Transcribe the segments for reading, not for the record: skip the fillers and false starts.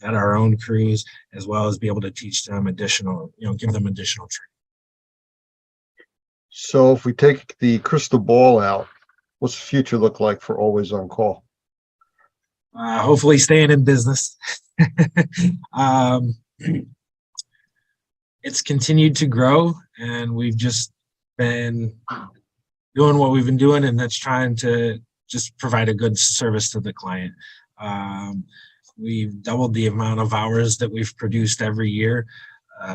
vet our own crews, as well as be able to teach them additional, give them additional training. So if we take the crystal ball out, what's the future look like for Always On Call? Hopefully staying in business. um, it's continued to grow, and we've just been doing what we've been doing, and that's trying to just provide a good service to the client. Um, we've doubled the amount of hours that we've produced every year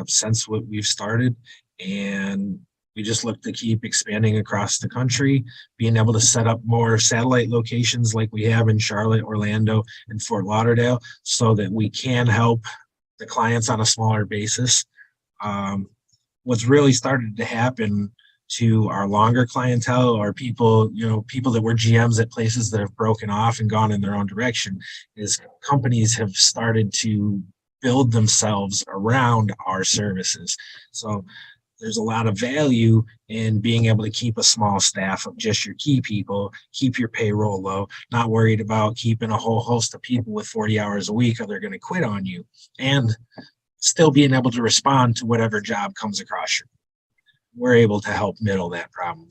since what we've started, and we just look to keep expanding across the country, being able to set up more satellite locations like we have in Charlotte, Orlando, and Fort Lauderdale, so that we can help the clients on a smaller basis. What's really started to happen to our longer clientele, or people that were GMs at places that have broken off and gone in their own direction, is companies have started to build themselves around our services. So there's a lot of value in being able to keep a small staff of just your key people, keep your payroll low, not worried about keeping a whole host of people with 40 hours a week or they're going to quit on you, and still being able to respond to whatever job comes across you. We're able to help middle that problem.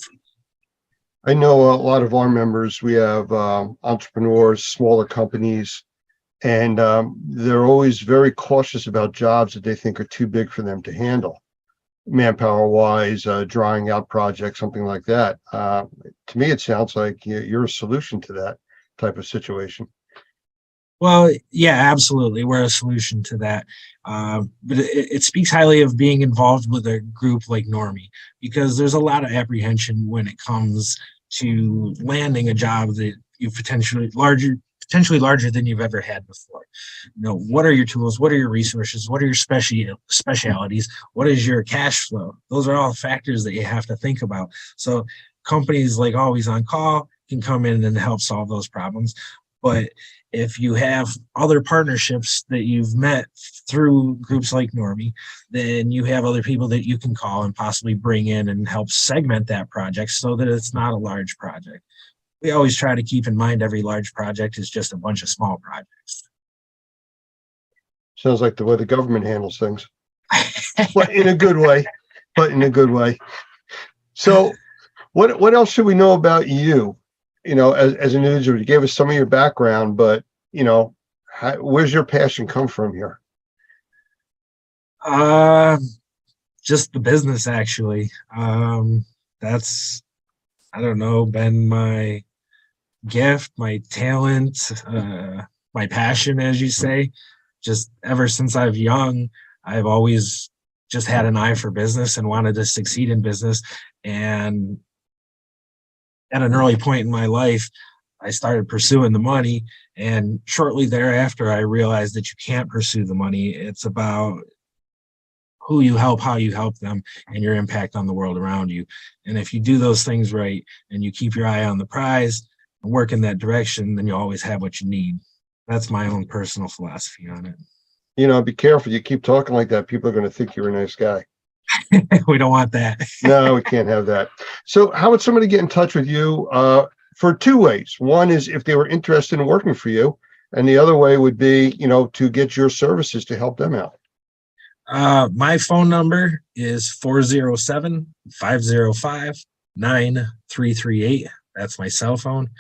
I know a lot of our members, we have entrepreneurs, smaller companies, and they're always very cautious about jobs that they think are too big for them to handle, manpower wise, drying out projects, something like that. To me, it sounds like you're a solution to that type of situation. Well, yeah, absolutely. We're a solution to that. But it speaks highly of being involved with a group like Normie, because there's a lot of apprehension when it comes to landing a job that you potentially larger than you've ever had before. What are your tools? What are your resources? What are your specialities? What is your cash flow? Those are all factors that you have to think about. So companies like Always On Call can come in and help solve those problems. But if you have other partnerships that you've met through groups like Normie, then you have other people that you can call and possibly bring in and help segment that project so that it's not a large project. We always try to keep in mind every large project is just a bunch of small projects. Sounds like the way the government handles things, but in a good way. So what else should we know about you? As an individual? You gave us some of your background, but where's your passion come from here? Just the business, actually. That's, I don't know, been my gift, my talent, my passion, as you say. Just ever since I've young, I've always just had an eye for business and wanted to succeed in business. And at an early point in my life, I started pursuing the money. And shortly thereafter, I realized that you can't pursue the money. It's about who you help, how you help them, and your impact on the world around you. And if you do those things right and you keep your eye on the prize and work in that direction, then you always have what you need. That's my own personal philosophy on it. Be careful. You keep talking like that, people are going to think you're a nice guy. We don't want that. No, we can't have that. So how would somebody get in touch with you? For two ways. One is if they were interested in working for you, and the other way would be, to get your services to help them out. My phone number is 407-505-9338. That's my cell phone.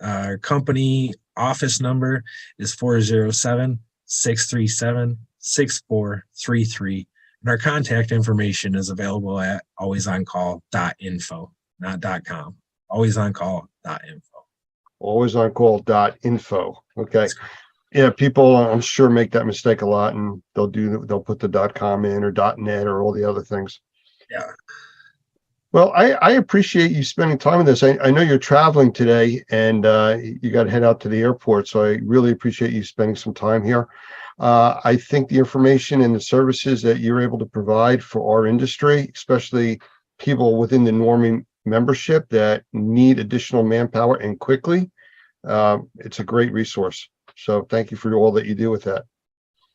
Our company office number is 407-637-6433. And our contact information is available at alwaysoncall.info, not .com. Alwaysoncall.info. Alwaysoncall.info. Okay. Yeah, people, I'm sure, make that mistake a lot, and they'll put the .com in or .net or all the other things. Yeah. Well, I appreciate you spending time with us. I know you're traveling today, and you got to head out to the airport, so I really appreciate you spending some time here. I think the information and the services that you're able to provide for our industry, especially people within the Normie membership that need additional manpower and quickly, it's a great resource. So thank you for all that you do with that.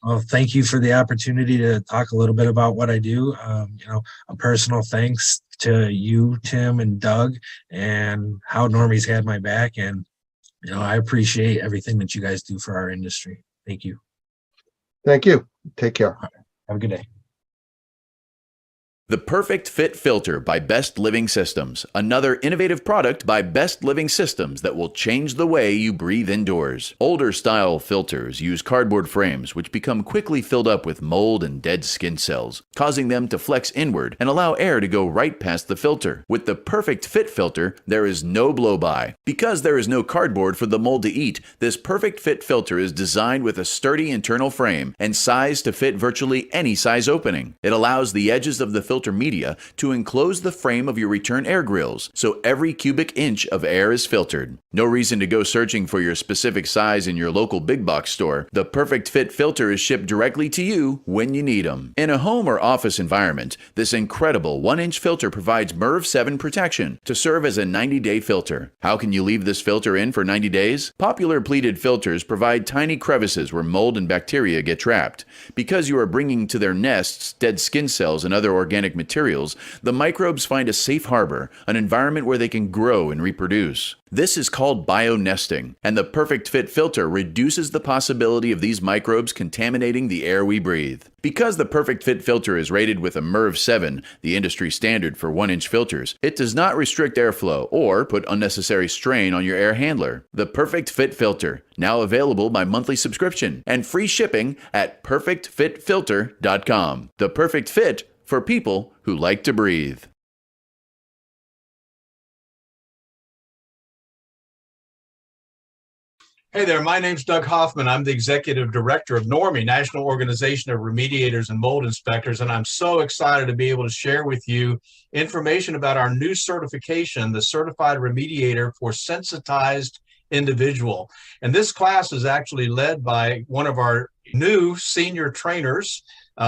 Well, thank you for the opportunity to talk a little bit about what I do. A personal thanks to you, Tim, and Doug, and how Normie's had my back. And, I appreciate everything that you guys do for our industry. Thank you. Thank you. Take care. Have a good day. The Perfect Fit Filter by Best Living Systems, another innovative product by Best Living Systems that will change the way you breathe indoors. Older style filters use cardboard frames which become quickly filled up with mold and dead skin cells, causing them to flex inward and allow air to go right past the filter. With the Perfect Fit Filter, there is no blow-by. Because there is no cardboard for the mold to eat, this Perfect Fit Filter is designed with a sturdy internal frame and sized to fit virtually any size opening. It allows the edges of the filter media to enclose the frame of your return air grills, so every cubic inch of air is filtered. No reason to go searching for your specific size in your local big box store. The Perfect Fit Filter is shipped directly to you when you need them. In a home or office environment, this incredible 1-inch filter provides MERV 7 protection to serve as a 90-day filter. How can you leave this filter in for 90 days? Popular pleated filters provide tiny crevices where mold and bacteria get trapped. Because you are bringing to their nests dead skin cells and other organic materials, the microbes find a safe harbor, an environment where they can grow and reproduce. This is called bionesting, and the Perfect Fit Filter reduces the possibility of these microbes contaminating the air we breathe. Because the Perfect Fit Filter is rated with a MERV 7, the industry standard for 1-inch filters, it does not restrict airflow or put unnecessary strain on your air handler. The Perfect Fit Filter, now available by monthly subscription and free shipping at perfectfitfilter.com. The Perfect Fit for people who like to breathe. Hey there, my name's Doug Hoffman. I'm the Executive Director of NORMI, National Organization of Remediators and Mold Inspectors, and I'm so excited to be able to share with you information about our new certification, the Certified Remediator for Sensitized Individual. And this class is actually led by one of our new senior trainers,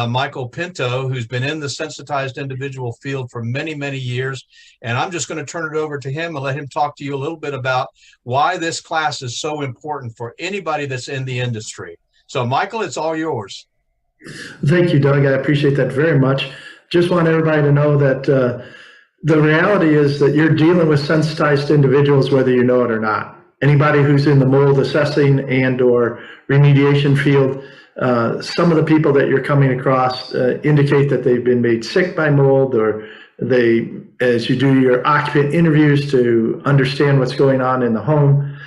Michael Pinto, who's been in the sensitized individual field for many, many years. And I'm just going to turn it over to him and let him talk to you a little bit about why this class is so important for anybody that's in the industry. So, Michael, it's all yours. Thank you, Doug. I appreciate that very much. Just want everybody to know that the reality is that you're dealing with sensitized individuals, whether you know it or not. Anybody who's in the mold assessing and or remediation field, some of the people that you're coming across indicate that they've been made sick by mold, or they, as you do your occupant interviews to understand what's going on in the home,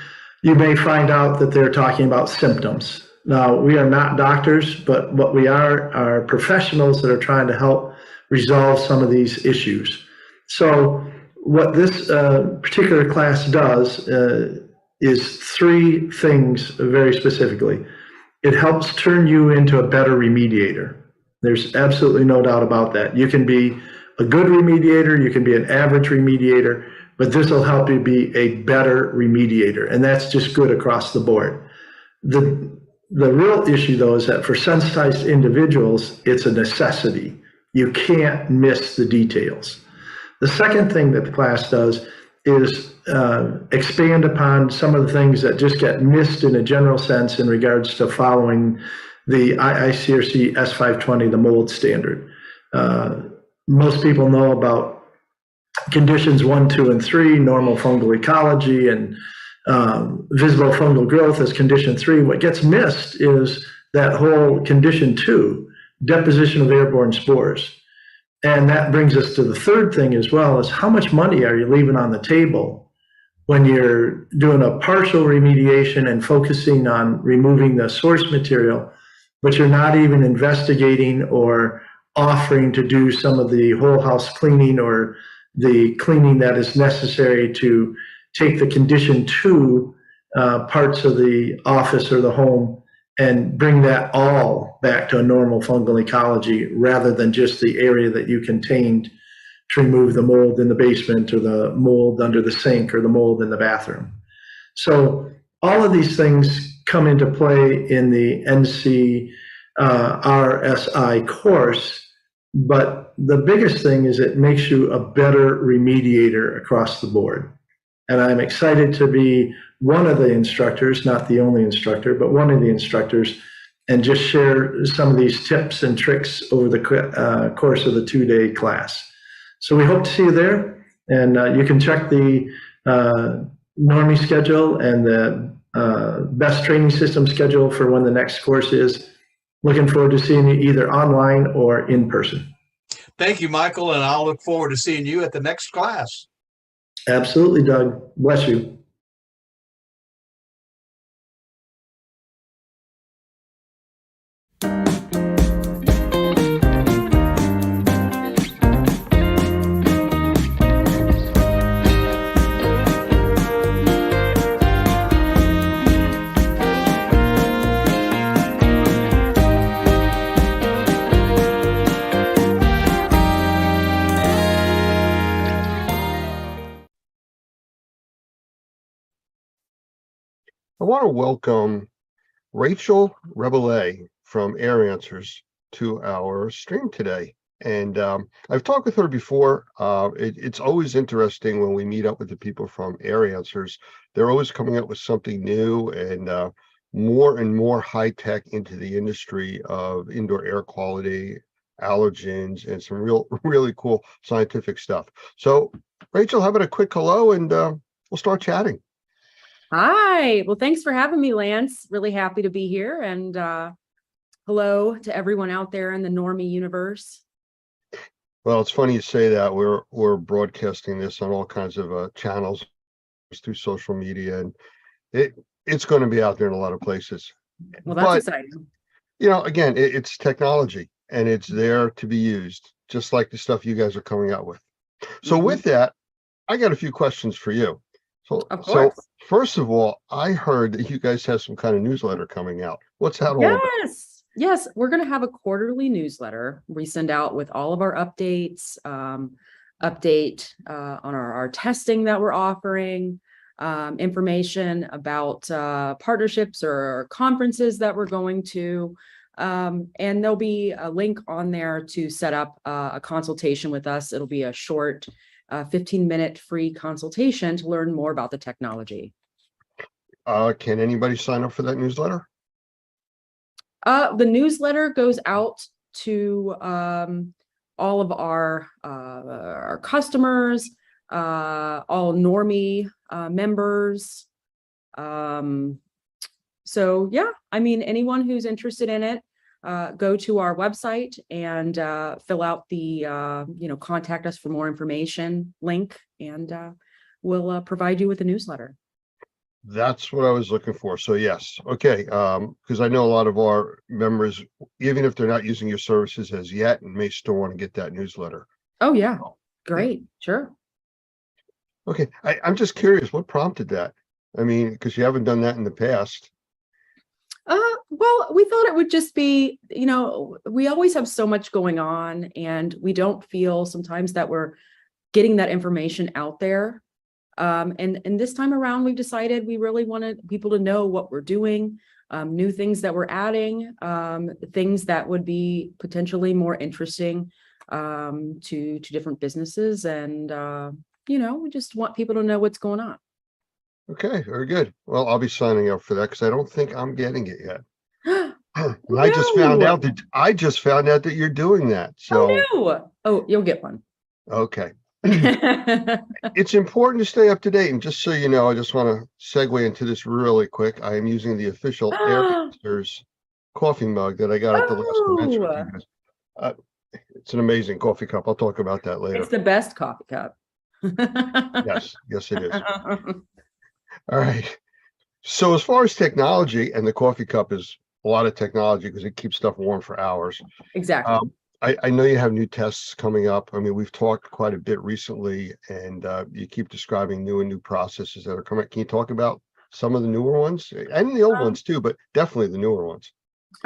you may find out that they're talking about symptoms. Now, we are not doctors, but what we are professionals that are trying to help resolve some of these issues. So what this particular class does is 3 things very specifically. It helps turn you into a better remediator. There's absolutely no doubt about that. You can be a good remediator, you can be an average remediator, but this will help you be a better remediator, and that's just good across the board. The real issue, though, is that for sensitized individuals, it's a necessity. You can't miss the details. The second thing that the class does is expand upon some of the things that just get missed in a general sense in regards to following the IICRC S520, the mold standard. Most people know about conditions 1, 2, and 3, normal fungal ecology, and visible fungal growth as condition 3. What gets missed is that whole condition 2, deposition of airborne spores. And that brings us to the third thing as well, is how much money are you leaving on the table when you're doing a partial remediation and focusing on removing the source material, but you're not even investigating or offering to do some of the whole house cleaning or the cleaning that is necessary to take the condition 2 parts of the office or the home and bring that all back to a normal fungal ecology, rather than just the area that you contained to remove the mold in the basement or the mold under the sink or the mold in the bathroom. So all of these things come into play in the NCRSI course, but the biggest thing is it makes you a better remediator across the board. And I'm excited to be one of the instructors, not the only instructor, but one of the instructors, and just share some of these tips and tricks over the course of the 2-day class. So we hope to see you there, and you can check the NORMI schedule and the best training system schedule for when the next course is Looking forward to seeing you either online or in person. Thank you, Michael, and I'll look forward to seeing you at the next class. Absolutely, Doug. Bless you. I want to welcome Rachel Rebellet from Air Answers to our stream today. And I've talked with her before. It's always interesting when we meet up with the people from Air Answers. They're always coming up with something new and more high tech into the industry of indoor air quality, allergens, and some really cool scientific stuff. So, Rachel, how about a quick hello, and we'll start chatting. Hi. Well, thanks for having me, Lance. Really happy to be here. And hello to everyone out there in the Normie universe. Well, it's funny you say that. We're broadcasting this on all kinds of channels through social media, and it's going to be out there in a lot of places. Well, that's But, exciting. again, it's technology, and it's there to be used, just like the stuff you guys are coming out with. So Mhm. with that, I got a few questions for you. Of So course. first of all, I heard that you guys have some kind of newsletter coming out. What's that all about? Yes. We're going to have a quarterly newsletter we send out with all of our updates, update on our testing that we're offering, information about partnerships or conferences that we're going to. And there'll be a link on there to set up a consultation with us. It'll be a short 15-minute free consultation to learn more about the technology. Can anybody sign up for that newsletter? The newsletter goes out to all of our customers, all Normie members. So yeah, I mean, anyone who's interested in it, go to our website and fill out the contact us for more information link, and we'll provide you with a newsletter. That's what I was looking for. So yes, okay. Because I know a lot of our members, even if they're not using your services as yet, and may still want to get that newsletter. Oh yeah, great, sure. Okay, I'm just curious, what prompted that? I mean, because you haven't done that in the past. Well, we thought it would just be, we always have so much going on, and we don't feel sometimes that we're getting that information out there. And this time around, we've decided we really wanted people to know what we're doing, new things that we're adding, things that would be potentially more interesting to different businesses. And, we just want people to know what's going on. Okay, very good. Well, I'll be signing up for that because I don't think I'm getting it yet. And No. I just found out that you're doing that. So, Oh, no. Oh, you'll get one. okay. It's important to stay up to date. And just so you know, I just want to segue into this really quick. I am using the official Air Answers coffee mug that I got at the last convention with you guys. It's an amazing coffee cup. I'll talk about that later. It's the best coffee cup. Yes, it is. All right. So as far as technology, and the coffee cup is a lot of technology because it keeps stuff warm for hours. Exactly. I know you have new tests coming up. I mean, we've talked quite a bit recently, and you keep describing new processes that are coming. Can you talk about some of the newer ones and the old ones too, but definitely the newer ones?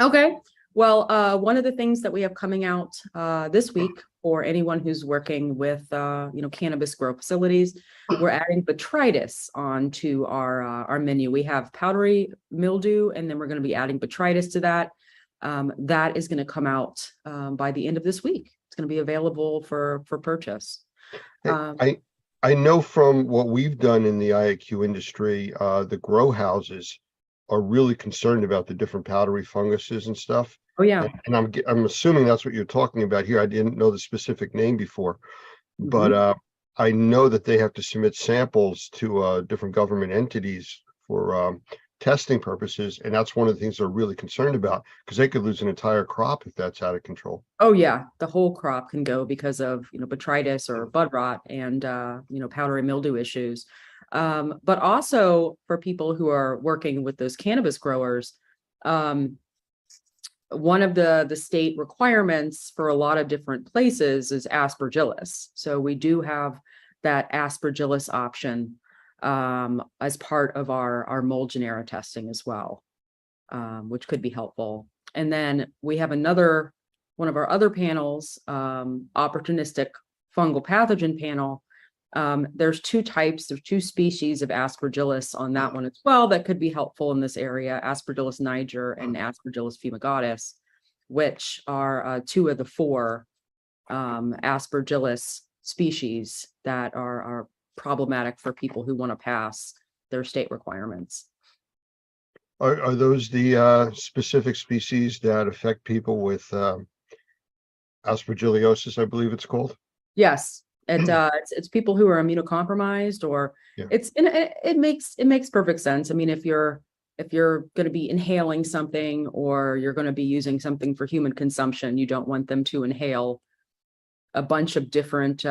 Okay. Well, one of the things that we have coming out this week for anyone who's working with, cannabis grow facilities, we're adding botrytis onto our menu. We have powdery mildew, and then we're going to be adding botrytis to that. That is going to come out by the end of this week. It's going to be available for purchase. I know from what we've done in the IAQ industry, the grow houses are really concerned about the different powdery funguses and stuff. Oh yeah. And I'm assuming that's what you're talking about here. I didn't know the specific name before, but I know that they have to submit samples to different government entities for testing purposes. And that's one of the things they're really concerned about, because they could lose an entire crop if that's out of control. Oh yeah, the whole crop can go because of, botrytis or bud rot and, powdery mildew issues. But also for people who are working with those cannabis growers, one of the state requirements for a lot of different places is aspergillus. So we do have that aspergillus option as part of our mold genera testing as well, which could be helpful. And then we have one of our other panels, opportunistic fungal pathogen panel. There's two species of aspergillus on that one as well that could be helpful in this area, Aspergillus niger and Aspergillus fumigatus, which are two of the four aspergillus species that are problematic for people who want to pass their state requirements. Are those the specific species that affect people with aspergillosis, I believe it's called? Yes. It's people who are immunocompromised, or Yeah. it makes perfect sense. I mean, if you're going to be inhaling something, or you're going to be using something for human consumption, you don't want them to inhale a bunch of different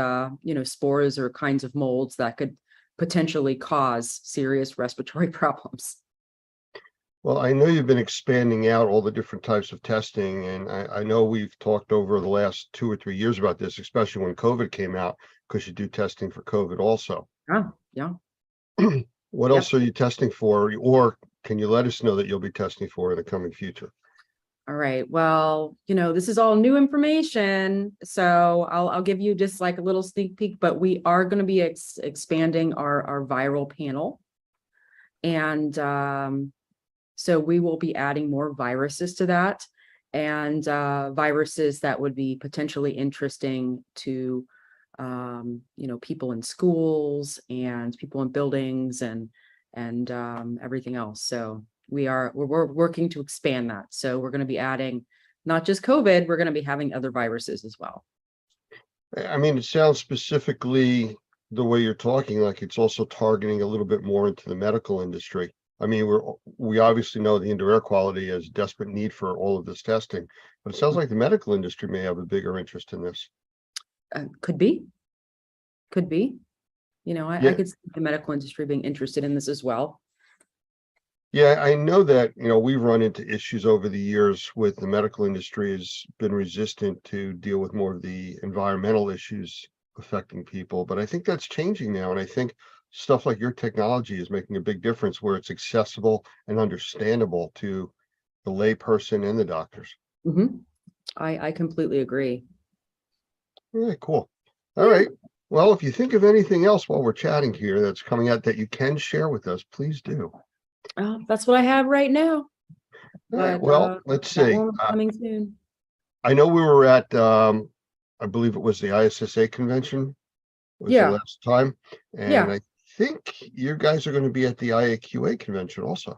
spores or kinds of molds that could potentially cause serious respiratory problems. Well, I know you've been expanding out all the different types of testing, and I know we've talked over the last 2 or 3 years about this, especially when COVID came out, because you do testing for COVID also. Yeah. What else are you testing for, or can you let us know that you'll be testing for in the coming future? All right. Well, this is all new information, so I'll give you just like a little sneak peek, but we are going to be expanding our viral panel. And so we will be adding more viruses to that, and viruses that would be potentially interesting to, people in schools and people in buildings and everything else. So we're working to expand that. So we're going to be adding not just COVID, we're going to be having other viruses as well. I mean, it sounds specifically the way you're talking, like it's also targeting a little bit more into the medical industry. I mean, we obviously know the indoor air quality is desperate need for all of this testing, but it sounds like the medical industry may have a bigger interest in this. Could be. Yeah. I could see the medical industry being interested in this as well. Yeah, I know that, we've run into issues over the years with the medical industry has been resistant to deal with more of the environmental issues affecting people, but I think that's changing now. And I think stuff like your technology is making a big difference where it's accessible and understandable to the lay person and the doctors. Mm-hmm. I completely agree. All right, cool. All right. Well, if you think of anything else while we're chatting here that's coming out that you can share with us, please do. That's what I have right now. All right, But, well, let's that see. one's coming soon. I know we were at, I believe it was the ISSA convention. Was the Yeah. last time. And Yeah. I think you guys are going to be at the IAQA convention also.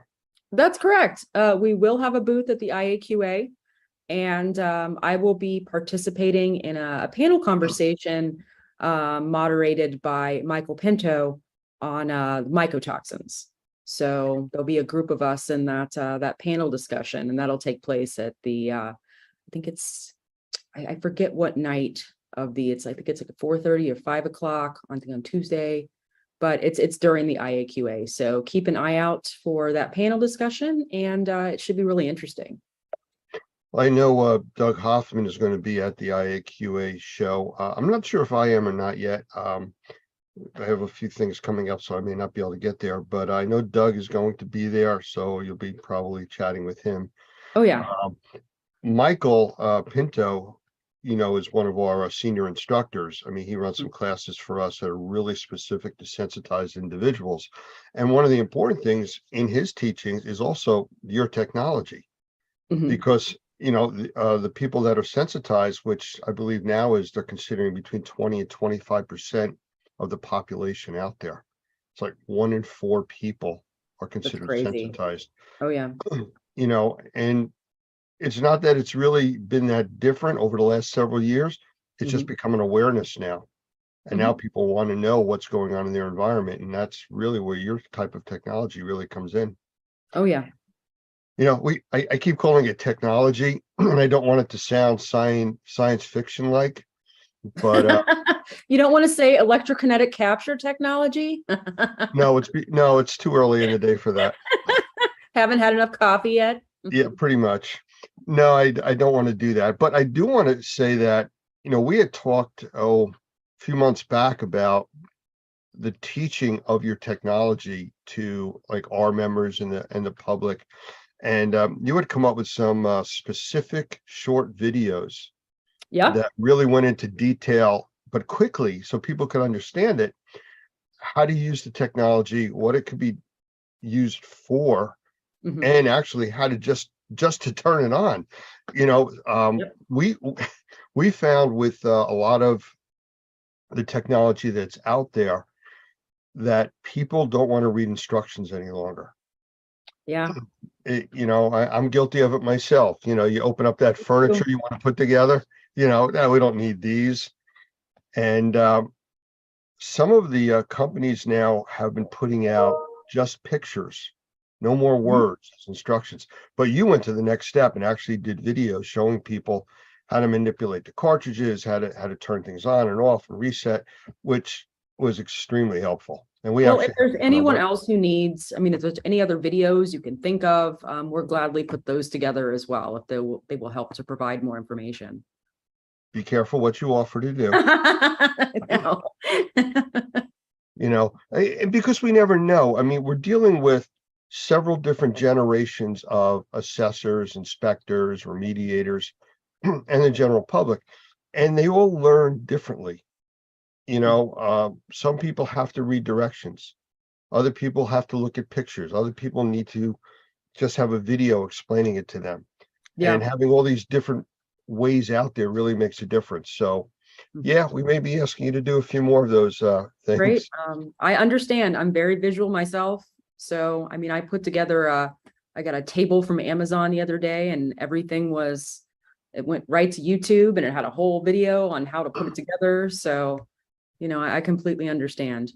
That's correct. We will have a booth at the IAQA, and I will be participating in a panel conversation moderated by Michael Pinto on mycotoxins. So there'll be a group of us in that panel discussion, and that'll take place at the I think it's I forget what night of the I think it's like 4:30 or 5 o'clock on Tuesday, but it's during the IAQA. So keep an eye out for that panel discussion, and it should be really interesting. I know Doug Hoffman is going to be at the IAQA show. I'm not sure if I am or not yet. I have a few things coming up, so I may not be able to get there, but I know Doug is going to be there, so you'll be probably chatting with him. Oh yeah. Michael Pinto, is one of our senior instructors. I mean, he runs some classes for us that are really specific to sensitized individuals. And one of the important things in his teachings is also your technology, Mhm. because the people that are sensitized, which I believe now is they're considering between 20 and 25% of the population out there. It's like 1 in 4 people are considered crazy. sensitized. Oh yeah. And it's not that it's really been that different over the last several years. It's just become an awareness now. And now people want to know what's going on in their environment. And that's really where your type of technology really comes in. Oh, yeah. I keep calling it technology, and I don't want it to sound science fiction like, but You don't want to say electrokinetic capture technology? no, it's too early in the day for that. Haven't had enough coffee yet? Yeah, pretty much. No, I don't want to do that, but I do want to say that, we had talked, a few months back about the teaching of your technology to like our members and the public. And you would come up with some specific short videos Yeah. that really went into detail, but quickly, so people could understand it, how to use the technology, what it could be used for, Mhm. and actually how to just to turn it on. Yep. We found with a lot of the technology that's out there that people don't want to read instructions any longer. Yeah. I'm guilty of it myself. You open up that furniture you want to put together, no, we don't need these. And some of the companies now have been putting out just pictures, no more words, instructions. But you went to the next step and actually did videos showing people how to manipulate the cartridges, how to turn things on and off and reset, which was extremely helpful. And we Well, if actually there's anyone else who needs, I mean, if there's any other videos you can think of, we're gladly put those together as well, if they will help to provide more information. be careful what you offer to do. No. Because we never know. I mean, we're dealing with several different generations of assessors, inspectors, remediators, and the general public, and they all learn differently. Some people have to read directions. Other people have to look at pictures. Other people need to just have a video explaining it to them. And Yeah. having all these different ways out there really makes a difference. So yeah, we may be asking you to do a few more of those things. Great. I understand. I'm very visual myself. So, I mean, I put together I got a table from Amazon the other day, and it went right to YouTube, and it had a whole video on how to put it together. So, I completely understand.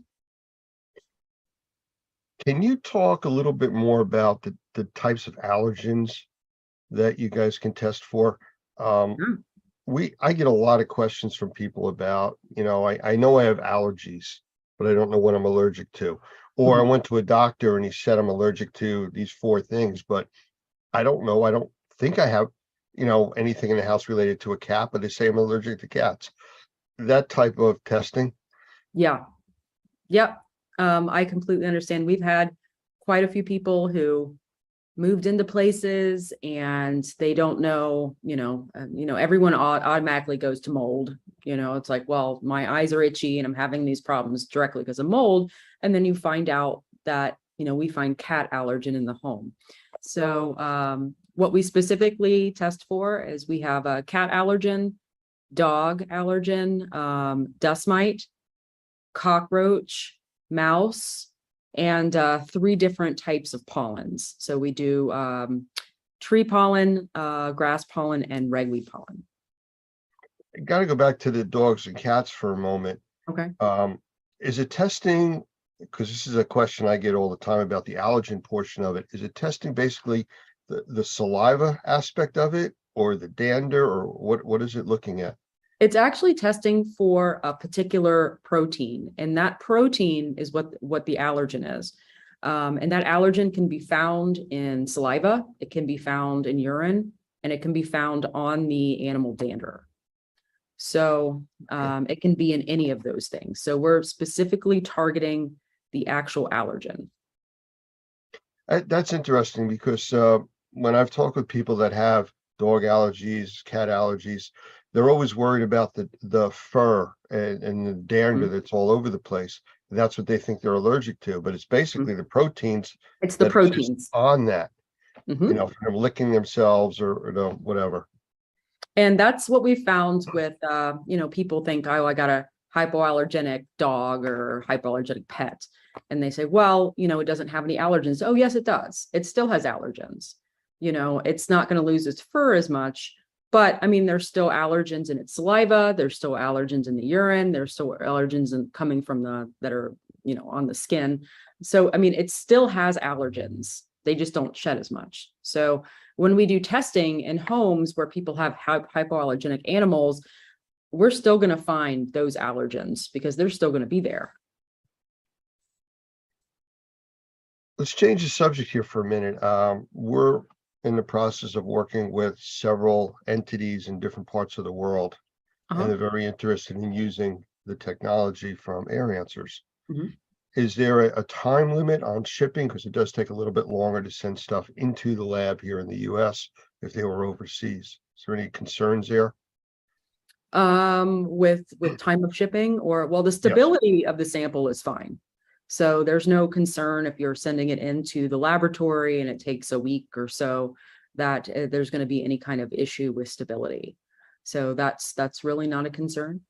Can you talk a little bit more about the types of allergens that you guys can test for? Mm. I get a lot of questions from people about, I know I have allergies, but I don't know what I'm allergic to. Or I went to a doctor and he said I'm allergic to these 4 things, but I don't know. I don't think I have, anything in the house related to a cat, but they say I'm allergic to cats. That type of testing. Yeah. Yep. I completely understand. We've had quite a few people who moved into places and they don't know, everyone automatically goes to mold. It's like, well, my eyes are itchy and I'm having these problems directly because of mold. And then you find out that, we find cat allergen in the home. So what we specifically test for is we have a cat allergen, dog allergen, dust mite, cockroach, mouse, and 3 different types of pollens. So we do tree pollen, grass pollen, and ragweed pollen. I got to go back to the dogs and cats for a moment. Okay. Is it testing, because this is a question I get all the time about the allergen portion of it, is it testing basically the saliva aspect of it or the dander, or what is it looking at? It's actually testing for a particular protein, and that protein is what the allergen is. And that allergen can be found in saliva, it can be found in urine, and it can be found on the animal dander. So it can be in any of those things. So we're specifically targeting the actual allergen. That's interesting because when I've talked with people that have dog allergies, cat allergies, they're always worried about the fur and the dander that's all over the place. That's what they think they're allergic to, but it's basically the proteins. It's the that proteins exist on that, Mhm. from them licking themselves or whatever. And that's what we found with, people think, oh, I got a hypoallergenic dog or hypoallergenic pet. And they say, well, it doesn't have any allergens. Oh, yes, it does. It still has allergens. It's not going to lose its fur as much. But I mean, there's still allergens in its saliva. There's still allergens in the urine. There's still allergens coming from that are, on the skin. So, I mean, it still has allergens They just don't shed as much. So when we do testing in homes where people have hypoallergenic animals, we're still going to find those allergens because they're still going to be there. Let's change the subject here for a minute. We're in the process of working with several entities in different parts of the world, Uh-huh. and they're very interested in using the technology from Air Answers. Mhm. Is there a time limit on shipping? Because it does take a little bit longer to send stuff into the lab here in the US if they were overseas. Is there any concerns there? With time of shipping, or, well, the stability of the sample is fine. So there's no concern if you're sending it into the laboratory and it takes a week or so that there's going to be any kind of issue with stability. So that's really not a concern.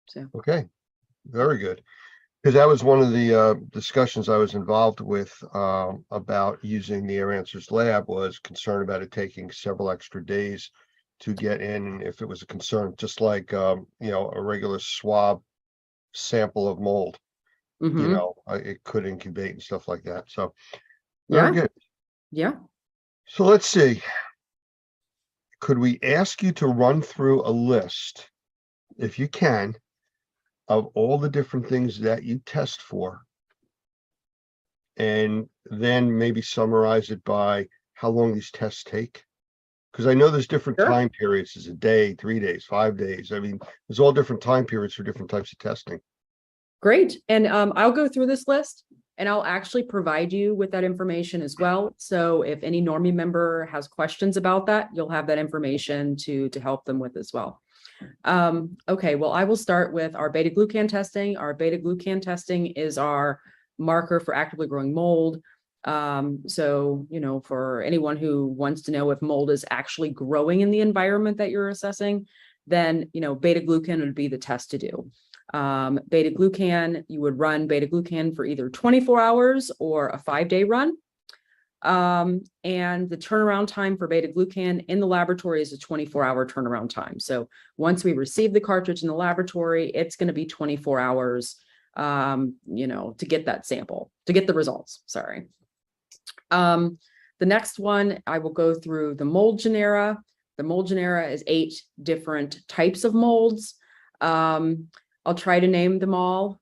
So, Okay, very good. Because that was one of the discussions I was involved with about using the Air Answers lab, was concerned about it taking several extra days to get in, and if it was a concern, just like you know, a regular swab sample of mold, you mhm. know, it could incubate and stuff like that. So very Yeah, good. yeah. So let's see. Could we ask you to run through a list, if you can, of all the different things that you test for, and then maybe summarize it by how long these tests take? Because I know there's different Sure. time periods. There's a day, 3 days, 5 days. I mean, there's all different time periods for different types of testing. Great. And I'll go through this list and I'll actually provide you with that information as well. So if any Normie member has questions about that, you'll have that information to help them with as well. Okay, well, I will start with our beta-glucan testing. Our beta-glucan testing is our marker for actively growing mold. So, you know, for anyone who wants to know if mold is actually growing in the environment that you're assessing, then, you know, beta-glucan would be the test to do. Beta-glucan, you would run beta-glucan for either 24 hours or a 5-day run. And the turnaround time for beta-glucan in the laboratory is a 24-hour turnaround time. So once we receive the cartridge in the laboratory, it's going to be 24 hours, you know, to get that sample, to get the results, sorry. The next one, I will go through the mold genera. The mold genera is 8 different types of molds. I'll try to name them all.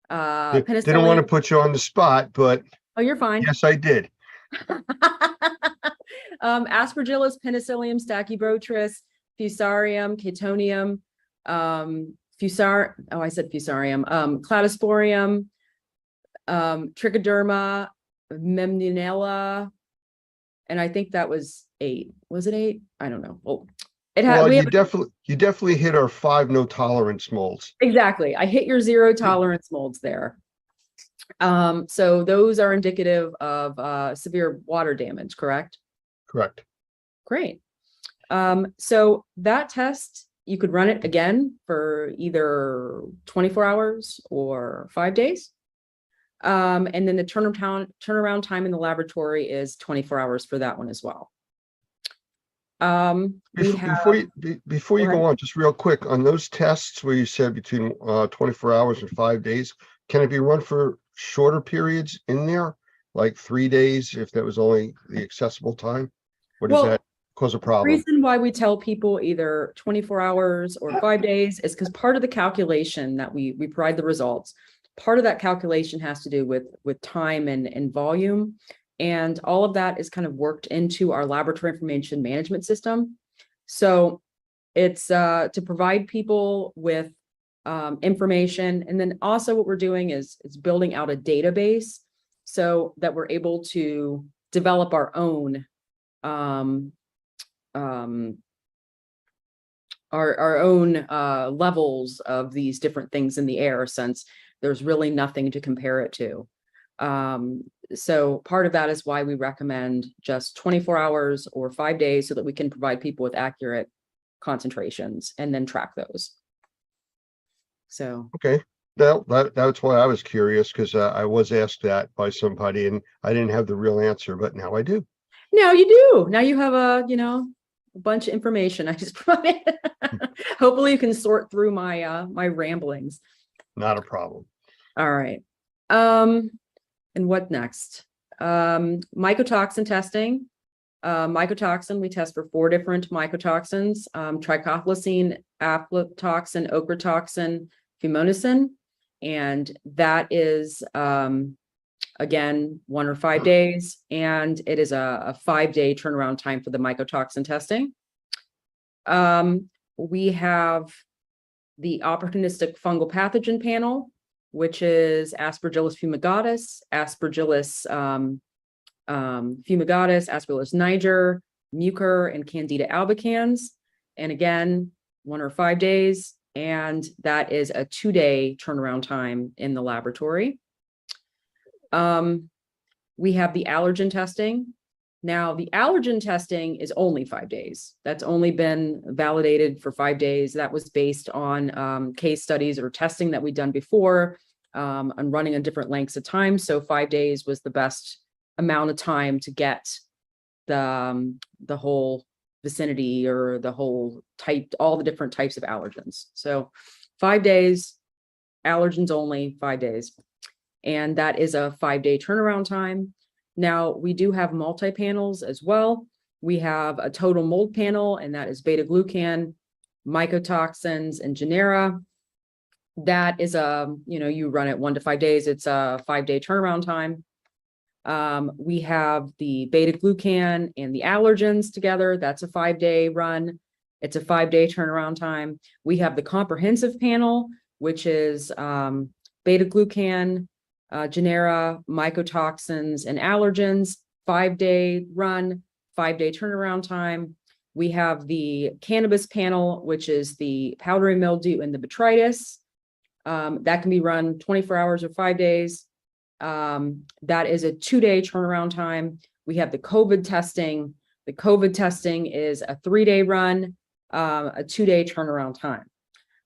Didn't want to Penicillium. put you on the spot, but Oh, you're fine. yes, I did. Aspergillus, Penicillium, Stachybotrys, Fusarium, Catonium, Fusarium, Cladosporium, Trichoderma, Memnunella, and I think that was 8. Was it 8? I don't know. Well, it had. Well, We you have definitely hit our 5 no tolerance molds. exactly. I hit your 0 tolerance molds there. So those are indicative of severe water damage, correct? Correct. Great. So that test, you could run it again for either 24 hours or 5 days. And then the turnaround time in the laboratory is 24 hours for that one as well. Before you Go go on, just real quick, on those tests where you said between 24 hours and 5 days, can it be run for shorter periods in there, like 3 days, if that was only the accessible time? Or does Well, that cause a the problem? reason why we tell people either 24 hours or 5 days is because part of the calculation that we provide the results, part of that calculation has to do with time and volume. And all of that is kind of worked into our laboratory information management system. So it's to provide people with information. And then also what we're doing is building out a database so that we're able to develop our own levels of these different things in the air, since there's really nothing to compare it to. So part of that is why we recommend just 24 hours or 5 days so that we can provide people with accurate concentrations and then track those. So, Okay, that's why I was curious, because I was asked that by somebody and I didn't have the real answer, but now I do. now you do. Now you have a bunch of information I just provided. Hopefully you can sort through my my ramblings. Not a problem. All right. And what next? Mycotoxin testing. Mycotoxin, we test for 4 different mycotoxins, trichophyllosine, aflatoxin, ochratoxin, fumonisin. And that is, again, 1 or 5 days. And it is a 5-day turnaround time for the mycotoxin testing. We have the opportunistic fungal pathogen panel, which is Aspergillus fumigatus, Aspergillus fumigatus, Aspergillus niger, Mucor, and Candida albicans. And again, 1 or 5 days. And that is a 2-day turnaround time in the laboratory. We have the allergen testing. Now, the allergen testing is only 5 days. That's only been validated for 5 days. That was based on case studies or testing that we'd done before, and running on different lengths of time. So 5 days was the best amount of time to get the whole vicinity or the whole type, all the different types of allergens. So 5 days, allergens only, 5 days. And that is a 5-day turnaround time. Now, we do have multi-panels as well. We have a total mold panel, and that is beta-glucan, mycotoxins, and genera. That is you run it 1 to 5 days. It's a 5-day turnaround time. We have the beta-glucan and the allergens together. That's a 5-day run. It's a 5-day turnaround time. We have the comprehensive panel, which is beta-glucan, genera, mycotoxins, and allergens, 5-day run, 5-day turnaround time. We have the cannabis panel, which is the powdery mildew and the botrytis. That can be run 24 hours or 5 days. That is a 2-day turnaround time. We have the COVID testing. The COVID testing is a 3-day run, a 2-day turnaround time.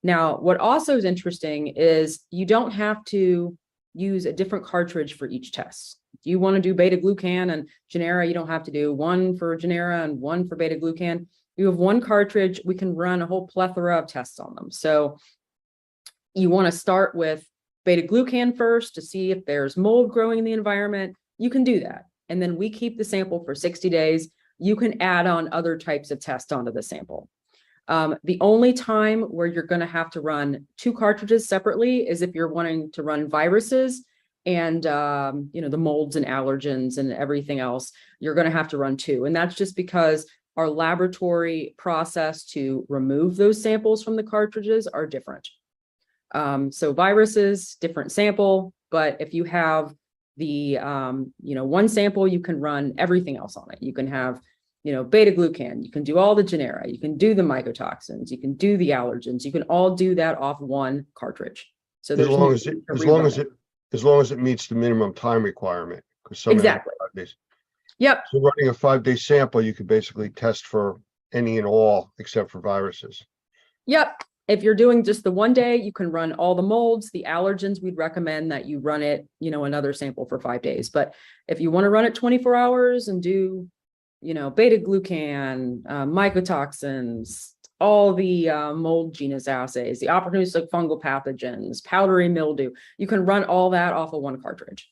Now, what also is interesting is you don't have to use a different cartridge for each test. If you want to do beta-glucan and genera, you don't have to do one for genera and one for beta-glucan. You have one cartridge, we can run a whole plethora of tests on them. So you want to start with beta-glucan first to see if there's mold growing in the environment. You can do that. And then we keep the sample for 60 days. You can add on other types of tests onto the sample. The only time where you're going to have to run 2 cartridges separately is if you're wanting to run viruses and, the molds and allergens and everything else, you're going to have to run 2. And that's just because our laboratory process to remove those samples from the cartridges are different. So viruses, different sample, but if you have the, one sample, you can run everything else on it. You can have beta-glucan, you can do all the genera, you can do the mycotoxins, you can do the allergens, you can all do that off one cartridge. So As long as it meets the minimum time requirement. Exactly. Yep. So running a 5-day sample, you could basically test for any and all except for viruses. Yep. If you're doing just the 1 day, you can run all the molds, the allergens. We'd recommend that you run it, another sample for 5 days. But if you want to run it 24 hours and do beta-glucan, mycotoxins, all the mold genus assays, the opportunistic fungal pathogens, powdery mildew, you can run all that off of one cartridge.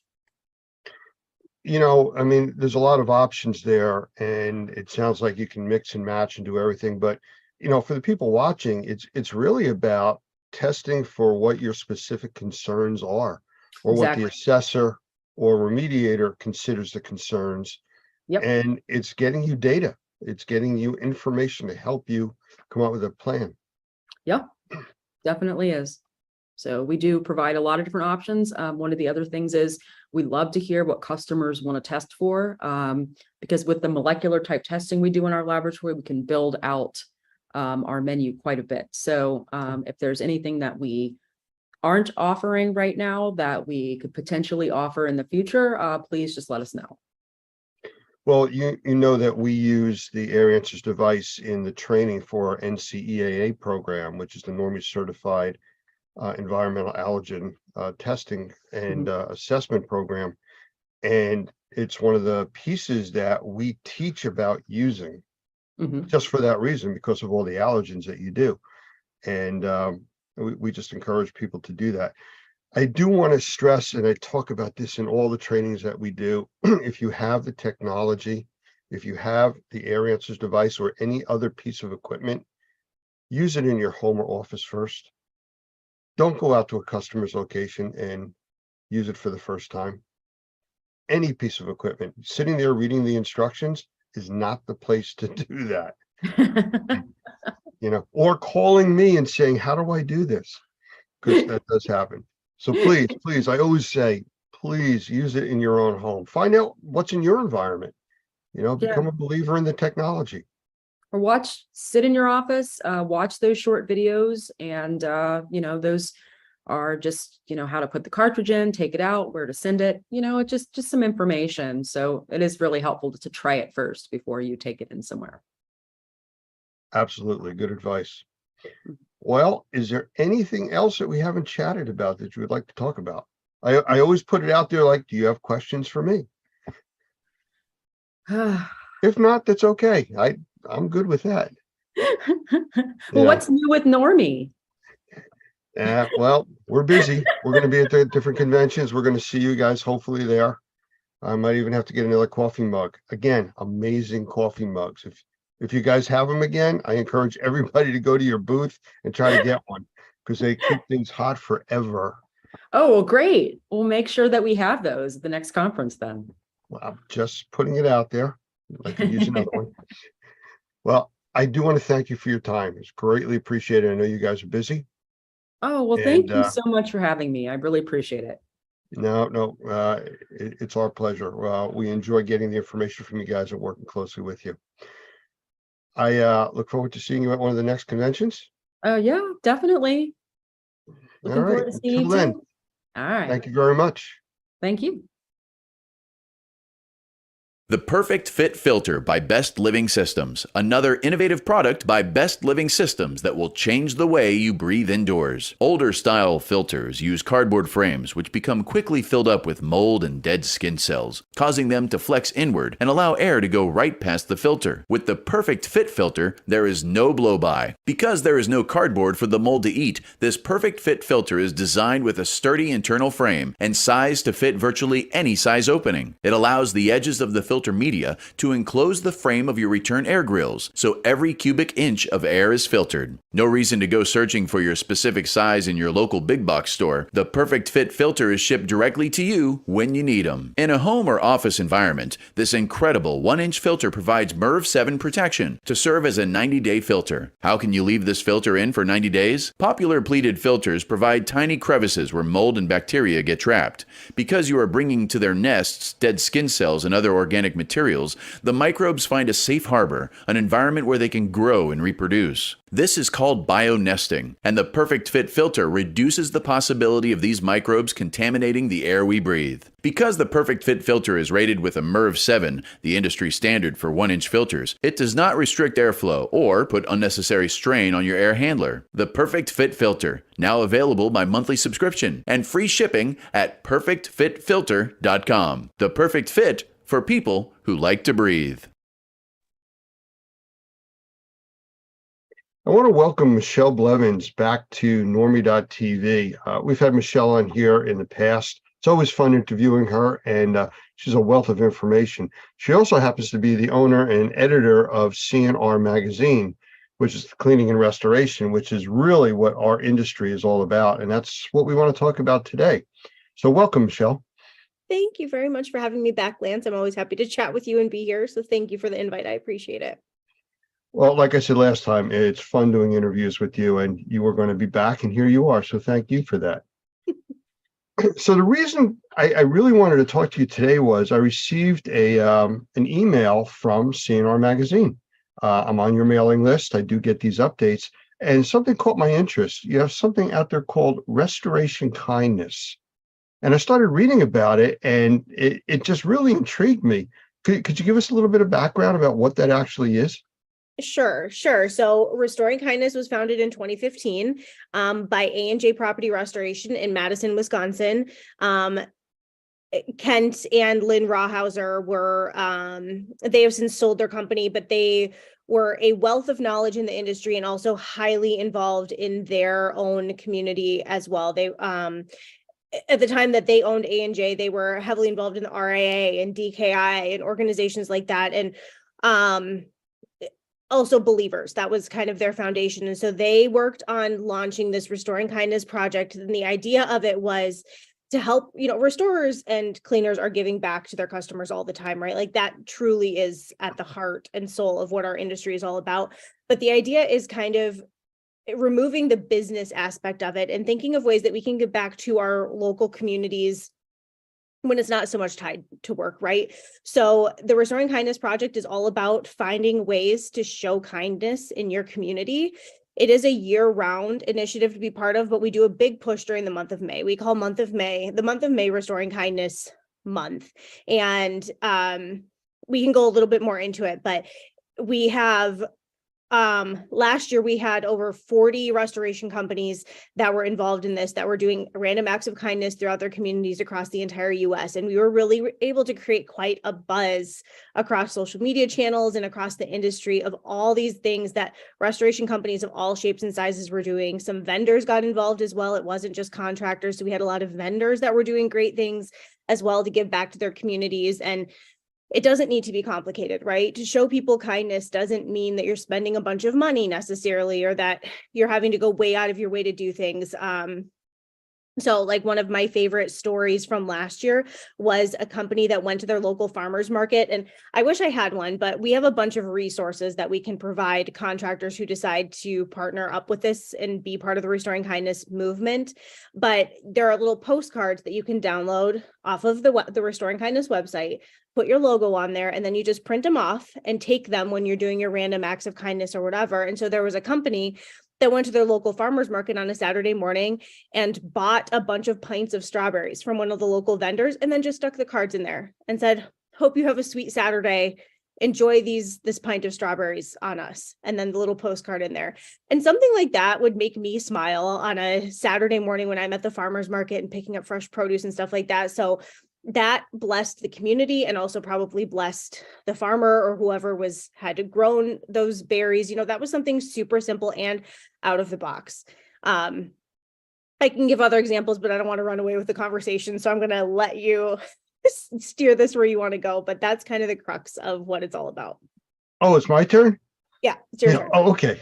There's a lot of options there, and it sounds like you can mix and match and do everything. But, for the people watching, it's really about testing for what your specific concerns are, or what the assessor or remediator considers the concerns. Yep. And it's getting you data. It's getting you information to help you come up with a plan. Yeah, definitely is. So we do provide a lot of different options. One of the other things is we love to hear what customers want to test for, because with the molecular type testing we do in our laboratory, we can build out our menu quite a bit. So if there's anything that we aren't offering right now that we could potentially offer in the future, please just let us know. Well, you know that we use the Air Answers device in the training for our NCEAA program, which is the NORME certified environmental allergen testing and assessment program. And it's one of the pieces that we teach about using just for that reason, because of all the allergens that you do. And we just encourage people to do that. I do want to stress, and I talk about this in all the trainings that we do, if you have the technology, if you have the Air Answers device or any other piece of equipment, use it in your home or office first. Don't go out to a customer's location and use it for the first time. Any piece of equipment, sitting there reading the instructions is not the place to do that, or calling me and saying, how do I do this? Because that does happen. So please, I always say, please use it in your own home. Find out what's in your environment, become a believer in the technology. Or sit in your office, watch those short videos, and those are just, how to put the cartridge in, take it out, where to send it, just some information. So it is really helpful to try it first before you take it in somewhere. Absolutely. Good advice. Well, is there anything else that we haven't chatted about that you would like to talk about? I always put it out there, like, do you have questions for me? If not, that's okay. I'm good with that. Well, what's new with Normie? Well, we're busy. We're going to be at the different conventions. We're going to see you guys hopefully there. I might even have to get another coffee mug. Again, amazing coffee mugs. If you guys have them again, I encourage everybody to go to your booth and try to get one, because they keep things hot forever. Oh, well, great. We'll make sure that we have those at the next conference then. Well, I'm just putting it out there. I could use another one. Well, I do want to thank you for your time. It's greatly appreciated. I know you guys are busy. Oh, well, thank you so much for having me. I really appreciate it. No, it's our pleasure. We enjoy getting the information from you guys and working closely with you. I look forward to seeing you at one of the next conventions. Oh, yeah, definitely. All right. To seeing Until you then, too. All right. thank you very much. Thank you. The Perfect Fit Filter by Best Living Systems, another innovative product by Best Living Systems that will change the way you breathe indoors. Older style filters use cardboard frames which become quickly filled up with mold and dead skin cells, causing them to flex inward and allow air to go right past the filter. With the Perfect Fit Filter, there is no blow-by. Because there is no cardboard for the mold to eat, this Perfect Fit Filter is designed with a sturdy internal frame and sized to fit virtually any size opening. It allows the edges of the filter media to enclose the frame of your return air grills, so every cubic inch of air is filtered. No reason to go searching for your specific size in your local big box store. The Perfect Fit Filter is shipped directly to you when you need them. In a home or office environment, this incredible 1-inch filter provides MERV 7 protection to serve as a 90-day filter. How can you leave this filter in for 90 days? Popular pleated filters provide tiny crevices where mold and bacteria get trapped. Because you are bringing to their nests dead skin cells and other organic materials, the microbes find a safe harbor, an environment where they can grow and reproduce. This is called bionesting, and the Perfect Fit Filter reduces the possibility of these microbes contaminating the air we breathe. Because the Perfect Fit Filter is rated with a MERV 7, the industry standard for 1-inch filters, it does not restrict airflow or put unnecessary strain on your air handler. The Perfect Fit Filter, now available by monthly subscription and free shipping at perfectfitfilter.com. The Perfect Fit for people who like to breathe. I want to welcome Michelle Blevins back to Normie.tv. We've had Michelle on here in the past. It's always fun interviewing her, and she's a wealth of information. She also happens to be the owner and editor of CNR Magazine, which is cleaning and restoration, which is really what our industry is all about. And that's what we want to talk about today. So welcome, Michelle. Thank you very much for having me back, Lance. I'm always happy to chat with you and be here. So thank you for the invite. I appreciate it. Well, like I said last time, it's fun doing interviews with you, and you were going to be back, and here you are. So thank you for that. So the reason I really wanted to talk to you today was I received an email from CNR Magazine. I'm on your mailing list. I do get these updates, and something caught my interest. You have something out there called Restoration Kindness. And I started reading about it, and it just really intrigued me. Could you give us a little bit of background about what that actually is? Sure. So Restoring Kindness was founded in 2015 by A&J Property Restoration in Madison, Wisconsin. Kent and Lynn Rawhauser were, they have since sold their company, but they were a wealth of knowledge in the industry and also highly involved in their own community as well. at the time that they owned A&J, they were heavily involved in the RIA and DKI and organizations like that. And also Believers, that was kind of their foundation. And so they worked on launching this Restoring Kindness project. And the idea of it was to help, restorers and cleaners are giving back to their customers all the time, right? Like that truly is at the heart and soul of what our industry is all about. But the idea is kind of removing the business aspect of it and thinking of ways that we can give back to our local communities when it's not so much tied to work, right? So the Restoring Kindness project is all about finding ways to show kindness in your community. It is a year-round initiative to be part of, but we do a big push during the month of May. We call the month of May Restoring Kindness Month. And we can go a little bit more into it, but we have last year we had over 40 restoration companies that were involved in this, that were doing random acts of kindness throughout their communities across the entire US. And we were really able to create quite a buzz across social media channels and across the industry of all these things that restoration companies of all shapes and sizes were doing. Some vendors got involved as well. It wasn't just contractors. So we had a lot of vendors that were doing great things as well to give back to their communities. And it doesn't need to be complicated, right? To show people kindness doesn't mean that you're spending a bunch of money necessarily, or that you're having to go way out of your way to do things. So like one of my favorite stories from last year was a company that went to their local farmers market. And I wish I had one, but we have a bunch of resources that we can provide contractors who decide to partner up with this and be part of the Restoring Kindness movement. But there are little postcards that you can download off of the Restoring Kindness website, put your logo on there, and then you just print them off and take them when you're doing your random acts of kindness or whatever. And so there was a company that went to their local farmers market on a Saturday morning and bought a bunch of pints of strawberries from one of the local vendors, and then just stuck the cards in there and said, "Hope you have a sweet Saturday. Enjoy this pint of strawberries on us." And then the little postcard in there. And something like that would make me smile on a Saturday morning when I'm at the farmers market and picking up fresh produce and stuff like that. So that blessed the community and also probably blessed the farmer or whoever had grown those berries. That was something super simple and out of the box. I can give other examples, but I don't want to run away with the conversation. So I'm going to let you steer this where you want to go, but that's kind of the crux of what it's all about. Oh, it's my turn? Yeah, it's your turn. Oh, okay.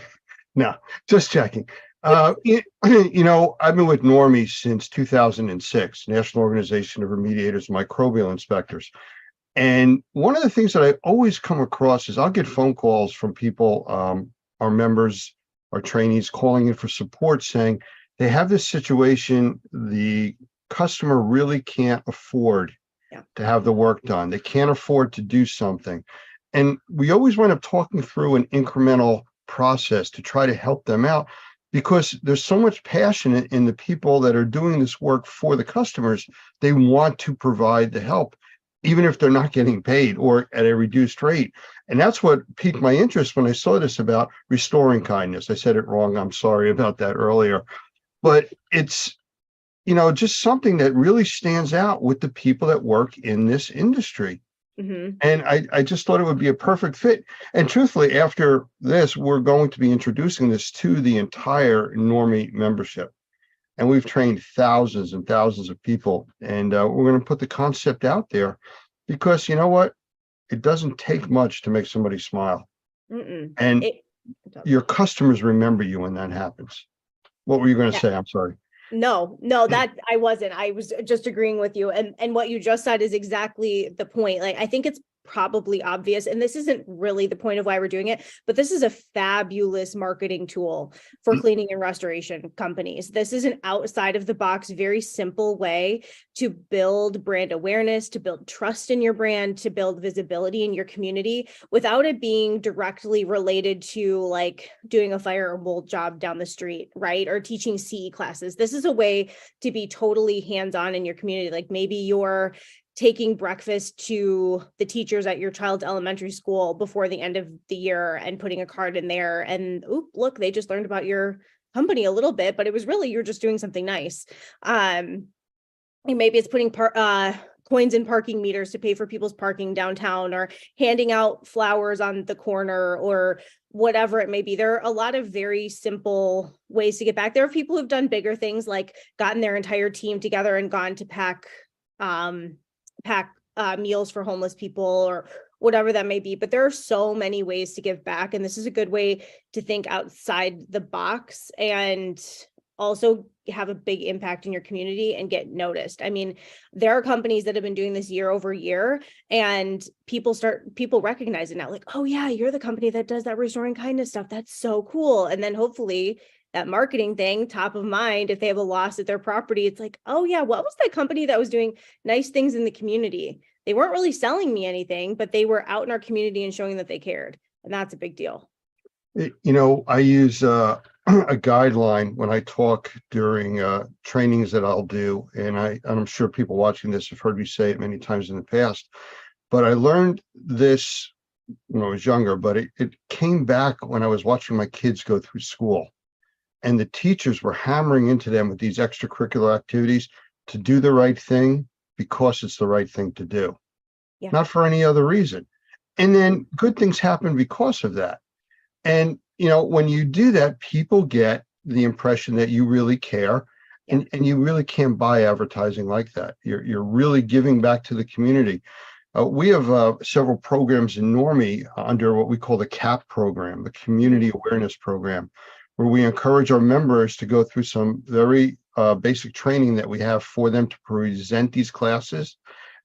No, just checking. I've been with Normie since 2006, National Organization of Remediators and Microbial Inspectors. And one of the things that I always come across is I'll get phone calls from people, our members, our trainees, calling in for support, saying they have this situation, the customer really can't afford to have the work done. They can't afford to do something. And we always wind up talking through an incremental process to try to help them out, because there's so much passion in the people that are doing this work for the customers. They want to provide the help, even if they're not getting paid or at a reduced rate. And that's what piqued my interest when I saw this about Restoring Kindness. I said it wrong. I'm sorry about that earlier. But it's, just something that really stands out with the people that work in this industry. Mm-hmm. And I just thought it would be a perfect fit. And truthfully, after this, we're going to be introducing this to the entire Normie membership. And we've trained thousands and thousands of people. And we're going to put the concept out there because you know what? It doesn't take much to make somebody smile. And your customers remember you when that happens. What were you going to say? I'm sorry. No, that I wasn't. I was just agreeing with you. And what you just said is exactly the point. Like, I think it's probably obvious, and this isn't really the point of why we're doing it, but this is a fabulous marketing tool for cleaning and restoration companies. This is an outside of the box, very simple way to build brand awareness, to build trust in your brand, to build visibility in your community without it being directly related to like doing a fire or mold job down the street, right? Or teaching CE classes. This is a way to be totally hands-on in your community. Like maybe you're taking breakfast to the teachers at your child's elementary school before the end of the year and putting a card in there and, look, they just learned about your company a little bit, but it was really, you're just doing something nice. And maybe it's putting coins and parking meters to pay for people's parking downtown, or handing out flowers on the corner, or whatever it may be. There are a lot of very simple ways to get back. There are people who've done bigger things, like gotten their entire team together and gone to pack meals for homeless people or whatever that may be. But there are so many ways to give back. And this is a good way to think outside the box and also have a big impact in your community and get noticed. I mean, there are companies that have been doing this year over year, and people recognize it now, like, oh yeah, you're the company that does that restoring kindness stuff. That's so cool. And then hopefully that marketing thing, top of mind, if they have a loss at their property, it's like, oh yeah, what was that company that was doing nice things in the community? They weren't really selling me anything, but they were out in our community and showing that they cared. And that's a big deal. I use a guideline when I talk during trainings that I'll do, and I'm sure people watching this have heard me say it many times in the past, but I learned this when I was younger, but it came back when I was watching my kids go through school, and the teachers were hammering into them with these extracurricular activities to do the right thing because it's the right thing to do, not for any other reason. And then good things happen because of that. And, when you do that, people get the impression that you really care, and you really can't buy advertising like that. You're really giving back to the community. We have several programs in Normie under what we call the CAP program, the Community Awareness Program, where we encourage our members to go through some very basic training that we have for them to present these classes.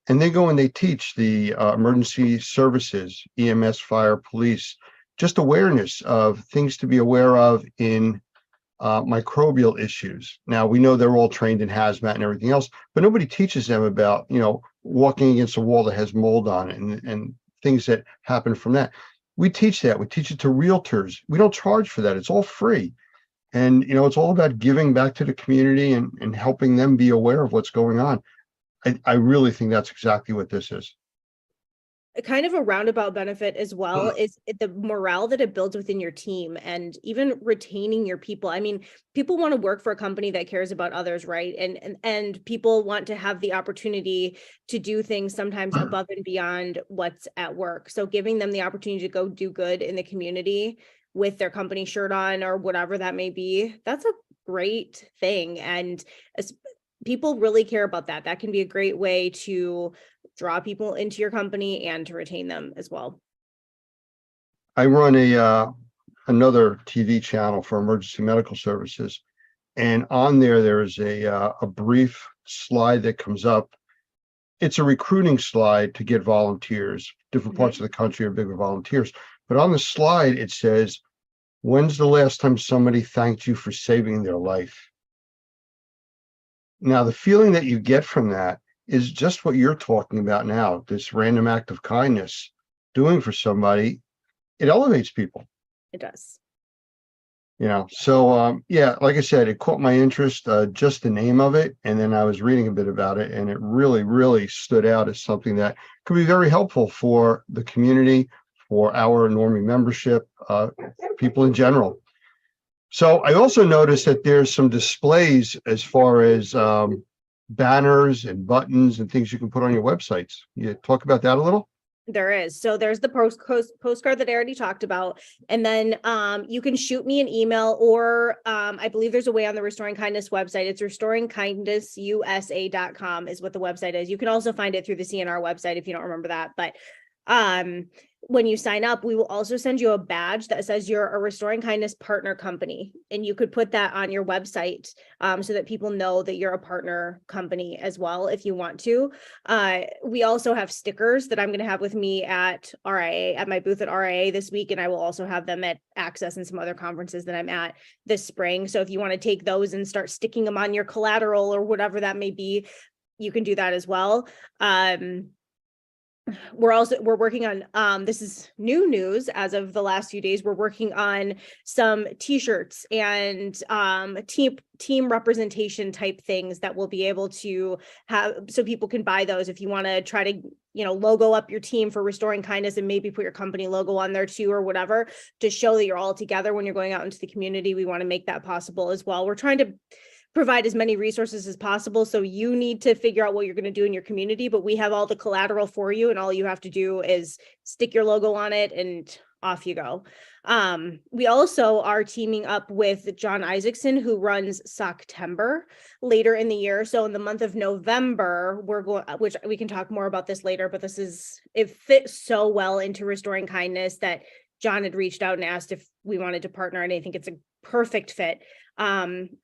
And they go and they teach the emergency services, EMS, fire, police, just awareness of things to be aware of in microbial issues. Now, we know they're all trained in hazmat and everything else, but nobody teaches them about, walking against a wall that has mold on it and things that happen from that. We teach that. We teach it to realtors. We don't charge for that. It's all free. And, it's all about giving back to the community and helping them be aware of what's going on. I really think that's exactly what this is. A kind of a roundabout benefit as well is the morale that it builds within your team, and even retaining your people. I mean, people want to work for a company that cares about others, right? And people want to have the opportunity to do things sometimes above and beyond what's at work. So giving them the opportunity to go do good in the community with their company shirt on or whatever that may be, that's a great thing. And people really care about that. That can be a great way to draw people into your company and to retain them as well. I run another TV channel for emergency medical services, and on there is a brief slide that comes up. It's a recruiting slide to get volunteers. Different parts of the country are big with volunteers, but on the slide it says, "When's the last time somebody thanked you for saving their life?" Now, the feeling that you get from that is just what you're talking about now, this random act of kindness doing for somebody. It elevates people. It does. So like I said, it caught my interest, just the name of it. And then I was reading a bit about it, and it really, really stood out as something that could be very helpful for the community, for our Normie membership, people in general. So I also noticed that there's some displays as far as banners and buttons and things you can put on your websites. You talk about that a little? There is. So there's the postcard that I already talked about. And then you can shoot me an email, or I believe there's a way on the Restoring Kindness website. It's restoringkindnessusa.com is what the website is. You can also find it through the CNR website if you don't remember that. But when you sign up, we will also send you a badge that says you're a Restoring Kindness partner company, and you could put that on your website so that people know that you're a partner company as well, if you want to. We also have stickers that I'm going to have with me at RIA, at my booth at RIA this week, and I will also have them at Access and some other conferences that I'm at this spring. So if you want to take those and start sticking them on your collateral or whatever that may be, you can do that as well. We're working on, this is new news as of the last few days. We're working on some t-shirts and team representation type things that we'll be able to have, so people can buy those if you want to try to, logo up your team for Restoring Kindness and maybe put your company logo on there too, or whatever, to show that you're all together when you're going out into the community. We want to make that possible as well. We're trying to provide as many resources as possible. So you need to figure out what you're going to do in your community, but we have all the collateral for you, and all you have to do is stick your logo on it and off you go. We also are teaming up with John Isaacson, who runs Socktember later in the year. So in the month of November, we're going, which we can talk more about this later, but it fits so well into Restoring Kindness that John had reached out and asked if we wanted to partner, and I think it's a perfect fit.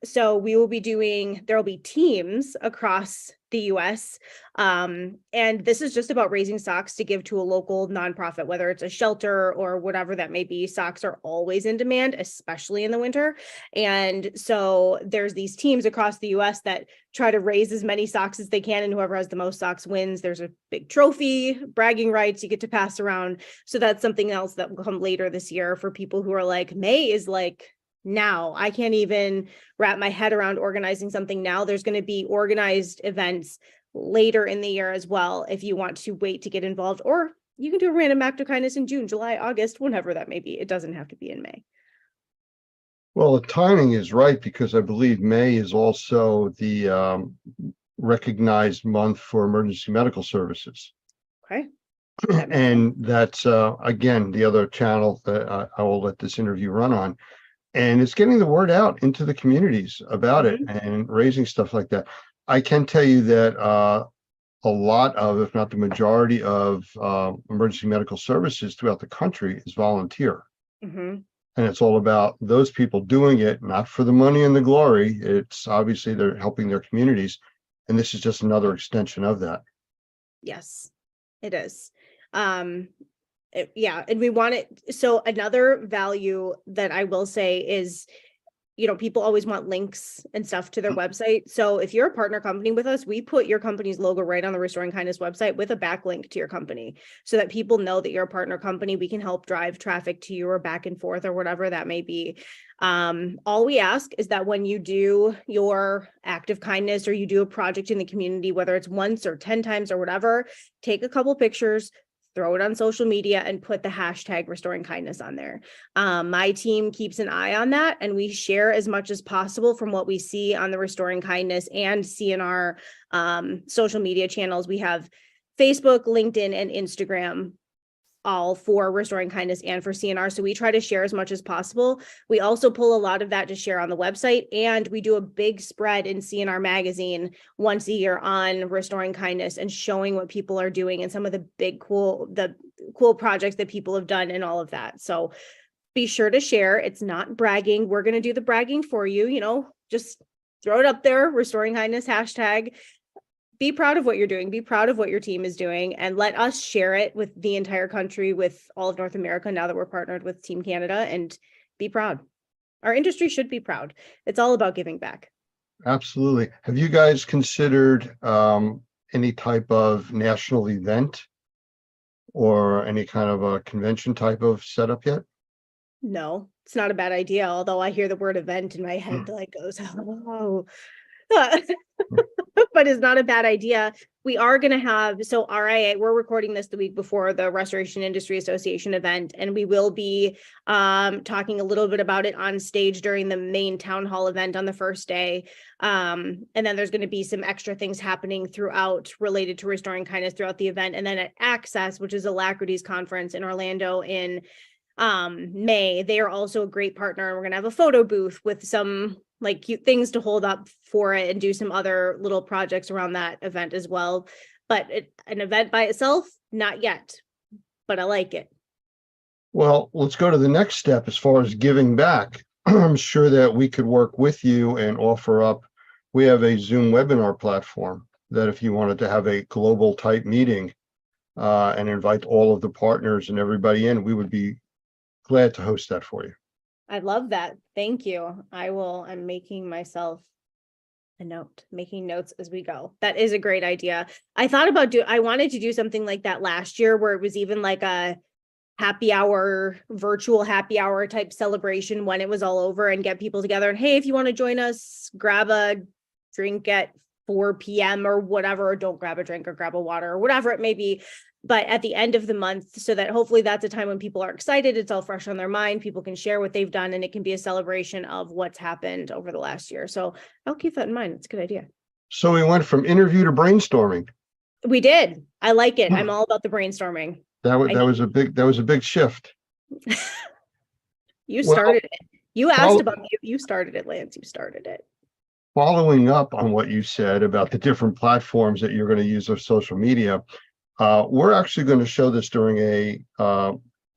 So we will be there'll be teams across the US. And this is just about raising socks to give to a local nonprofit, whether it's a shelter or whatever that may be. Socks are always in demand, especially in the winter. And so there's these teams across the US that try to raise as many socks as they can, and whoever has the most socks wins. There's a big trophy, bragging rights you get to pass around. So that's something else that will come later this year for people who are like, May is like, now I can't even wrap my head around organizing something now. There's going to be organized events later in the year as well, if you want to wait to get involved, or you can do a random act of kindness in June, July, August, whenever that may be. It doesn't have to be in May. Well, the timing is right, because I believe May is also the recognized month for emergency medical services. Okay. And that's, again, the other channel that I will let this interview run on. And it's getting the word out into the communities about it and raising stuff like that. I can tell you that a lot of, if not the majority of emergency medical services throughout the country is volunteer. And it's all about those people doing it, not for the money and the glory. It's obviously they're helping their communities. And this is just another extension of that. Yes, it is. Yeah, and we want it. So another value that I will say is, people always want links and stuff to their website. So if you're a partner company with us, we put your company's logo right on the Restoring Kindness website with a backlink to your company, so that people know that you're a partner company. We can help drive traffic to you, or back and forth, or whatever that may be. All we ask is that when you do your act of kindness, or you do a project in the community, whether it's once or 10 times or whatever, take a couple pictures, throw it on social media, and put the hashtag Restoring Kindness on there. My team keeps an eye on that, and we share as much as possible from what we see on the Restoring Kindness and CNR social media channels. We have Facebook, LinkedIn, and Instagram, all for Restoring Kindness and for CNR. So we try to share as much as possible. We also pull a lot of that to share on the website, and we do a big spread in CNR magazine once a year on Restoring Kindness and showing what people are doing and some of the big cool projects that people have done and all of that. So be sure to share. It's not bragging. We're going to do the bragging for you, just throw it up there, Restoring Kindness hashtag. Be proud of what you're doing. Be proud of what your team is doing, and let us share it with the entire country, with all of North America, now that we're partnered with Team Canada, and be proud. Our industry should be proud. It's all about giving back. Absolutely. Have you guys considered any type of national event or any kind of a convention type of setup yet? No, it's not a bad idea. Although I hear the word event in my head, like goes, oh. But it's not a bad idea. We are going to have, so RIA, we're recording this the week before the Restoration Industry Association event, and we will be talking a little bit about it on stage during the main town hall event on the first day. And then there's going to be some extra things happening throughout related to Restoring Kindness throughout the event. And then at Access, which is Alacrity's conference in Orlando in May, they are also a great partner. And we're going to have a photo booth with some cute things to hold up for it, and do some other little projects around that event as well. But an event by itself, not yet, but I like it. Well, let's go to the next step as far as giving back. I'm sure that we could work with you and offer up. We have a Zoom webinar platform that if you wanted to have a global type meeting and invite all of the partners and everybody in, we would be glad to host that for you. I love that. Thank you. I'm making myself a note, making notes as we go. That is a great idea. I thought about I wanted to do something like that last year, where it was even like a virtual happy hour type celebration when it was all over, and get people together. And hey, if you want to join us, grab a drink at 4 p.m. or whatever, or don't grab a drink, or grab a water, or whatever it may be. but at the end of the month, so that hopefully that's a time when people are excited, it's all fresh on their mind, people can share what they've done, and it can be a celebration of what's happened over the last year. So I'll keep that in mind. It's a good idea. So we went from interview to brainstorming. We did. I like it. I'm all about the brainstorming. That I- was a big shift. You Well, started it. You well- asked about you started it, Lance. You started it. Following up on what you said about the different platforms that you're going to use of social media, we're actually going to show this during a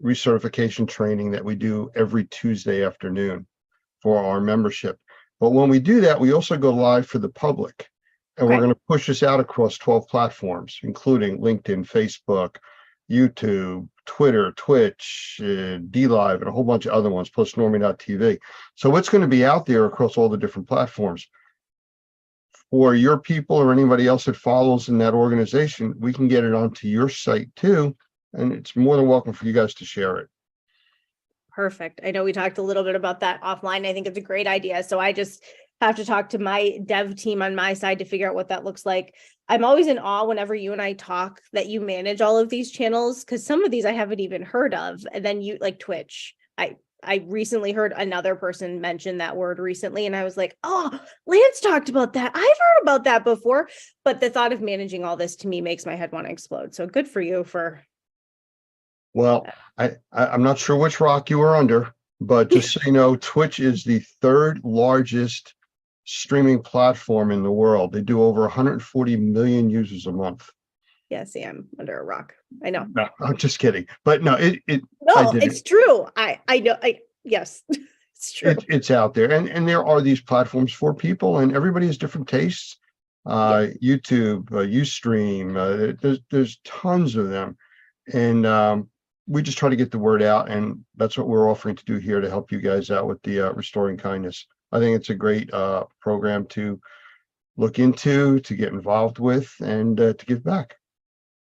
recertification training that we do every Tuesday afternoon for our membership. But when we do that, we also go live for the public, and we're Okay. going to push this out across 12 platforms, including LinkedIn, Facebook, YouTube, Twitter, Twitch, DLive, and a whole bunch of other ones, plus Normie.tv. So it's going to be out there across all the different platforms. For your people or anybody else that follows in that organization, we can get it onto your site too. And it's more than welcome for you guys to share it. Perfect. I know we talked a little bit about that offline. I think it's a great idea. So I just have to talk to my dev team on my side to figure out what that looks like. I'm always in awe whenever you and I talk that you manage all of these channels, because some of these I haven't even heard of. And then you like Twitch. I recently heard another person mention that word recently, and I was like, oh, Lance talked about that. I've heard about that before. But the thought of managing all this to me makes my head want to explode. So good for you for Well, I'm not sure which rock you were under, but just so you know, Twitch is the third largest streaming platform in the world. They do over 140 million users a month. yes, I'm under a rock. I know. No, I'm just kidding. But no, I No, did it's true. I know. Yes, it's true. it's out there. And there are these platforms for people, and everybody has different tastes. YouTube, Ustream, there's tons of them. And we just try to get the word out, and that's what we're offering to do here to help you guys out with the Restoring Kindness. I think it's a great program to look into, to get involved with, and to give back.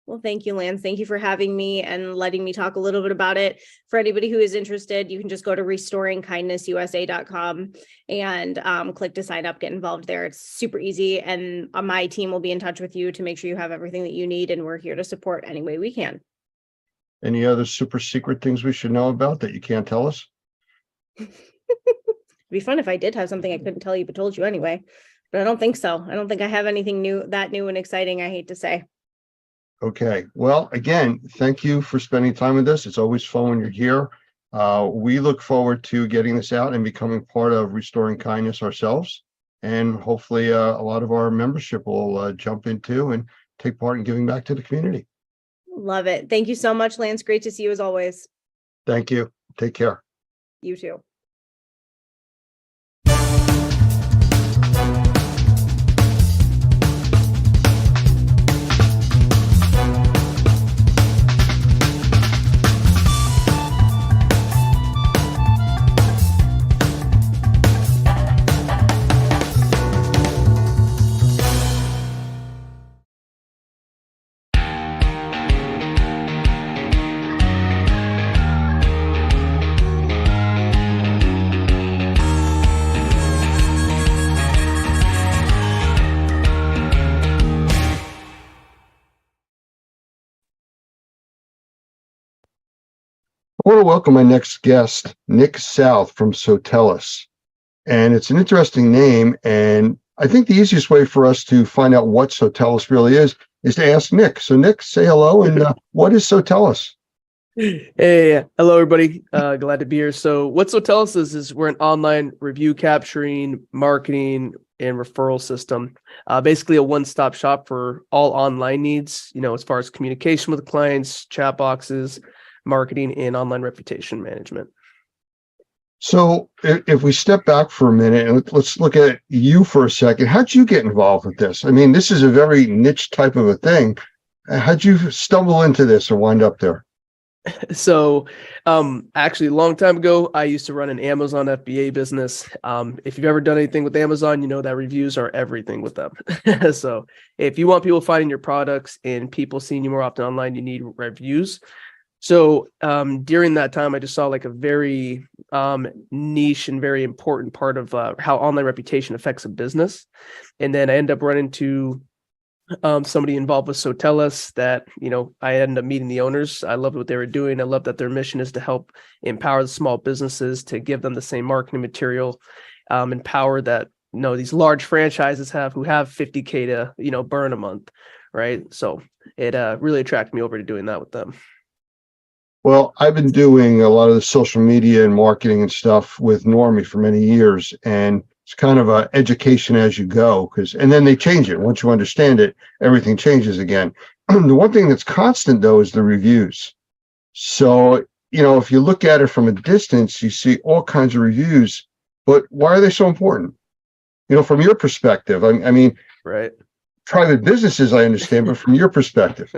Well, thank you, Lance. Thank you for having me and letting me talk a little bit about it. For anybody who is interested, you can just go to restoringkindnessusa.com and click to sign up, get involved there. It's super easy. And my team will be in touch with you to make sure you have everything that you need. And we're here to support any way we can. Any other super secret things we should know about that you can't tell us? It'd be fun if I did have something I couldn't tell you, but told you anyway. But I don't think so. I don't think I have anything new and exciting, I hate to say. Okay. Well, again, thank you for spending time with us. It's always fun when you're here. We look forward to getting this out and becoming part of Restoring Kindness ourselves. And hopefully a lot of our membership will jump into and take part in giving back to the community. Love it. Thank you so much, Lance. Great to see you as always. Thank you. Take care. You too. I want to welcome my next guest, Nick South from Sotellus. And it's an interesting name. And I think the easiest way for us to find out what Sotellus really is to ask Nick. So Nick, say hello. And what is Sotellus? Hey, hello everybody. Glad to be here. So what Sotellus is we're an online review capturing, marketing, and referral system. Basically a one-stop shop for all online needs, as far as communication with clients, chat boxes, marketing, and online reputation management. So if we step back for a minute and let's look at you for a second, how'd you get involved with this? I mean, this is a very niche type of a thing. How'd you stumble into this or wind up there? So actually a long time ago, I used to run an Amazon FBA business. If you've ever done anything with Amazon, you know that reviews are everything with them. So if you want people finding your products and people seeing you more often online, you need reviews. So during that time, I just saw like a very niche and very important part of how online reputation affects a business. And then I ended up running into somebody involved with Sotellus that, I ended up meeting the owners. I loved what they were doing. I love that their mission is to help empower the small businesses, to give them the same marketing material, and power that, these large franchises who have 50K to, burn a month. Right. So it really attracted me over to doing that with them. Well, I've been doing a lot of the social media and marketing and stuff with Normie for many years, and it's kind of a education as you go, and then they change it. Once you understand it, everything changes again. The one thing that's constant though is the reviews. So, if you look at it from a distance, you see all kinds of reviews, but why are they so important? From your perspective, I mean, right. Private businesses, I understand, but from your perspective.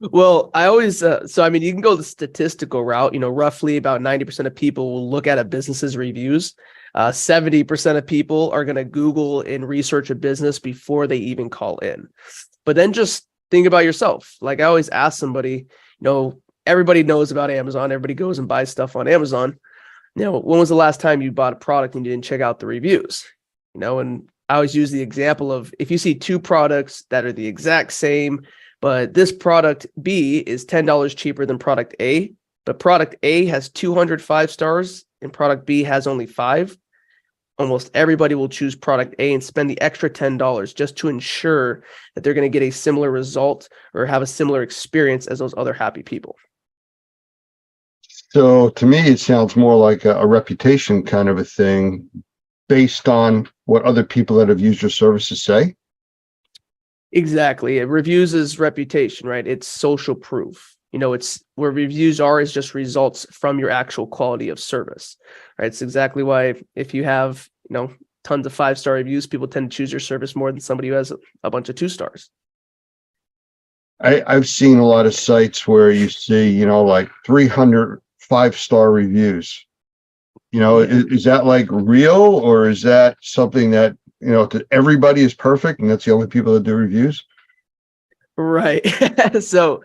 Well, I always, you can go the statistical route, roughly about 90% of people will look at a business's reviews. 70% of people are going to Google and research a business before they even call in. But then just think about yourself. Like I always ask somebody, everybody knows about Amazon. Everybody goes and buys stuff on Amazon. When was the last time you bought a product and you didn't check out the reviews? And I always use the example of if you see two products that are the exact same, but this product B is $10 cheaper than product A, but product A has 205 stars and product B has only 5. Almost everybody will choose product A and spend the extra $10 just to ensure that they're going to get a similar result or have a similar experience as those other happy people. So to me, it sounds more like a reputation kind of a thing based on what other people that have used your services say. Exactly. It reviews is reputation, right? It's social proof. It's where reviews are is just results from your actual quality of service, right? It's exactly why if you have, tons of 5-star reviews, people tend to choose your service more than somebody who has a bunch of 2 stars. I've seen a lot of sites where you see, like 300 5-star reviews. Is that like real, or is that something that, everybody is perfect and that's the only people that do reviews? Right. So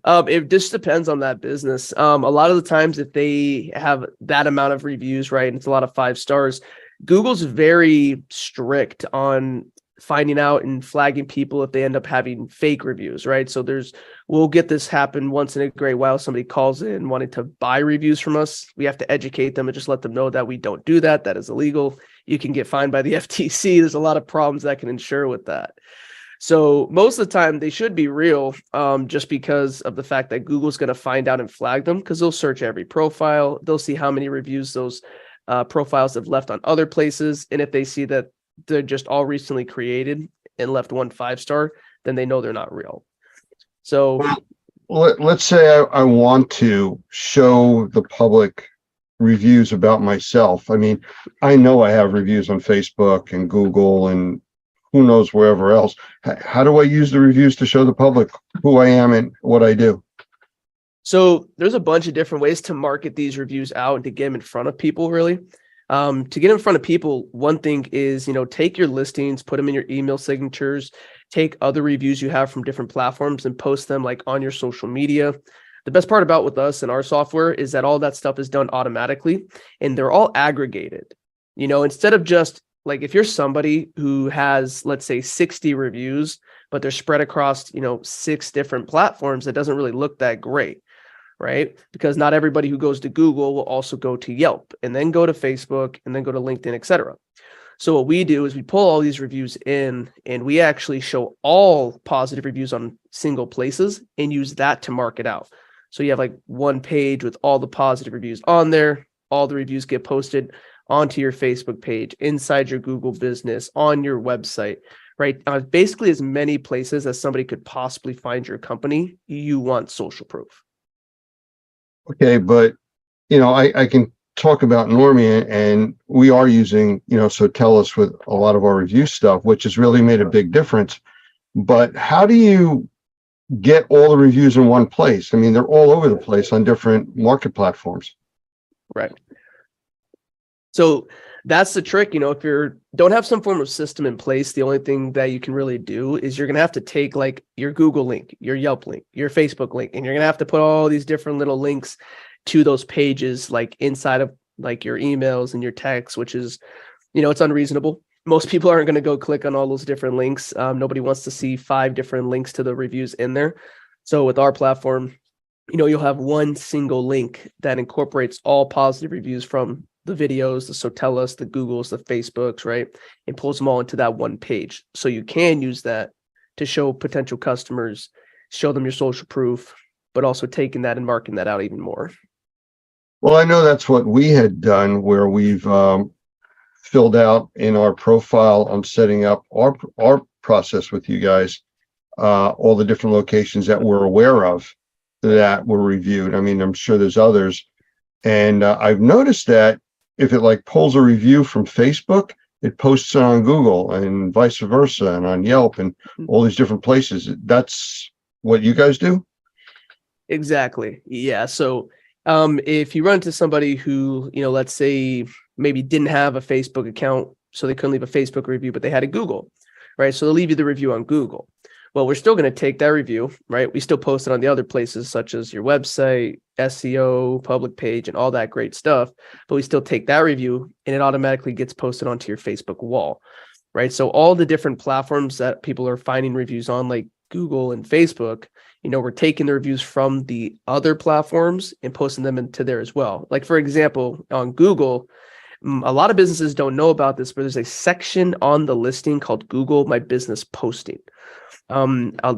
it just depends on that business. A lot of the times if they have that amount of reviews, right, and it's a lot of 5 stars, Google's very strict on finding out and flagging people if they end up having fake reviews, right? So we'll get this happen once in a great while. Somebody calls in wanting to buy reviews from us. We have to educate them and just let them know that we don't do that. That is illegal. You can get fined by the FTC. There's a lot of problems that can ensure with that. So most of the time they should be real, just because of the fact that Google's going to find out and flag them, because they'll search every profile. They'll see how many reviews those profiles have left on other places. And if they see that they're just all recently created and left 1 5-star, then they know they're not real. So let's say I want to show the public reviews about myself. I mean, I know I have reviews on Facebook and Google and who knows wherever else. How do I use the reviews to show the public who I am and what I do? So there's a bunch of different ways to market these reviews out and to get them in front of people, really. To get in front of people, one thing is, take your listings, put them in your email signatures, take other reviews you have from different platforms and post them like on your social media. The best part about with us and our software is that all that stuff is done automatically and they're all aggregated. Instead of just like if you're somebody who has, let's say 60 reviews, but they're spread across, 6 different platforms, it doesn't really look that great. Right? Because not everybody who goes to Google will also go to Yelp and then go to Facebook and then go to LinkedIn, etc. So what we do is we pull all these reviews in and we actually show all positive reviews on single places and use that to market out. So you have like one page with all the positive reviews on there. All the reviews get posted onto your Facebook page, inside your Google business, on your website, right? Basically as many places as somebody could possibly find your company, you want social proof. Okay, but I can talk about Normie, and we are using Sotellus with a lot of our review stuff, which has really made a big difference. But how do you get all the reviews in one place? I mean, they're all over the place on different market platforms. Right. So that's the trick. If you don't have some form of system in place, the only thing that you can really do is you're going to have to take like your Google link, your Yelp link, your Facebook link, and you're going to have to put all these different little links to those pages, like inside of like your emails and your texts, which is, it's unreasonable. most people aren't going to go click on all those different links. Nobody wants to see 5 different links to the reviews in there. So with our platform, you'll have one single link that incorporates all positive reviews from the videos, the Sotellus, the Googles, the Facebooks, right? And pulls them all into that one page. So you can use that to show potential customers, show them your social proof, but also taking that and marking that out even more. Well, I know that's what we had done, where we've filled out in our profile on setting up our process with you guys, all the different locations that we're aware of that were reviewed. I mean, I'm sure there's others. And I've noticed that if it like pulls a review from Facebook, it posts it on Google and vice versa, and on Yelp and all these different places. That's what you guys do? Exactly. Yeah. So if you run into somebody who, let's say maybe didn't have a Facebook account, so they couldn't leave a Facebook review, but they had a Google, right? So they'll leave you the review on Google. Well, we're still going to take that review, right? We still post it on the other places, such as your website, SEO, public page, and all that great stuff. But we still take that review and it automatically gets posted onto your Facebook wall, right? So all the different platforms that people are finding reviews on, like Google and Facebook, we're taking the reviews from the other platforms and posting them into there as well. Like, for example, on Google, a lot of businesses don't know about this, but there's a section on the listing called Google My Business Posting. A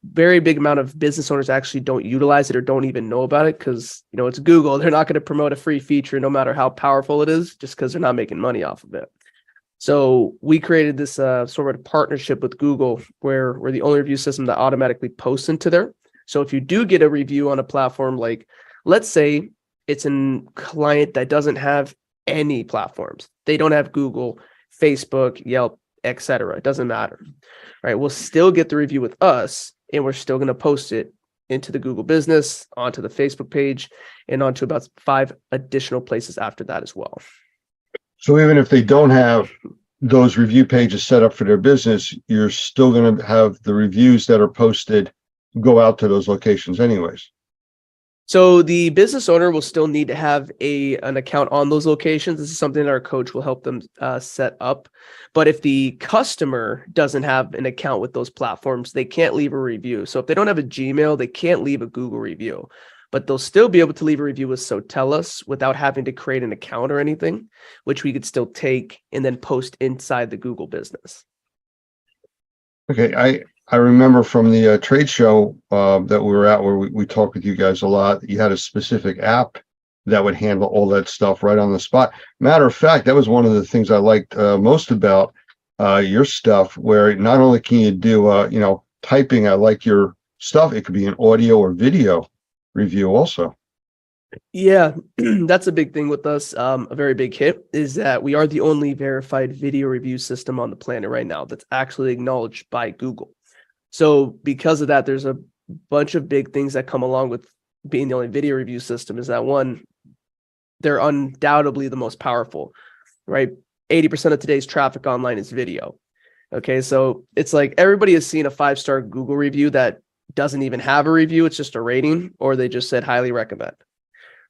very big amount of business owners actually don't utilize it or don't even know about it because, it's Google. They're not going to promote a free feature no matter how powerful it is, just because they're not making money off of it. So we created this sort of partnership with Google where we're the only review system that automatically posts into there. So if you do get a review on a platform, like let's say it's a client that doesn't have any platforms, they don't have Google, Facebook, Yelp, etc. It doesn't matter, right? We'll still get the review with us, and we're still going to post it into the Google Business, onto the Facebook page, and onto about 5 additional places after that as well. So even if they don't have those review pages set up for their business, you're still going to have the reviews that are posted go out to those locations anyways. So the business owner will still need to have an account on those locations. This is something that our coach will help them set up. But if the customer doesn't have an account with those platforms, they can't leave a review. So if they don't have a Gmail, they can't leave a Google review. But they'll still be able to leave a review with Sotellus without having to create an account or anything, which we could still take and then post inside the Google Business. Okay, I remember from the trade show that we were at where we talked with you guys a lot, you had a specific app that would handle all that stuff right on the spot. Matter of fact, that was one of the things I liked most about your stuff, where not only can you do, typing, I like your stuff, it could be an audio or video review also. Yeah, that's a big thing with us. A very big hit is that we are the only verified video review system on the planet right now that's actually acknowledged by Google. So because of that, there's a bunch of big things that come along with being the only video review system. Is that one, they're undoubtedly the most powerful, right? 80% of today's traffic online is video. Okay, so it's like everybody has seen a 5-star Google review that doesn't even have a review. It's just a rating, or they just said highly recommend.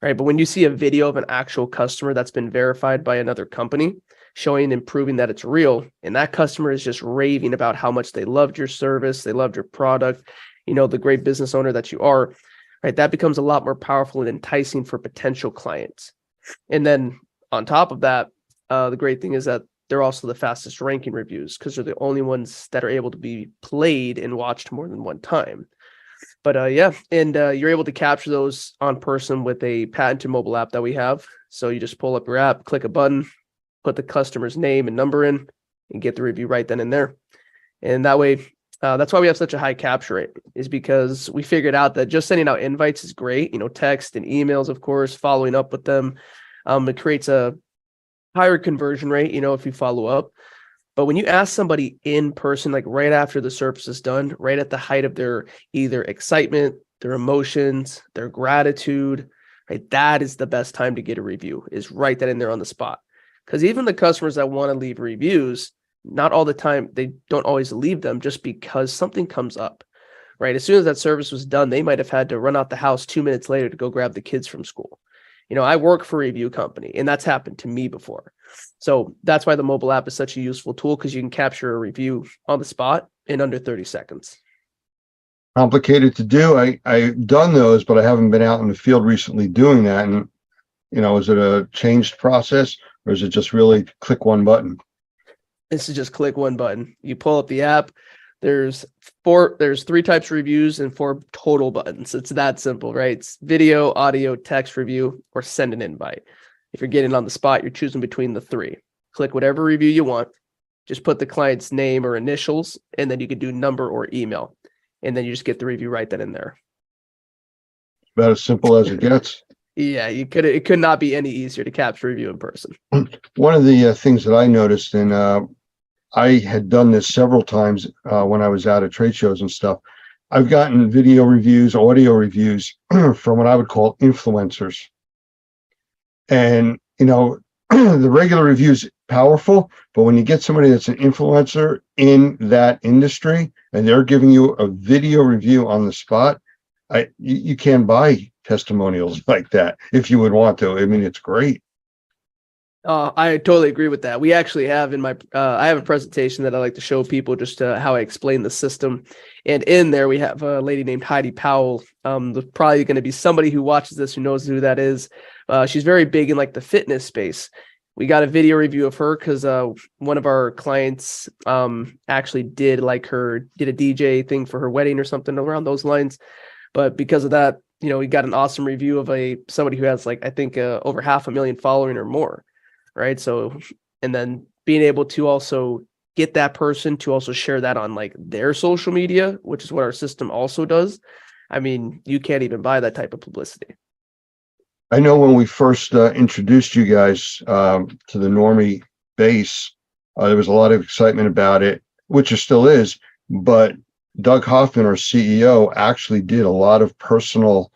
Right. But when you see a video of an actual customer that's been verified by another company showing and proving that it's real, and that customer is just raving about how much they loved your service, they loved your product, the great business owner that you are, right? That becomes a lot more powerful and enticing for potential clients. And then on top of that, the great thing is that they're also the fastest ranking reviews because they're the only ones that are able to be played and watched more than one time. But you're able to capture those on person with a patented mobile app that we have. So you just pull up your app, click a button, put the customer's name and number in, and get the review right then and there. And that way, that's why we have such a high capture rate, is because we figured out that just sending out invites is great, text and emails, of course, following up with them. It creates a higher conversion rate, if you follow up. But when you ask somebody in person, like right after the service is done, right at the height of their either excitement, their emotions, their gratitude, right, that is the best time to get a review, is right then and there on the spot. Because even the customers that want to leave reviews, not all the time, they don't always leave them just because something comes up, right? As soon as that service was done, they might have had to run out the house 2 minutes later to go grab the kids from school. I work for a review company, and that's happened to me before. So that's why the mobile app is such a useful tool, because you can capture a review on the spot in under 30 seconds. Complicated to do. I've done those, but I haven't been out in the field recently doing that. And, is it a changed process, or is it just really click one button? This is just click one button. You pull up the app. There's 3 types of reviews and 4 total buttons. It's that simple, right? It's video, audio, text review, or send an invite. If you're getting on the spot, you're choosing between the 3. Click whatever review you want. Just put the client's name or initials, and then you could do number or email. And then you just get the review right then and there. About as simple as it gets. Yeah, it could not be any easier to capture review in person. One of the things that I noticed, and I had done this several times when I was out at trade shows and stuff. I've gotten video reviews, audio reviews from what I would call influencers. And, the regular reviews powerful, but when you get somebody that's an influencer in that industry and they're giving you a video review on the spot, you can buy testimonials like that if you would want to. I mean, it's great. I totally agree with that. We actually have I have a presentation that I like to show people just how I explain the system. And in there, we have a lady named Heidi Powell. There's probably going to be somebody who watches this who knows who that is. She's very big in like the fitness space. We got a video review of her because one of our clients actually did a DJ thing for her wedding or something around those lines. But because of that, we got an awesome review of somebody who has I think over 500,000 following or more. Right. So, and then being able to also get that person to also share that on their social media, which is what our system also does. I mean, you can't even buy that type of publicity. I know when we first introduced you guys to the Normie base, there was a lot of excitement about it, which there still is. But Doug Hoffman, our CEO, actually did a lot of personal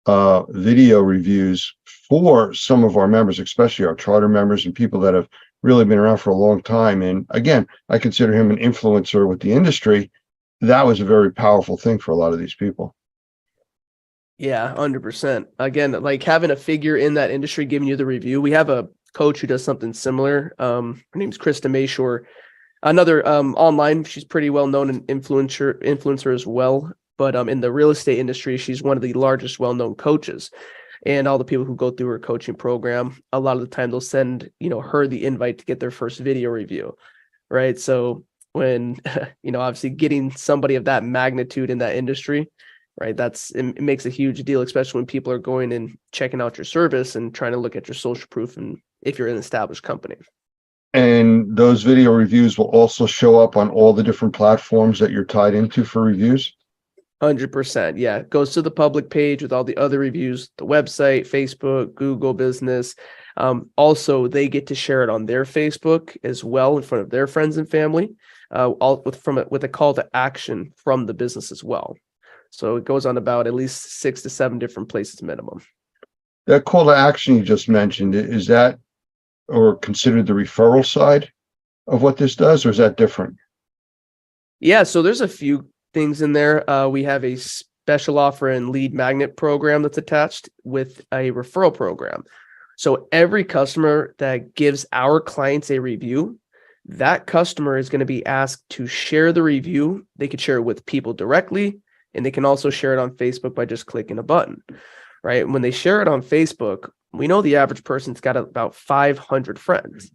video reviews for some of our members, especially our charter members and people that have really been around for a long time. And again, I consider him an influencer with the industry. That was a very powerful thing for a lot of these people. Yeah, 100%. Again, having a figure in that industry giving you the review. We have a coach who does something similar. Her name's Krista Mayshore. Another online, she's pretty well known and influencer as well. But in the real estate industry, she's one of the largest well-known coaches. And all the people who go through her coaching program, a lot of the time they'll send, her the invite to get their first video review, right? So when, obviously getting somebody of that magnitude in that industry, right, it makes a huge deal, especially when people are going and checking out your service and trying to look at your social proof and if you're an established company. And those video reviews will also show up on all the different platforms that you're tied into for reviews? 100%. Yeah. It goes to the public page with all the other reviews, the website, Facebook, Google Business. Also, they get to share it on their Facebook as well in front of their friends and family, all with a call to action from the business as well. So it goes on about at least 6 to 7 different places minimum. That call to action you just mentioned, is that or considered the referral side of what this does, or is that different? Yeah. So there's a few things in there. We have a special offer and lead magnet program that's attached with a referral program. So every customer that gives our clients a review, that customer is going to be asked to share the review. They could share it with people directly, and they can also share it on Facebook by just clicking a button, right? When they share it on Facebook, we know the average person's got about 500 friends,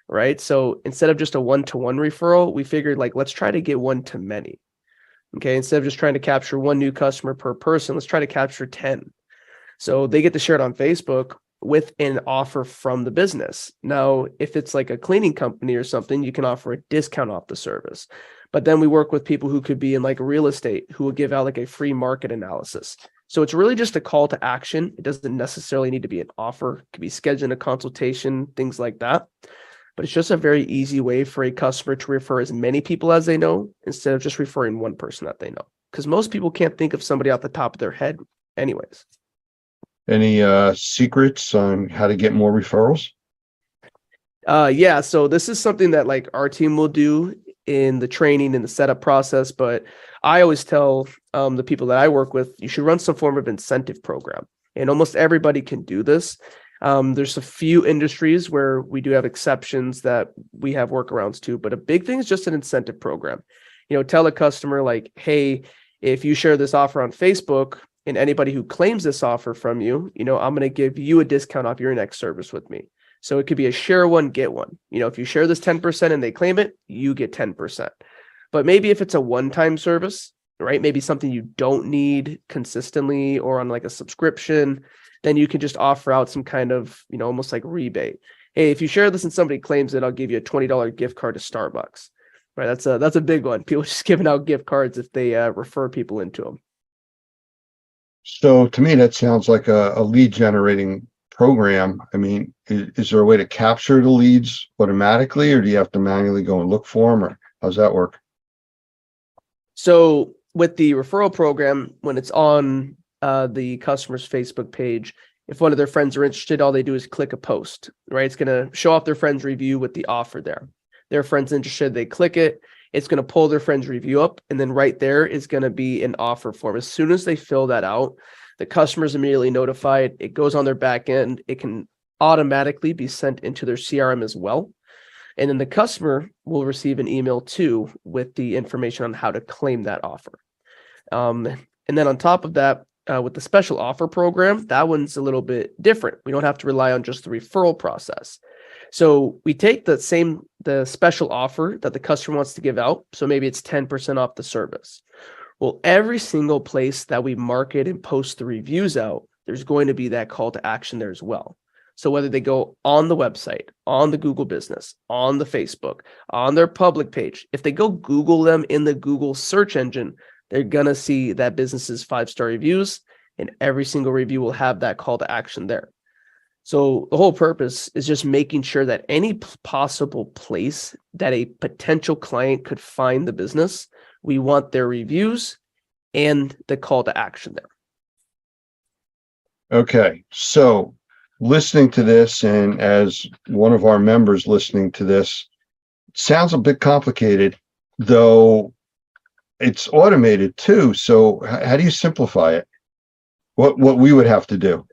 right? So instead of just a one-to-one referral, we figured let's try to get one to many. Okay, instead of just trying to capture one new customer per person, let's try to capture 10. So they get to share it on Facebook with an offer from the business. Now, if it's like a cleaning company or something, you can offer a discount off the service. But then we work with people who could be in real estate who will give out a free market analysis. So it's really just a call to action. It doesn't necessarily need to be an offer. It could be scheduling a consultation, things like that. But it's just a very easy way for a customer to refer as many people as they know instead of just referring one person that they know. Because most people can't think of somebody off the top of their head anyways. Any secrets on how to get more referrals? Yeah, so this is something that our team will do in the training and the setup process. But I always tell the people that I work with, you should run some form of incentive program. And almost everybody can do this. There's a few industries where we do have exceptions that we have workarounds to, but a big thing is just an incentive program. Tell a customer like, hey, if you share this offer on Facebook and anybody who claims this offer from you, I'm going to give you a discount off your next service with me. So it could be a share one, get one. If you share this 10% and they claim it, you get 10%. But maybe if it's a one-time service, right? Maybe something you don't need consistently or on like a subscription, then you can just offer out some kind of, almost like rebate. Hey, if you share this and somebody claims it, I'll give you a $20 gift card to Starbucks. Right? That's a big one. People just giving out gift cards if they refer people into them. So to me, that sounds like a lead generating program. I mean, is there a way to capture the leads automatically, or do you have to manually go and look for them, or how's that work? So with the referral program, when it's on the customer's Facebook page, if one of their friends are interested, all they do is click a post, right? It's going to show off their friend's review with the offer there. Their friend's interested, they click it. It's going to pull their friend's review up, and then right there is going to be an offer form. As soon as they fill that out, the customer's immediately notified. It goes on their back end. It can automatically be sent into their CRM as well. And then the customer will receive an email too with the information on how to claim that offer. And then on top of that, with the special offer program, that one's a little bit different. We don't have to rely on just the referral process. So we take the special offer that the customer wants to give out. So maybe it's 10% off the service. Well, every single place that we market and post the reviews out, there's going to be that call to action there as well. So whether they go on the website, on the Google Business, on the Facebook, on their public page, if they go Google them in the Google search engine, they're going to see that business's 5-star reviews, and every single review will have that call to action there. So the whole purpose is just making sure that any possible place that a potential client could find the business, we want their reviews and the call to action there. Okay, so listening to this, and as one of our members listening to this, it sounds a bit complicated, though it's automated too. So how do you simplify it? What we would have to do?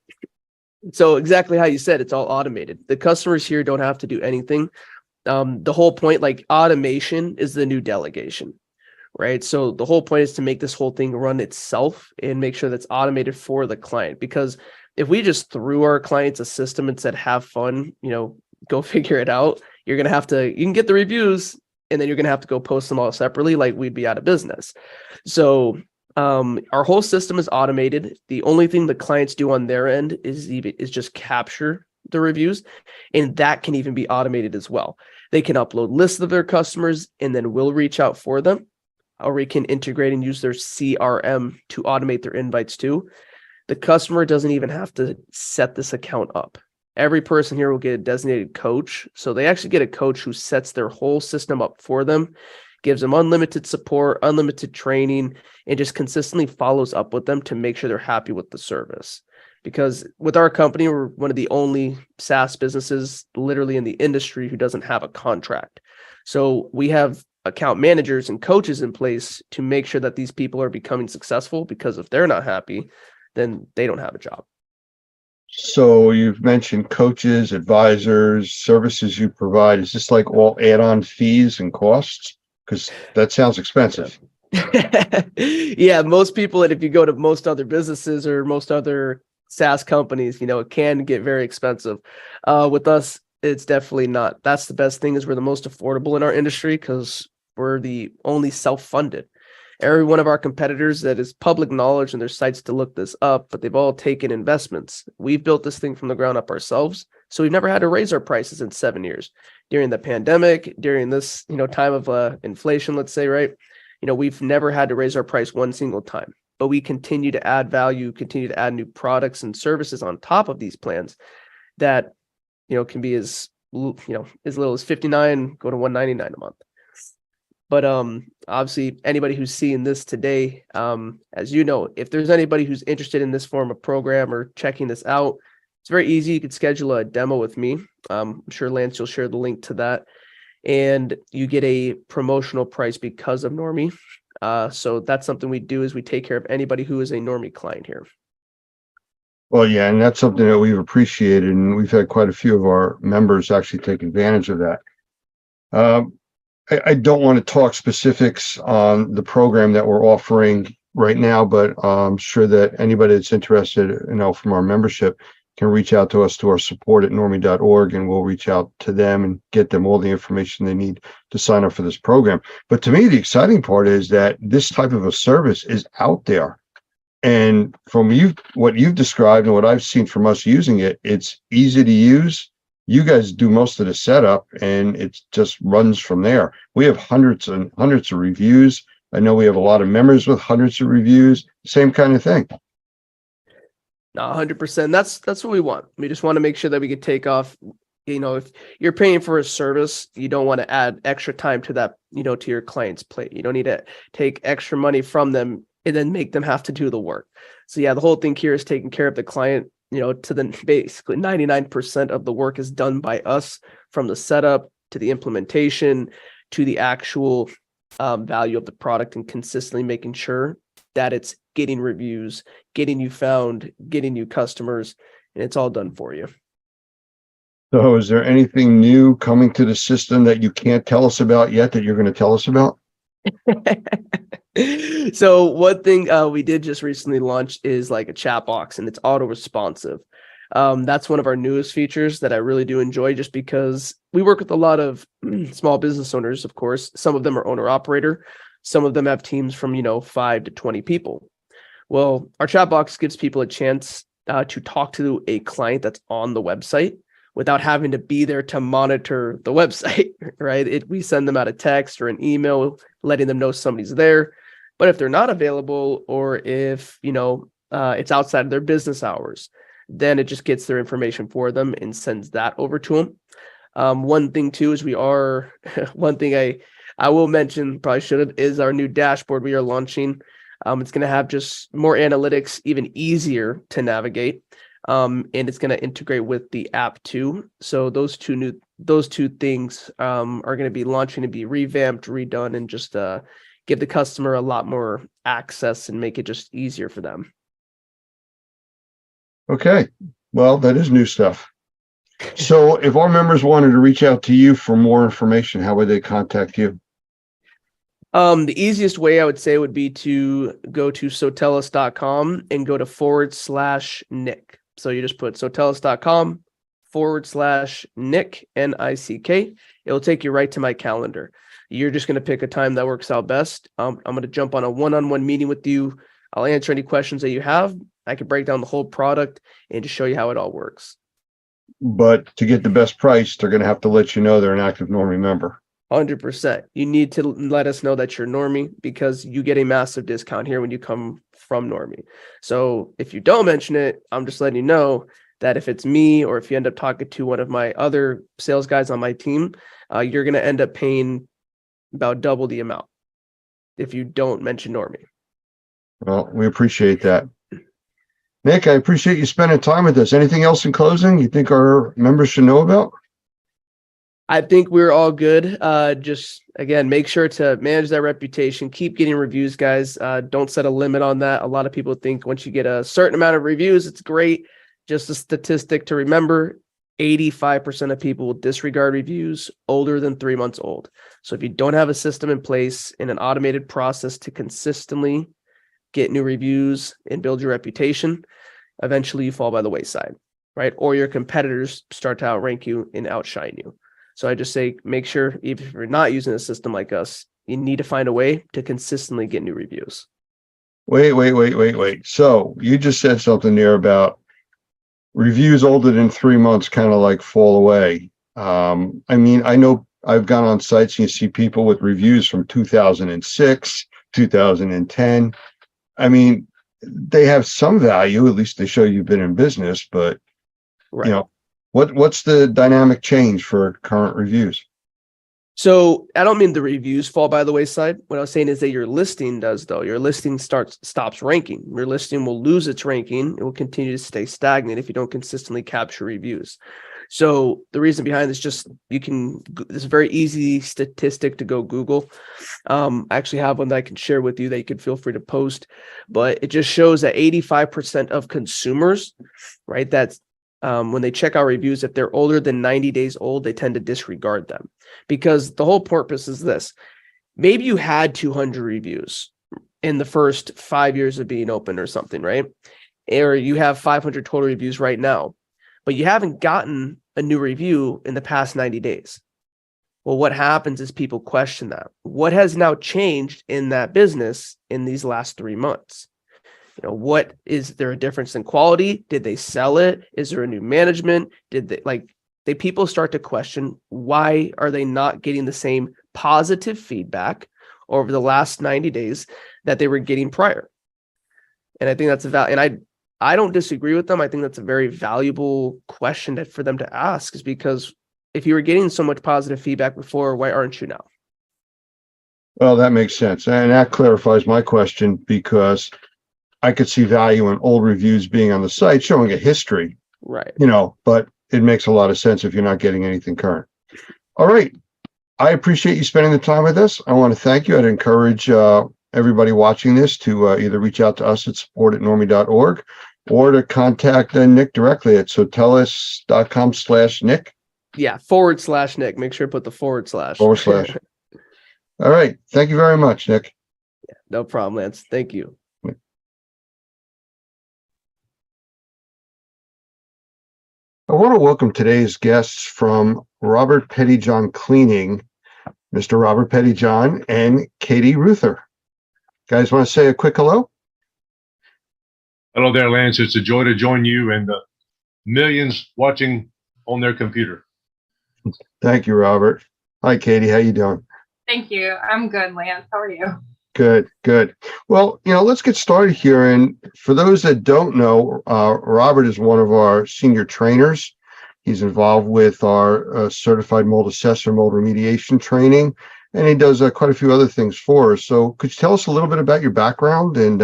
So exactly how you said, it's all automated. The customers here don't have to do anything. The whole point, like automation is the new delegation, right? So the whole point is to make this whole thing run itself and make sure that's automated for the client. Because if we just threw our clients a system and said, have fun, go figure it out, you can get the reviews and then you're going to have to go post them all separately, like we'd be out of business. So our whole system is automated. The only thing the clients do on their end is just capture the reviews, and that can even be automated as well. They can upload lists of their customers, and then we'll reach out for them, or we can integrate and use their CRM to automate their invites too. The customer doesn't even have to set this account up. Every person here will get a designated coach. So they actually get a coach who sets their whole system up for them, gives them unlimited support, unlimited training, and just consistently follows up with them to make sure they're happy with the service. Because with our company, we're one of the only SaaS businesses literally in the industry who doesn't have a contract. So we have account managers and coaches in place to make sure that these people are becoming successful, because if they're not happy, then they don't have a job. So you've mentioned coaches, advisors, services you provide. Is this like all add-on fees and costs? Because that sounds expensive. Yeah, most people, and if you go to most other businesses or most other SaaS companies, it can get very expensive. With us, it's definitely not. That's the best thing, is we're the most affordable in our industry because we're the only self-funded. Every one of our competitors, that is public knowledge, and there's sites to look this up, but they've all taken investments. We've built this thing from the ground up ourselves. So we've never had to raise our prices in 7 years. During the pandemic, during this, time of inflation, let's say, right? We've never had to raise our price one single time, but we continue to add value, continue to add new products and services on top of these plans that, can be as little as $59, go to $199 a month. But obviously, anybody who's seeing this today, as you know, if there's anybody who's interested in this form of program or checking this out, it's very easy. You could schedule a demo with me. I'm sure Lance, you'll share the link to that. And you get a promotional price because of Normie. So that's something we do, is we take care of anybody who is a Normie client here. Well, yeah, and that's something that we've appreciated, and we've had quite a few of our members actually take advantage of that. I don't want to talk specifics on the program that we're offering right now, but I'm sure that anybody that's interested, from our membership can reach out to us to our support@normie.org, and we'll reach out to them and get them all the information they need to sign up for this program. But to me, the exciting part is that this type of a service is out there. And from what you've described and what I've seen from us using it, it's easy to use. You guys do most of the setup and it just runs from there. We have hundreds and hundreds of reviews. I know we have a lot of members with hundreds of reviews, same kind of thing. No, 100%. That's what we want. We just want to make sure that we can take off. If you're paying for a service, you don't want to add extra time to that, to your client's plate. You don't need to take extra money from them and then make them have to do the work. So yeah, the whole thing here is taking care of the client, to the basically 99% of the work is done by us, from the setup to the implementation to the actual value of the product, and consistently making sure that it's getting reviews, getting you found, getting you customers, and it's all done for you. So is there anything new coming to the system that you can't tell us about yet that you're going to tell us about? So one thing we did just recently launch is like a chat box, and it's auto responsive. That's one of our newest features that I really do enjoy, just because we work with a lot of small business owners. Of course, some of them are owner operator. Some of them have teams from, 5 to 20 people. Well, our chat box gives people a chance to talk to a client that's on the website without having to be there to monitor the website, right? We send them out a text or an email letting them know somebody's there. But if they're not available, or if, it's outside of their business hours, then it just gets their information for them and sends that over to them. One thing too is one thing I will mention, probably should have, is our new dashboard we are launching. It's going to have just more analytics, even easier to navigate. And it's going to integrate with the app too. So those two things are going to be launching to be revamped, redone, and just give the customer a lot more access and make it just easier for them. Okay. Well, that is new stuff. So if our members wanted to reach out to you for more information, how would they contact you? The easiest way I would say would be to go to Sotellus.com and go to /Nick. So you just put Sotellus.com /Nick, Nick. It'll take you right to my calendar. You're just going to pick a time that works out best. I'm going to jump on a one-on-one meeting with you. I'll answer any questions that you have. I can break down the whole product and just show you how it all works. But to get the best price, they're going to have to let you know they're an active Normie member. 100%. You need to let us know that you're Normie, because you get a massive discount here when you come from Normie. So if you don't mention it, I'm just letting you know that if it's me, or if you end up talking to one of my other sales guys on my team, you're going to end up paying about double the amount if you don't mention Normie. Well, we appreciate that. Nick, I appreciate you spending time with us. Anything else in closing you think our members should know about? I think we're all good. Just, again, make sure to manage that reputation. Keep getting reviews, guys. Don't set a limit on that. A lot of people think once you get a certain amount of reviews, it's great. Just a statistic to remember, 85% of people will disregard reviews older than 3 months old. So if you don't have a system in place and an automated process to consistently get new reviews and build your reputation, eventually you fall by the wayside, right? Or your competitors start to outrank you and outshine you. So I just say, make sure, even if you're not using a system like us, you need to find a way to consistently get new reviews. Wait. So you just said something there about reviews older than 3 months kind of like fall away. I mean, I know I've gone on sites and you see people with reviews from 2006, 2010. I mean, they have some value, at least they show you've been in business, but Right. What's the dynamic change for current reviews? So I don't mean the reviews fall by the wayside. What I was saying is that your listing does, though. Your listing stops ranking. Your listing will lose its ranking. It will continue to stay stagnant if you don't consistently capture reviews. So the reason behind this, just it's a very easy statistic to go Google. I actually have one that I can share with you that you can feel free to post, but it just shows that 85% of consumers, right, that's when they check out reviews, if they're older than 90 days old, they tend to disregard them, because the whole purpose is this. Maybe you had 200 reviews in the first 5 years of being open or something, right? Or you have 500 total reviews right now, but you haven't gotten a new review in the past 90 days. Well, what happens is people question that. What has now changed in that business in these last 3 months? What is there a difference in quality? Did they sell it? Is there a new management? People start to question, why are they not getting the same positive feedback over the last 90 days that they were getting prior? And I think that's and I don't disagree with them. I think that's a very valuable question for them to ask, is because if you were getting so much positive feedback before, why aren't you now? Well, that makes sense. And that clarifies my question, because I could see value in old reviews being on the site showing a history, Right. But it makes a lot of sense if you're not getting anything current. All right. I appreciate you spending the time with us. I want to thank you. I'd encourage everybody watching this to either reach out to us at support@normie.org or to contact Nick directly at sotellus.com/Nick. Yeah, /Nick. Make sure to put the /. All right. Thank you very much, Nick. No problem, Lance. Thank you. I want to welcome today's guests from Robert Pettyjohn Cleaning, Mr. Robert Pettyjohn and Katie Ruther. Guys, want to say a quick hello? Hello there, Lance. It's a joy to join you and the millions watching on their computer. Thank you, Robert. Hi, Katie. How you doing? Thank you. I'm good, Lance. How are you? Good, good. Well, let's get started here. And for those that don't know, Robert is one of our senior trainers. He's involved with our certified mold assessor, mold remediation training, and he does quite a few other things for us. So could you tell us a little bit about your background and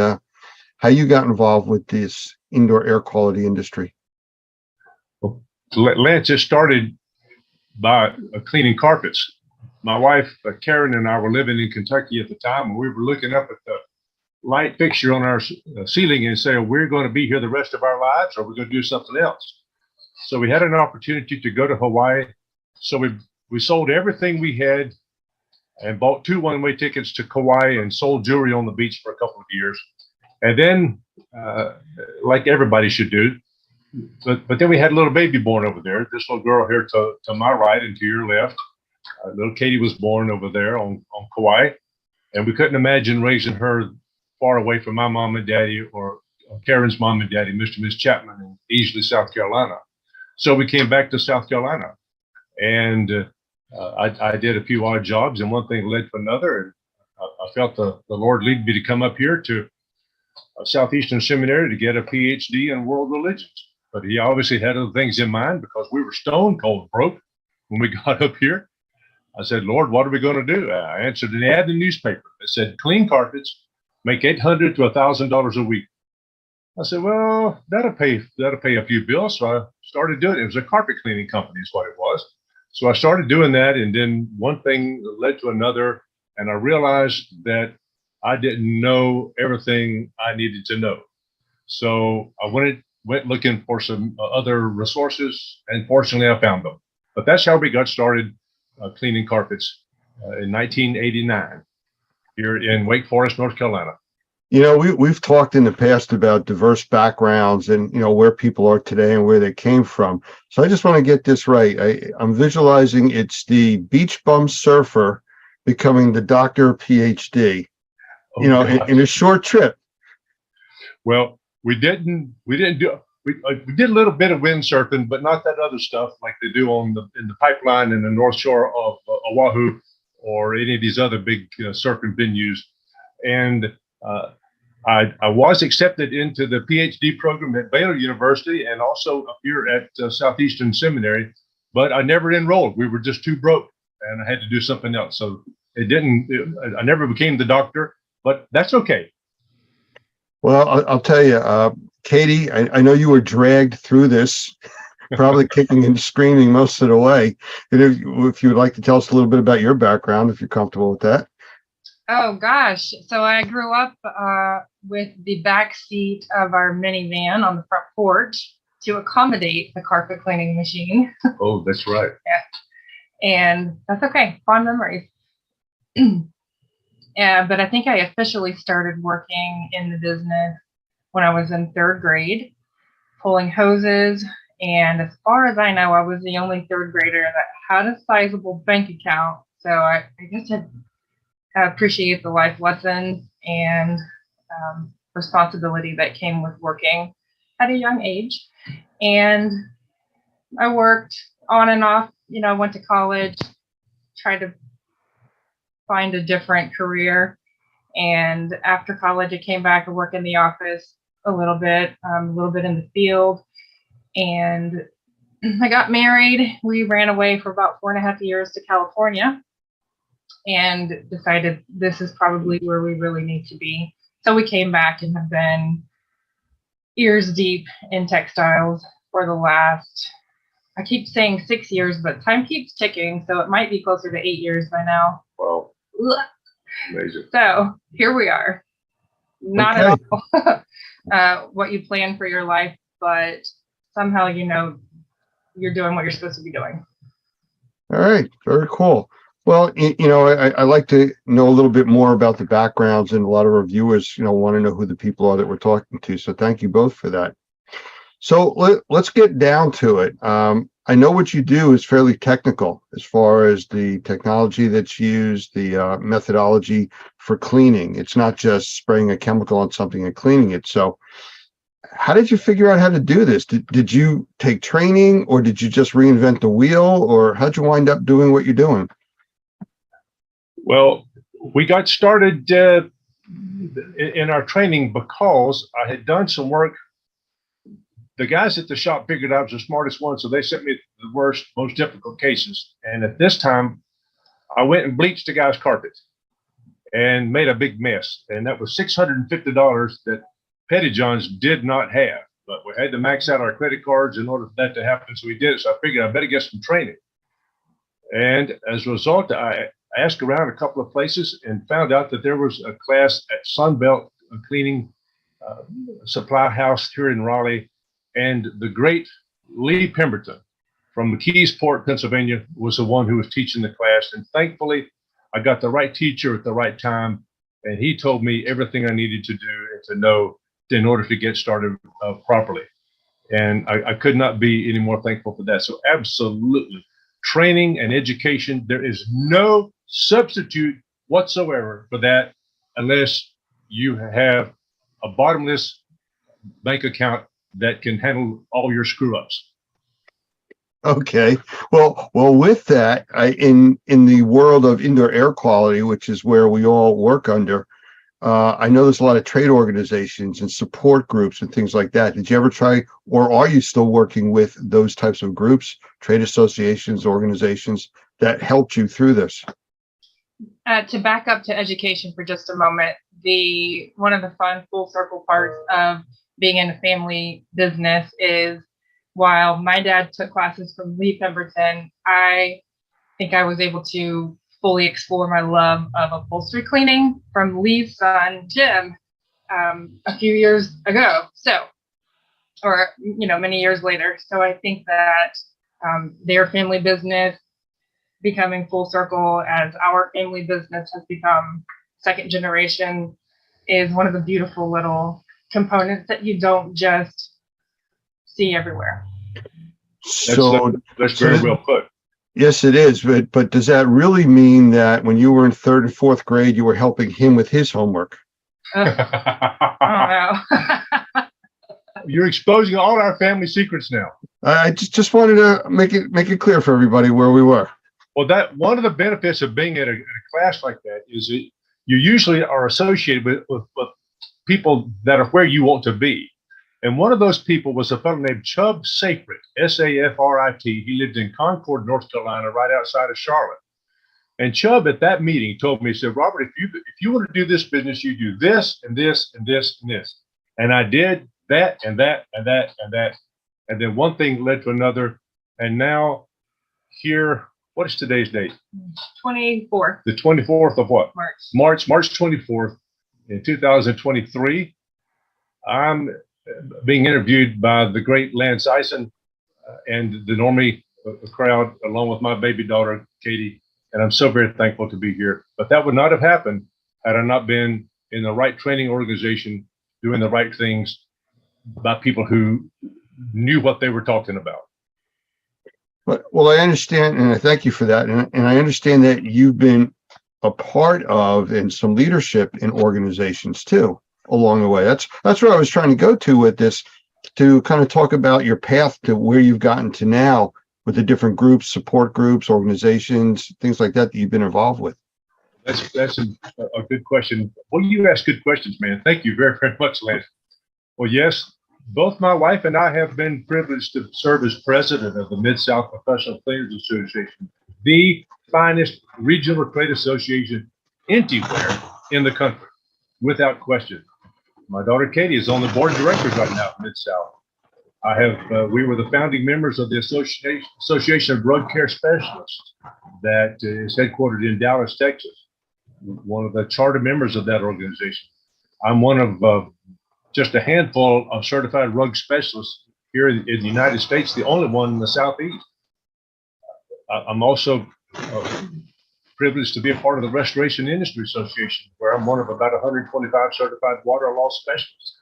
how you got involved with this indoor air quality industry? Well, Lance, it started by cleaning carpets. My wife, Karen, and I were living in Kentucky at the time, and we were looking up at the light fixture on our ceiling and saying, we're going to be here the rest of our lives, or we're going to do something else. So we had an opportunity to go to Hawaii. So we sold everything we had and bought 2 one-way tickets to Kauai and sold jewelry on the beach for a couple of years. And then, like everybody should do, but then we had a little baby born over there. This little girl here to my right and to your left. Little Katie was born over there on Kauai, and we couldn't imagine raising her far away from my mom and daddy or Karen's mom and daddy, Mr. and Miss Chapman, in Easley, South Carolina. So we came back to South Carolina, and I did a few odd jobs, and one thing led to another, and I felt the Lord lead me to come up here to Southeastern Seminary to get a PhD in world religions. But he obviously had other things in mind, because we were stone cold broke when we got up here. I said, Lord, what are we going to do? I answered an ad in the newspaper that said, clean carpets, make $800 to $1,000 a week. I said, well, that'll pay a few bills. So I started doing it. It was a carpet cleaning company is what it was. So I started doing that, and then one thing led to another, and I realized that I didn't know everything I needed to know. So I went looking for some other resources, and fortunately I found them. But that's how we got started cleaning carpets in 1989 here in Wake Forest, North Carolina. We've talked in the past about diverse backgrounds and, where people are today and where they came from. So I just want to get this right. I'm visualizing it's the beach bum surfer becoming the doctor PhD, in a short trip. Well, we did a little bit of windsurfing, but not that other stuff like they do in the pipeline in the North Shore of Oahu or any of these other big surfing venues. And I was accepted into the PhD program at Baylor University and also up here at Southeastern Seminary, but I never enrolled. We were just too broke, and I had to do something else. So I never became the doctor, but that's okay. Well, I'll tell you, Katie, I know you were dragged through this probably kicking and screaming most of the way. And if you would like to tell us a little bit about your background, if you're comfortable with that. Oh gosh. So I grew up with the back seat of our minivan on the front porch to accommodate the carpet cleaning machine. Oh, that's right. And that's okay. Fond memories. Yeah, but I think I officially started working in the business when I was in third grade, pulling hoses. And as far as I know, I was the only third grader that had a sizable bank account. So I guess I appreciate the life lessons and responsibility that came with working at a young age. And I worked on and off, I went to college, tried to find a different career. And after college, I came back and worked in the office a little bit in the field. And I got married. We ran away for about 4.5 years to California and decided this is probably where we really need to be. So we came back and have been ears deep in textiles for the last, I keep saying 6 years, but time keeps ticking. So it might be closer to 8 years by now. Wow. Amazing. So here we are. Not at all what you plan for your life, but somehow you're doing what you're supposed to be doing. All right. Very cool. Well, I like to know a little bit more about the backgrounds, and a lot of our viewers, want to know who the people are that we're talking to. So thank you both for that. So let's get down to it. I know what you do is fairly technical as far as the technology that's used, the methodology for cleaning. It's not just spraying a chemical on something and cleaning it. So how did you figure out how to do this? Did you take training, or did you just reinvent the wheel, or how'd you wind up doing what you're doing? Well, we got started in our training because I had done some work. The guys at the shop figured I was the smartest one, so they sent me the worst, most difficult cases. And at this time, I went and bleached the guy's carpet and made a big mess. And that was $650 that Petty John's did not have. But we had to max out our credit cards in order for that to happen. So we did it. So I figured I better get some training. And as a result, I asked around a couple of places and found out that there was a class at Sunbelt Cleaning Supply House here in Raleigh. And the great Lee Pemberton from McKeesport, Pennsylvania, was the one who was teaching the class. And thankfully, I got the right teacher at the right time. And he told me everything I needed to do and to know in order to get started properly. And I could not be any more thankful for that. So absolutely, training and education, there is no substitute whatsoever for that unless you have a bottomless bank account that can handle all your screw ups. Okay. Well, with that, in the world of indoor air quality, which is where we all work under, I know there's a lot of trade organizations and support groups and things like that. Did you ever try, or are you still working with those types of groups, trade associations, organizations that helped you through this? To back up to education for just a moment, one of the fun full circle parts of being in a family business is, while my dad took classes from Lee Pemberton, I think I was able to fully explore my love of upholstery cleaning from Lee's son, Jim, a few years ago. Or many years later. So I think that their family business becoming full circle as our family business has become second generation is one of the beautiful little components that you don't just see everywhere. So that's very well put. Yes, it is. But does that really mean that when you were in 3rd and 4th grade, you were helping him with his homework? I don't know. You're exposing all our family secrets now. I just wanted to make it clear for everybody where we were. Well, that one of the benefits of being at a class like that is that you usually are associated with people that are where you want to be. And one of those people was a fellow named Chubb Safrit, S-A-F-R-I-T. He lived in Concord, North Carolina, right outside of Charlotte. And Chubb at that meeting told me, he said, Robert, if you want to do this business, you do this and this and this and this. And I did that and that and that and that. And then one thing led to another. And now here, what is today's date? 24th The 24th of what? March. March 24th in 2023. I'm being interviewed by the great Lance Eisen and the Normie crowd, along with my baby daughter, Katie. And I'm so very thankful to be here. But that would not have happened had I not been in the right training organization, doing the right things by people who knew what they were talking about. Well, I understand, and I thank you for that. And I understand that you've been a part of and some leadership in organizations too along the way. That's where I was trying to go to with this, to kind of talk about your path to where you've gotten to now with the different groups, support groups, organizations, things like that you've been involved with. That's a good question. Well, you ask good questions, man. Thank you very, very much, Lance. Well, yes, both my wife and I have been privileged to serve as president of the Mid-South Professional Cleaners Association, the finest regional trade association anywhere in the country, without question. My daughter Katie is on the board of directors right now at Mid-South. We were the founding members of the Association of Drug Care Specialists that is headquartered in Dallas, Texas, one of the charter members of that organization. I'm one of just a handful of certified drug specialists here in the United States, the only one in the Southeast. I'm also privileged to be a part of the Restoration Industry Association, where I'm one of about 125 certified water loss specialists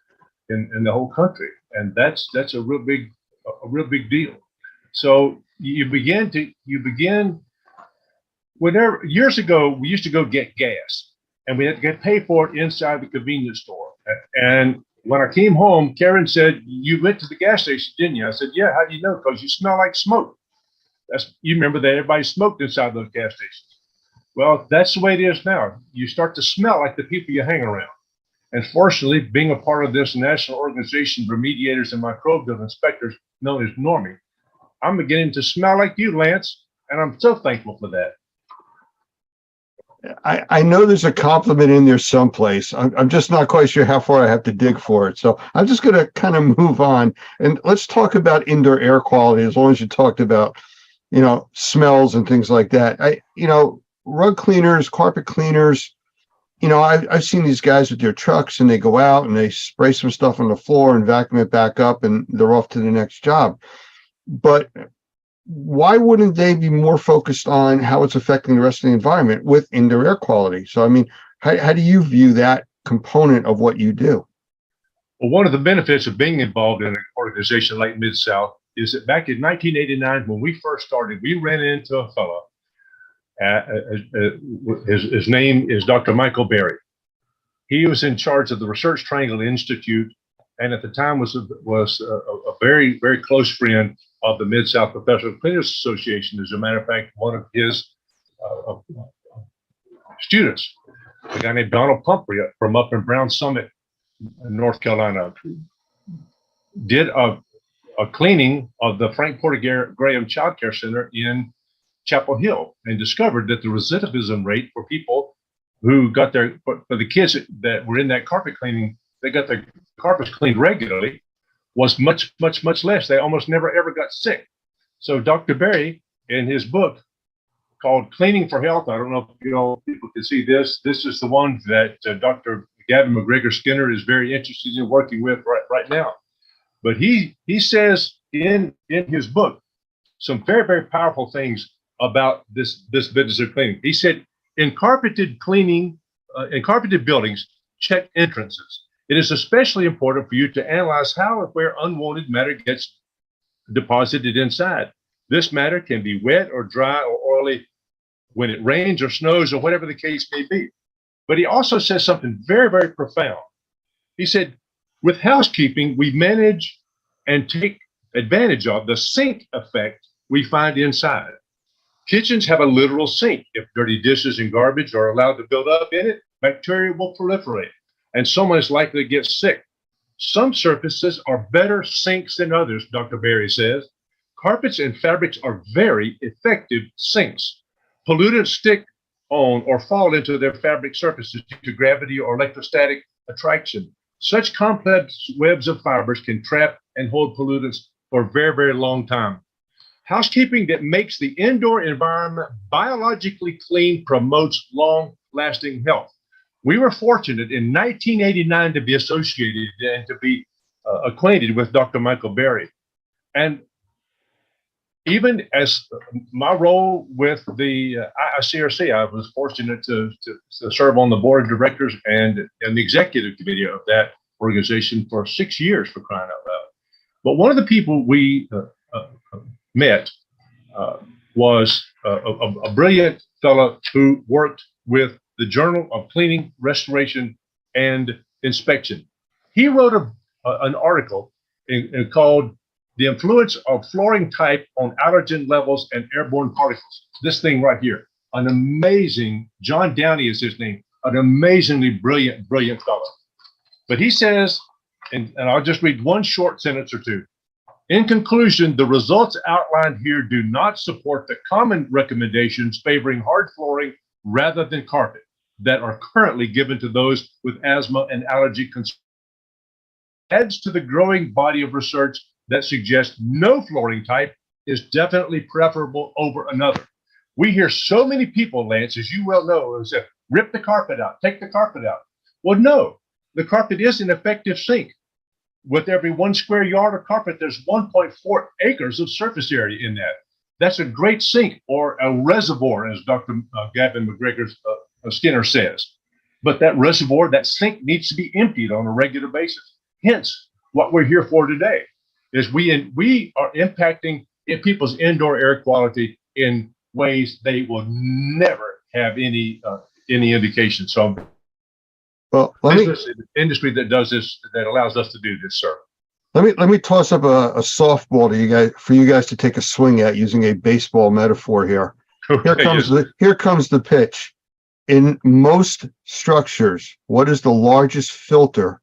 in the whole country. And that's a real big deal. So whenever, years ago, we used to go get gas and we had to get paid for it inside the convenience store. And when I came home, Karen said, "You went to the gas station, didn't you?" I said, "Yeah, how do you know?" "Because you smell like smoke." You remember that everybody smoked inside those gas stations. Well, that's the way it is now. You start to smell like the people you hang around. And fortunately, being a part of this national organization of remediators and microbial inspectors known as Normie, I'm beginning to smell like you, Lance, and I'm so thankful for that. I know there's a compliment in there someplace. I'm just not quite sure how far I have to dig for it. So I'm just going to kind of move on, and let's talk about indoor air quality, as long as you talked about, smells and things like that. Rug cleaners, carpet cleaners, I've seen these guys with their trucks, and they go out and they spray some stuff on the floor and vacuum it back up, and they're off to the next job. But why wouldn't they be more focused on how it's affecting the rest of the environment with indoor air quality? So, I mean, how do you view that component of what you do? Well, one of the benefits of being involved in an organization like Mid-South is that back in 1989, when we first started, we ran into a fellow. His name is Dr. Michael Berry. He was in charge of the Research Triangle Institute, and at the time was a very, very close friend of the Mid-South Professional Cleaners Association. As a matter of fact, one of his students, a guy named Donald Pumphrey from up in Brown Summit, North Carolina, did a cleaning of the Frank Porter Graham Child Care Center in Chapel Hill, and discovered that the recidivism rate for people who got for the kids that were in that carpet cleaning, they got their carpets cleaned regularly, was much, much, much less. They almost never ever got sick. So Dr. Berry, in his book called Cleaning for Health, I don't know if people can see this. This is the one that Dr. Gavin McGregor Skinner is very interested in working with right now. But he says in his book some very, very powerful things about this business of cleaning. He said, in carpeted buildings, check entrances. It is especially important for you to analyze how or where unwanted matter gets deposited inside. This matter can be wet or dry or oily when it rains or snows or whatever the case may be. But he also says something very, very profound. He said, with housekeeping, we manage and take advantage of the sink effect we find inside. Kitchens have a literal sink. If dirty dishes and garbage are allowed to build up in it, bacteria will proliferate, and someone is likely to get sick. Some surfaces are better sinks than others, Dr. Berry says. Carpets and fabrics are very effective sinks. Pollutants stick on or fall into their fabric surfaces due to gravity or electrostatic attraction. Such complex webs of fibers can trap and hold pollutants for a very, very long time. Housekeeping that makes the indoor environment biologically clean promotes long-lasting health. We were fortunate in 1989 to be associated and to be acquainted with Dr. Michael Berry. And even as my role with the ICRC, I was fortunate to serve on the board of directors and the executive committee of that organization for 6 years, for crying out loud. But one of the people we met was a brilliant fellow who worked with the Journal of Cleaning, Restoration, and Inspection. He wrote an article called "The Influence of Flooring Type on Allergen Levels and Airborne Particles." This thing right here, an amazing, John Downey is his name, an amazingly brilliant fellow. But he says, and I'll just read one short sentence or two. In conclusion, the results outlined here do not support the common recommendations favoring hard flooring rather than carpet that are currently given to those with asthma and allergy concerns. Adds to the growing body of research that suggests no flooring type is definitely preferable over another. We hear so many people, Lance, as you well know, say, rip the carpet out, take the carpet out. Well, no, the carpet is an effective sink. With every 1 square yard of carpet, there's 1.4 acres of surface area in that. That's a great sink, or a reservoir, as Dr. Gavin McGregor Skinner says. But that reservoir, that sink, needs to be emptied on a regular basis. Hence, what we're here for today is we are impacting people's indoor air quality in ways they will never have any indication. So, Well, industry that does this, that allows us to do this, sir. let me toss up a softball to you guys, for you guys to take a swing at, using a baseball metaphor here. Here comes the pitch. In most structures, what is the largest filter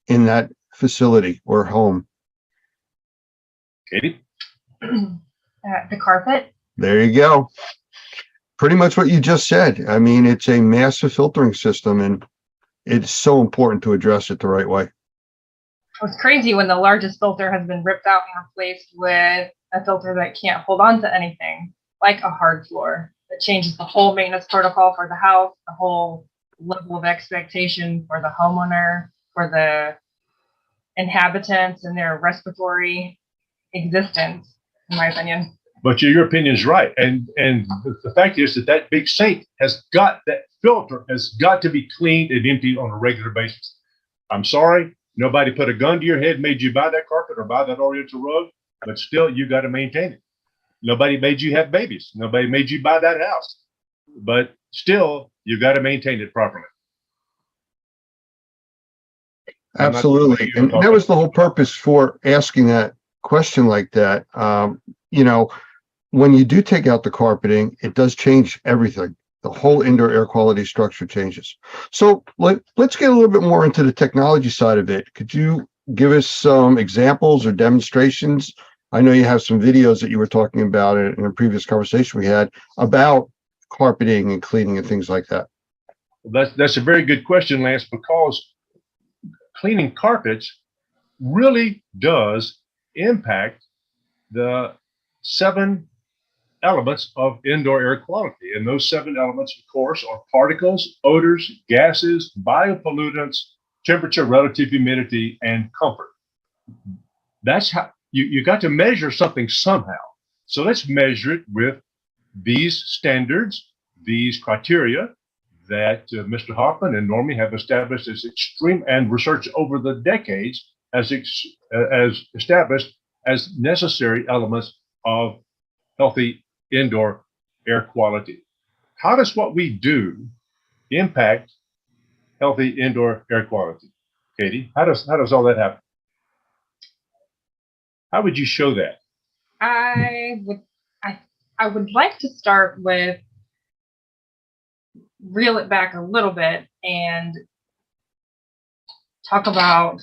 in that facility or home? Katie? The carpet. There you go. Pretty much what you just said. I mean, it's a massive filtering system, and it's so important to address it the right way. It's crazy when the largest filter has been ripped out and replaced with a filter that can't hold on to anything, like a hard floor. It changes the whole maintenance protocol for the house, the whole level of expectation for the homeowner, for the inhabitants and their respiratory existence, in my opinion. But your opinion is right. And the fact is that big sink that filter has got to be cleaned and emptied on a regular basis. I'm sorry, nobody put a gun to your head, made you buy that carpet or buy that Oriental rug, but still you got to maintain it. Nobody made you have babies. Nobody made you buy that house, but still you got to maintain it properly. Absolutely. And that was the whole purpose for asking that question like that. When you do take out the carpeting, it does change everything. The whole indoor air quality structure changes. So let's get a little bit more into the technology side of it. Could you give us some examples or demonstrations? I know you have some videos that you were talking about in a previous conversation we had about carpeting and cleaning and things like that. That's a very good question, Lance, because cleaning carpets really does impact the 7 elements of indoor air quality. And those 7 elements, of course, are particles, odors, gases, biopollutants, temperature, relative humidity, and comfort. That's how you got to measure something somehow. So let's measure it with these standards, these criteria that Mr. Hoffman and Normie have established as extreme, and research over the decades as established as necessary elements of healthy indoor air quality. How does what we do impact healthy indoor air quality? Katie, how does all that happen? How would you show that? I would like to start with reel it back a little bit and talk about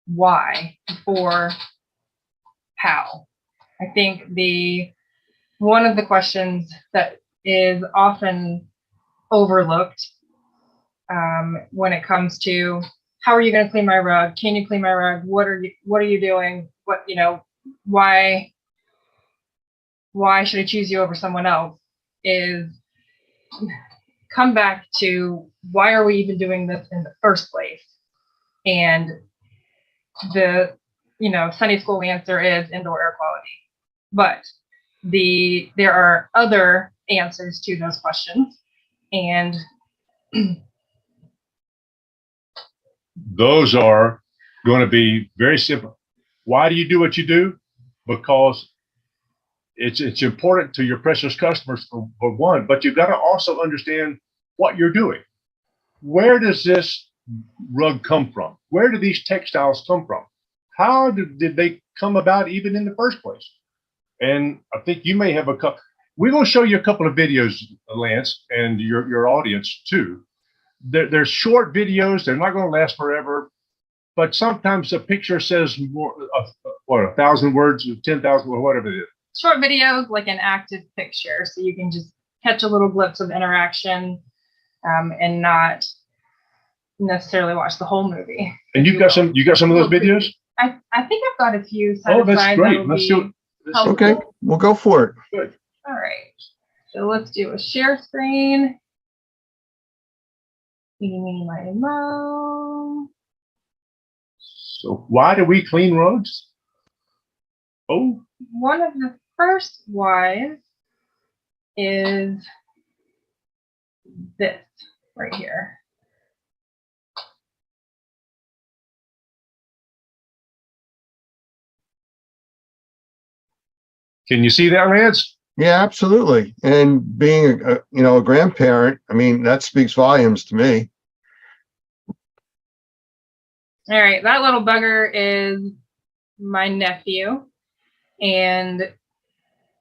why before how. I think one of the questions that is often overlooked when it comes to how are you going to clean my rug? Can you clean my rug? What are you doing? What, why should I choose you over someone else? Is come back to why are we even doing this in the first place? And the, Sunday school answer is indoor air quality. But there are other answers to those questions. And those are going to be very simple. Why do you do what you do? Because it's important to your precious customers for one, but you've got to also understand what you're doing. Where does this rug come from? Where do these textiles come from? How did they come about even in the first place? And I think you may have a couple. We're going to show you a couple of videos, Lance, and your audience too. They're short videos. They're not going to last forever. But sometimes a picture says more, 1,000 words, 10,000, or whatever it is. Short videos, like an active picture, so you can just catch a little glimpse of interaction and not necessarily watch the whole movie. And you got some of those videos? I think I've got a few. Oh, that's great. Let's do it. Okay, we'll go for it. Good. All right. So let's do a share screen. Meeny, meeny, miny, moe. So why do we clean rugs? Oh. One of the first whys is this right here. Can you see that, Lance? Yeah, absolutely. And being a grandparent, I mean, that speaks volumes to me. All right, that little bugger is my nephew. And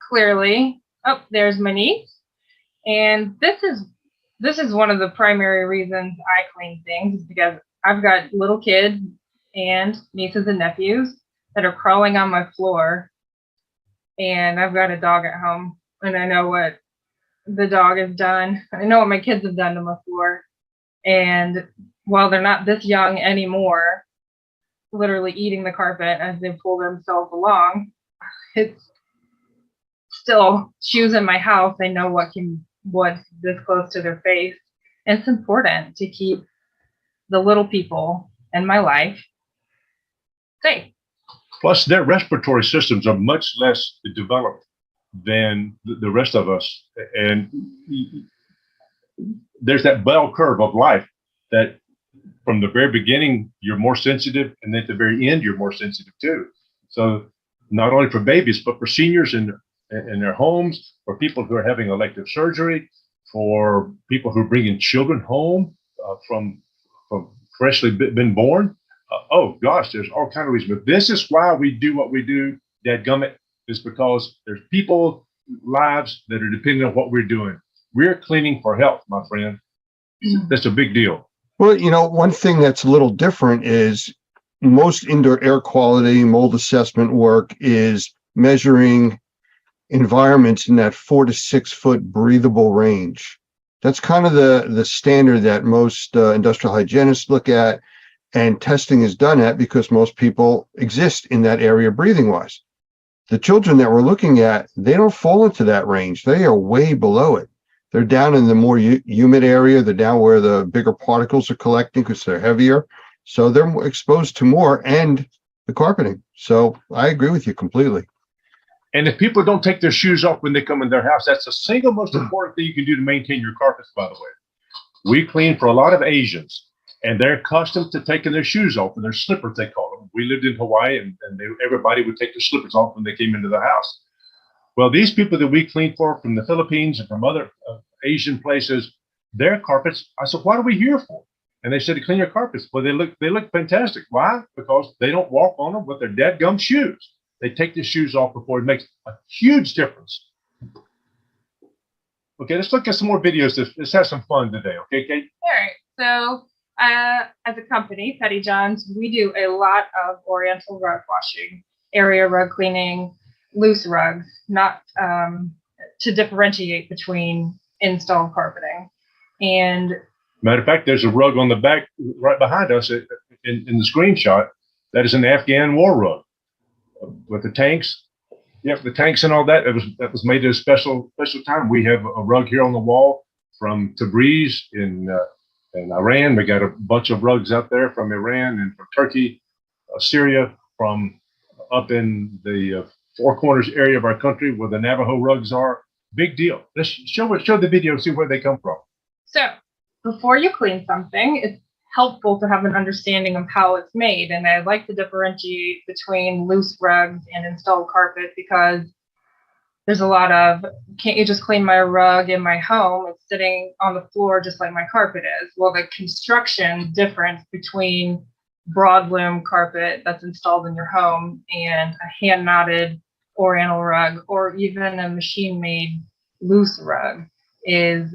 clearly, oh, there's my niece. And this is one of the primary reasons I clean things, is because I've got little kids and nieces and nephews that are crawling on my floor. And I've got a dog at home, and I know what the dog has done. I know what my kids have done to my floor. And while they're not this young anymore, literally eating the carpet as they pull themselves along, it's still shoes in my house. I know what's this close to their face. And it's important to keep the little people in my life safe. Plus, their respiratory systems are much less developed than the rest of us. And there's that bell curve of life that from the very beginning, you're more sensitive, and at the very end, you're more sensitive too. So not only for babies, but for seniors in their homes, for people who are having elective surgery, for people who are bringing children home from freshly been born. Oh gosh, there's all kinds of reasons. But this is why we do what we do, dadgummit, is because there's people lives that are dependent on what we're doing. We're cleaning for health, my friend. That's a big deal. Well, one thing that's a little different is most indoor air quality mold assessment work is measuring environments in that 4 to 6 foot breathable range. That's kind of the standard that most industrial hygienists look at, and testing is done at, because most people exist in that area breathing wise. The children that we're looking at, they don't fall into that range. They are way below it. They're down in the more humid area. They're down where the bigger particles are collecting because they're heavier. So they're more exposed to more, and the carpeting. So I agree with you completely. And if people don't take their shoes off when they come in their house, that's the single most important thing you can do to maintain your carpets, by the way. We clean for a lot of Asians, and they're accustomed to taking their shoes off, and their slippers, they call them. We lived in Hawaii, and everybody would take their slippers off when they came into the house. Well, these people that we clean for from the Philippines and from other Asian places, their carpets, I said, what are we here for? And they said to clean your carpets. Well, they look fantastic. Why? Because they don't walk on them with their dadgum shoes. They take the shoes off before. It makes a huge difference. Okay, let's look at some more videos. Let's have some fun today. Okay, Kate? All right. So as a company, Petty John's, we do a lot of oriental rug washing, area rug cleaning, loose rugs, not to differentiate between installed carpeting. And matter of fact, there's a rug on the back right behind us. in the screenshot, that is an Afghan war rug with the tanks. Yep, the tanks and all that. That was made at a special time. We have a rug here on the wall from Tabriz in Iran. We got a bunch of rugs out there from Iran and from Turkey, Syria, from up in the Four Corners area of our country where the Navajo rugs are. Big deal. Let's show the video and see where they come from. So before you clean something, it's helpful to have an understanding of how it's made. And I like to differentiate between loose rugs and installed carpet because there's a lot of, can't you just clean my rug in my home? It's sitting on the floor just like my carpet is. Well, the construction difference between broadloom carpet that's installed in your home and a hand knotted Oriental rug or even a machine made loose rug is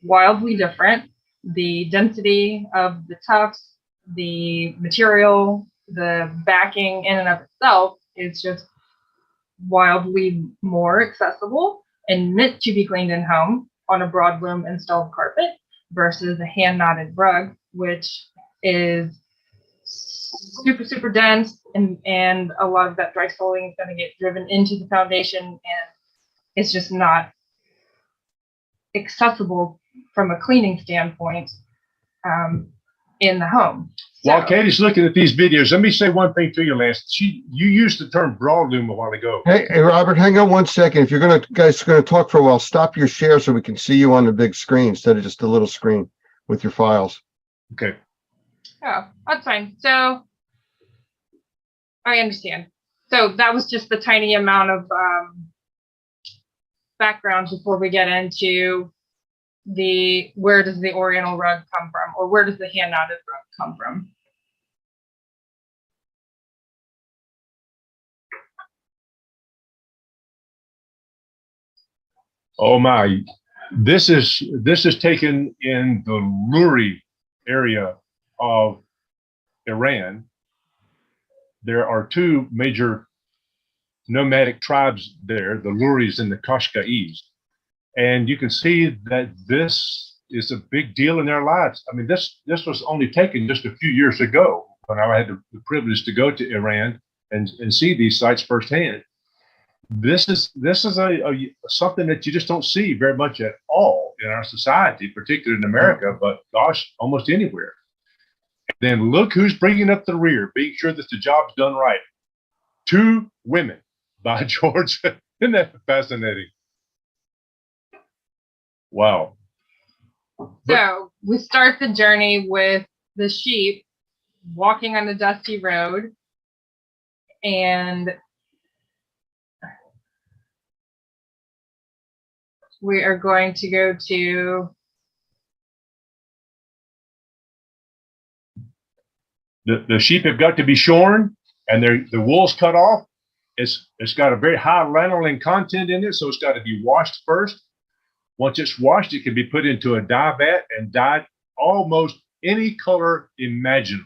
wildly different. The density of the tufts, the material, the backing in and of itself is just wildly more accessible and meant to be cleaned in home on a broadloom installed carpet versus a hand knotted rug, which is super dense and a lot of that dry soiling is going to get driven into the foundation and it's just not accessible from a cleaning standpoint in the home. While Katie's looking at these videos, let me say one thing to you, Lance. You used the term broadloom a while ago. Hey, Robert, hang on one second. If you're guys are gonna talk for a while, stop your share so we can see you on the big screen instead of just a little screen with your files. Okay. Oh, that's fine. So I understand. So that was just the tiny amount of background before we get into where does the Oriental rug come from, or where does the hand knotted rug come from? Oh my, this is taken in the Luri area of Iran. There are two major nomadic tribes there, the Luris and the Qashqai's. And you can see that this is a big deal in their lives. I mean, this was only taken just a few years ago when I had the privilege to go to Iran and see these sites firsthand. This is a something that you just don't see very much at all in our society, particularly in America, but gosh, almost anywhere. And then look who's bringing up the rear, being sure that the job's done right. Two women, by George. Isn't that fascinating? Wow. So we start the journey with the sheep walking on the dusty road, and we are going to go to the sheep have got to be shorn and the wool's cut off. It's got a very high lanolin content in it, so it's got to be washed first. Once it's washed, it can be put into a dye vat and dyed almost any color imaginable.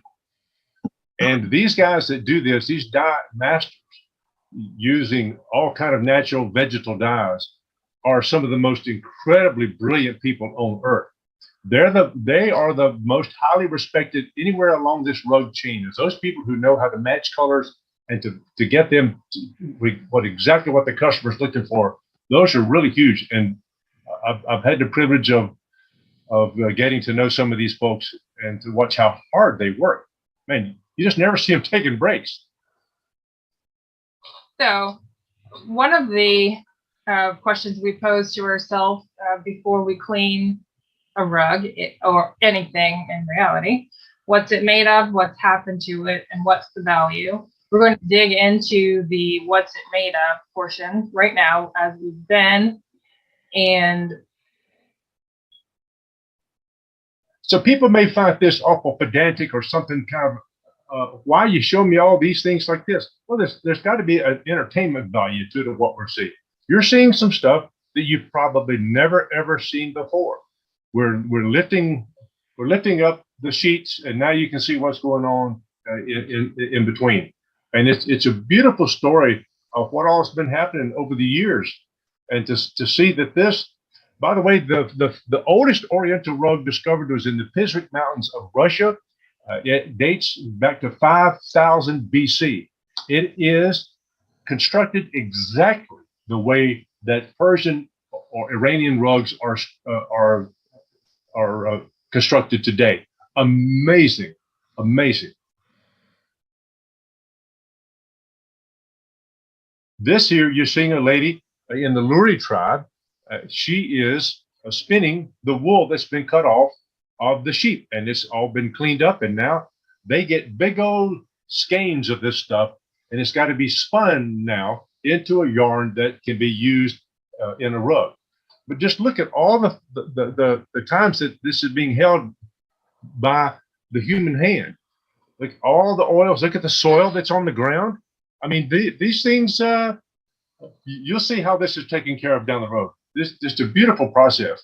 And these guys that do this, these dye masters, using all kind of natural vegetal dyes, are some of the most incredibly brilliant people on earth. They are the most highly respected anywhere along this rug chain. It's those people who know how to match colors and to get them exactly what the customer's looking for. Those are really huge. And I've had the privilege of getting to know some of these folks and to watch how hard they work. Man, you just never see them taking breaks. So one of the questions we pose to ourselves before we clean a rug or anything in reality, what's it made of, what's happened to it, and what's the value? We're going to dig into the what's it made of portion right now as we've been. And so people may find this awful pedantic or something kind of, why you show me all these things like this? Well, there's got to be an entertainment value to what we're seeing. You're seeing some stuff that you've probably never ever seen before. We're lifting up the sheets, and now you can see what's going on in between. And it's a beautiful story of what all has been happening over the years, and to see that this, by the way, the oldest Oriental rug discovered was in the Pizric Mountains of Russia. It dates back to 5000 BC. It is constructed exactly the way that Persian or Iranian rugs are constructed today. Amazing, amazing. This here, you're seeing a lady in the Luri tribe. She is spinning the wool that's been cut off of the sheep, and it's all been cleaned up, and now they get big old skeins of this stuff, and it's got to be spun now into a yarn that can be used in a rug. But just look at all the times that this is being held by the human hand. Look, all the oils, look at the soil that's on the ground. I mean, these things, you'll see how this is taken care of down the road. This is just a beautiful process.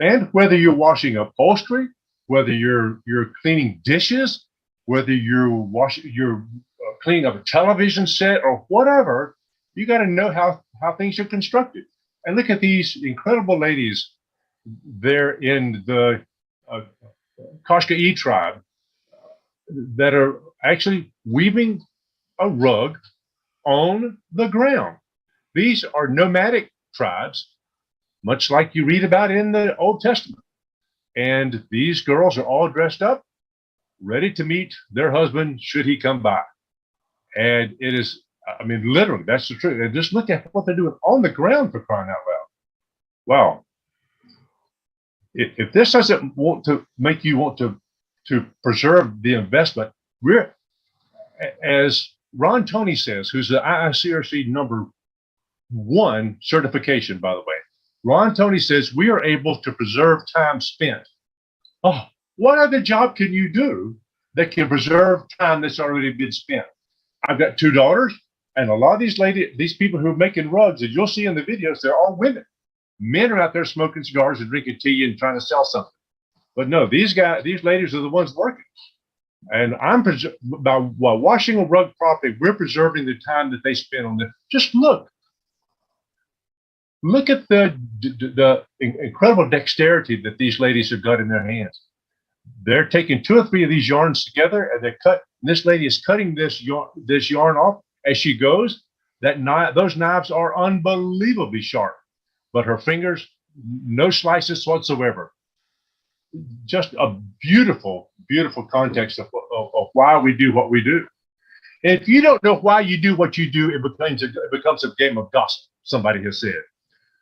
And whether you're washing upholstery, whether you're cleaning dishes, whether you're cleaning up a television set or whatever, you got to know how things are constructed. And look at these incredible ladies there in the Kashka'i tribe that are actually weaving a rug on the ground. These are nomadic tribes, much like you read about in the Old Testament. And these girls are all dressed up, ready to meet their husband should he come by. And it is, I mean, literally, that's the truth. And just look at what they're doing on the ground, for crying out loud. Wow. If this doesn't want to make you want to preserve the investment, we're, as Ron Toney says, who's the IICRC #1 certification, by the way. Ron Toney says we are able to preserve time spent. Oh, what other job can you do that can preserve time that's already been spent? I've got 2 daughters, and a lot of these people who are making rugs, and you'll see in the videos, they're all women. Men are out there smoking cigars and drinking tea and trying to sell something. But no, these ladies are the ones working. And by washing a rug properly, we're preserving the time that they spend on it. Just look at the incredible dexterity that these ladies have got in their hands. They're taking 2 or 3 of these yarns together, and this lady is cutting this yarn off as she goes. Those knives are unbelievably sharp, but her fingers, no slices whatsoever. Just a beautiful, beautiful context of why we do what we do. And if you don't know why you do what you do, it becomes a game of gossip, somebody has said.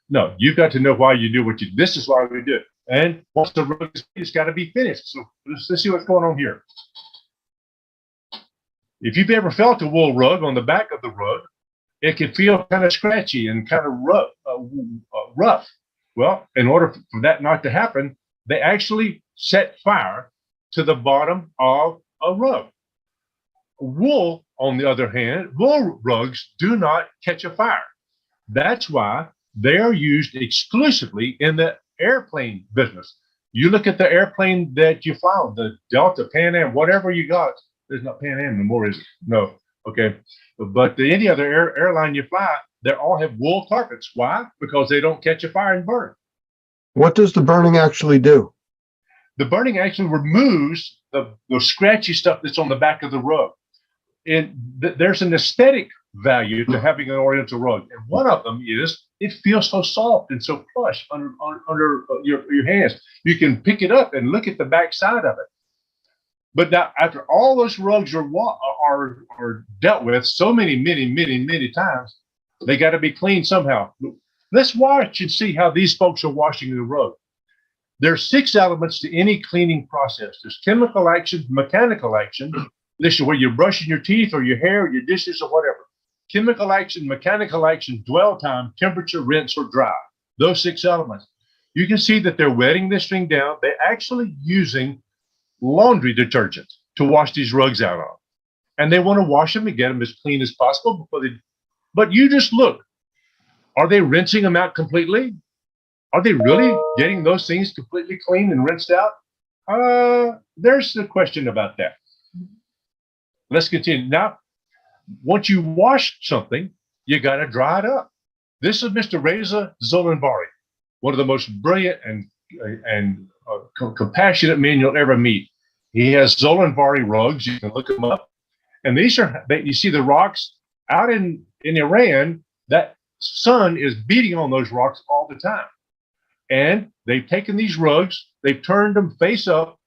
No, you've got to know why you do what you do. This is why we do it. And once the rug is finished, it's got to be finished. So let's see what's going on here. If you've ever felt a wool rug on the back of the rug, it can feel kind of scratchy and kind of rough. Well, in order for that not to happen, they actually set fire to the bottom of a rug. Wool, on the other hand, wool rugs do not catch a fire. That's why they are used exclusively in the airplane business. You look at the airplane that you fly on, the Delta, Pan Am, whatever you got. There's not Pan Am no more, is it? No. Okay. But any other airline you fly, they all have wool carpets. Why? Because they don't catch a fire and burn. What does the burning actually do? The burning actually removes the scratchy stuff that's on the back of the rug. There's an aesthetic value to having an Oriental rug. And one of them is it feels so soft and so plush under your hands. You can pick it up and look at the back side of it. But now, after all those rugs are dealt with so many times, they got to be cleaned somehow. Let's watch and see how these folks are washing the rug. There's 6 elements to any cleaning process. There's chemical action, mechanical action. This is where you're brushing your teeth or your hair or your dishes or whatever. Chemical action, mechanical action, dwell time, temperature, rinse, or dry. Those 6 elements. You can see that they're wetting this thing down. They're actually using laundry detergent to wash these rugs out on. And they want to wash them and get them as clean as possible but you just look. Are they rinsing them out completely? Are they really getting those things completely clean and rinsed out? There's a question about that. Let's continue. Now, once you wash something, you got to dry it up. This is Mr. Reza Zolanbari, one of the most brilliant and compassionate men you'll ever meet. He has Zolanvari rugs. You can look them up. And these are, you see the rocks out in Iran, that sun is beating on those rocks all the time. And they've taken these rugs, they've turned them face up,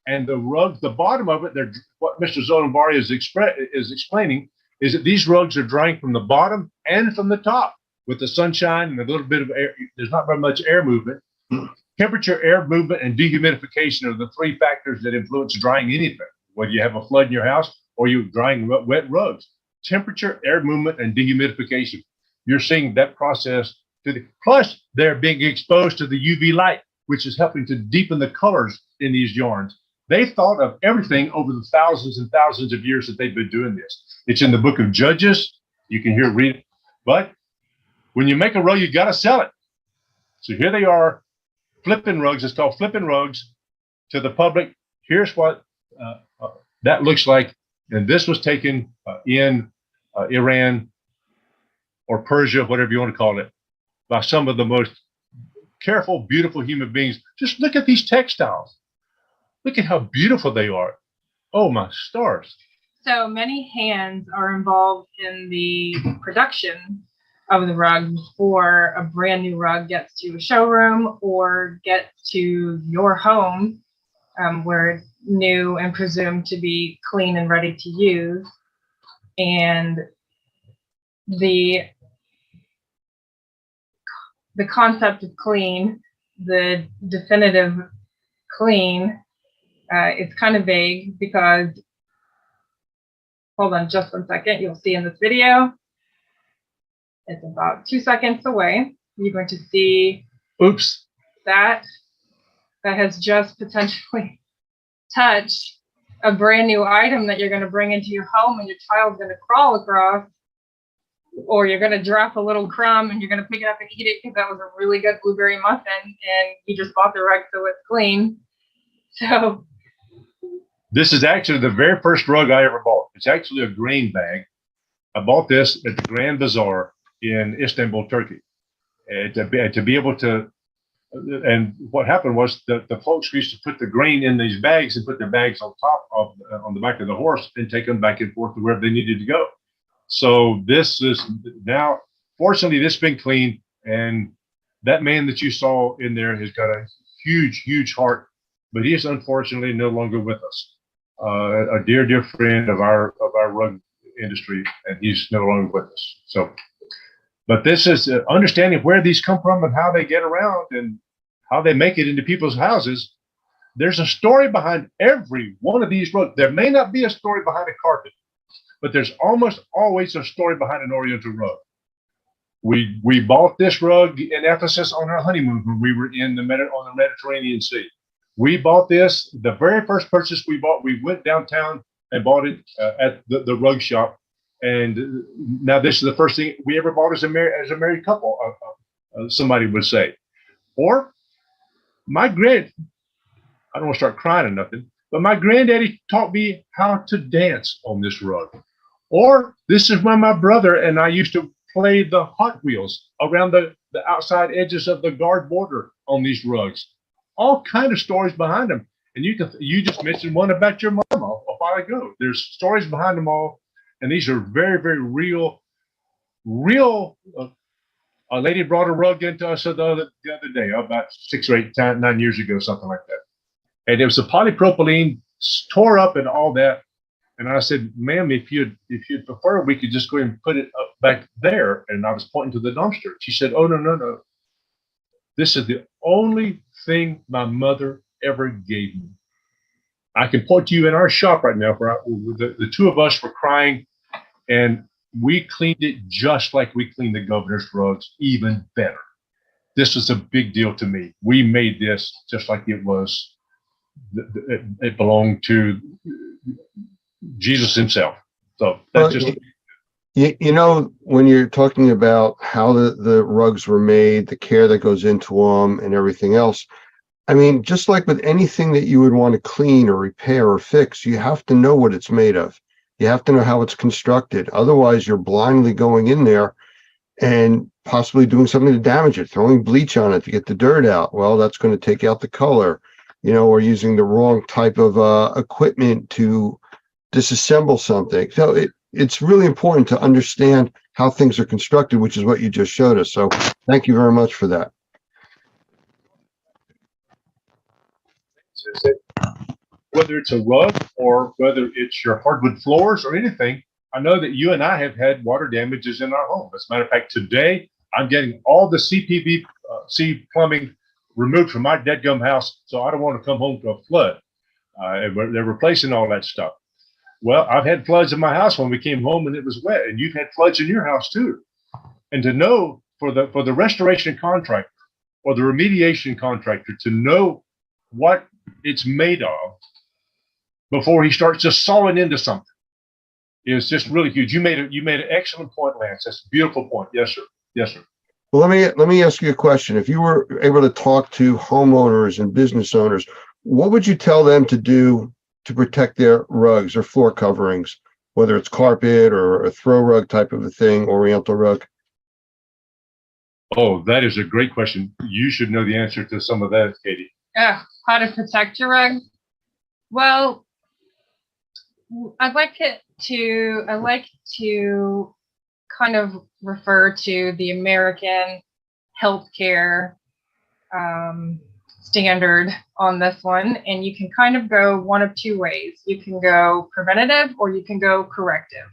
and the rugs, the bottom of it, what Mr. Zolanvari is explaining is that these rugs are drying from the bottom and from the top with the sunshine and a little bit of air. There's not very much air movement. Temperature, air movement, and dehumidification are the three factors that influence drying anything, whether you have a flood in your house or you're drying wet rugs. Temperature, air movement, and dehumidification. You're seeing that process. Plus, they're being exposed to the UV light, which is helping to deepen the colors in these yarns. They thought of everything over the thousands and thousands of years that they've been doing this. It's in the book of Judges. You can read it. But when you make a rug, you got to sell it. So here they are, flipping rugs. It's called flipping rugs to the public. Here's what that looks like. And this was taken in Iran or Persia, whatever you want to call it, by some of the most careful, beautiful human beings. Just look at these textiles. Look at how beautiful they are. Oh, my stars. So many hands are involved in the production of the rug before a brand new rug gets to a showroom or gets to your home, where it's new and presumed to be clean and ready to use. And the concept of clean, the definitive clean, it's kind of vague because, hold on just 1 second, you'll see in this video, it's about 2 seconds away. You're going to see Oops. that has just potentially touched a brand new item that you're going to bring into your home and your child's going to crawl across, or you're going to drop a little crumb and you're going to pick it up and eat it because that was a really good blueberry muffin and you just bought the rug so it's clean. So this is actually the very first rug I ever bought. It's actually a grain bag. I bought this at the Grand Bazaar in Istanbul, Turkey. And to be able to, and what happened was that the folks used to put the grain in these bags and put their bags on top of, on the back of the horse and take them back and forth to wherever they needed to go. So this is now, fortunately, this has been cleaned, and that man that you saw in there has got a huge, huge heart, but he is unfortunately no longer with us. A dear, dear friend of our rug industry, and he's no longer with us. So, but this is understanding where these come from and how they get around and how they make it into people's houses. There's a story behind every one of these rugs. There may not be a story behind a carpet, but there's almost always a story behind an Oriental rug. We bought this rug in Ephesus on our honeymoon when we were on the Mediterranean Sea. We bought this, the very first purchase we bought, we went downtown and bought it at the rug shop. And now this is the first thing we ever bought as a married couple, somebody would say. Or I don't want to start crying or nothing, but my granddaddy taught me how to dance on this rug. Or this is when my brother and I used to play the Hot Wheels around the outside edges of the guard border on these rugs. All kind of stories behind them. And you just mentioned one about your mama a while ago. There's stories behind them all. And these are very, very real. A lady brought a rug into us the other day, about 6 or 9 years ago, something like that. And it was a polypropylene, tore up and all that. And I said, ma'am, if you'd prefer, we could just go ahead and put it up back there. And I was pointing to the dumpster. She said, oh, no. This is the only thing my mother ever gave me. I can point to you in our shop right now where the two of us were crying, and we cleaned it just like we cleaned the governor's rugs, even better. This was a big deal to me. We made this just like it was. It belonged to Jesus himself. So that's just. You know, when you're talking about how the rugs were made, the care that goes into them and everything else, I mean, just like with anything that you would want to clean or repair or fix, you have to know what it's made of. You have to know how it's constructed. Otherwise, you're blindly going in there and possibly doing something to damage it, throwing bleach on it to get the dirt out. Well, that's going to take out the color. or using the wrong type of equipment to disassemble something. So it's really important to understand how things are constructed, which is what you just showed us. So thank you very much for that. Whether it's a rug or whether it's your hardwood floors or anything, I know that you and I have had water damages in our home. As a matter of fact, today I'm getting all the CPVC plumbing removed from my dead-gum house, so I don't want to come home to a flood. They're replacing all that stuff. Well, I've had floods in my house when we came home and it was wet, and you've had floods in your house too. And to know for the restoration contractor or the remediation contractor to know what it's made of before he starts just sawing into something is just really huge. You made an excellent point, Lance. That's a beautiful point. Yes, sir. Yes, sir. Well, let me ask you a question. If you were able to talk to homeowners and business owners, what would you tell them to do to protect their rugs or floor coverings, whether it's carpet or a throw rug type of a thing, oriental rug? Oh, that is a great question. You should know the answer to some of that, Katie. How to protect your rug? Well, I like to kind of refer to the American healthcare standard on this one, and you can kind of go one of two ways. You can go preventative or you can go corrective.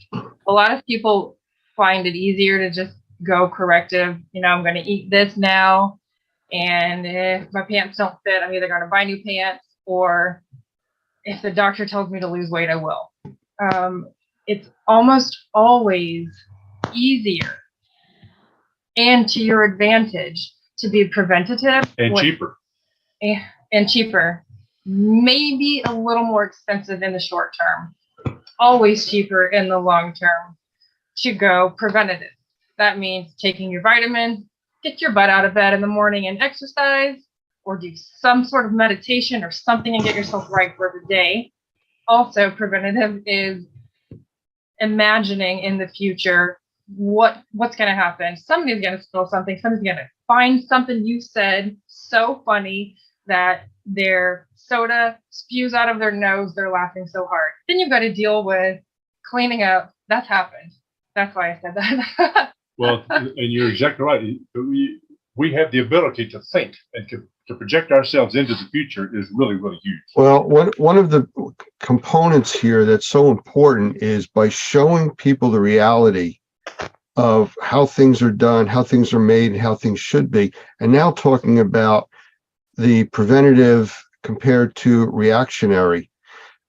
A lot of people find it easier to just go corrective. I'm going to eat this now, and if my pants don't fit, I'm either going to buy new pants, or if the doctor tells me to lose weight, I will. It's almost always easier and to your advantage to be preventative and cheaper. And cheaper. Maybe a little more expensive in the short term. Always cheaper in the long term to go preventative. That means taking your vitamin, get your butt out of bed in the morning and exercise, or do some sort of meditation or something and get yourself right for the day. Also, preventative is imagining in the future what's going to happen. Somebody's going to spill something. Somebody's going to find something you said so funny that their soda spews out of their nose. They're laughing so hard. Then you've got to deal with cleaning up. That's happened. That's why I said that. Well, and you're exactly right. We have the ability to think and to project ourselves into the future is really, really huge. Well, one of the components here that's so important is by showing people the reality of how things are done, how things are made, and how things should be. And now talking about the preventative compared to reactionary.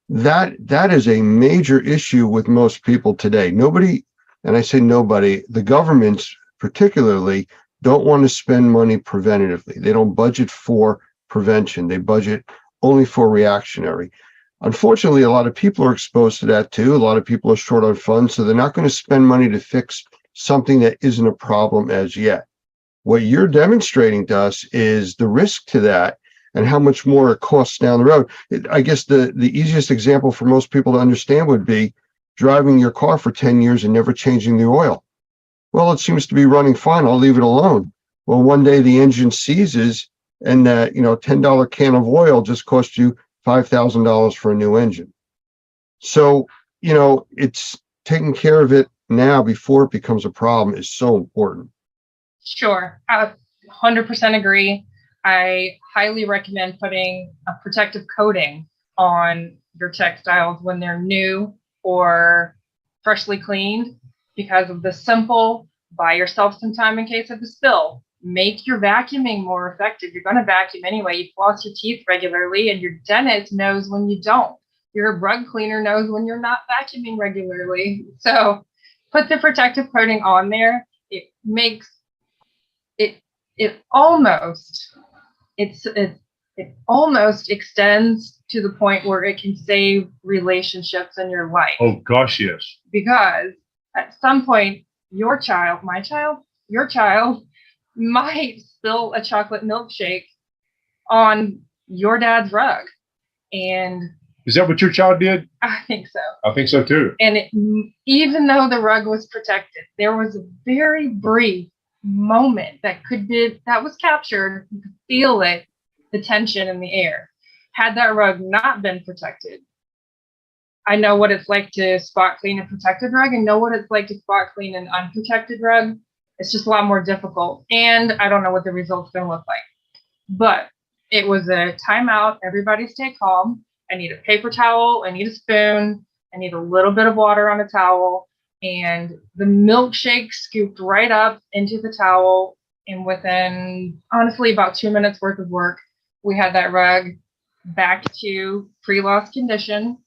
That is a major issue with most people today. Nobody, and I say nobody, the governments particularly don't want to spend money preventatively. They don't budget for prevention. They budget only for reactionary. Unfortunately, a lot of people are exposed to that too. A lot of people are short on funds, so they're not going to spend money to fix something that isn't a problem as yet. What you're demonstrating to us is the risk to that and how much more it costs down the road. I guess the easiest example for most people to understand would be driving your car for 10 years and never changing the oil. Well, it seems to be running fine. I'll leave it alone. Well, one day the engine seizes and that, $10 can of oil just cost you $5,000 for a new engine. So, it's taking care of it now before it becomes a problem is so important. Sure. I 100% agree. I highly recommend putting a protective coating on your textiles when they're new or freshly cleaned, because of the simple, buy yourself some time in case of a spill. Make your vacuuming more effective. You're going to vacuum anyway. You floss your teeth regularly, and your dentist knows when you don't. Your rug cleaner knows when you're not vacuuming regularly. So put the protective coating on there. It makes it almost extends to the point where it can save relationships in your life. Oh gosh, yes. Because at some point, your child might spill a chocolate milkshake on your dad's rug. And is that what your child did? I think so. I think so too. And even though the rug was protected, there was a very brief moment that was captured. You could feel it, the tension in the air. Had that rug not been protected, I know what it's like to spot clean a protected rug and know what it's like to spot clean an unprotected rug. It's just a lot more difficult. And I don't know what the result's going to look like. But it was a timeout. Everybody stay calm. I need a paper towel. I need a spoon. I need a little bit of water on a towel. And the milkshake scooped right up into the towel. And within, honestly, about 2 minutes worth of work, we had that rug back to pre-loss condition.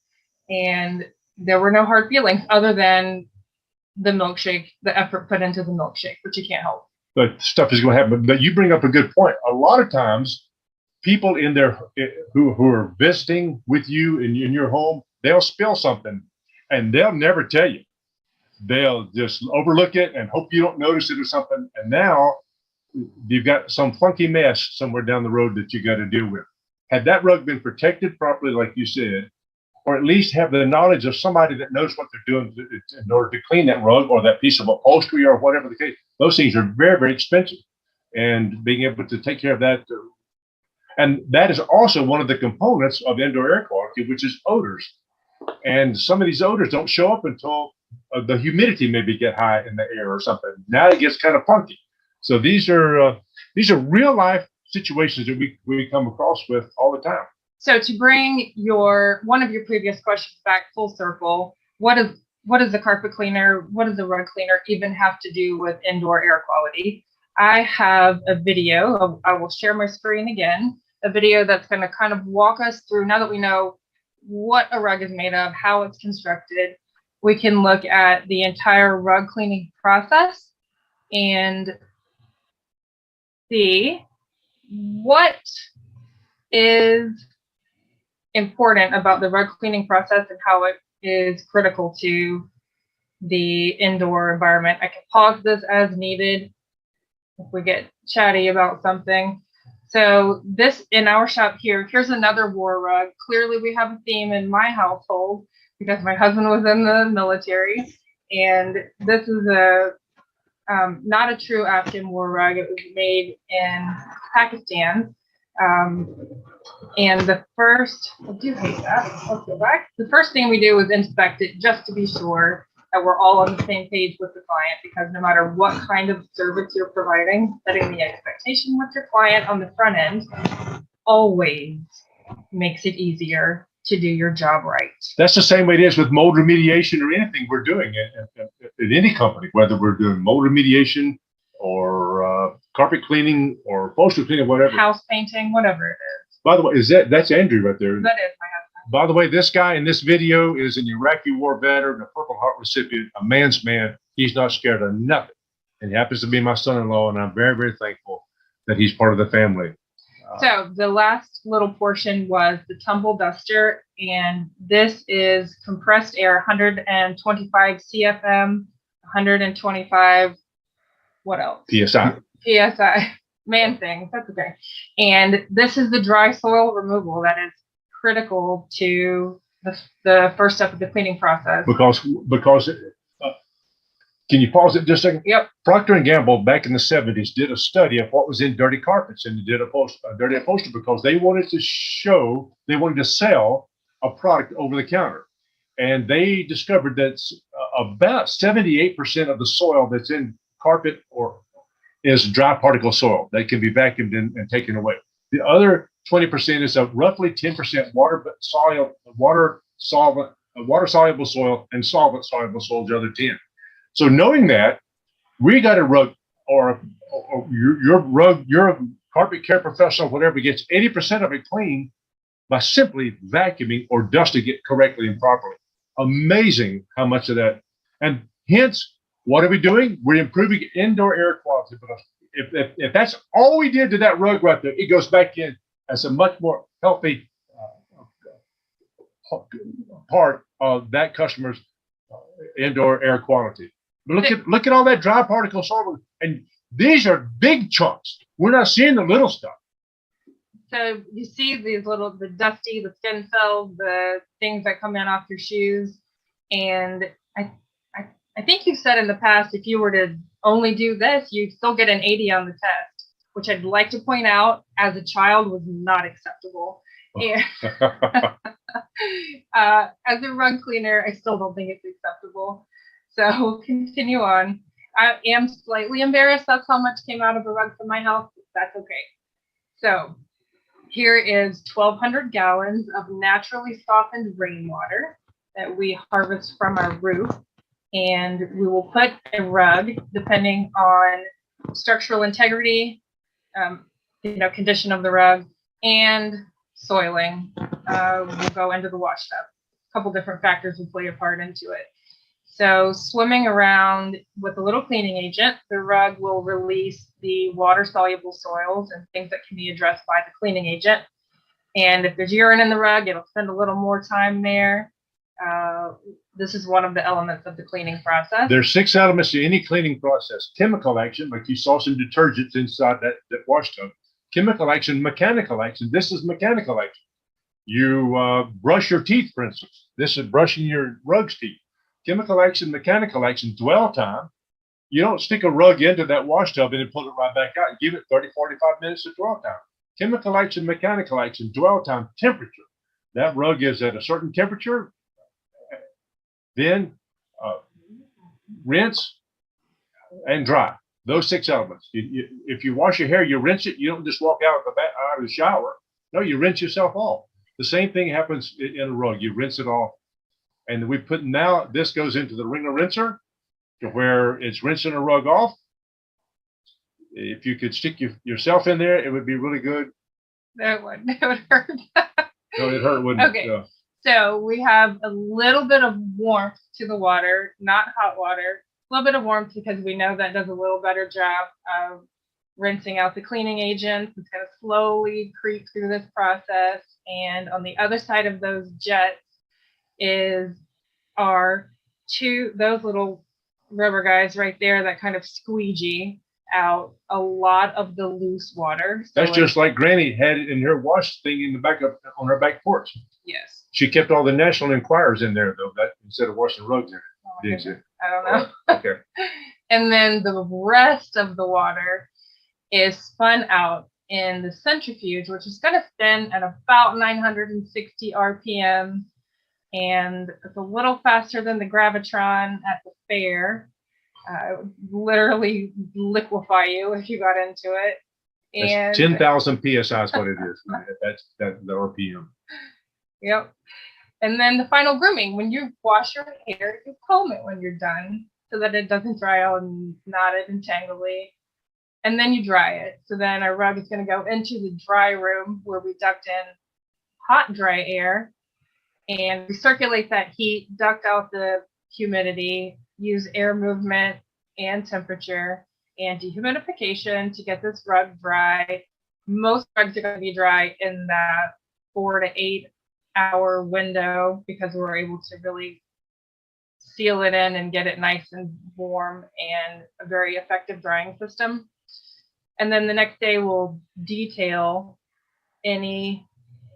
And there were no hard feelings other than the milkshake, the effort put into the milkshake, which you can't help. But stuff is going to happen. But you bring up a good point. A lot of times, people in there who are visiting with you in your home, they'll spill something and they'll never tell you. They'll just overlook it and hope you don't notice it or something. And now you've got some funky mess somewhere down the road that you got to deal with. Had that rug been protected properly, like you said, or at least have the knowledge of somebody that knows what they're doing in order to clean that rug or that piece of upholstery or whatever the case, those things are very, very expensive. And being able to take care of that. And that is also one of the components of indoor air quality, which is odors. And some of these odors don't show up until the humidity maybe get high in the air or something. Now it gets kind of funky. So these are real life situations that we come across with all the time. So to bring one of your previous questions back full circle, what is the carpet cleaner? What does the rug cleaner even have to do with indoor air quality? I have a video. I will share my screen again. A video that's going to kind of walk us through, now that we know what a rug is made of, how it's constructed, we can look at the entire rug cleaning process and see what is important about the rug cleaning process and how it is critical to the indoor environment. I can pause this as needed if we get chatty about something. So this in our shop here's another war rug. Clearly we have a theme in my household because my husband was in the military, and this is not a true Afghan war rug. It was made in Pakistan. And the first, I do hate that. Let's go back. The first thing we do is inspect it just to be sure that we're all on the same page with the client, because no matter what kind of service you're providing, setting the expectation with your client on the front end always makes it easier to do your job right. That's the same way it is with mold remediation or anything we're doing at any company, whether we're doing mold remediation or carpet cleaning or upholstery cleaning, whatever. House painting, whatever it is. By the way, that's Andrew right there. That is my husband. By the way, this guy in this video is an Iraqi war veteran, a Purple Heart recipient, a man's man. He's not scared of nothing. And he happens to be my son-in-law, and I'm very, very thankful that he's part of the family. So the last little portion was the tumble duster, and this is compressed air, 125 CFM, 125, what else? PSI. PSI, man thing, that's okay. And this is the dry soil removal that is critical to the first step of the cleaning process. Because can you pause it just a second? Yep. Procter & Gamble back in the 70s did a study of what was in dirty carpets, and they did a dirty upholstery because they wanted to sell a product over the counter. And they discovered that about 78% of the soil that's in carpet is dry particle soil that can be vacuumed and taken away. The other 20% is a roughly 10% water soluble soil and solvent soluble soil, the other 10. So knowing that, we got a rug or your carpet care professional, whatever, gets 80% of it clean by simply vacuuming or dusting it correctly and properly. Amazing how much of that. And hence, what are we doing? We're improving indoor air quality. But if that's all we did to that rug right there, it goes back in as a much more healthy part of that customer's indoor air quality. But look at all that dry particle soil, and these are big chunks. We're not seeing the little stuff. So you see the dusty, the skin cells, the things that come in off your shoes. And I think you've said in the past, if you were to only do this, you'd still get an 80 on the test, which I'd like to point out as a child was not acceptable. And as a rug cleaner, I still don't think it's acceptable. So we'll continue on. I am slightly embarrassed that's how much came out of a rug from my house. That's okay. So here is 1,200 gallons of naturally softened rainwater that we harvest from our roof. And we will put a rug, depending on structural integrity, condition of the rug, and soiling, will go into the wash tub. A couple different factors will play a part into it. So swimming around with a little cleaning agent, the rug will release the water-soluble soils and things that can be addressed by the cleaning agent. And if there's urine in the rug, it'll spend a little more time there. This is one of the elements of the cleaning process. There's 6 elements to any cleaning process. Chemical action, like you saw some detergents inside that wash tub. Chemical action, mechanical action. This is mechanical action. You brush your teeth, for instance. This is brushing your rug's teeth. Chemical action, mechanical action, dwell time. You don't stick a rug into that wash tub and then pull it right back out. Give it 30, 45 minutes of dwell time. Chemical action, mechanical action, dwell time, temperature. That rug is at a certain temperature. Then rinse and dry. Those 6 elements. If you wash your hair, you rinse it. You don't just walk out of the shower. No, you rinse yourself off. The same thing happens in a rug. You rinse it off. And we put now, this goes into the wringer rinser to where it's rinsing a rug off. If you could stick yourself in there, it would be really good. That would hurt. No, it hurt, wouldn't Okay. it? So we have a little bit of warmth to the water, not hot water, a little bit of warmth because we know that does a little better job of rinsing out the cleaning agents. It's going to slowly creep through this process. And on the other side of those jets are those little rubber guys right there that kind of squeegee out a lot of the loose water. So That's just like Granny had it in her wash thing in the back on her back porch. Yes. She kept all the National Enquirers in there, though, that instead of washing rugs in it. Oh, Did you? I don't know. Okay. And then the rest of the water is spun out in the centrifuge, which is going to spin at about 960 RPM. And it's a little faster than the Gravitron at the fair. It would literally liquefy you if you got into it. That's And 10,000 PSI is what it is. That's the RPM. Yep. And then the final grooming. When you wash your hair, you comb it when you're done so that it doesn't dry out and knotted and tangly. And then you dry it. So then our rug is going to go into the dry room where we duct in hot, dry air and recirculate that heat, duct out the humidity, use air movement and temperature and dehumidification to get this rug dry. Most rugs are going to be dry in that 4 to 8 hour window because we're able to really seal it in and get it nice and warm and a very effective drying system. And then the next day we'll detail any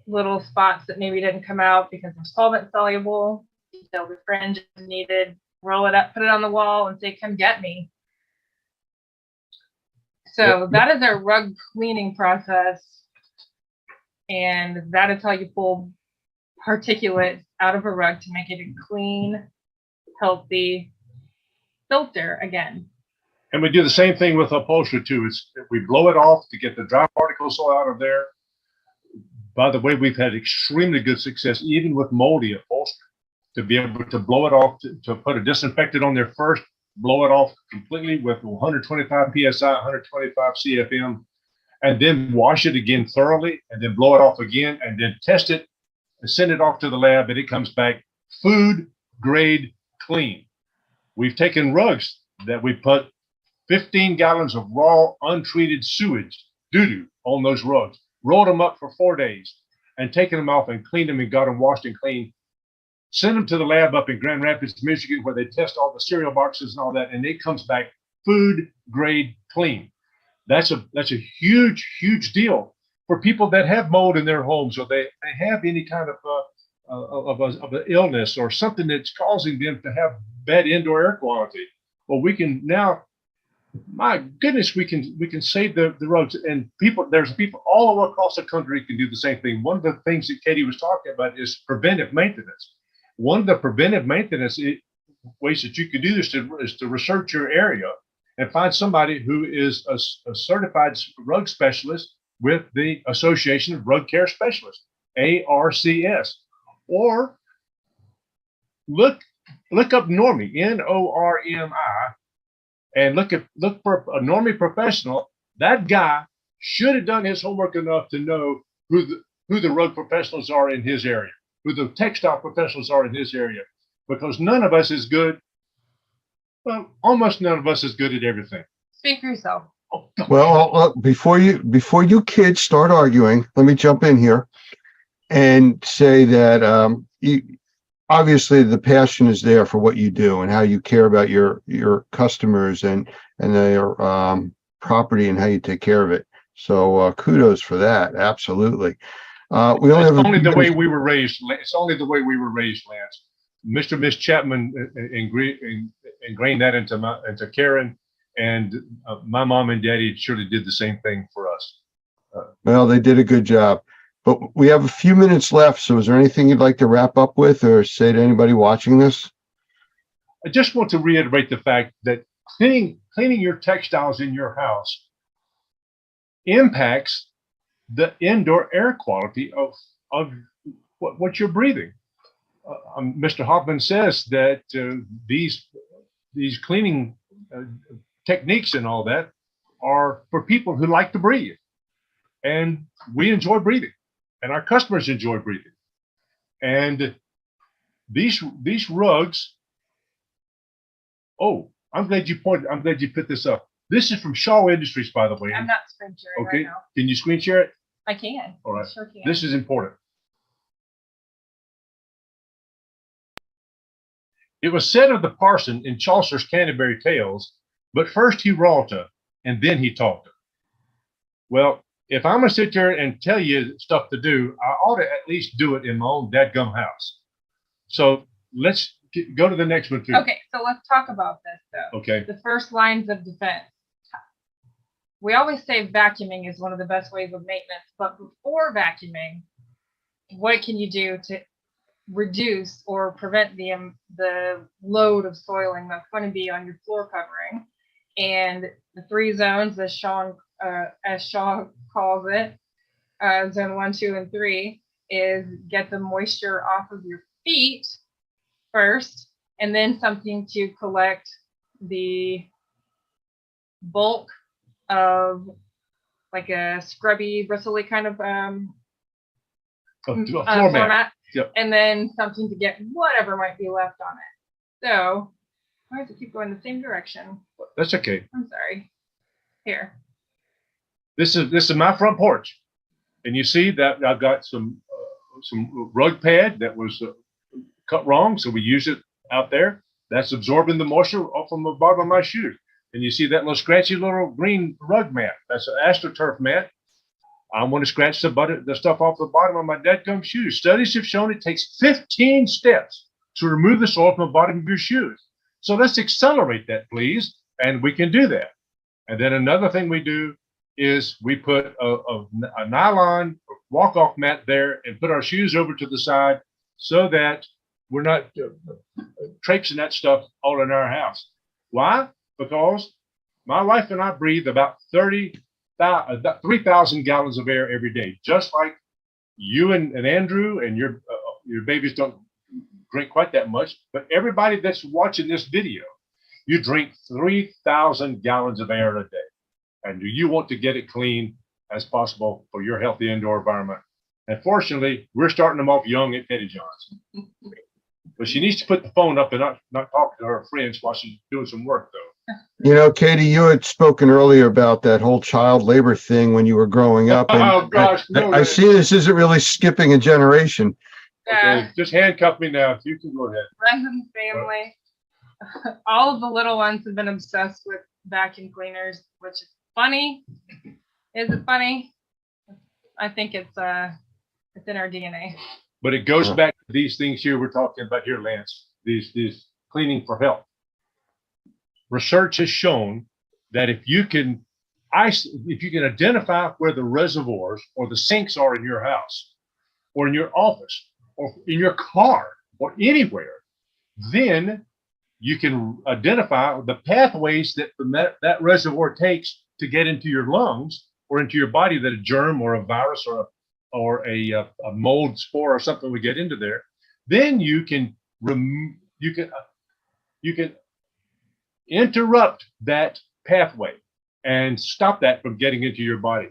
little spots that maybe didn't come out because they're solvent soluble, detail the fringe if needed, roll it up, put it on the wall and say, come get me. So that is our rug cleaning process. And that is how you pull particulate out of a rug to make it a clean, healthy filter again. And we do the same thing with upholstery too. We blow it off to get the dry particles all out of there. By the way, we've had extremely good success, even with moldy upholstery, to be able to blow it off, to put a disinfectant on there first, blow it off completely with 125 PSI, 125 CFM, and then wash it again thoroughly, and then blow it off again, and then test it and send it off to the lab, and it comes back food grade clean. We've taken rugs that we put 15 gallons of raw, untreated sewage, doo-doo, on those rugs, rolled them up for 4 days, and taken them off and cleaned them and got them washed and clean. Send them to the lab up in Grand Rapids, Michigan, where they test all the cereal boxes and all that, and it comes back food grade clean. That's a huge, huge deal for people that have mold in their homes, or they have any kind of an illness or something that's causing them to have bad indoor air quality. Well, we can now my goodness, we can save the roads, and there's people all across the country can do the same thing. One of the things that Katie was talking about is preventive maintenance. One of the preventive maintenance ways that you could do this is to research your area and find somebody who is a certified rug specialist with the Association of Rug Care Specialists, ARCS, or look up Normie, Normi, and look for a Normie professional. That guy should have done his homework enough to know who the rug professionals are in his area, who the textile professionals are in his area, because none of us is good. Well, almost none of us is good at everything. Speak for yourself. Well, before you kids start arguing, let me jump in here and say that obviously the passion is there for what you do and how you care about your customers and their property and how you take care of it. So kudos for that. Absolutely. We only have only the way we were raised. It's only the way we were raised, Lance. Mr. and Miss Chapman ingrained that into Karen, and my mom and daddy surely did the same thing for us. Well, they did a good job. But we have a few minutes left. So is there anything you'd like to wrap up with or say to anybody watching this? I just want to reiterate the fact that cleaning your textiles in your house impacts the indoor air quality of what you're breathing. Mr. Hoffman says that these cleaning techniques and all that are for people who like to breathe, and we enjoy breathing, and our customers enjoy breathing. And these rugs. Oh, I'm glad you put this up. This is from Shaw Industries, by the way. I'm not screen sharing Okay, right now. can you screen share it? I can. All right. I sure can. This is important. It was said of the parson in Chaucer's Canterbury Tales, but first he wrought her, and then he taught her. Well, if I'm gonna sit there and tell you stuff to do, I ought to at least do it in my own dadgum house. So let's go to the next one too. Okay, so let's talk about this though. Okay. The first lines of defense. We always say vacuuming is one of the best ways of maintenance, but before vacuuming, what can you do to reduce or prevent the load of soiling that's going to be on your floor covering? And the 3 zones, as Shaw calls it, zone 1, 2, and 3, is get the moisture off of your feet first, and then something to collect the bulk of like a scrubby, bristly kind of Floor mat. Yep. And then something to get whatever might be left on it. So why does it keep going the same direction? That's okay. I'm sorry. Here. This is my front porch, and you see that I've got some rug pad that was cut wrong, so we use it out there. That's absorbing the moisture off from the bottom of my shoes. And you see that little scratchy little green rug mat. That's an AstroTurf mat. I want to scratch the stuff off the bottom of my dadgum shoes. Studies have shown it takes 15 steps to remove the soil from the bottom of your shoes. So let's accelerate that, please, and we can do that. And then another thing we do is we put a nylon walk-off mat there and put our shoes over to the side so that we're not traipsing that stuff all in our house. Why? Because my wife and I breathe about 3,000 gallons of air every day, just like you and Andrew and your babies don't drink quite that much, but everybody that's watching this video, you drink 3,000 gallons of air a day. And you want to get it clean as possible for your healthy indoor environment. And fortunately, we're starting them off young at Petty John's. But she needs to put the phone up and not talk to her friends while she's doing some work, though. You know, Katie, you had spoken earlier about that whole child labor thing when you were growing up. And Oh, gosh, no, I see this isn't really skipping a generation. Okay, just handcuff me now. You can go ahead. Brendan's family, all of the little ones have been obsessed with vacuum cleaners, which is funny. Is it funny? I think it's in our DNA. But it goes back to these things here we're talking about here, Lance. These cleaning for health. Research has shown that if you can identify where the reservoirs or the sinks are in your house or in your office or in your car or anywhere, then you can identify the pathways that that reservoir takes to get into your lungs or into your body, that a germ or a virus or a mold spore or something would get into there. Then you can interrupt that pathway and stop that from getting into your body.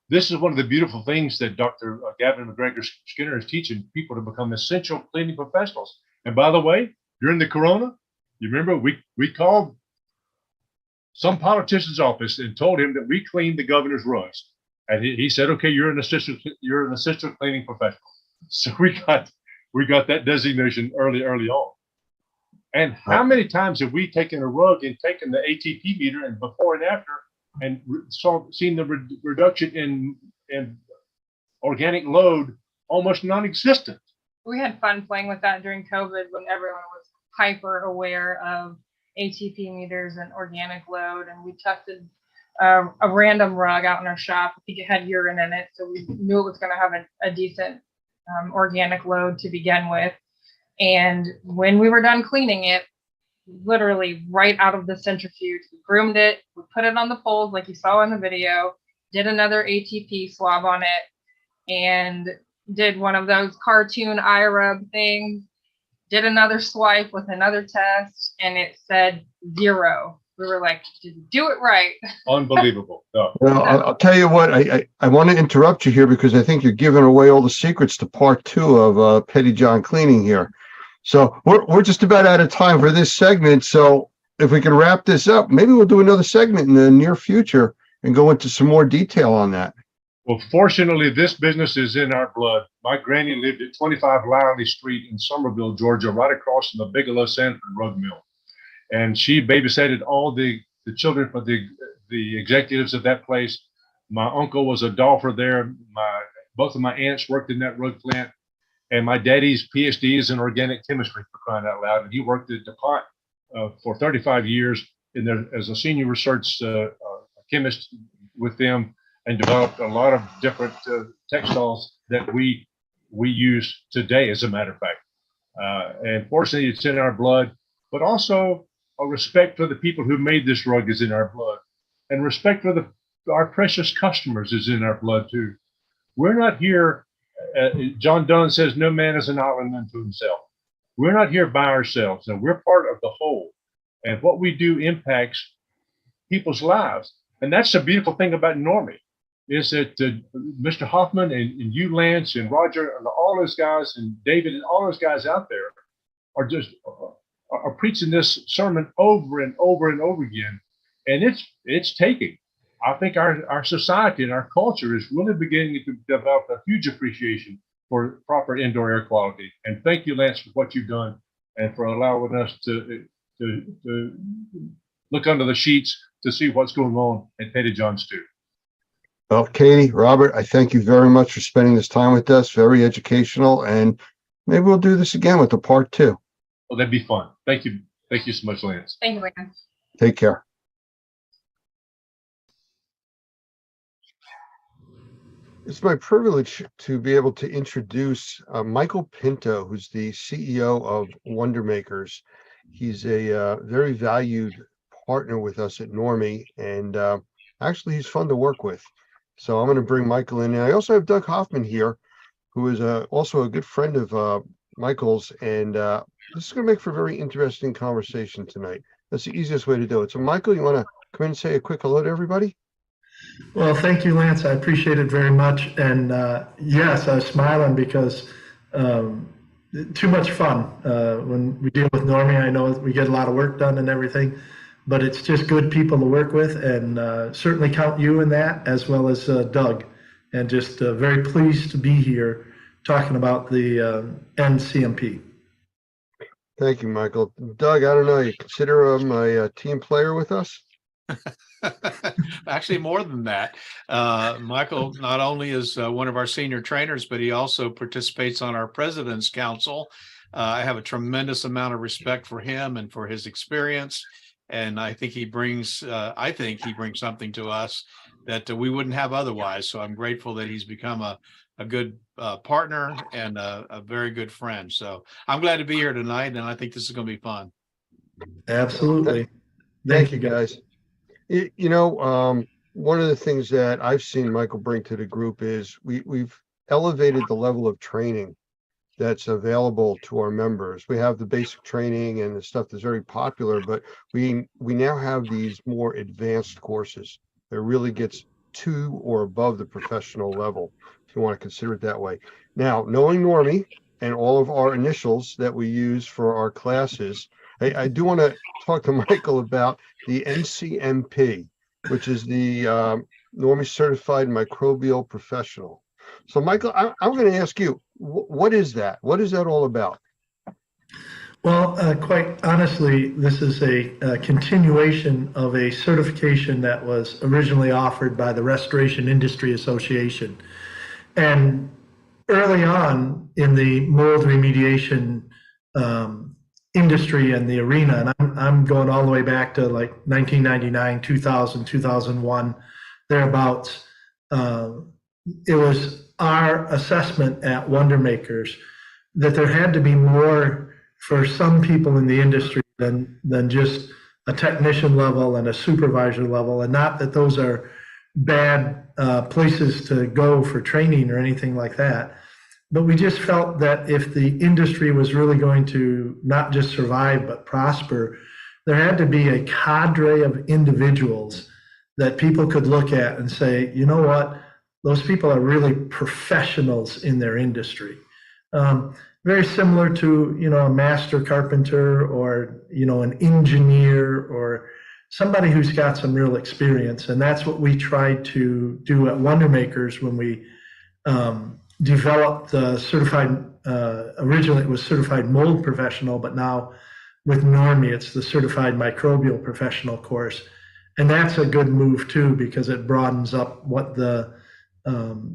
This is one of the beautiful things that Dr. Gavin McGregor Skinner is teaching people to become essential cleaning professionals. And by the way, during the corona, you remember we called some politician's office and told him that we cleaned the governor's rugs. And he said, okay, you're an assistant cleaning professional. So we got that designation early on. And how many times have we taken a rug and taken the ATP meter and before and after and seen the reduction in organic load almost non-existent? We had fun playing with that during COVID when everyone was hyper aware of ATP meters and organic load. And we tested a random rug out in our shop. I think it had urine in it, so we knew it was going to have a decent organic load to begin with. And when we were done cleaning it, literally right out of the centrifuge, we groomed it, we put it on the poles like you saw in the video, did another ATP swab on it, and did one of those cartoon eye rub things, did another swipe with another test, and it said 0. We were like, did you do it right? Unbelievable. No. Well, I'll tell you what, I want to interrupt you here because I think you're giving away all the secrets to part 2 of Petty John Cleaning here. So we're just about out of time for this segment. So if we can wrap this up, maybe we'll do another segment in the near future and go into some more detail on that. Well, fortunately, this business is in our blood. My granny lived at 25 Liley Street in Somerville, Georgia, right across from the Bigelow Sanford rug mill. And she babysitted all the children for the executives of that place. My uncle was a dolpher there. Both of my aunts worked in that rug plant. And my daddy's PhD is in organic chemistry, for crying out loud. And he worked at DuPont for 35 years as a senior research chemist with them, and developed a lot of different textiles that we use today, as a matter of fact. And fortunately, it's in our blood, but also a respect for the people who made this rug is in our blood, and respect for our precious customers is in our blood too. We're not here. John Donne says, no man is an island unto himself. We're not here by ourselves, and we're part of the whole. And what we do impacts people's lives. And that's the beautiful thing about Normie, is that Mr. Hoffman and you, Lance, and Roger, and all those guys, and David, and all those guys out there are just are preaching this sermon over and over and over again. And it's taking. I think our society and our culture is really beginning to develop a huge appreciation for proper indoor air quality. And thank you, Lance, for what you've done and for allowing us to look under the sheets to see what's going on at Petty John's too. Well, Katie, Robert, I thank you very much for spending this time with us. Very educational, and maybe we'll do this again with the part 2. Well, that'd be fun. Thank you. Thank you so much, Lance. Thank you, Lance. Take care. It's my privilege to be able to introduce Michael Pinto, who's the CEO of Wonder Makers. He's a very valued partner with us at Normie, and actually he's fun to work with. So I'm going to bring Michael in. And I also have Doug Hoffman here, who is also a good friend of Michael's, and this is going to make for a very interesting conversation tonight. That's the easiest way to do it. So Michael, you want to come in and say a quick hello to everybody? Well, thank you, Lance. I appreciate it very much. And yes, I was smiling because too much fun. When we deal with Normie, I know we get a lot of work done and everything, but it's just good people to work with, and certainly count you in that, as well as Doug. And just very pleased to be here talking about the NCMP. Thank you, Michael. Doug, I don't know, you consider him a team player with us? Actually, more than that. Michael not only is one of our senior trainers, but he also participates on our President's Council. I have a tremendous amount of respect for him and for his experience. And I think he brings something to us that we wouldn't have otherwise. So I'm grateful that he's become a good partner and a very good friend. So I'm glad to be here tonight, and I think this is going to be fun. Absolutely. Thank you, guys. One of the things that I've seen Michael bring to the group is we've elevated the level of training that's available to our members. We have the basic training and the stuff that's very popular, but we now have these more advanced courses that really gets to or above the professional level, if you want to consider it that way. Now, knowing Normie and all of our initials that we use for our classes, I do want to talk to Michael about the NCMP, which is the Normie Certified Microbial Professional. So, Michael, I'm going to ask you, what is that? What is that all about? Well, quite honestly, this is a continuation of a certification that was originally offered by the Restoration Industry Association. And early on in the mold remediation industry and the arena, and I'm going all the way back to like 1999, 2000, 2001, thereabouts. It was our assessment at Wonder Makers that there had to be more for some people in the industry than just a technician level and a supervisor level, and not that those are bad places to go for training or anything like that. But we just felt that if the industry was really going to not just survive but prosper, there had to be a cadre of individuals that people could look at and say, you know what, those people are really professionals in their industry. Very similar to, a master carpenter or, an engineer or somebody who's got some real experience. And that's what we tried to do at Wonder Makers when we developed the certified, originally it was certified mold professional, but now with Normie, it's the certified microbial professional course. And that's a good move too, because it broadens up what the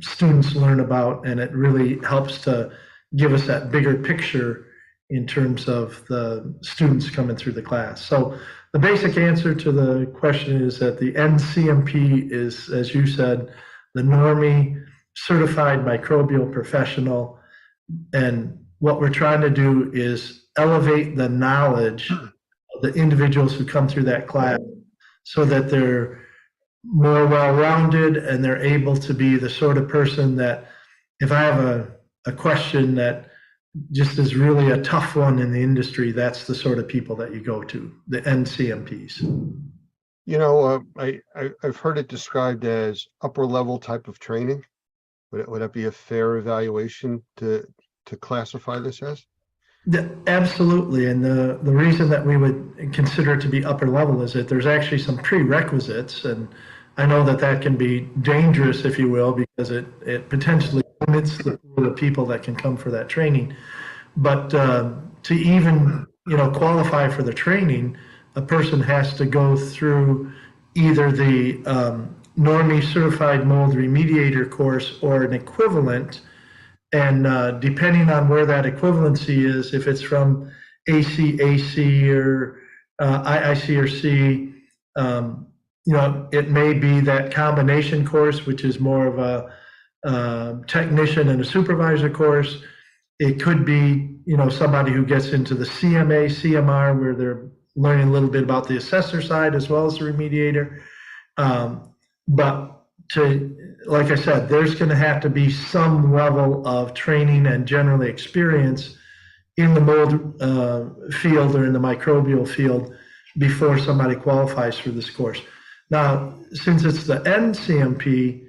students learn about, and it really helps to give us that bigger picture in terms of the students coming through the class. So the basic answer to the question is that the NCMP is, as you said, the Normie Certified Microbial Professional. And what we're trying to do is elevate the knowledge of the individuals who come through that class so that they're more well-rounded and they're able to be the sort of person that if I have a question that just is really a tough one in the industry, that's the sort of people that you go to, the NCMPs. I've heard it described as upper level type of training. Would that be a fair evaluation to classify this as? Absolutely. And the reason that we would consider it to be upper level is that there's actually some prerequisites. And I know that can be dangerous, if you will, because it potentially limits the pool of people that can come for that training. But to even, qualify for the training, a person has to go through either the Normie Certified Mold Remediator course or an equivalent. And depending on where that equivalency is, if it's from ACAC or IICRC, it may be that combination course, which is more of a technician and a supervisor course. It could be, somebody who gets into the CMA, CMR, where they're learning a little bit about the assessor side as well as the remediator. But like I said, there's going to have to be some level of training and generally experience in the mold field or in the microbial field before somebody qualifies for this course. Now, since it's the NCMP,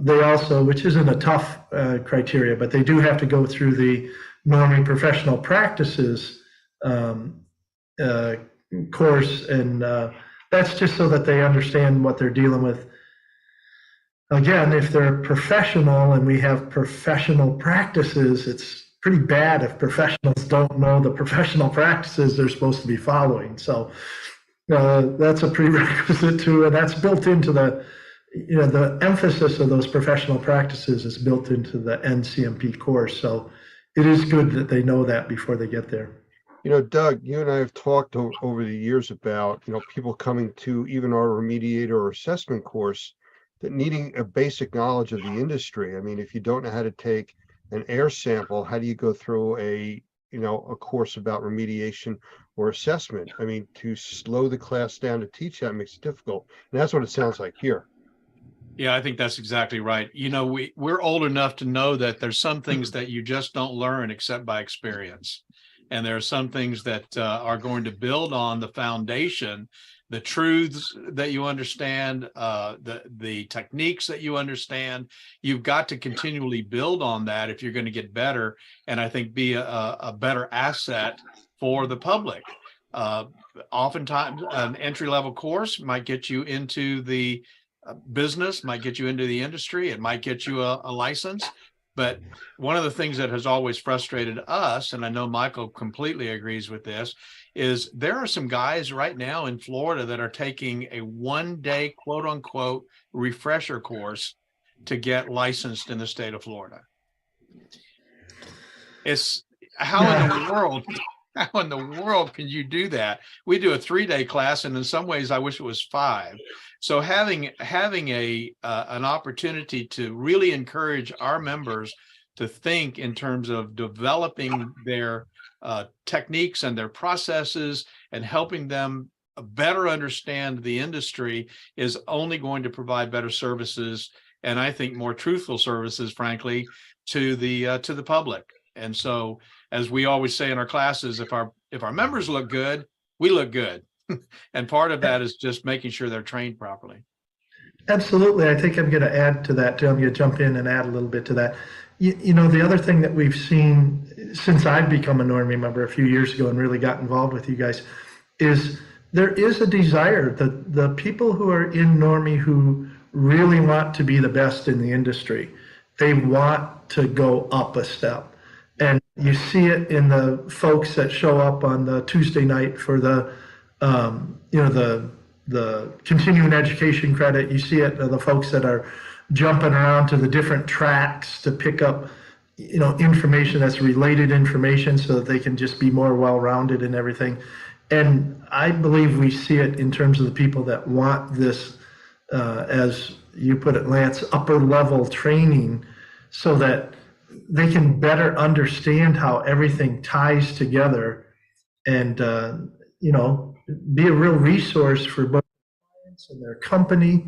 they also, which isn't a tough criteria, but they do have to go through the Normie Professional Practices course, and that's just so that they understand what they're dealing with. Again, if they're professional and we have professional practices, it's pretty bad if professionals don't know the professional practices they're supposed to be following. So that's a prerequisite too, and that's built into the emphasis of those professional practices is built into the NCMP course. So it is good that they know that before they get there. You know, Doug, you and I have talked over the years about, people coming to even our remediator or assessment course that needing a basic knowledge of the industry. I mean, if you don't know how to take an air sample, how do you go through a course about remediation or assessment? I mean, to slow the class down to teach that makes it difficult. And that's what it sounds like here. Yeah, I think that's exactly right. We're old enough to know that there's some things that you just don't learn except by experience. And there are some things that are going to build on the foundation, the truths that you understand, the techniques that you understand. You've got to continually build on that if you're going to get better, and I think be a better asset for the public. Oftentimes, an entry-level course might get you into the business, might get you into the industry, it might get you a license. But one of the things that has always frustrated us, and I know Michael completely agrees with this, is there are some guys right now in Florida that are taking a one-day, quote unquote, refresher course to get licensed in the state of Florida. It's how in the world can you do that? We do a 3-day class, and in some ways I wish it was 5. So having an opportunity to really encourage our members to think in terms of developing their techniques and their processes and helping them better understand the industry is only going to provide better services, and I think more truthful services, frankly, to the public. And so, as we always say in our classes, if our members look good, we look good. And part of that is just making sure they're trained properly. Absolutely. I think I'm going to add to that, too. I'm going to jump in and add a little bit to that. The other thing that we've seen since I've become a Normie member a few years ago and really got involved with you guys is there is a desire that the people who are in Normie who really want to be the best in the industry, they want to go up a step. And you see it in the folks that show up on the Tuesday night for the continuing education credit. You see it in the folks that are jumping around to the different tracks to pick up, information that's related information so that they can just be more well-rounded and everything. And I believe we see it in terms of the people that want this, as you put it, Lance, upper level training so that they can better understand how everything ties together and, be a real resource for both clients and their company.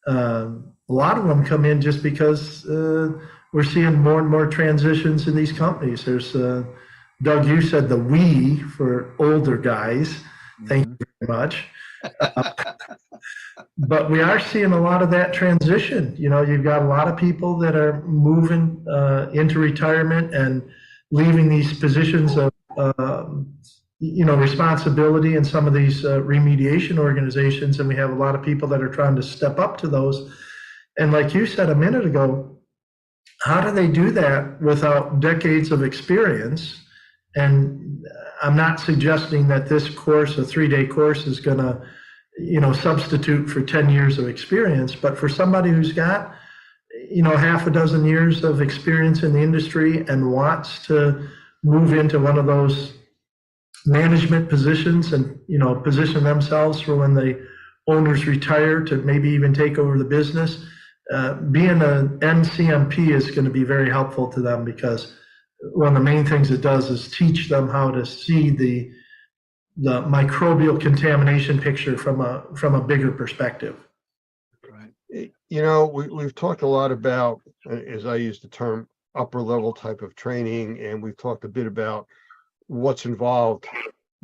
A lot of them come in just because we're seeing more and more transitions in these companies. There's, Doug, you said the we for older guys. Thank you very much. But we are seeing a lot of that transition. You've got a lot of people that are moving into retirement and leaving these positions of responsibility in some of these remediation organizations, and we have a lot of people that are trying to step up to those. And like you said a minute ago, how do they do that without decades of experience? And I'm not suggesting that this course, a 3-day course, is going to, substitute for 10 years of experience, but for somebody who's got, half a dozen years of experience in the industry and wants to move into one of those management positions and position themselves for when the owners retire to maybe even take over the business, being an NCMP is going to be very helpful to them, because one of the main things it does is teach them how to see the microbial contamination picture from a bigger perspective. Right. We've talked a lot about, as I use the term, upper level type of training, and we've talked a bit about what's involved,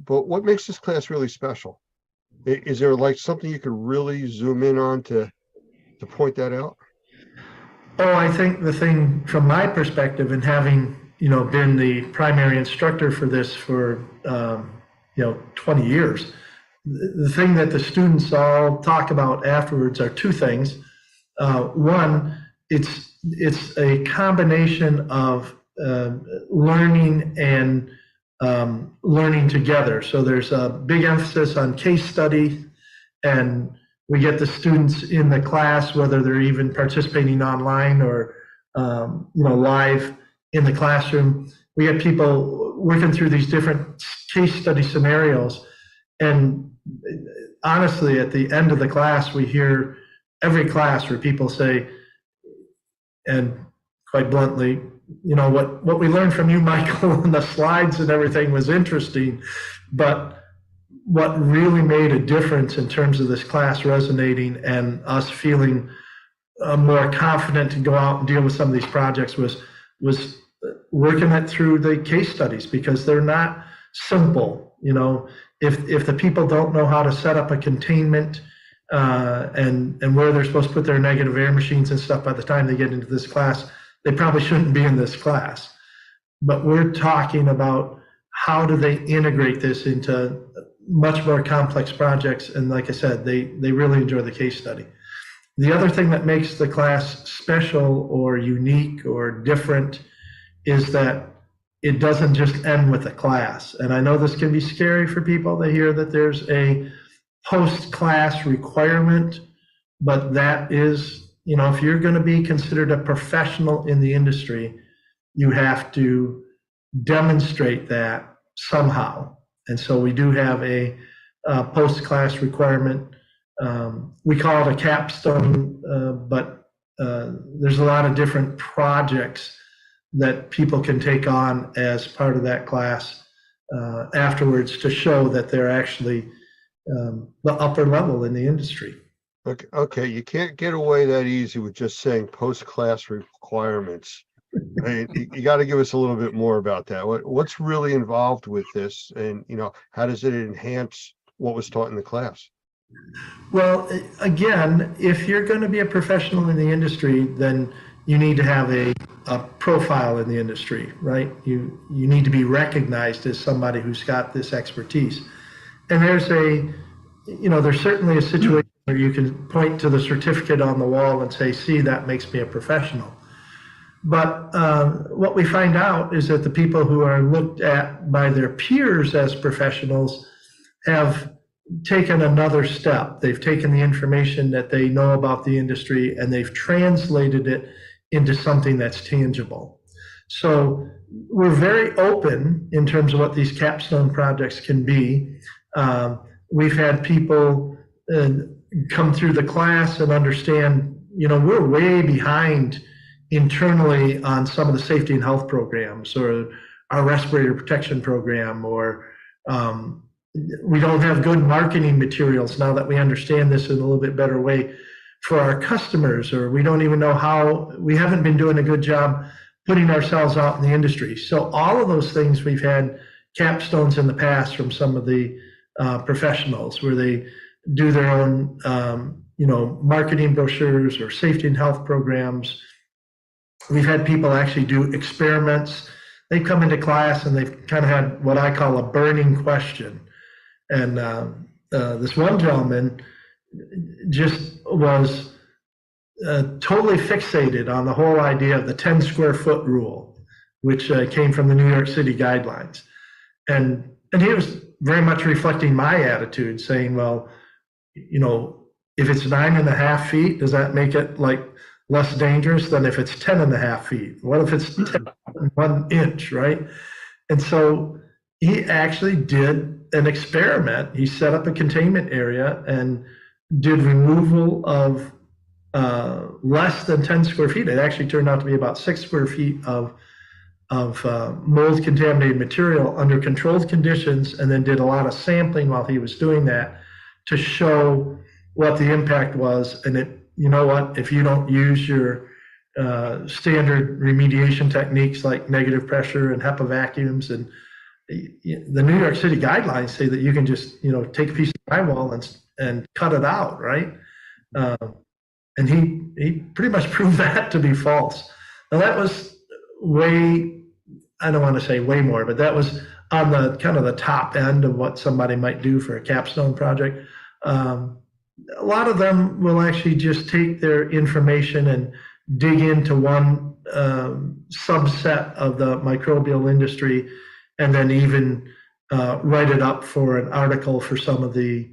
but what makes this class really special? Is there like something you could really zoom in on to point that out? Oh, I think the thing from my perspective, and having been the primary instructor for this for 20 years, the thing that the students all talk about afterwards are two things. One, it's a combination of learning and learning together. So there's a big emphasis on case study, and we get the students in the class, whether they're even participating online or live in the classroom. we had people working through these different case study scenarios. And honestly, at the end of the class, we hear every class where people say, and quite bluntly, you know, what we learned from you, Michael, and the slides and everything was interesting, but what really made a difference in terms of this class resonating and us feeling more confident to go out and deal with some of these projects was working it through the case studies, because they're not simple. You know, if the people don't know how to set up a containment and where they're supposed to put their negative air machines and stuff by the time they get into this class, they probably shouldn't be in this class. But we're talking about how do they integrate this into much more complex projects. And like I said, they really enjoy the case study. The other thing that makes the class special or unique or different is that it doesn't just end with a class. And I know this can be scary for people. They hear that there's a post-class requirement, but that is, you know, if you're going to be considered a professional in the industry, you have to demonstrate that somehow. And so we do have a post-class requirement. We call it a capstone, but there's a lot of different projects that people can take on as part of that class afterwards to show that they're actually the upper level in the industry. Okay, you can't get away that easy with just saying post-class requirements. I mean, you got to give us a little bit more about that. What's really involved with this, and you know, how does it enhance what was taught in the class? Well, again, if you're going to be a professional in the industry, then you need to have a profile in the industry, right? You need to be recognized as somebody who's got this expertise. And there's certainly a situation where you can point to the certificate on the wall and say, see, that makes me a professional. But what we find out is that the people who are looked at by their peers as professionals have taken another step. They've taken the information that they know about the industry and they've translated it into something that's tangible. So we're very open in terms of what these capstone projects can be. We've had people come through the class and understand, you know, we're way behind internally on some of the safety and health programs or our respirator protection program, or we don't have good marketing materials now that we understand this in a little bit better way for our customers, or we don't even know how, we haven't been doing a good job putting ourselves out in the industry. So all of those things, we've had capstones in the past from some of the professionals where they do their own, marketing brochures or safety and health programs. We've had people actually do experiments. They come into class and they've kind of had what I call a burning question. And this one gentleman just was totally fixated on the whole idea of the 10 square foot rule, which came from the New York City guidelines. And he was very much reflecting my attitude, saying, well, you know, if it's 9.5 feet, does that make it like less dangerous than if it's 10.5 feet? What if it's 1 inch, right? And so he actually did an experiment. He set up a containment area and did removal of less than 10 square feet. It actually turned out to be about 6 square feet of mold contaminated material under controlled conditions, and then did a lot of sampling while he was doing that to show what the impact was. And it, you know what, if you don't use your standard remediation techniques like negative pressure and HEPA vacuums, and the New York City guidelines say that you can just, you know, take a piece of drywall and cut it out, right? And he pretty much proved that to be false. Now that was way, I don't want to say way more, but that was on the kind of the top end of what somebody might do for a capstone project. A lot of them will actually just take their information and dig into one subset of the microbial industry, and then even write it up for an article for some of the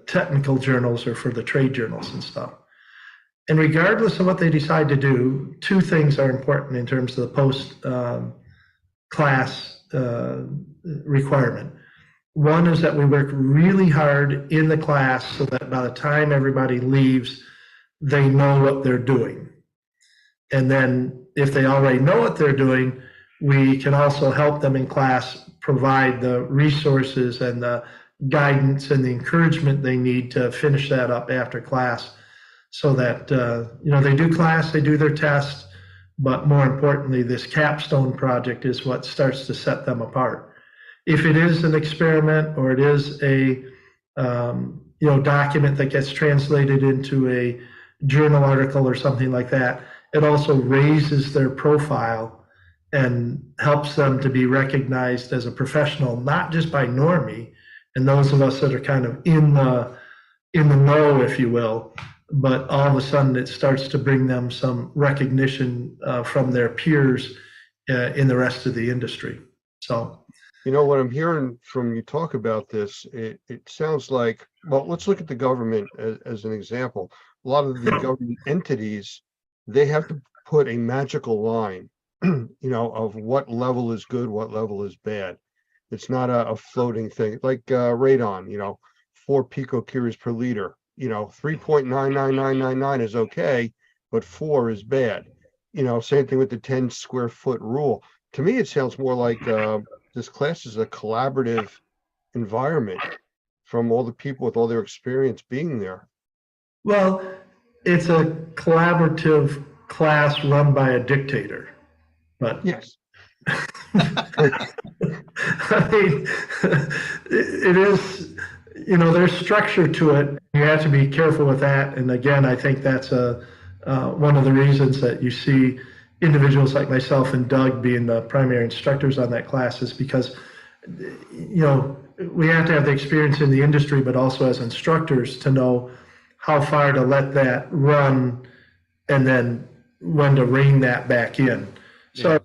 technical journals or for the trade journals and stuff. And regardless of what they decide to do, two things are important in terms of the post class requirement. One is that we work really hard in the class so that by the time everybody leaves, they know what they're doing. And then if they already know what they're doing, we can also help them in class provide the resources and the guidance and the encouragement they need to finish that up after class, so that they do class, they do their test, but more importantly, this capstone project is what starts to set them apart. If it is an experiment or it is a document that gets translated into a journal article or something like that, it also raises their profile and helps them to be recognized as a professional, not just by Normie and those of us that are kind of in the know, if you will, but all of a sudden it starts to bring them some recognition from their peers in the rest of the industry. So, what I'm hearing from you talk about this, it sounds like, well, let's look at the government as an example. A lot of the government entities, they have to put a magical line, of what level is good, what level is bad. It's not a floating thing like radon, 4 picocuries per liter, 3.99999 is okay, but 4 is bad. Same thing with the 10 square foot rule. To me, it sounds more like this class is a collaborative environment from all the people with all their experience being there. Well, it's a collaborative class run by a dictator, but yes. I mean, it is, there's structure to it. You have to be careful with that. And again, I think that's one of the reasons that you see individuals like myself and Doug being the primary instructors on that class, is because, we have to have the experience in the industry, but also as instructors to know how far to let that run and then when to rein that back in. So,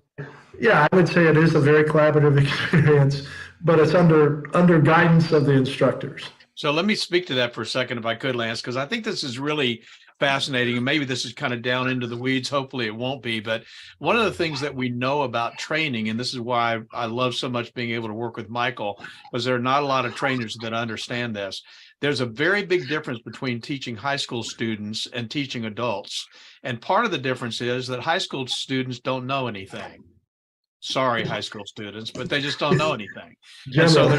yeah, I would say it is a very collaborative experience, but it's under guidance of the instructors. So let me speak to that for a second, if I could, Lance, because I think this is really fascinating, and maybe this is kind of down into the weeds. Hopefully it won't be. But one of the things that we know about training, and this is why I love so much being able to work with Michael, was there are not a lot of trainers that understand this. There's a very big difference between teaching high school students and teaching adults. And part of the difference is that high school students don't know anything. Sorry, high school students, but they just don't know anything. And so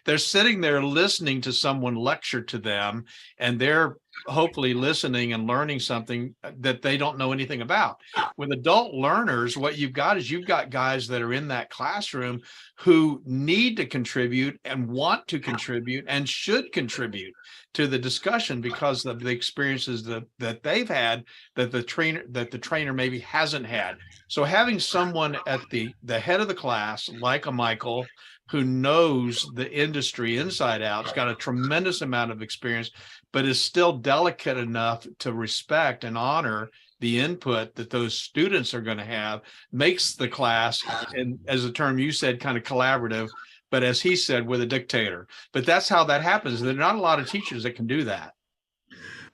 they're sitting there listening to someone lecture to them, and they're hopefully listening and learning something that they don't know anything about. With adult learners, what you've got is you've got guys that are in that classroom who need to contribute and want to contribute and should contribute to the discussion because of the experiences that they've had that the trainer maybe hasn't had. So having someone at the head of the class like a Michael, who knows the industry inside out, has got a tremendous amount of experience, but is still delicate enough to respect and honor the input that those students are going to have, makes the class, and as a term you said, kind of collaborative, but as he said, with a dictator. But that's how that happens. There are not a lot of teachers that can do that.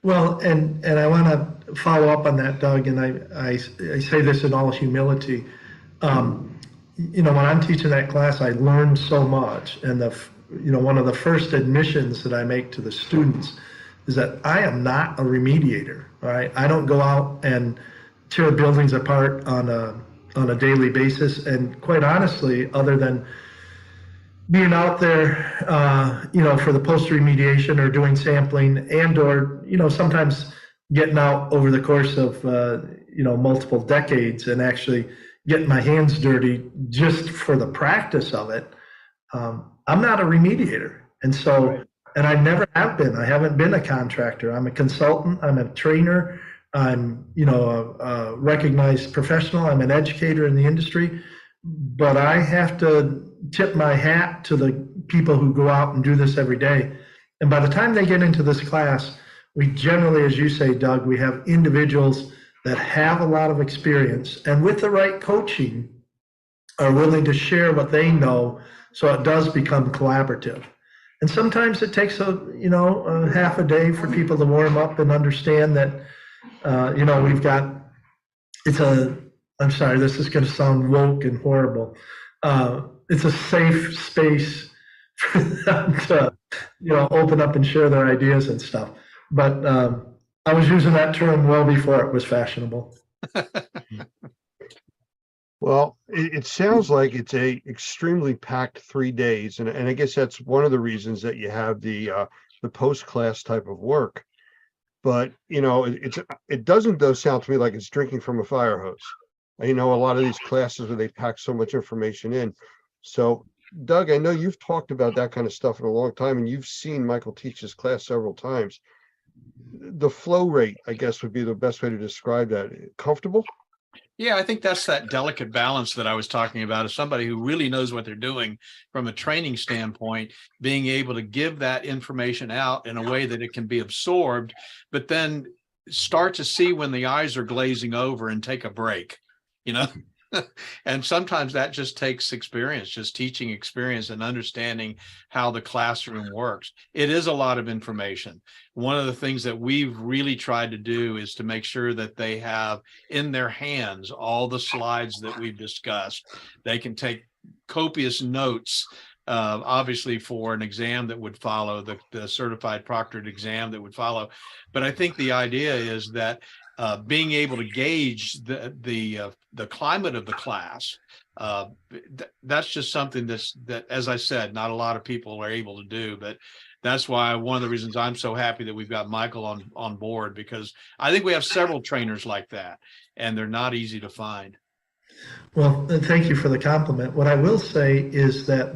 Well, and I want to follow up on that, Doug, and I say this in all humility. When I'm teaching that class, I learned so much. And one of the first admissions that I make to the students is that I am not a remediator. Right? I don't go out and tear buildings apart on a daily basis. And quite honestly, other than being out there, for the post remediation or doing sampling or sometimes getting out over the course of, multiple decades and actually getting my hands dirty just for the practice of it. I'm not a remediator. And so, and I never have been. I haven't been a contractor. I'm a consultant. I'm a trainer. I'm, a recognized professional. I'm an educator in the industry. But I have to tip my hat to the people who go out and do this every day. And by the time they get into this class, we generally, as you say, Doug, we have individuals that have a lot of experience and with the right coaching are willing to share what they know, so it does become collaborative. And sometimes it takes a half a day for people to warm up and understand that, We've got, I'm sorry, this is going to sound woke and horrible. It's a safe space for them to, open up and share their ideas and stuff. But I was using that term well before it was fashionable. Well, it sounds like it's a extremely packed 3 days, and I guess that's one of the reasons that you have the post-class type of work. But it doesn't though sound to me like it's drinking from a fire hose. A lot of these classes where they pack so much information in. So, Doug, I know you've talked about that kind of stuff in a long time, and you've seen Michael teach his class several times. The flow rate, I guess, would be the best way to describe that. Comfortable? Yeah, I think that's that delicate balance that I was talking about, as somebody who really knows what they're doing from a training standpoint, being able to give that information out in a way that it can be absorbed, but then start to see when the eyes are glazing over and take a break, And sometimes that just takes experience, just teaching experience and understanding how the classroom works. It is a lot of information. One of the things that we've really tried to do is to make sure that they have in their hands all the slides that we've discussed. They can take copious notes, obviously for an exam that would follow, the certified proctored exam that would follow. But I think the idea is that being able to gauge the climate of the class, that's just something that, as I said, not a lot of people are able to do. But that's why one of the reasons I'm so happy that we've got Michael on board, because I think we have several trainers like that, and they're not easy to find. Well, thank you for the compliment. What I will say is that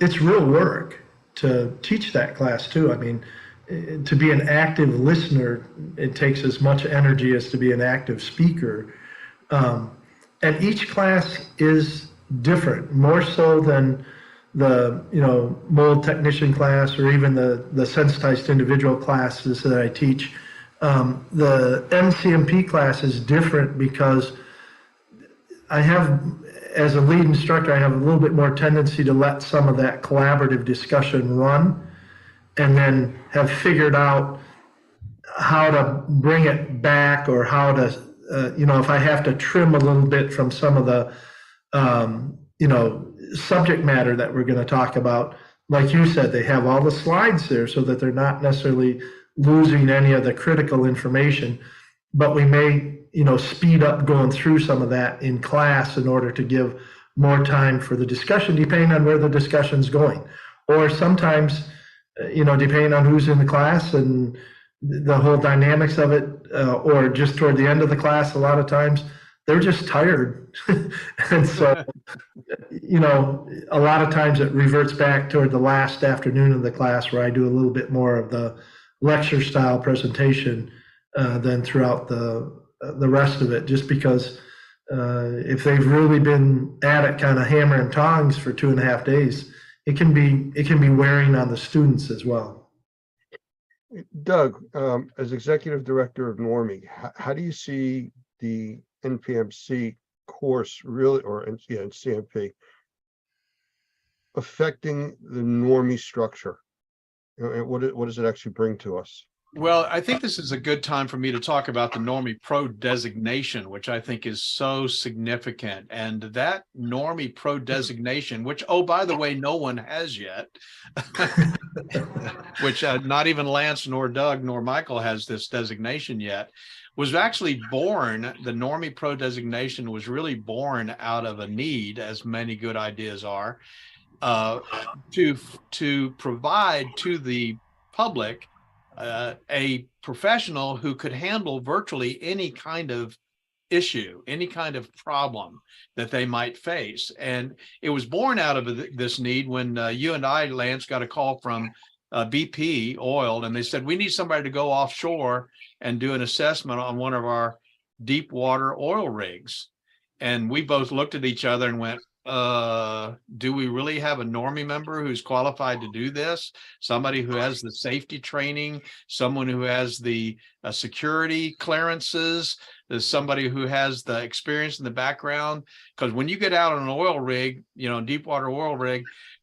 it's real work to teach that class too. I mean, to be an active listener, it takes as much energy as to be an active speaker. And each class is different, more so than the mold technician class or even the sensitized individual classes that I teach. The MCMP class is different because I have, as a lead instructor, I have a little bit more tendency to let some of that collaborative discussion run, and then have figured out how to bring it back, or how to, if I have to trim a little bit from some of the, subject matter that we're going to talk about. Like you said, they have all the slides there so that they're not necessarily losing any of the critical information, but we may, speed up going through some of that in class in order to give more time for the discussion, depending on where the discussion's going. Or sometimes, depending on who's in the class and the whole dynamics of it, or just toward the end of the class, a lot of times they're just tired. And so, a lot of times it reverts back toward the last afternoon of the class, where I do a little bit more of the lecture style presentation than throughout the rest of it, just because if they've really been at it kind of hammer and tongs for 2.5 days, it can be wearing on the students as well. Doug, as executive director of Normie, how do you see the NPMC course really, or CMP, affecting the Normie structure? And what does it actually bring to us? Well, I think this is a good time for me to talk about the Normie Pro designation, which I think is so significant. And that Normie Pro designation, which, oh, by the way, no one has yet, which not even Lance nor Doug nor Michael has this designation yet, was actually born. The Normie Pro designation was really born out of a need, as many good ideas are, to provide to the public a professional who could handle virtually any kind of issue, any kind of problem that they might face. And it was born out of this need when you and I, Lance, got a call from BP Oil, and they said, we need somebody to go offshore and do an assessment on one of our deep water oil rigs. And we both looked at each other and went, do we really have a normie member who's qualified to do this? Somebody who has the safety training, someone who has the security clearances, there's somebody who has the experience in the background. Because when you get out on an oil rig, deep water oil rig,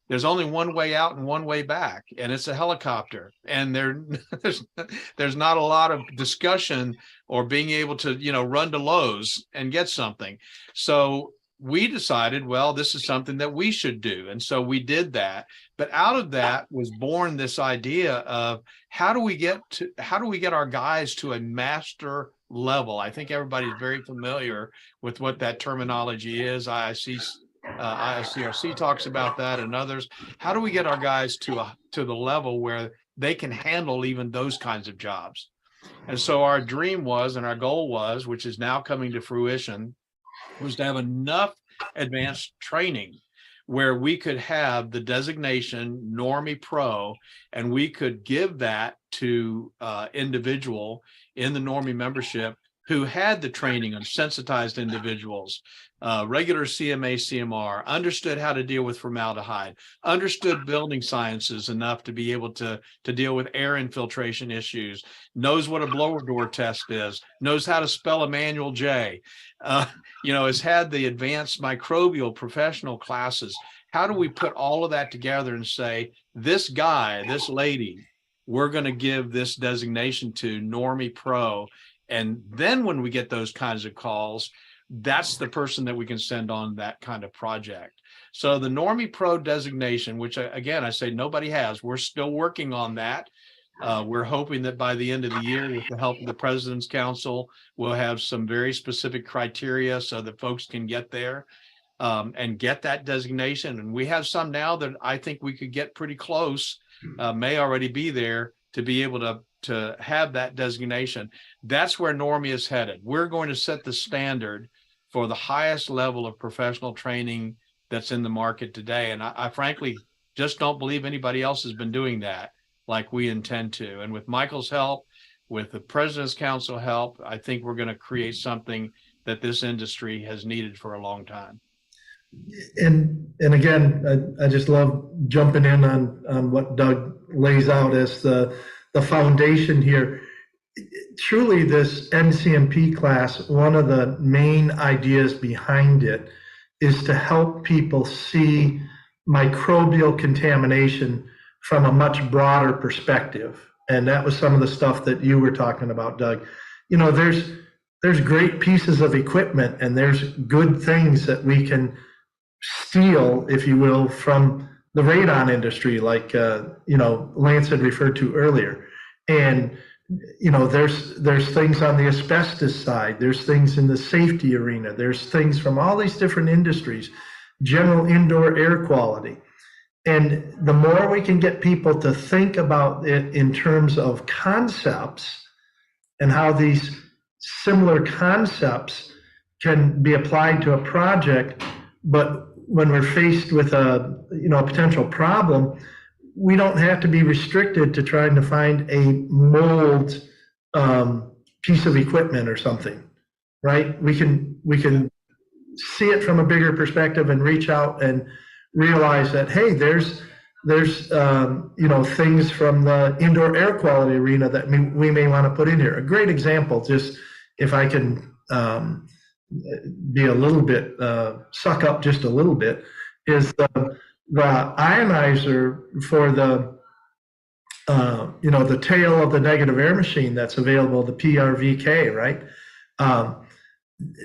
there's only one way out and one way back, and it's a helicopter. And there's not a lot of discussion or being able to, run to Lowe's and get something. So we decided, well, this is something that we should do. And so we did that. But out of that was born this idea of how do we get our guys to a master level? I think everybody's very familiar with what that terminology is. ICRC talks about that, and others. How do we get our guys to the level where they can handle even those kinds of jobs? And so our dream was, and our goal was, which is now coming to fruition, was to have enough advanced training where we could have the designation Normie Pro, and we could give that to individual in the Normie membership who had the training on sensitized individuals, regular CMA, CMR, understood how to deal with formaldehyde, understood building sciences enough to be able to deal with air infiltration issues, knows what a blower door test is, knows how to spell a manual J, has had the advanced microbial professional classes. How do we put all of that together and say, this guy, this lady, we're going to give this designation to Normie Pro? And then when we get those kinds of calls, that's the person that we can send on that kind of project. So the Normie Pro designation, which again, I say nobody has, we're still working on that. We're hoping that by the end of the year, with the help of the President's Council, we'll have some very specific criteria so that folks can get there and get that designation. And we have some now that I think we could get pretty close, may already be there, to be able to have that designation. That's where Normie is headed. We're going to set the standard for the highest level of professional training that's in the market today. And I frankly just don't believe anybody else has been doing that like we intend to. And with Michael's help, with the President's Council help, I think we're going to create something that this industry has needed for a long time. And again, I just love jumping in on what Doug lays out as the foundation here. Truly, this NCMP class, one of the main ideas behind it is to help people see microbial contamination from a much broader perspective. And that was some of the stuff that you were talking about, Doug. There's great pieces of equipment, and there's good things that we can steal, if you will, from the radon industry, like Lance had referred to earlier. And there's things on the asbestos side, there's things in the safety arena, there's things from all these different industries, general indoor air quality. And the more we can get people to think about it in terms of concepts and how these similar concepts can be applied to a project, but when we're faced with a potential problem, we don't have to be restricted to trying to find a mold piece of equipment or something, right? We can see it from a bigger perspective and reach out and realize that, hey, there's things from the indoor air quality arena that we may want to put in here. A great example, just if I can be a little bit, suck up just a little bit, is the ionizer for the tail of the negative air machine that's available, the PRVK, right?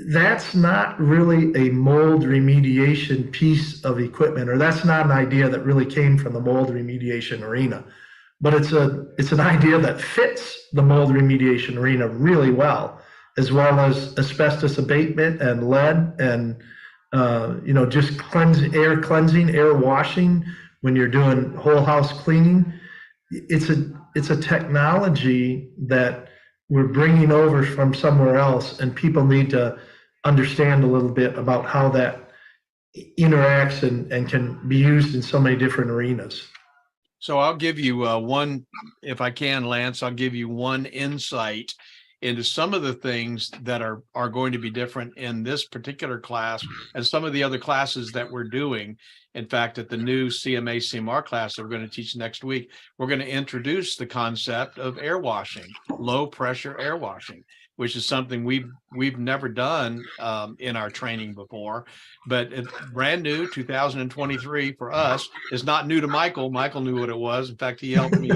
That's not really a mold remediation piece of equipment, or that's not an idea that really came from the mold remediation arena, but it's an idea that fits the mold remediation arena really well, as well as asbestos abatement and lead and just air cleansing, air washing when you're doing whole house cleaning. It's a technology that we're bringing over from somewhere else, and people need to understand a little bit about how that interacts and can be used in so many different arenas. So I'll give you one, if I can, Lance, I'll give you one insight into some of the things that are going to be different in this particular class and some of the other classes that we're doing. In fact, at the new CMA CMR class that we're going to teach next week, we're going to introduce the concept of air washing, low pressure air washing, which is something we've never done in our training before, but it's brand new. 2023 for us is not new to Michael. Michael knew what it was. In fact, he helped me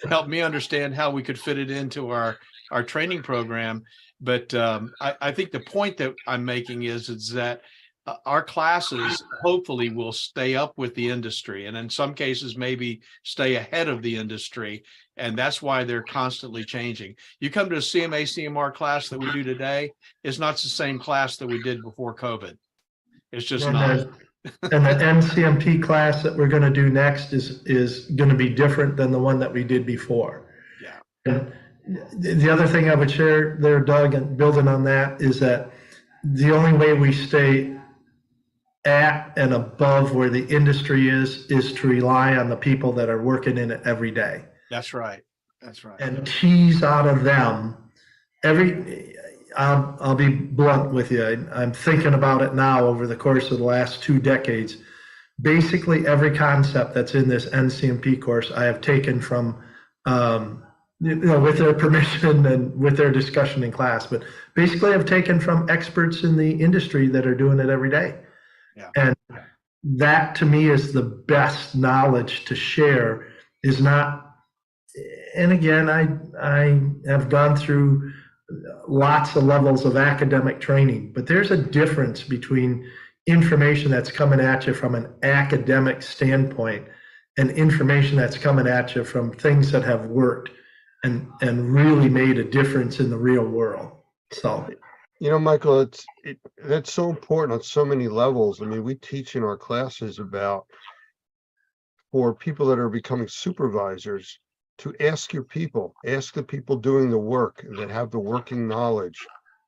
helped me understand how we could fit it into our training program. But I think the point that I'm making is that our classes hopefully will stay up with the industry, and in some cases maybe stay ahead of the industry. And that's why they're constantly changing. You come to a CMA CMR class that we do today, it's not the same class that we did before COVID. It's just not. And the NCMP class that we're going to do next is going to be different than the one that we did before. Yeah. And the other thing I would share there, Doug, and building on that, is that the only way we stay at and above where the industry is to rely on the people that are working in it every day. That's right. That's right. And tease out of them I'll be blunt with you. I'm thinking about it now over the course of the last 2 decades. Basically, every concept that's in this NCMP course, I have taken from, with their permission and with their discussion in class. But basically, I've taken from experts in the industry that are doing it every day. Yeah. And that, to me, is the best knowledge to share. Is not. And again, I have gone through lots of levels of academic training, but there's a difference between information that's coming at you from an academic standpoint and information that's coming at you from things that have worked and really made a difference in the real world. So, Michael, that's so important on so many levels. I mean, we teach in our classes about, for people that are becoming supervisors, to ask the people doing the work that have the working knowledge,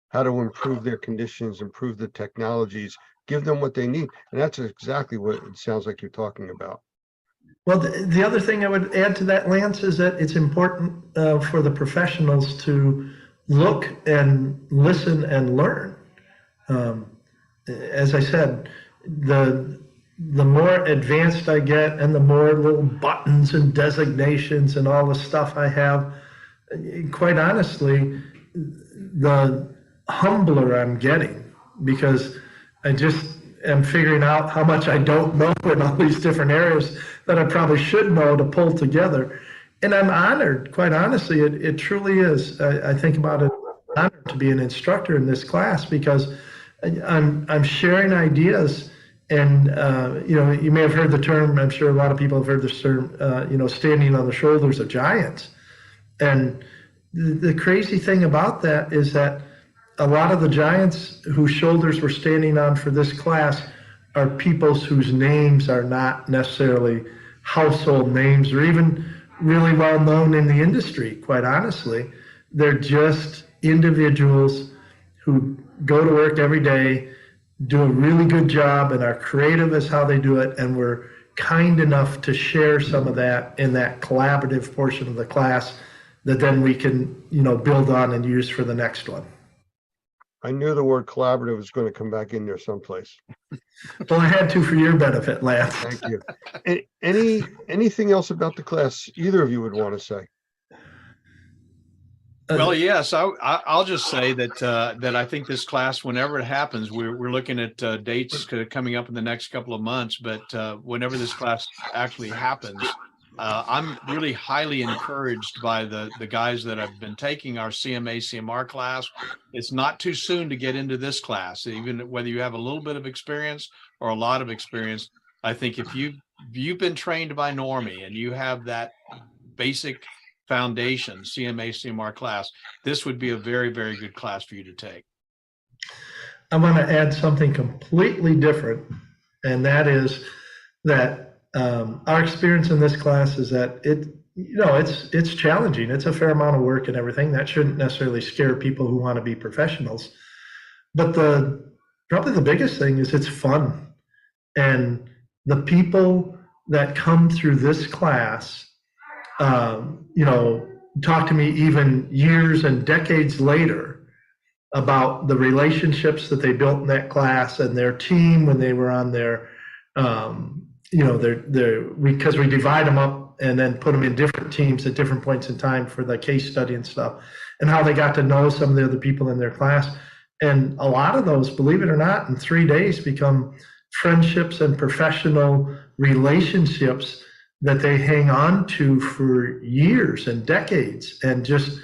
how to improve their conditions, improve the technologies, give them what they need. And that's exactly what it sounds like you're talking about. Well, the other thing I would add to that, Lance, is that it's important for the professionals to look and listen and learn. As I said, the more advanced I get and the more little buttons and designations and all the stuff I have, quite honestly, the humbler I'm getting, because I just am figuring out how much I don't know in all these different areas that I probably should know to pull together. And I'm honored, quite honestly, it truly is. I think about it, I'm honored to be an instructor in this class, because I'm sharing ideas. And, you may have heard the term, I'm sure a lot of people have heard this term, standing on the shoulders of giants. And the crazy thing about that is that a lot of the giants whose shoulders we're standing on for this class are peoples whose names are not necessarily household names or even really well known in the industry, quite honestly. They're just individuals who go to work every day, do a really good job, and are creative as how they do it, and we're kind enough to share some of that in that collaborative portion of the class that then we can, build on and use for the next one. I knew the word collaborative was going to come back in there someplace. Well, I had to for your benefit, Lance. Thank you. Anything else about the class either of you would want to say? Well, yes, I'll just say that I think this class, whenever it happens, we're looking at dates coming up in the next couple of months. But whenever this class actually happens, I'm really highly encouraged by the guys that have been taking our CMA CMR class. It's not too soon to get into this class, even whether you have a little bit of experience or a lot of experience. I think if you've been trained by Normie and you have that basic foundation CMA CMR class, this would be a very, very good class for you to take. I want to add something completely different, and that is that our experience in this class is that it's challenging. It's a fair amount of work and everything. That shouldn't necessarily scare people who want to be professionals. But probably the biggest thing is it's fun, and the people that come through this class, talk to me even years and decades later about the relationships that they built in that class and their team when they were on their, because we divide them up and then put them in different teams at different points in time for the case study and stuff, and how they got to know some of the other people in their class. And a lot of those, believe it or not, in 3 days become friendships and professional relationships that they hang on to for years and decades. And just,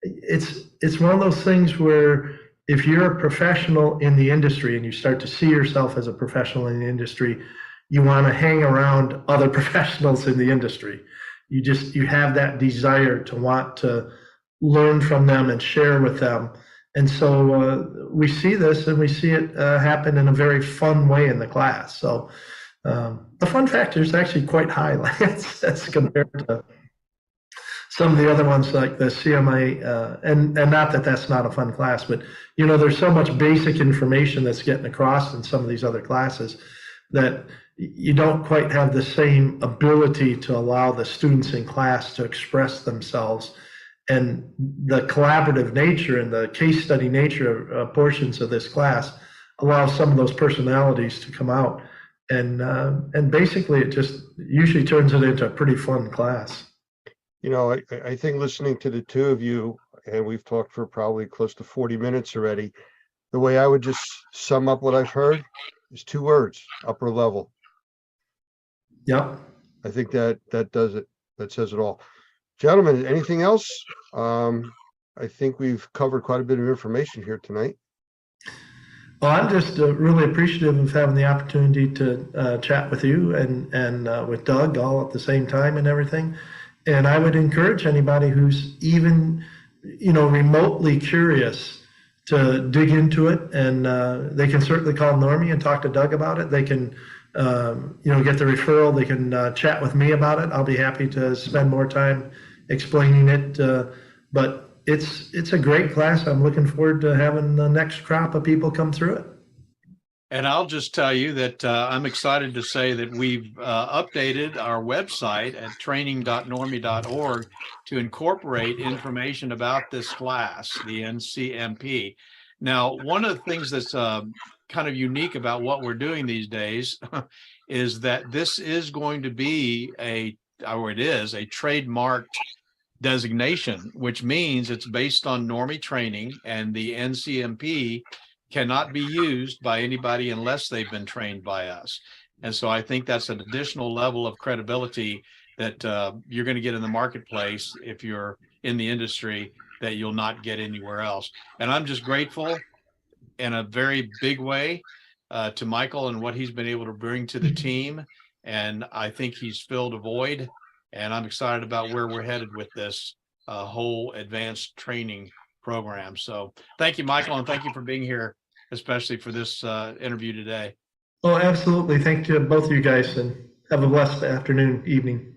it's one of those things where if you're a professional in the industry and you start to see yourself as a professional in the industry, you want to hang around other professionals in the industry. You have that desire to want to learn from them and share with them. And so we see this, and we see it happen in a very fun way in the class. So the fun factor is actually quite high, as compared to some of the other ones like the CMA. And not that that's not a fun class, but there's so much basic information that's getting across in some of these other classes that you don't quite have the same ability to allow the students in class to express themselves. And the collaborative nature and the case study nature of portions of this class allow some of those personalities to come out. And basically it just usually turns it into a pretty fun class. I think listening to the two of you, and we've talked for probably close to 40 minutes already, the way I would just sum up what I've heard is 2 words: upper level. Yep. I think that does it. That says it all. Gentlemen, anything else? I think we've covered quite a bit of information here tonight. Well, I'm just really appreciative of having the opportunity to chat with you and with Doug all at the same time and everything. And I would encourage anybody who's even, remotely curious to dig into it. And they can certainly call Normie and talk to Doug about it. They can, get the referral. They can chat with me about it. I'll be happy to spend more time explaining it. But it's a great class. I'm looking forward to having the next crop of people come through it. And I'll just tell you that I'm excited to say that we've updated our website at training.normie.org to incorporate information about this class, the NCMP. Now, one of the things that's kind of unique about what we're doing these days is that this is going to be a trademarked designation, which means it's based on Normie training, and the NCMP cannot be used by anybody unless they've been trained by us. And so I think that's an additional level of credibility that you're going to get in the marketplace if you're in the industry that you'll not get anywhere else. And I'm just grateful in a very big way to Michael and what he's been able to bring to the team. And I think he's filled a void, and I'm excited about where we're headed with this whole advanced training program. So thank you, Michael, and thank you for being here, especially for this interview today. Oh, absolutely. Thank you, both of you guys, and have a blessed afternoon, evening.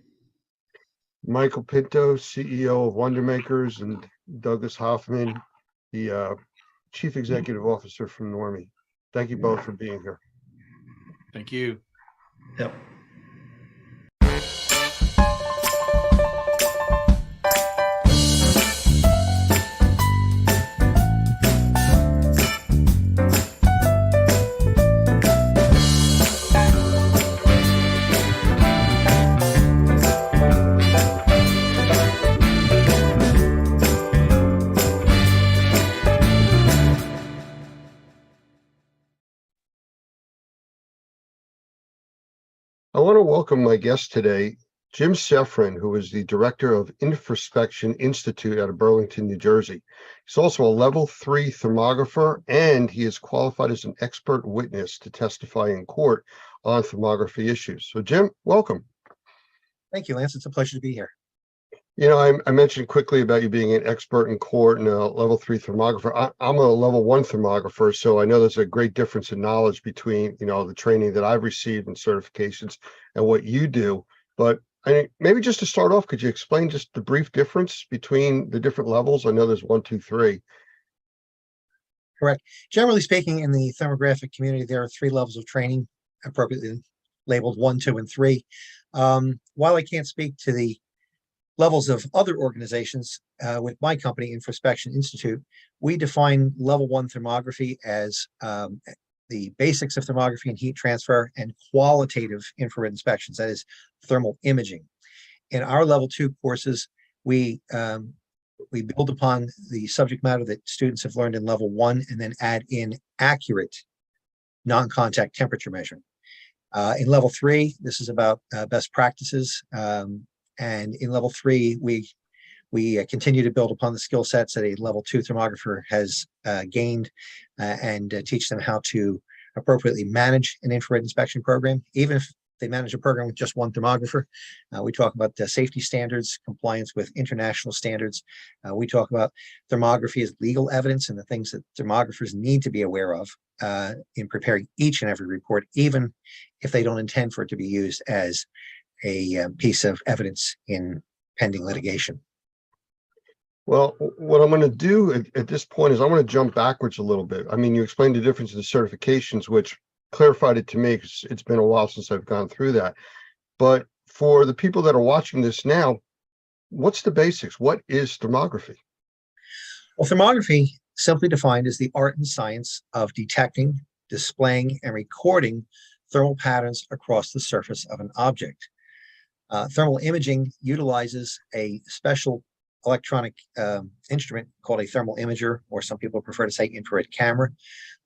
Michael Pinto, CEO of Wonder Makers, and Douglas Hoffman, the Chief Executive Officer from Normie. Thank you both for being here. Thank you. Yep. I want to welcome my guest today, Jim Sefrin, who is the Director of Infraspection Institute out of Burlington, New Jersey. He's also a level 3 thermographer, and he is qualified as an expert witness to testify in court on thermography issues. So Jim, welcome. Thank you, Lance. It's a pleasure to be here. I mentioned quickly about you being an expert in court and a level 3 thermographer. I'm a level 1 thermographer, so I know there's a great difference in knowledge between, the training that I've received and certifications and what you do. But maybe just to start off, could you explain just the brief difference between the different levels? I know there's 1, 2, 3. Correct. Generally speaking, in the thermographic community, there are 3 levels of training, appropriately labeled 1, 2, and 3. While I can't speak to the levels of other organizations, with my company, Infospection Institute, we define level 1 thermography as the basics of thermography and heat transfer and qualitative infrared inspections, that is thermal imaging. In our level 2 courses, we build upon the subject matter that students have learned in level 1 and then add in accurate non-contact temperature measuring. In level 3, this is about best practices. And in level 3, we continue to build upon the skill sets that a level 2 thermographer has gained, and teach them how to appropriately manage an infrared inspection program, even if they manage a program with just one thermographer. We talk about the safety standards, compliance with international standards. We talk about thermography as legal evidence and the things that thermographers need to be aware of in preparing each and every report, even if they don't intend for it to be used as a piece of evidence in pending litigation. Well, what I'm going to do at this point is I'm going to jump backwards a little bit. I mean, you explained the difference in the certifications, which clarified it to me because it's been a while since I've gone through that. But for the people that are watching this now, what's the basics? What is thermography? Well, thermography, simply defined, is the art and science of detecting, displaying, and recording thermal patterns across the surface of an object. Thermal imaging utilizes a special electronic instrument called a thermal imager, or some people prefer to say infrared camera.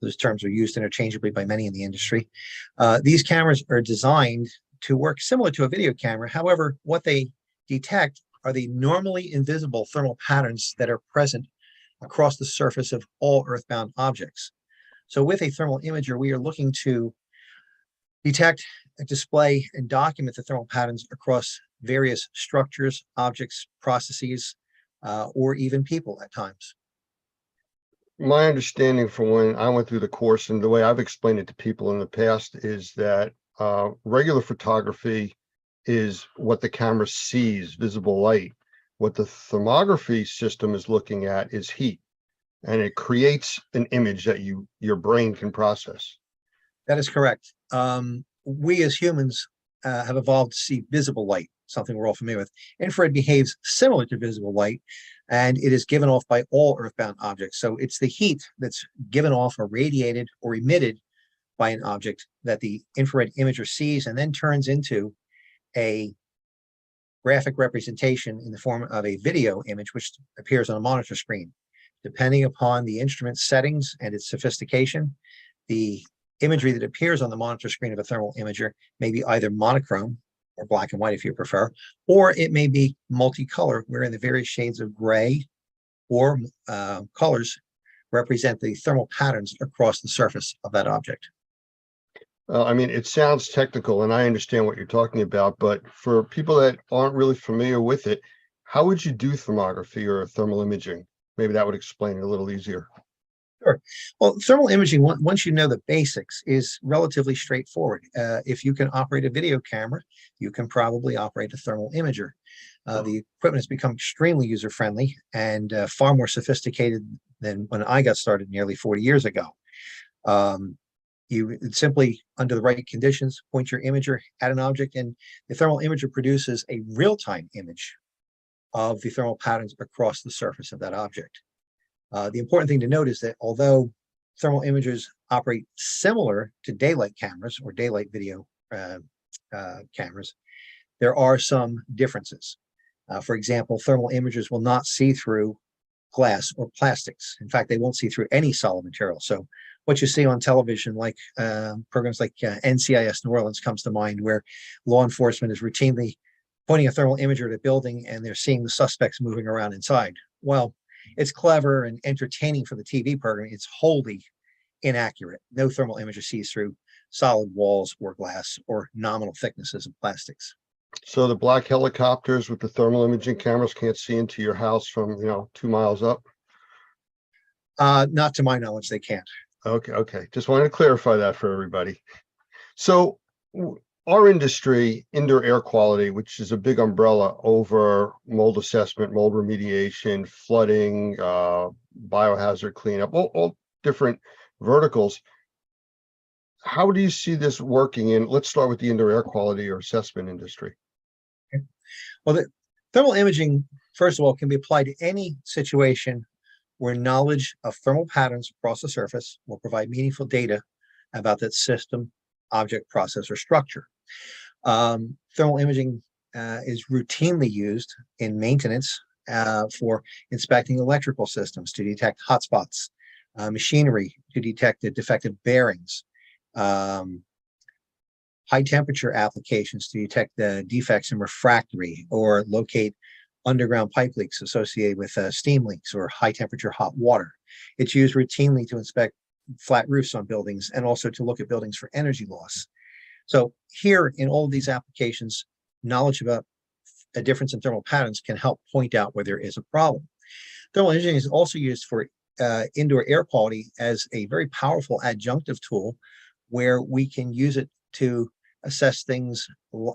Those terms are used interchangeably by many in the industry. These cameras are designed to work similar to a video camera. However, what they detect are the normally invisible thermal patterns that are present across the surface of all earthbound objects. So with a thermal imager, we are looking to detect, display, and document the thermal patterns across various structures, objects, processes, or even people at times. My understanding from when I went through the course and the way I've explained it to people in the past is that regular photography is what the camera sees, visible light. What the thermography system is looking at is heat, and it creates an image that your brain can process. That is correct. We as humans have evolved to see visible light, something we're all familiar with. Infrared behaves similar to visible light, and it is given off by all earthbound objects. So it's the heat that's given off or radiated or emitted by an object that the infrared imager sees and then turns into a graphic representation in the form of a video image, which appears on a monitor screen. Depending upon the instrument settings and its sophistication, the imagery that appears on the monitor screen of a thermal imager may be either monochrome, or black and white if you prefer, or it may be multicolor, wherein the various shades of gray or colors represent the thermal patterns across the surface of that object. I mean, it sounds technical and I understand what you're talking about, but for people that aren't really familiar with it, how would you do thermography or thermal imaging? Maybe that would explain it a little easier. Sure. Well, thermal imaging, once you know the basics, is relatively straightforward. If you can operate a video camera, you can probably operate a thermal imager. The equipment has become extremely user-friendly and far more sophisticated than when I got started nearly 40 years ago. You simply, under the right conditions, point your imager at an object, and the thermal imager produces a real-time image of the thermal patterns across the surface of that object. The important thing to note is that although thermal imagers operate similar to daylight cameras or daylight video cameras, there are some differences. For example, thermal imagers will not see through glass or plastics. In fact, they won't see through any solid material. So what you see on television, like programs like NCIS New Orleans comes to mind, where law enforcement is routinely pointing a thermal imager at a building and they're seeing the suspects moving around inside. Well, it's clever and entertaining for the TV program. It's wholly inaccurate. No thermal imager sees through solid walls or glass or nominal thicknesses of plastics. So the black helicopters with the thermal imaging cameras can't see into your house from, 2 miles up? Not to my knowledge, they can't. Okay. Just wanted to clarify that for everybody. So our industry, indoor air quality, which is a big umbrella over mold assessment, mold remediation, flooding, biohazard cleanup, all different verticals. How do you see this working in, let's start with the indoor air quality or assessment industry? Well, Thermal imaging, first of all, can be applied to any situation where knowledge of thermal patterns across the surface will provide meaningful data about that system, object, process, or structure. Thermal imaging is routinely used in maintenance for inspecting electrical systems to detect hotspots, machinery to detect the defective bearings, high temperature applications to detect the defects in refractory or locate underground pipe leaks associated with steam leaks or high temperature hot water. It's used routinely to inspect flat roofs on buildings and also to look at buildings for energy loss. So here in all of these applications, knowledge about a difference in thermal patterns can help point out where there is a problem. Thermal imaging is also used for indoor air quality as a very powerful adjunctive tool where we can use it to assess things,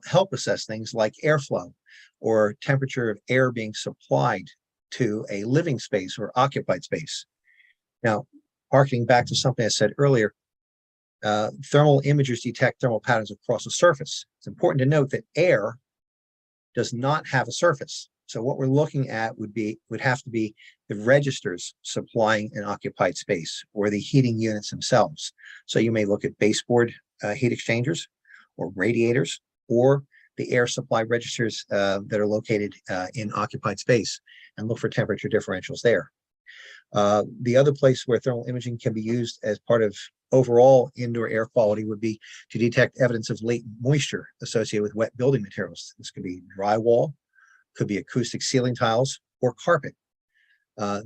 help assess things like airflow or temperature of air being supplied to a living space or occupied space. Now, harkening back to something I said earlier, thermal imagers detect thermal patterns across a surface. It's important to note that air does not have a surface. So what we're looking at would have to be the registers supplying an occupied space or the heating units themselves. So you may look at baseboard heat exchangers or radiators or the air supply registers that are located in occupied space and look for temperature differentials there. The other place where thermal imaging can be used as part of overall indoor air quality would be to detect evidence of latent moisture associated with wet building materials. This could be drywall, could be acoustic ceiling tiles, or carpet.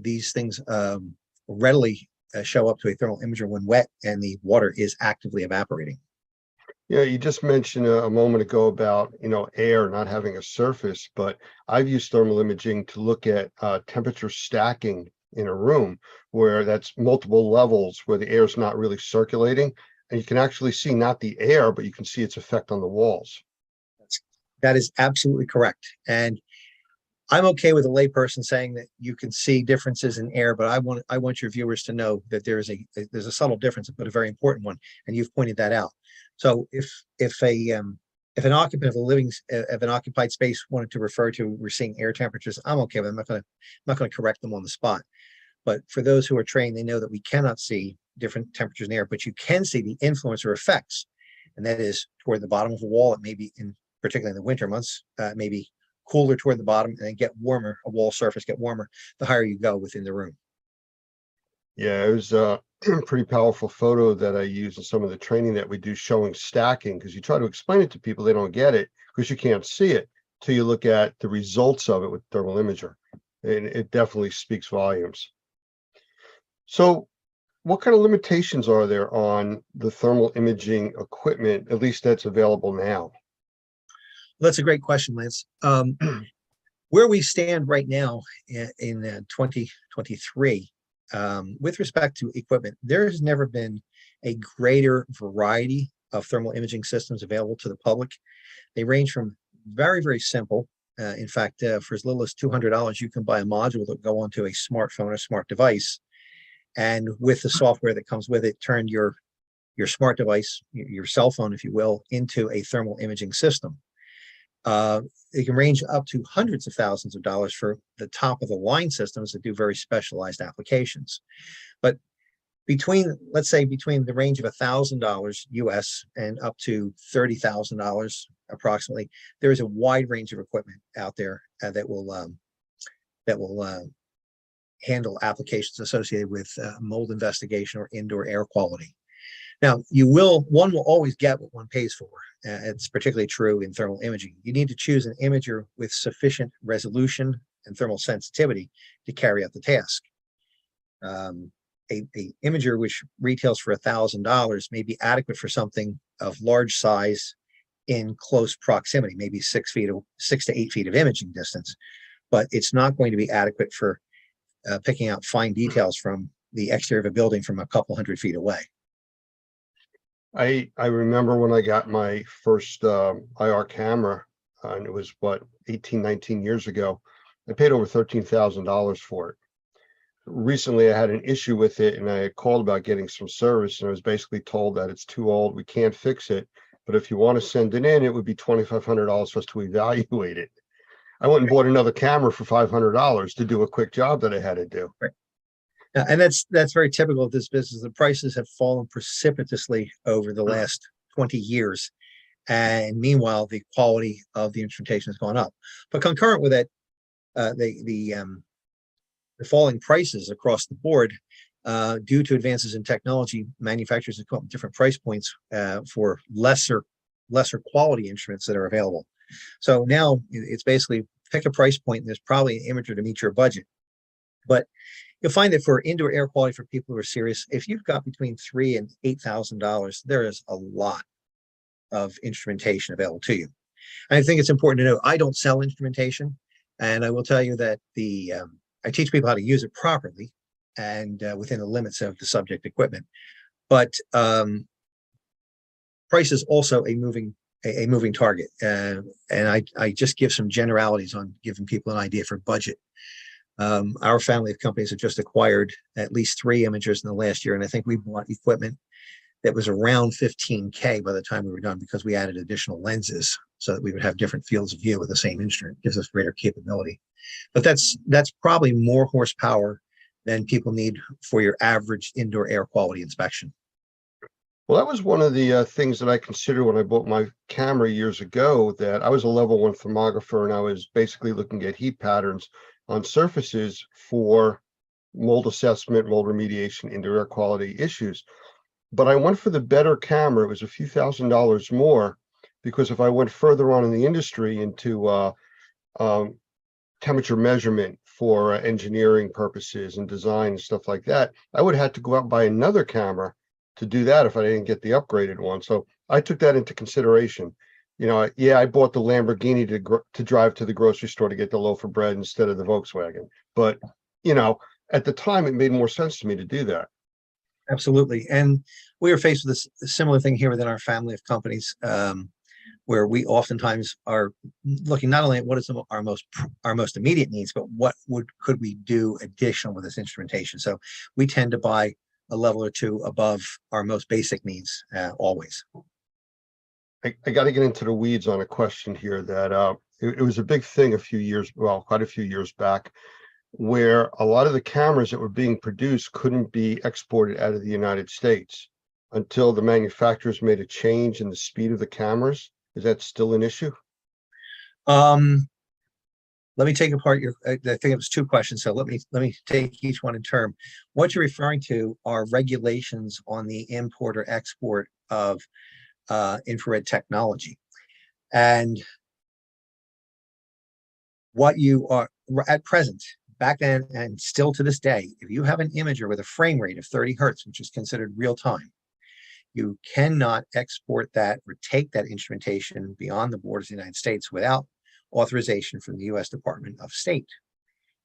These things readily show up to a thermal imager when wet and the water is actively evaporating. Yeah, you just mentioned a moment ago about, air not having a surface, but I've used thermal imaging to look at temperature stacking in a room where that's multiple levels where the air is not really circulating. And you can actually see not the air, but you can see its effect on the walls. That is absolutely correct. And I'm okay with a layperson saying that you can see differences in air, but I want your viewers to know that there's a subtle difference, but a very important one, and you've pointed that out. So if an occupant of an occupied space wanted to refer to we're seeing air temperatures, I'm okay with it. I'm not going to correct them on the spot. But for those who are trained, they know that we cannot see different temperatures in air, but you can see the influence or effects, and that is toward the bottom of a wall. It may be particularly in the winter months, maybe cooler toward the bottom and then get warmer, a wall surface get warmer the higher you go within the room. Yeah, it was a pretty powerful photo that I use in some of the training that we do showing stacking, because you try to explain it to people, they don't get it because you can't see it till you look at the results of it with thermal imager. And it definitely speaks volumes. So what kind of limitations are there on the thermal imaging equipment, at least that's available now? That's a great question, Lance. Where we stand right now in 2023, with respect to equipment, there has never been a greater variety of thermal imaging systems available to the public. They range from very, very simple. In fact, for as little as $200, you can buy a module that go onto a smartphone or smart device. And with the software that comes with it, turn your smart device, your cell phone, if you will, into a thermal imaging system. It can range up to hundreds of thousands of dollars for the top of the line systems that do very specialized applications. But let's say between the range of $1,000 US and up to $30,000 approximately, there is a wide range of equipment out there that will handle applications associated with mold investigation or indoor air quality. Now, one will always get what one pays for. It's particularly true in thermal imaging. You need to choose an imager with sufficient resolution and thermal sensitivity to carry out the task. A imager which retails for $1,000 may be adequate for something of large size in close proximity, maybe 6 to 8 feet of imaging distance, but it's not going to be adequate for picking out fine details from the exterior of a building from a couple hundred feet away. I remember when I got my first IR camera, and it was 18, 19 years ago. I paid over $13,000 for it. Recently, I had an issue with it, and I called about getting some service, and I was basically told that it's too old, we can't fix it. But if you want to send it in, it would be $2,500 for us to evaluate it. I went and bought another camera for $500 to do a quick job that I had to do. And that's very typical of this business. The prices have fallen precipitously over the last 20 years. And meanwhile, the quality of the instrumentation has gone up. But concurrent with it, the falling prices across the board, due to advances in technology, manufacturers have come up with different price points for lesser quality instruments that are available. So now it's basically pick a price point, and there's probably an imager to meet your budget. But you'll find that for indoor air quality, for people who are serious, if you've got between $3,000 and $8,000, there is a lot of instrumentation available to you. And I think it's important to know, I don't sell instrumentation, and I will tell you that I teach people how to use it properly and within the limits of the subject equipment. But price is also a moving target, and I just give some generalities on giving people an idea for budget. Our family of companies have just acquired at least 3 imagers in the last year, and I think we bought equipment that was around $15K by the time we were done, because we added additional lenses so that we would have different fields of view with the same instrument. It gives us greater capability. But that's probably more horsepower than people need for your average indoor air quality inspection. Well, that was one of the things that I considered when I bought my camera years ago, that I was a level 1 thermographer, and I was basically looking at heat patterns on surfaces for mold assessment, mold remediation, indoor air quality issues. But I went for the better camera. It was a few $1,000s more, because if I went further on in the industry into temperature measurement for engineering purposes and design and stuff like that, I would have had to go out and buy another camera to do that if I didn't get the upgraded one. So I took that into consideration. You know, yeah, I bought the Lamborghini to drive to the grocery store to get the loaf of bread instead of the Volkswagen. But, you know, at the time, it made more sense to me to do that. Absolutely. And we are faced with a similar thing here within our family of companies, where we oftentimes are looking not only at what is our most immediate needs, but what could we do additional with this instrumentation. So we tend to buy a level or two above our most basic needs always. I got to get into the weeds on a question here that it was a big thing quite a few years back, where a lot of the cameras that were being produced couldn't be exported out of the United States until the manufacturers made a change in the speed of the cameras. Is that still an issue? Let me take apart I think it was 2 questions. So let me take each one in turn. What you're referring to are regulations on the import or export of infrared technology. And what you are at present, back then and still to this day, if you have an imager with a frame rate of 30 hertz, which is considered real time, you cannot export that or take that instrumentation beyond the borders of the United States without authorization from the U.S. Department of State.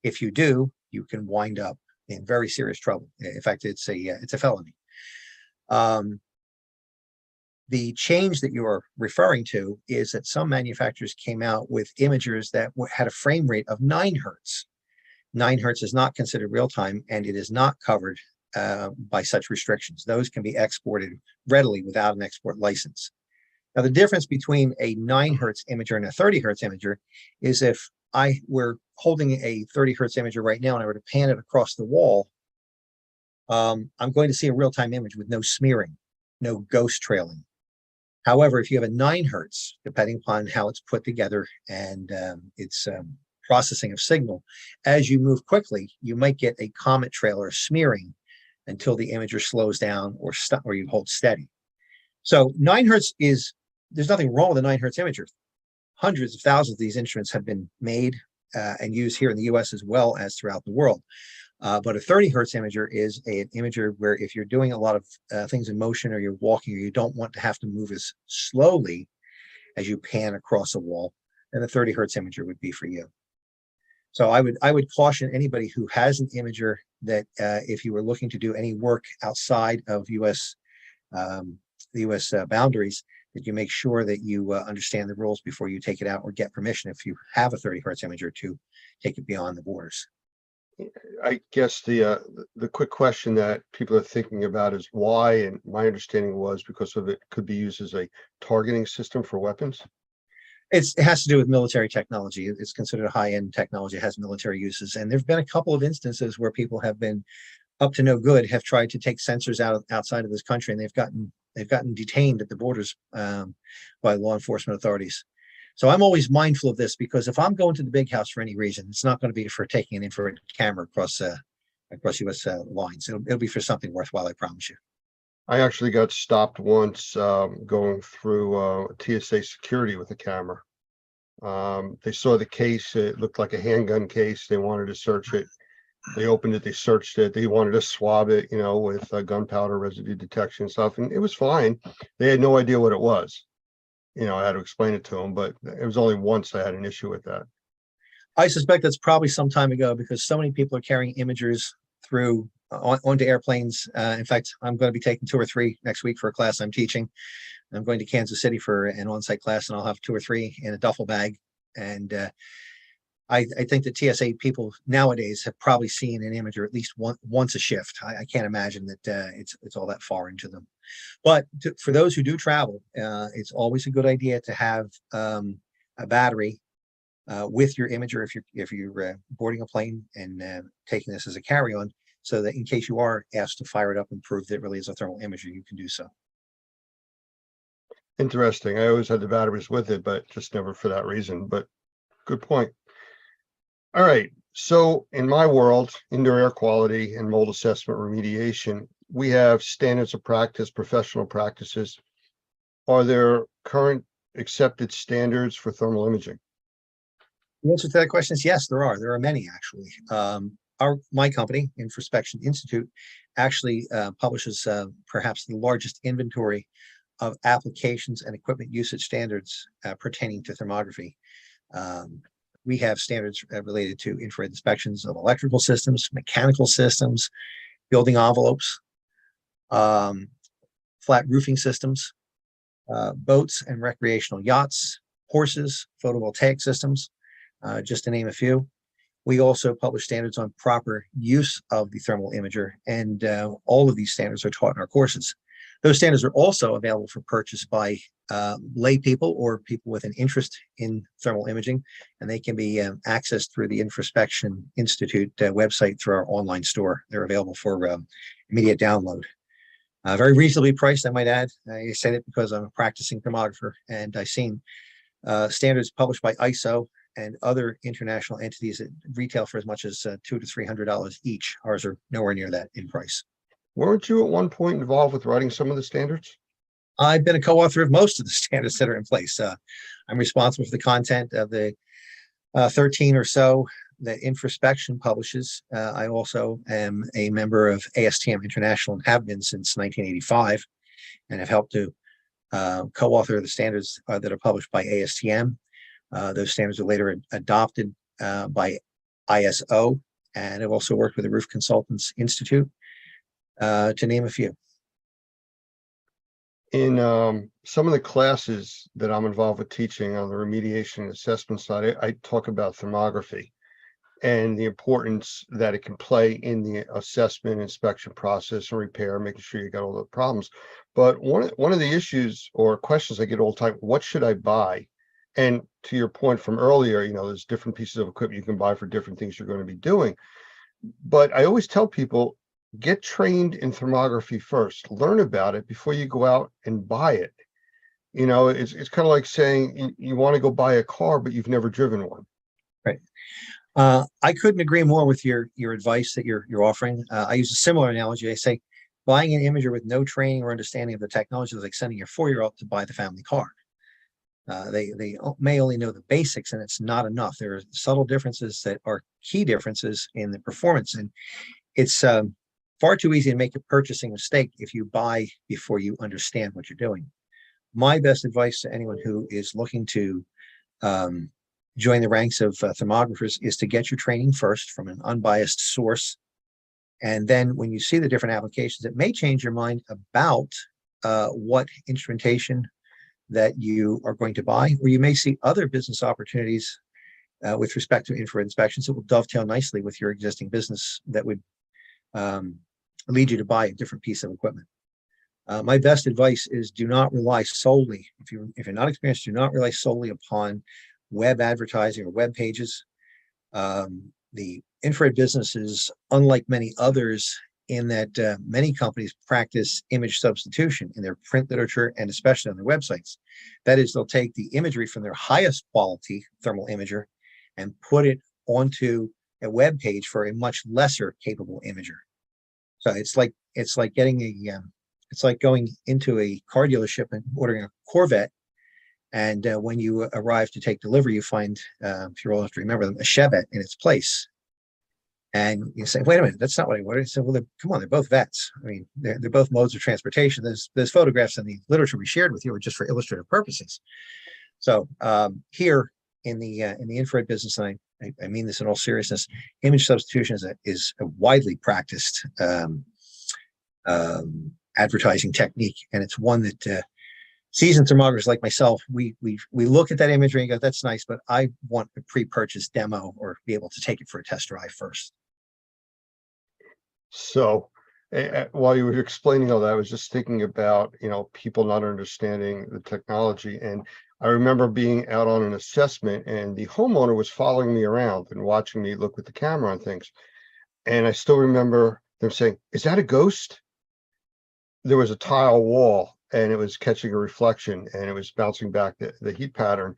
If you do, you can wind up in very serious trouble. In fact, it's a felony. The change that you're referring to is that some manufacturers came out with imagers that had a frame rate of 9 hertz. 9 hertz is not considered real time, and it is not covered by such restrictions. Those can be exported readily without an export license. Now, the difference between a 9 hertz imager and a 30 hertz imager is if I were holding a 30 hertz imager right now and I were to pan it across the wall, I'm going to see a real-time image with no smearing, no ghost trailing. However, if you have a 9 hertz, depending upon how it's put together and its processing of signal, as you move quickly, you might get a comet trail or smearing until the imager slows down or you hold steady. So 9 hertz there's nothing wrong with a 9 hertz imager. Hundreds of thousands of these instruments have been made and used here in the US as well as throughout the world. But a 30 hertz imager is an imager where if you're doing a lot of things in motion, or you're walking, or you don't want to have to move as slowly as you pan across a wall, then the 30 hertz imager would be for you. So I would caution anybody who has an imager that if you were looking to do any work outside of the US boundaries, that you make sure that you understand the rules before you take it out, or get permission if you have a 30 hertz imager to take it beyond the borders. I guess the quick question that people are thinking about is why, and my understanding was because of it could be used as a targeting system for weapons. It has to do with military technology. It's considered a high-end technology, it has military uses. And there've been a couple of instances where people have been up to no good, have tried to take sensors outside of this country, and they've gotten detained at the borders by law enforcement authorities. So I'm always mindful of this, because if I'm going to the big house for any reason, it's not going to be for taking an infrared camera across U.S. Lines. It'll be for something worthwhile, I promise you. I actually got stopped once going through TSA security with a camera. They saw the case. It looked like a handgun case. They wanted to search it. They opened it. They searched it. They wanted to swab it, with gunpowder residue detection and stuff. And it was fine. They had no idea what it was. I had to explain it to them, but it was only once I had an issue with that. I suspect that's probably some time ago, because so many people are carrying imagers through onto airplanes. In fact, I'm going to be taking 2 or 3 next week for a class I'm teaching. I'm going to Kansas City for an on-site class, and I'll have 2 or 3 in a duffel bag. And I think that TSA people nowadays have probably seen an imager at least once a shift. I can't imagine that it's all that far into them. But for those who do travel, it's always a good idea to have a battery with your imager if you're boarding a plane and taking this as a carry-on, so that in case you are asked to fire it up and prove that it really is a thermal imager, you can do so. Interesting. I always had the batteries with it, but just never for that reason. But good point. All right. So in my world, indoor air quality and mold assessment remediation, we have standards of practice, professional practices. Are there current accepted standards for thermal imaging? The answer to that question is yes, there are. There are many, actually. My company, Infraspection Institute, actually publishes perhaps the largest inventory of applications and equipment usage standards pertaining to thermography. We have standards related to infrared inspections of electrical systems, mechanical systems, building envelopes, flat roofing systems, boats and recreational yachts, horses, photovoltaic systems, just to name a few. We also publish standards on proper use of the thermal imager, and all of these standards are taught in our courses. Those standards are also available for purchase by lay people or people with an interest in thermal imaging, and they can be accessed through the Infraspection Institute website through our online store. They're available for immediate download. Very reasonably priced, I might add. I say that because I'm a practicing thermographer, and I've seen standards published by ISO and other international entities that retail for as much as $200 to $300 each. Ours are nowhere near that in price. Weren't you at one point involved with writing some of the standards? I've been a co-author of most of the standards that are in place. I'm responsible for the content of the 13 or so that Infraspection publishes. I also am a member of ASTM International and have been since 1985, and have helped to co-author the standards that are published by ASTM. Those standards are later adopted by ISO, and I've also worked with the Roof Consultants Institute, to name a few. In some of the classes that I'm involved with teaching on the remediation and assessment side, I talk about thermography and the importance that it can play in the assessment, inspection process, and repair, making sure you got all the problems. But one of the issues or questions I get all the time, what should I buy? And to your point from earlier, there's different pieces of equipment you can buy for different things you're going to be doing. But I always tell people, get trained in thermography first, learn about it before you go out and buy it. It's kind of like saying you want to go buy a car, but you've never driven one. Right. I couldn't agree more with your advice that you're offering. I use a similar analogy. I say buying an imager with no training or understanding of the technology is like sending your 4-year-old to buy the family car. They may only know the basics, and it's not enough. There are subtle differences that are key differences in the performance, and it's far too easy to make a purchasing mistake if you buy before you understand what you're doing. My best advice to anyone who is looking to join the ranks of thermographers is to get your training first from an unbiased source. And then when you see the different applications, it may change your mind about what instrumentation that you are going to buy, or you may see other business opportunities with respect to infrared inspections that will dovetail nicely with your existing business that would lead you to buy a different piece of equipment. My best advice is do not rely solely, if you're not experienced, do not rely solely upon web advertising or web pages. The infrared business is unlike many others in that many companies practice image substitution in their print literature and especially on their websites. That is, they'll take the imagery from their highest quality thermal imager and put it onto a web page for a much lesser capable imager. So it's like getting it's like going into a car dealership and ordering a Corvette, and when you arrive to take delivery, you find, if you're old enough to remember them, a Chevette in its place. And you say, wait a minute, that's not what I ordered. So, well, come on, they're both vets. I mean, they're both modes of transportation. There's photographs in the literature we shared with you are just for illustrative purposes. So here in the infrared business, and I mean this in all seriousness, image substitution is a widely practiced advertising technique, and it's one that seasoned thermographers like myself, we look at that imagery and go, that's nice, but I want a pre-purchase demo or be able to take it for a test drive first. So while you were explaining all that, I was just thinking about, people not understanding the technology. And I remember being out on an assessment and the homeowner was following me around and watching me look with the camera on things. And I still remember them saying, is that a ghost? There was a tile wall and it was catching a reflection and it was bouncing back the heat pattern.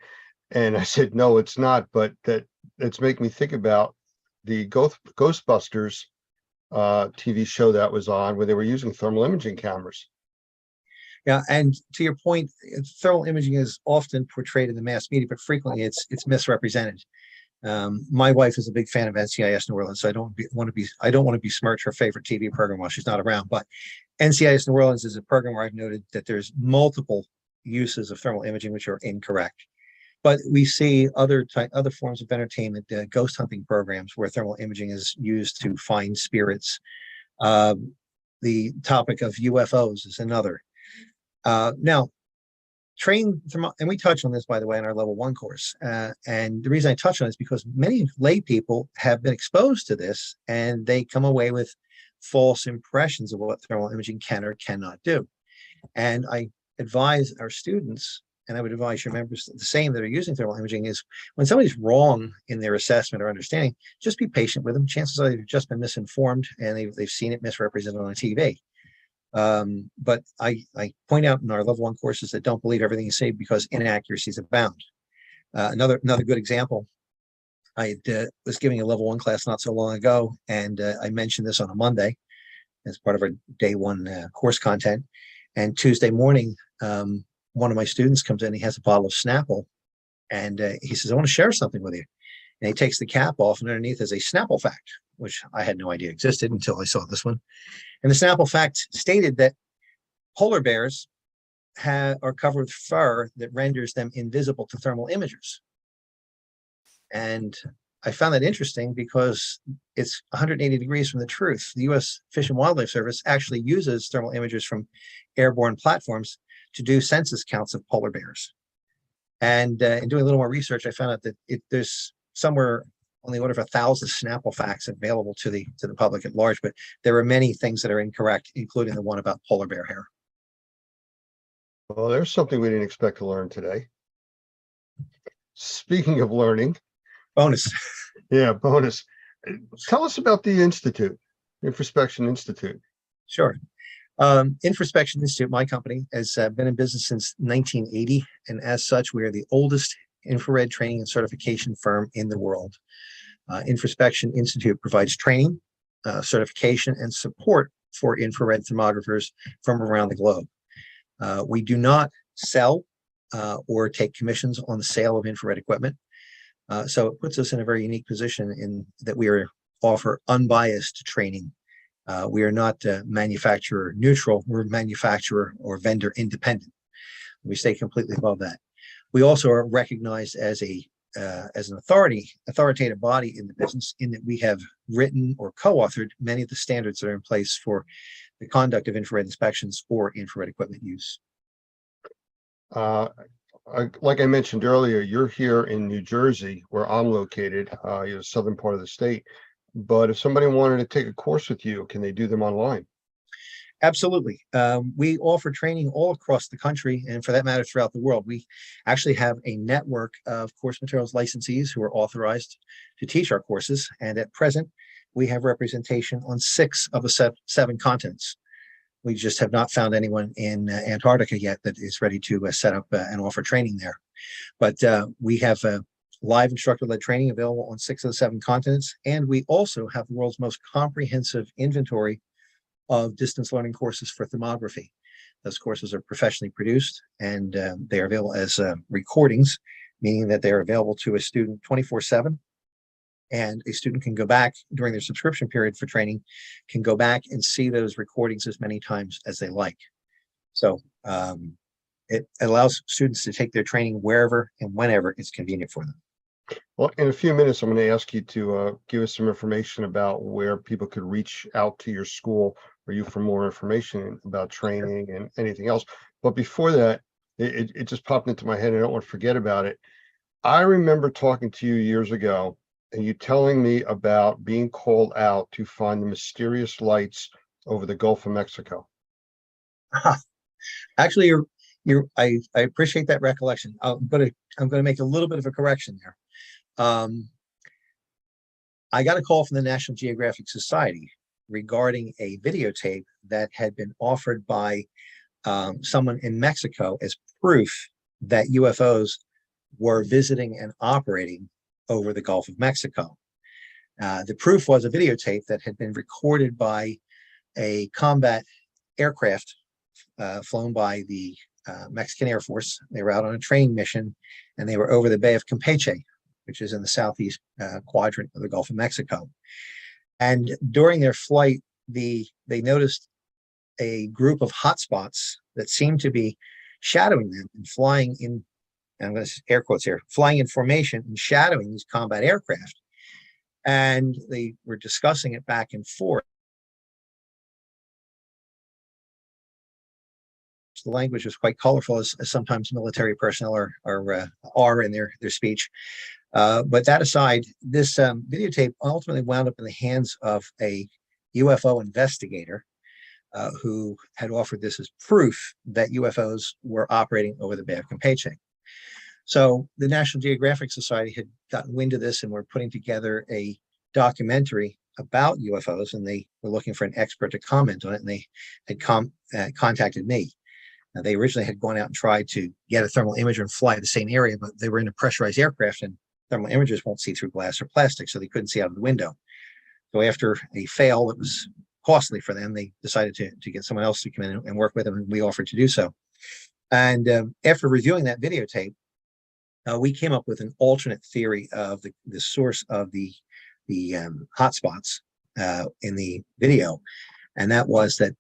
And I said, no, it's not, but it's making me think about the Ghostbusters TV show that was on where they were using thermal imaging cameras. Yeah, and to your point, thermal imaging is often portrayed in the mass media, but frequently it's misrepresented. My wife is a big fan of NCIS New Orleans, so I don't want to besmirch her favorite TV program while she's not around. But NCIS New Orleans is a program where I've noted that there's multiple uses of thermal imaging which are incorrect. But we see other forms of entertainment, ghost hunting programs where thermal imaging is used to find spirits. The topic of UFOs is another. Now, and we touch on this, by the way, in our level 1 course. And the reason I touch on it is because many lay people have been exposed to this and they come away with false impressions of what thermal imaging can or cannot do. And I advise our students, and I would advise your members the same that are using thermal imaging, is when somebody's wrong in their assessment or understanding, just be patient with them. Chances are they've just been misinformed and they've seen it misrepresented on TV. But I point out in our level 1 courses that don't believe everything you say because inaccuracies abound. Another good example, I was giving a level 1 class not so long ago, and I mentioned this on a Monday as part of our day 1 course content. And Tuesday morning, one of my students comes in, he has a bottle of Snapple, and he says, I want to share something with you. And he takes the cap off, and underneath is a Snapple fact, which I had no idea existed until I saw this one. And the Snapple fact stated that polar bears are covered with fur that renders them invisible to thermal imagers. And I found that interesting because it's 180 degrees from the truth. The U.S. Fish and Wildlife Service actually uses thermal imagers from airborne platforms to do census counts of polar bears. And in doing a little more research, I found out that there's somewhere on the order of 1,000 Snapple facts available to the public at large, but there are many things that are incorrect, including the one about polar bear hair. Well, there's something we didn't expect to learn today. Speaking of learning. Bonus. Yeah, bonus. Tell us about the Institute, Infraspection Institute. Sure. Infraspection Institute, my company, has been in business since 1980, and as such, we are the oldest infrared training and certification firm in the world. Infraspection Institute provides training, certification, and support for infrared thermographers from around the globe. We do not sell or take commissions on the sale of infrared equipment. So it puts us in a very unique position in that we offer unbiased training. We are not manufacturer neutral, we're manufacturer or vendor independent. We stay completely above that. We also are recognized as an authoritative body in the business, in that we have written or co-authored many of the standards that are in place for the conduct of infrared inspections for infrared equipment use. Like I mentioned earlier, you're here in New Jersey, where I'm located, you're the southern part of the state. But if somebody wanted to take a course with you, can they do them online? Absolutely. We offer training all across the country and for that matter, throughout the world. We actually have a network of course materials licensees who are authorized to teach our courses. And at present, we have representation on 6 of the 7 continents. We just have not found anyone in Antarctica yet that is ready to set up and offer training there. But we have live instructor-led training available on 6 of the 7 continents. And we also have the world's most comprehensive inventory of distance learning courses for thermography. Those courses are professionally produced and they are available as recordings, meaning that they're available to a student 24/7. And a student can go back during their subscription period for training, can go back and see those recordings as many times as they like. So it allows students to take their training wherever and whenever it's convenient for them. Well, in a few minutes, I'm going to ask you to give us some information about where people could reach out to your school or you for more information about training and anything else. But before that, it just popped into my head and I don't want to forget about it. I remember talking to you years ago and you telling me about being called out to find the mysterious lights over the Gulf of Mexico. Actually, I appreciate that recollection. I'm going to make a little bit of a correction there. I got a call from the National Geographic Society regarding a videotape that had been offered by someone in Mexico as proof that UFOs were visiting and operating over the Gulf of Mexico. The proof was a videotape that had been recorded by a combat aircraft flown by the Mexican Air Force. They were out on a training mission and they were over the Bay of Campeche, which is in the southeast quadrant of the Gulf of Mexico. And during their flight, they noticed a group of hotspots that seemed to be shadowing them and flying in, and I'm going to air quotes here, flying in formation and shadowing these combat aircraft. And they were discussing it back and forth. The language was quite colorful, as sometimes military personnel are in their speech. But that aside, this videotape ultimately wound up in the hands of a UFO investigator who had offered this as proof that UFOs were operating over the Bay of Campeche. So the National Geographic Society had gotten wind of this and were putting together a documentary about UFOs, and they were looking for an expert to comment on it, and they had contacted me. Now, they originally had gone out and tried to get a thermal imager and fly the same area, but they were in a pressurized aircraft and thermal imagers won't see through glass or plastic, so they couldn't see out of the window. So after a fail that was costly for them, they decided to get someone else to come in and work with them, and we offered to do so. And after reviewing that videotape, we came up with an alternate theory of the source of the hotspots in the video, and that was that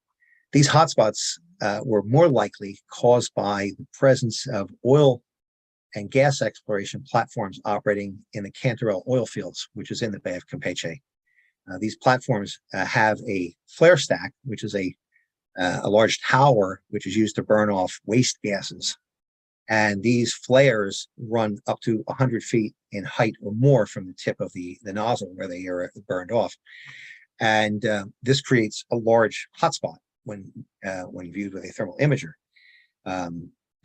these hotspots were more likely caused by the presence of oil and gas exploration platforms operating in the Cantarell oil fields, which is in the Bay of Campeche. These platforms have a flare stack, which is a large tower, which is used to burn off waste gases. And these flares run up to 100 feet in height or more from the tip of the nozzle where they are burned off. And this creates a large hotspot when viewed with a thermal imager.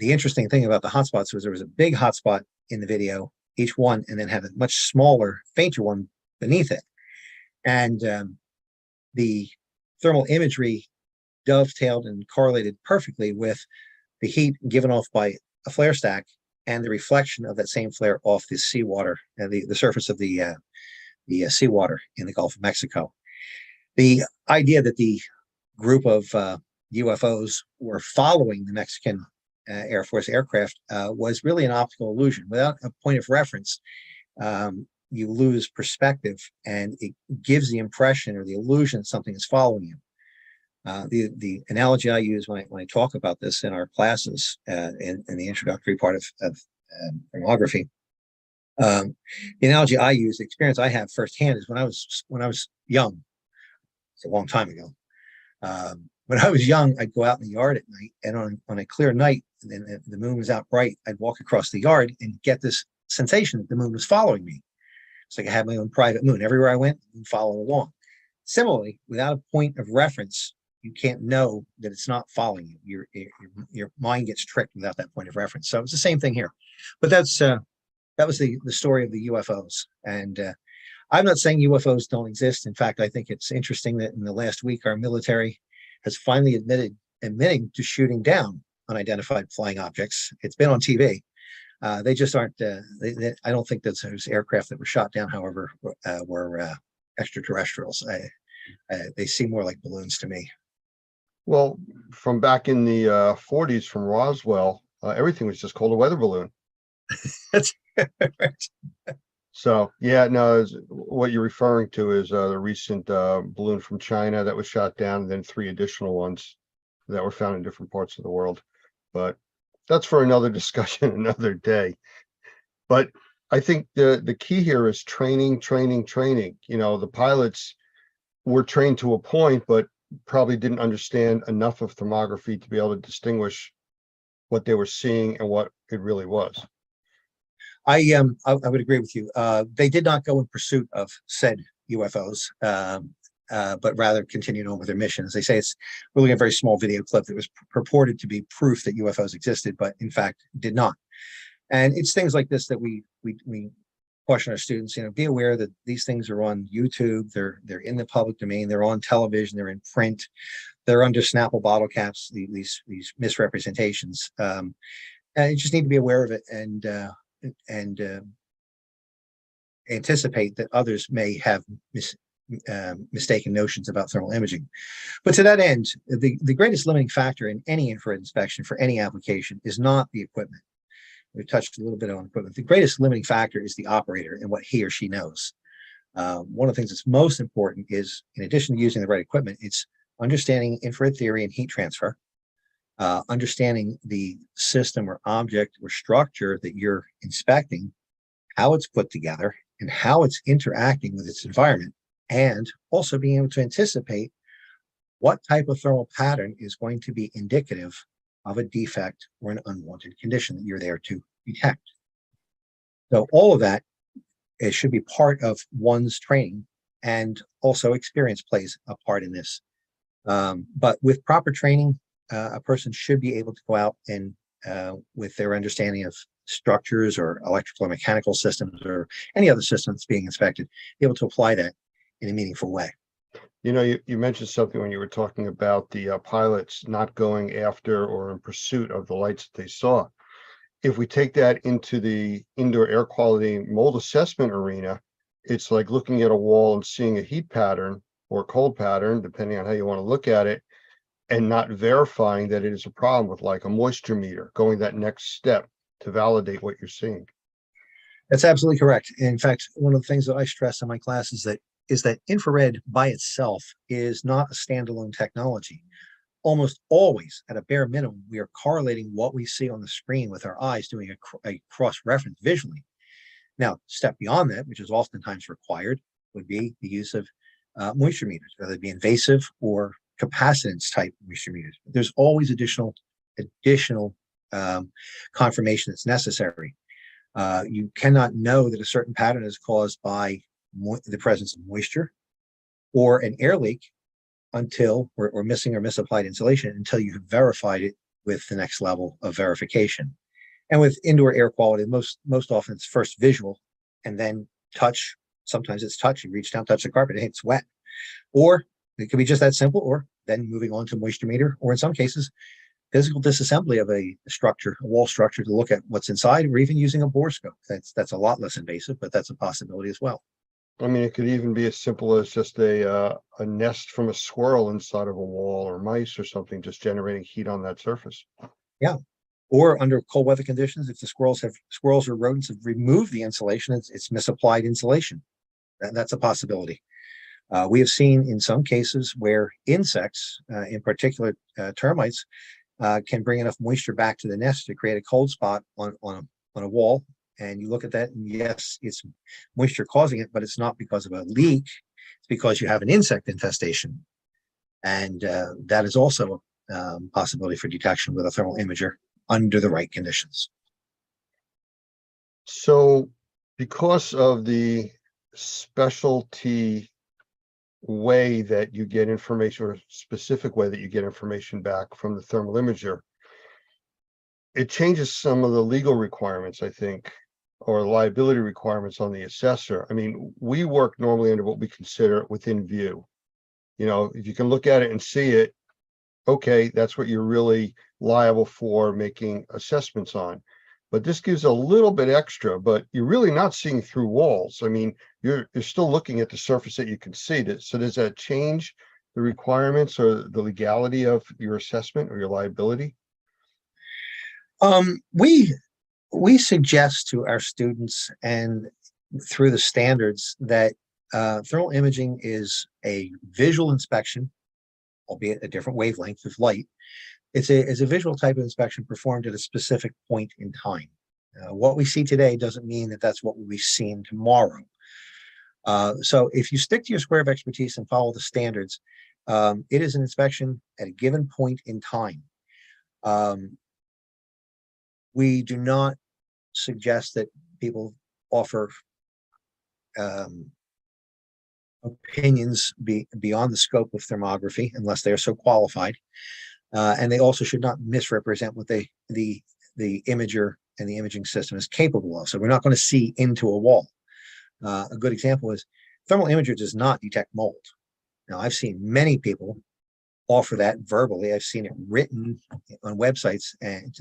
The interesting thing about the hotspots was there was a big hotspot in the video, each one, and then had a much smaller, fainter one beneath it. And the thermal imagery dovetailed and correlated perfectly with the heat given off by a flare stack and the reflection of that same flare off the seawater, the surface of the seawater in the Gulf of Mexico. The idea that the group of UFOs were following the Mexican Air Force aircraft was really an optical illusion. Without a point of reference, you lose perspective, and it gives the impression or the illusion that something is following you. The analogy I use when I talk about this in our classes in the introductory part of thermography, the analogy I use, the experience I have firsthand, is when I was young. It's a long time ago. When I was young, I'd go out in the yard at night, and on a clear night, and the moon was out bright, I'd walk across the yard and get this sensation that the moon was following me. It's like I had my own private moon. Everywhere I went, it would follow along. Similarly, without a point of reference, you can't know that it's not following you. Your mind gets tricked without that point of reference. So it's the same thing here. But that was the story of the UFOs. And I'm not saying UFOs don't exist. In fact, I think it's interesting that in the last week, our military has finally admitting to shooting down unidentified flying objects. It's been on TV. They just aren't. I don't think that those aircraft that were shot down, however, were extraterrestrials. They seem more like balloons to me. Well, from back in the 40s from Roswell, everything was just called a weather balloon. That's right. So yeah, no, what you're referring to is the recent balloon from China that was shot down, and then 3 additional ones that were found in different parts of the world. But that's for another discussion, another day. But I think the key here is training. You know, the pilots were trained to a point, but probably didn't understand enough of thermography to be able to distinguish what they were seeing and what it really was. I would agree with you. They did not go in pursuit of said UFOs, but rather continued on with their mission. As they say, it's really a very small video clip that was purported to be proof that UFOs existed, but in fact did not. And it's things like this that we caution our students, you know, be aware that these things are on YouTube, they're in the public domain, they're on television, they're in print, they're under Snapple bottle caps, these misrepresentations. And you just need to be aware of it and anticipate that others may have mistaken notions about thermal imaging. But to that end, the greatest limiting factor in any infrared inspection for any application is not the equipment. We touched a little bit on equipment. The greatest limiting factor is the operator and what he or she knows. One of the things that's most important is, in addition to using the right equipment, it's understanding infrared theory and heat transfer, understanding the system or object or structure that you're inspecting, how it's put together, and how it's interacting with its environment, and also being able to anticipate what type of thermal pattern is going to be indicative of a defect or an unwanted condition that you're there to detect. So all of that, it should be part of one's training, and also experience plays a part in this. But with proper training, a person should be able to go out and with their understanding of structures or electrical or mechanical systems or any other system that's being inspected, be able to apply that in a meaningful way. You know, you mentioned something when you were talking about the pilots not going after or in pursuit of the lights that they saw. If we take that into the indoor air quality mold assessment arena, it's like looking at a wall and seeing a heat pattern or cold pattern, depending on how you want to look at it, and not verifying that it is a problem with like a moisture meter, going that next step to validate what you're seeing. That's absolutely correct. In fact, one of the things that I stress in my class is that infrared by itself is not a standalone technology. Almost always, at a bare minimum, we are correlating what we see on the screen with our eyes, doing a cross-reference visually. Now, step beyond that, which is oftentimes required, would be the use of moisture meters, whether it be invasive or capacitance type moisture meters. There's always additional confirmation that's necessary. You cannot know that a certain pattern is caused by the presence of moisture or an air leak until, or missing or misapplied insulation, until you have verified it with the next level of verification. And with indoor air quality, most often it's first visual and then touch. Sometimes it's touch. You reach down, touch the carpet, and it's wet. Or it could be just that simple, or then moving on to moisture meter, or in some cases, physical disassembly of a structure, a wall structure, to look at what's inside, or even using a borescope. That's a lot less invasive, but that's a possibility as well. I mean, it could even be as simple as just a nest from a squirrel inside of a wall, or mice or something, just generating heat on that surface. Yeah. Or under cold weather conditions, if the squirrels or rodents have removed the insulation, it's misapplied insulation. That's a possibility. We have seen in some cases where insects, in particular termites, can bring enough moisture back to the nest to create a cold spot on a wall. And you look at that, and yes, it's moisture causing it, but it's not because of a leak. It's because you have an insect infestation. And that is also a possibility for detection with a thermal imager under the right conditions. So because of the specialty way that you get information, or a specific way that you get information back from the thermal imager, it changes some of the legal requirements, I think, or liability requirements on the assessor. I mean, we work normally under what we consider within view. You know, if you can look at it and see it, okay, that's what you're really liable for making assessments on. But this gives a little bit extra, but you're really not seeing through walls. I mean, you're still looking at the surface that you can see. So does that change the requirements or the legality of your assessment or your liability? We suggest to our students and through the standards that thermal imaging is a visual inspection, albeit a different wavelength of light. It's a visual type of inspection performed at a specific point in time. What we see today doesn't mean that that's what we'll be seeing tomorrow. So if you stick to your square of expertise and follow the standards, it is an inspection at a given point in time. We do not suggest that people offer opinions beyond the scope of thermography unless they are so qualified. And they also should not misrepresent what the imager and the imaging system is capable of. So we're not going to see into a wall. A good example is thermal imager does not detect mold. Now, I've seen many people offer that verbally. I've seen it written on websites and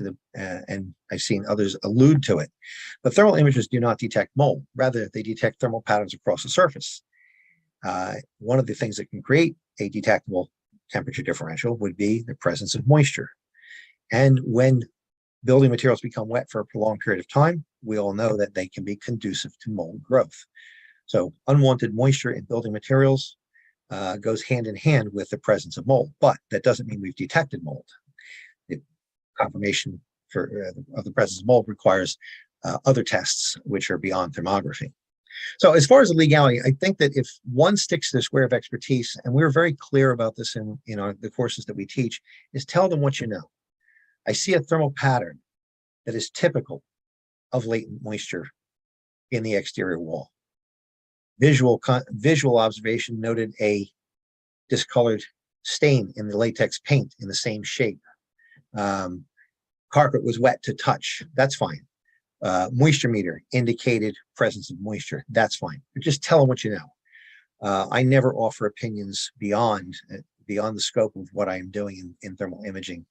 I've seen others allude to it. But thermal imagers do not detect mold. Rather, they detect thermal patterns across the surface. One of the things that can create a detectable temperature differential would be the presence of moisture. And when building materials become wet for a prolonged period of time, we all know that they can be conducive to mold growth. So unwanted moisture in building materials goes hand in hand with the presence of mold, but that doesn't mean we've detected mold. The confirmation of the presence of mold requires other tests which are beyond thermography. So as far as the legality, I think that if one sticks to the square of expertise, and we're very clear about this in the courses that we teach, is tell them what you know. I see a thermal pattern that is typical of latent moisture in the exterior wall. Visual observation noted a discolored stain in the latex paint in the same shape. Carpet was wet to touch. That's fine. Moisture meter indicated presence of moisture. That's fine. But just tell them what you know. I never offer opinions beyond the scope of what I am doing in thermal imaging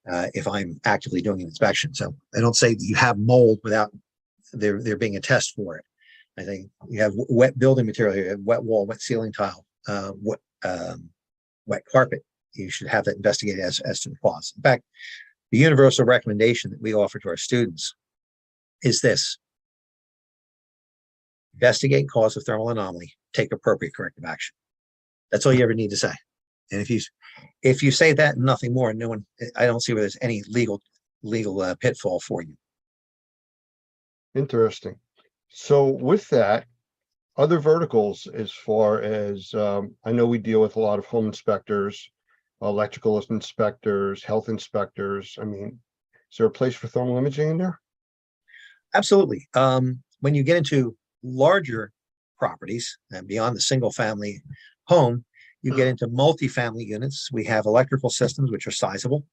if I'm actively doing an inspection. So I don't say that you have mold without there being a test for it. I think you have wet building material, you have wet wall, wet ceiling tile, wet carpet. You should have that investigated as to the cause. In fact, the universal recommendation that we offer to our students is this: investigate cause of thermal anomaly, take appropriate corrective action. That's all you ever need to say. And if you say that and nothing more, I don't see where there's any legal pitfall for you. Interesting. So with that, other verticals, as far as I know, we deal with a lot of home inspectors, electrical inspectors, health inspectors. I mean, is there a place for thermal imaging in there? Absolutely. When you get into larger properties and beyond the single family home, you get into multifamily units. We have electrical systems which are sizable.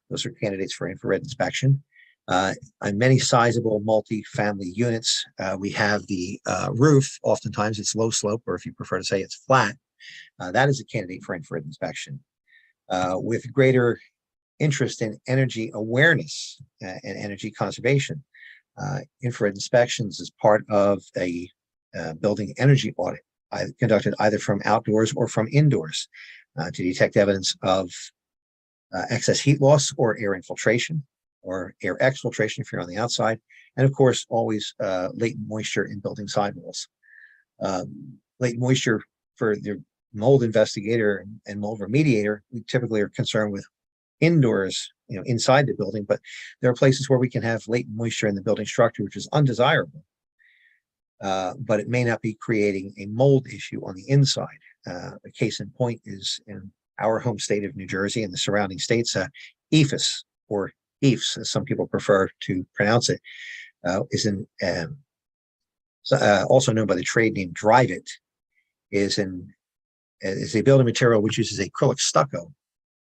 Those are candidates for infrared inspection. On many sizable multifamily units, we have the roof. Oftentimes it's low slope, or if you prefer to say it's flat, that is a candidate for infrared inspection. With greater interest in energy awareness and energy conservation, infrared inspections is part of a building energy audit conducted either from outdoors or from indoors to detect evidence of excess heat loss or air infiltration, or air exfiltration if you're on the outside, and of course always latent moisture in building sidewalls. Latent moisture for the mold investigator and mold remediator, we typically are concerned with indoors, inside the building, but there are places where we can have latent moisture in the building structure, which is undesirable, but it may not be creating a mold issue on the inside. A case in point is in our home state of New Jersey and the surrounding states, EFIS, or EFS, as some people prefer to pronounce it, is also known by the trade name Dryvit, is an is a building material which uses acrylic stucco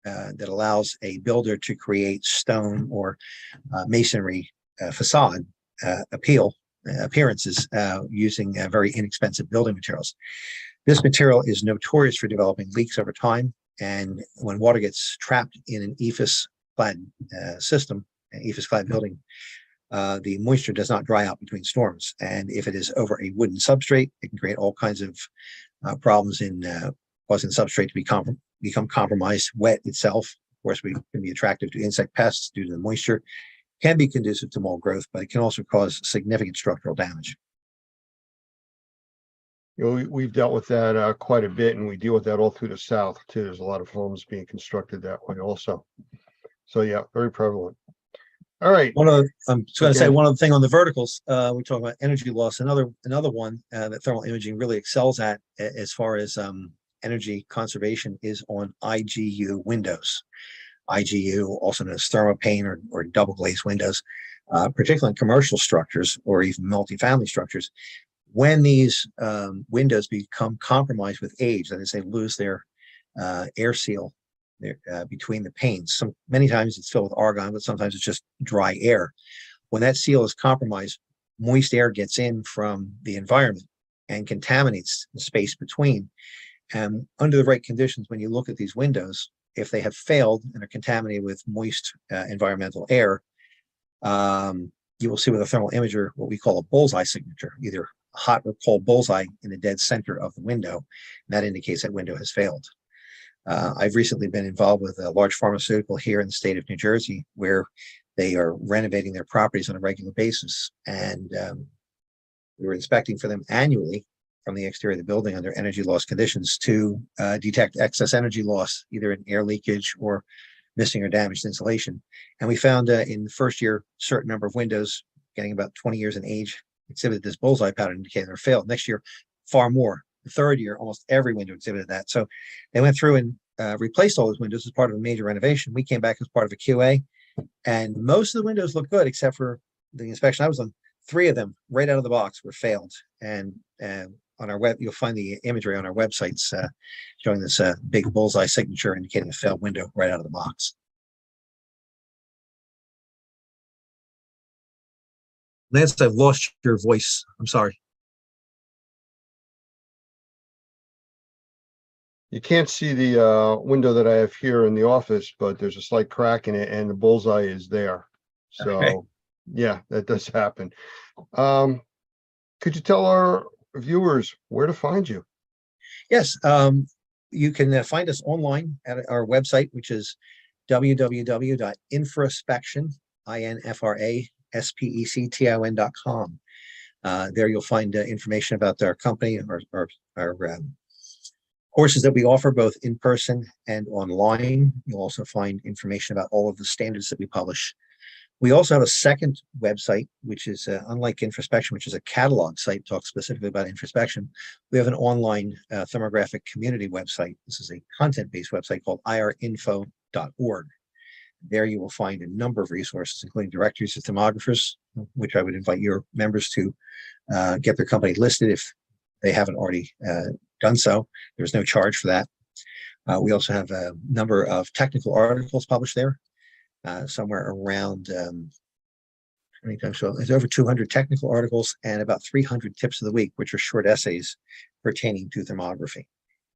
that allows a builder to create stone or masonry facade appearances using very inexpensive building materials. This material is notorious for developing leaks over time, and when water gets trapped in an EIFS clad system, an EIFS clad building, the moisture does not dry out between storms. And if it is over a wooden substrate, it can create all kinds of problems in causing the substrate to become compromised. Wet itself, of course, can be attractive to insect pests due to the moisture, can be conducive to mold growth, but it can also cause significant structural damage. You know, we've dealt with that quite a bit, and we deal with that all through the South too. There's a lot of homes being constructed that way also. So yeah, very prevalent. All right. I'm just going to say Okay. one other thing on the verticals. We talk about energy loss. Another one that thermal imaging really excels at as far as energy conservation is on IGU windows. IGU, also known as thermopane or double glazed windows, particularly in commercial structures or even multifamily structures. When these windows become compromised with age, that is, they lose their air seal between the panes. Many times it's filled with argon, but sometimes it's just dry air. When that seal is compromised, moist air gets in from the environment and contaminates the space between. And under the right conditions, when you look at these windows, if they have failed and are contaminated with moist environmental air, you will see with a thermal imager what we call a bullseye signature, either a hot or cold bullseye in the dead center of the window. And that indicates that window has failed. I've recently been involved with a large pharmaceutical here in the state of New Jersey, where they are renovating their properties on a regular basis. And we were inspecting for them annually from the exterior of the building under energy loss conditions to detect excess energy loss, either in air leakage or missing or damaged insulation. And we found in the first year, a certain number of windows, getting about 20 years in age, exhibited this bullseye pattern indicating they're failed. Next year, far more. The third year, almost every window exhibited that. So they went through and replaced all those windows as part of a major renovation. We came back as part of a QA, and most of the windows look good, except for the inspection I was on. 3 of them, right out of the box, were failed. And on our web, you'll find the imagery on our websites showing this big bullseye signature indicating a failed window right out of the box. Lance, I've lost your voice. I'm sorry. You can't see the window that I have here in the office, but there's a slight crack in it and the bullseye is there. So Okay. yeah, that does happen. Could you tell our viewers where to find you? Yes, you can find us online at our website, which is www.infraspection.com. There you'll find information about our company, our courses that we offer both in person and online. You'll also find information about all of the standards that we publish. We also have a second website, which is unlike Infraspection, which is a catalog site, talks specifically about Infraspection. We have an online thermographic community website. This is a content-based website called irinfo.org. There you will find a number of resources, including directories of thermographers, which I would invite your members to get their company listed if they haven't already done so. There's no charge for that. We also have a number of technical articles published there. Somewhere around there's over 200 technical articles and about 300 tips of the week, which are short essays pertaining to thermography.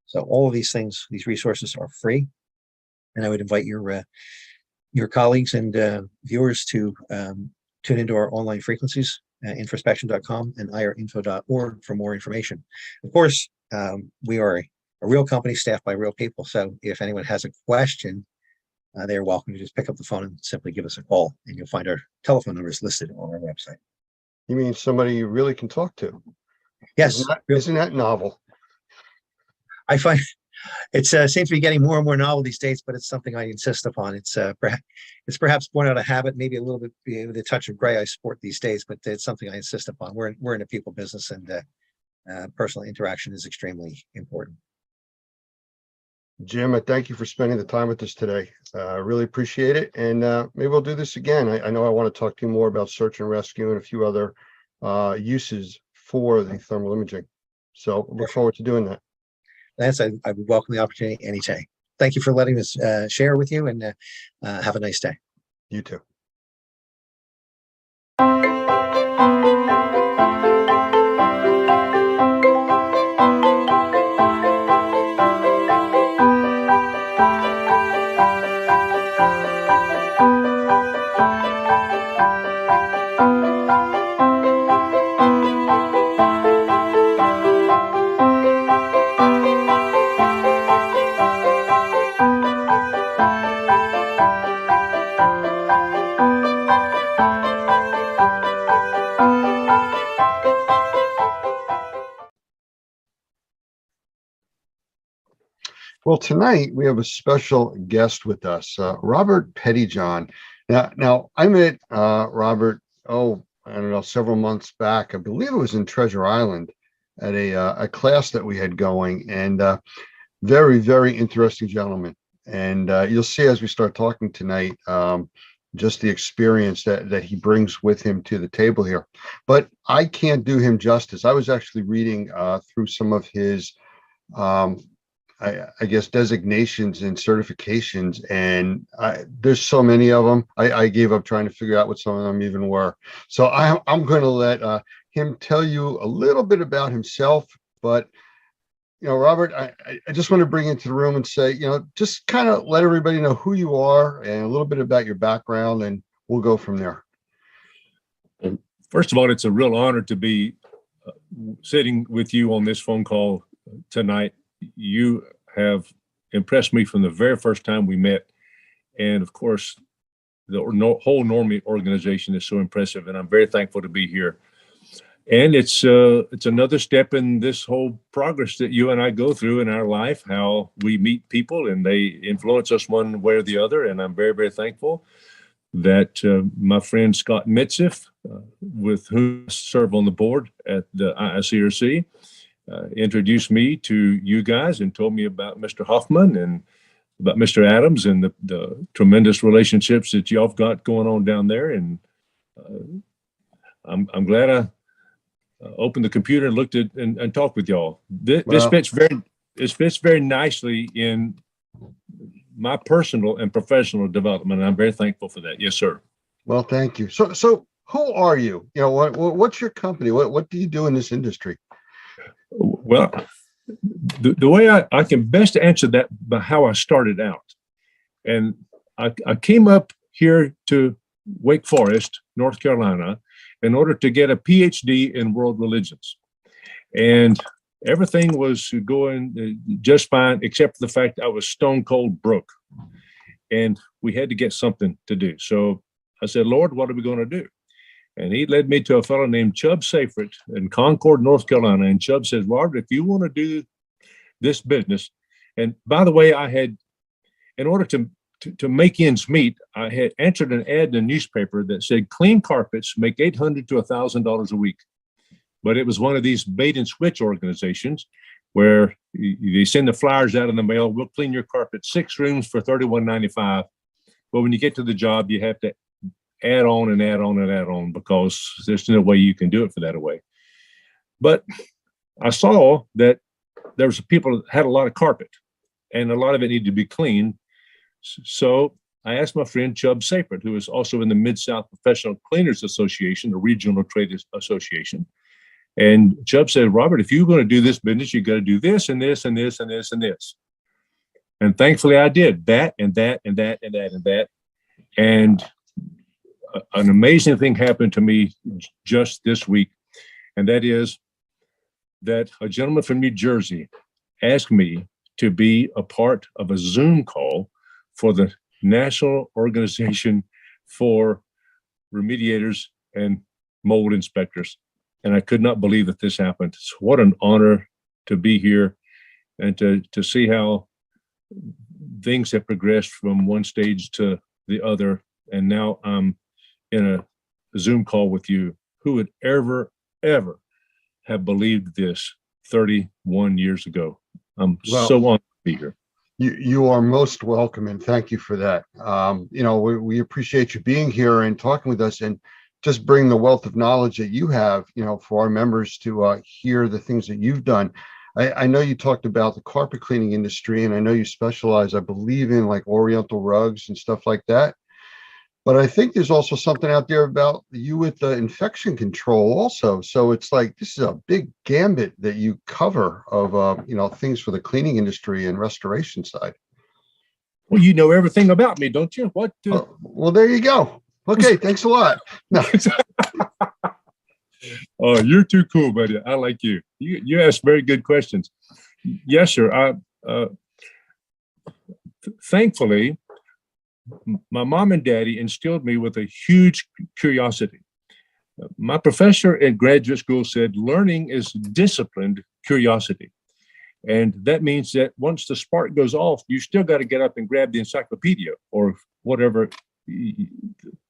So all of these things, these resources are free, and I would invite your colleagues and viewers to tune into our online frequencies, infraspection.com and irinfo.org for more information. Of course, we are a real company staffed by real people, so if anyone has a question, they're welcome to just pick up the phone and simply give us a call, and you'll find our telephone numbers listed on our website. You mean somebody you really can talk to? Yes. Isn't that novel? I find it seems to be getting more and more novel these days, but it's something I insist upon. It's perhaps born out of habit, maybe a little bit with a touch of gray I sport these days, but it's something I insist upon. We're in a people business, and personal interaction is extremely important. Jim, I thank you for spending the time with us today. I really appreciate it. And maybe we'll do this again. I know I want to talk to you more about search and rescue and a few other uses for the thermal imaging. So look forward to doing that. Lance, I would welcome the opportunity any day. Thank you for letting us share with you, and have a nice day. You too. Well, tonight we have a special guest with us, Robert Pettyjohn. Now I met Robert, I don't know, several months back. I believe it was in Treasure Island at a class that we had going, and very, very interesting gentleman. And you'll see as we start talking tonight, just the experience that he brings with him to the table here. But I can't do him justice. I was actually reading through some of his I guess designations and certifications, and there's so many of them. I gave up trying to figure out what some of them even were. So I'm going to let him tell you a little bit about himself. But Robert, I just want to bring you into the room and say, just kind of let everybody know who you are and a little bit about your background, and we'll go from there. First of all, it's a real honor to be sitting with you on this phone call tonight. You have impressed me from the very first time we met. And of course, the whole Normie organization is so impressive, and I'm very thankful to be here. And it's another step in this whole progress that you and I go through in our life, how we meet people and they influence us one way or the other. And I'm very, very thankful that my friend Scott Mitziff, with whom I serve on the board at the IICRC, introduced me to you guys and told me about Mr. Hoffman and about Mr. Adams and the tremendous relationships that y'all have got going on down there. And I'm glad I opened the computer and looked at and talked with y'all. This fits very nicely in my personal and professional development. And I'm very thankful for that. Yes, sir. Well, thank you. So who are you? What's your company? What do you do in this industry? Well, the way I can best answer that by how I started out. And I came up here to Wake Forest, North Carolina, in order to get a PhD in world religions. And everything was going just fine, except for the fact I was stone cold broke. And we had to get something to do. So I said, Lord, what are we going to do? And he led me to a fellow named Chubb Safrit in Concord, North Carolina. And Chubb says, Robert, if you want to do this business, and by the way, I had, in order to make ends meet, I had entered an ad in a newspaper that said clean carpets make $800 to $1,000 a week. But it was one of these bait and switch organizations where they send the flyers out in the mail. We'll clean your carpet 6 rooms for $31.95. But when you get to the job, you have to add on and add on and add on, because there's no way you can do it for that away. But I saw that there was people that had a lot of carpet and a lot of it needed to be cleaned. So I asked my friend Chubb Safrit, who is also in the Mid-South Professional Cleaners Association, the regional trade association. And Chubb said, Robert, if you're going to do this business, you got to do this and this and this and this and this. And thankfully I did that and that and that and that and that. And an amazing thing happened to me just this week, and that is that a gentleman from New Jersey asked me to be a part of a Zoom call for the National Organization for Remediators and Mold Inspectors. And I could not believe that this happened. So what an honor to be here and to see how things have progressed from one stage to the other. And now I'm in a Zoom call with you. Who would ever have believed this 31 years ago? I'm so honored to be here. You are most welcome, and thank you for that. We appreciate you being here and talking with us, and just bring the wealth of knowledge that you have, for our members to hear the things that you've done. I know you talked about the carpet cleaning industry, and I know you specialize, I believe, in like Oriental rugs and stuff like that. But I think there's also something out there about you with the infection control also. So it's like, this is a big gambit that you cover of, things for the cleaning industry and restoration side. Well, you know everything about me, don't you? What? Well, there you go. Okay, thanks a lot. No. Oh, you're too cool, buddy. I like you. You ask very good questions. Yes, sir. Thankfully, my mom and daddy instilled me with a huge curiosity. My professor at graduate school said learning is disciplined curiosity. And that means that once the spark goes off, you still got to get up and grab the encyclopedia or whatever,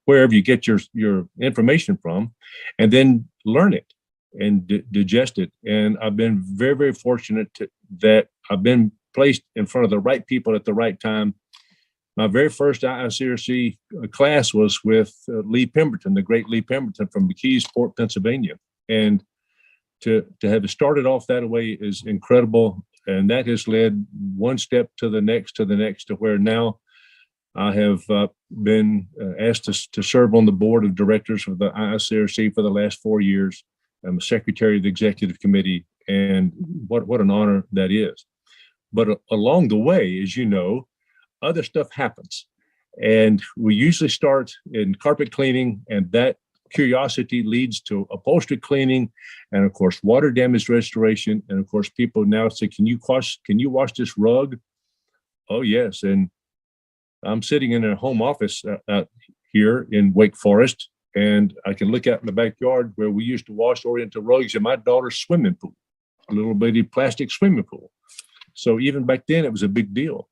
wherever you get your information from, and then learn it and digest it. And I've been very, very fortunate that I've been placed in front of the right people at the right time. My very first IICRC class was with Lee Pemberton, the great Lee Pemberton from McKeesport, Pennsylvania. And to have started off that way is incredible. And that has led one step to the next, to where now I have been asked to serve on the board of directors of the IICRC for the last 4 years. I'm secretary of the executive committee, and what an honor that is. But along the way, as you know, other stuff happens. And we usually start in carpet cleaning, and that curiosity leads to upholstery cleaning, and of course, water damage restoration. And of course, people now say, can you wash this rug? Oh, yes. And I'm sitting in a home office out here in Wake Forest, and I can look out in the backyard where we used to wash Oriental rugs in my daughter's swimming pool, a little bitty plastic swimming pool. So even back then, it was a big deal.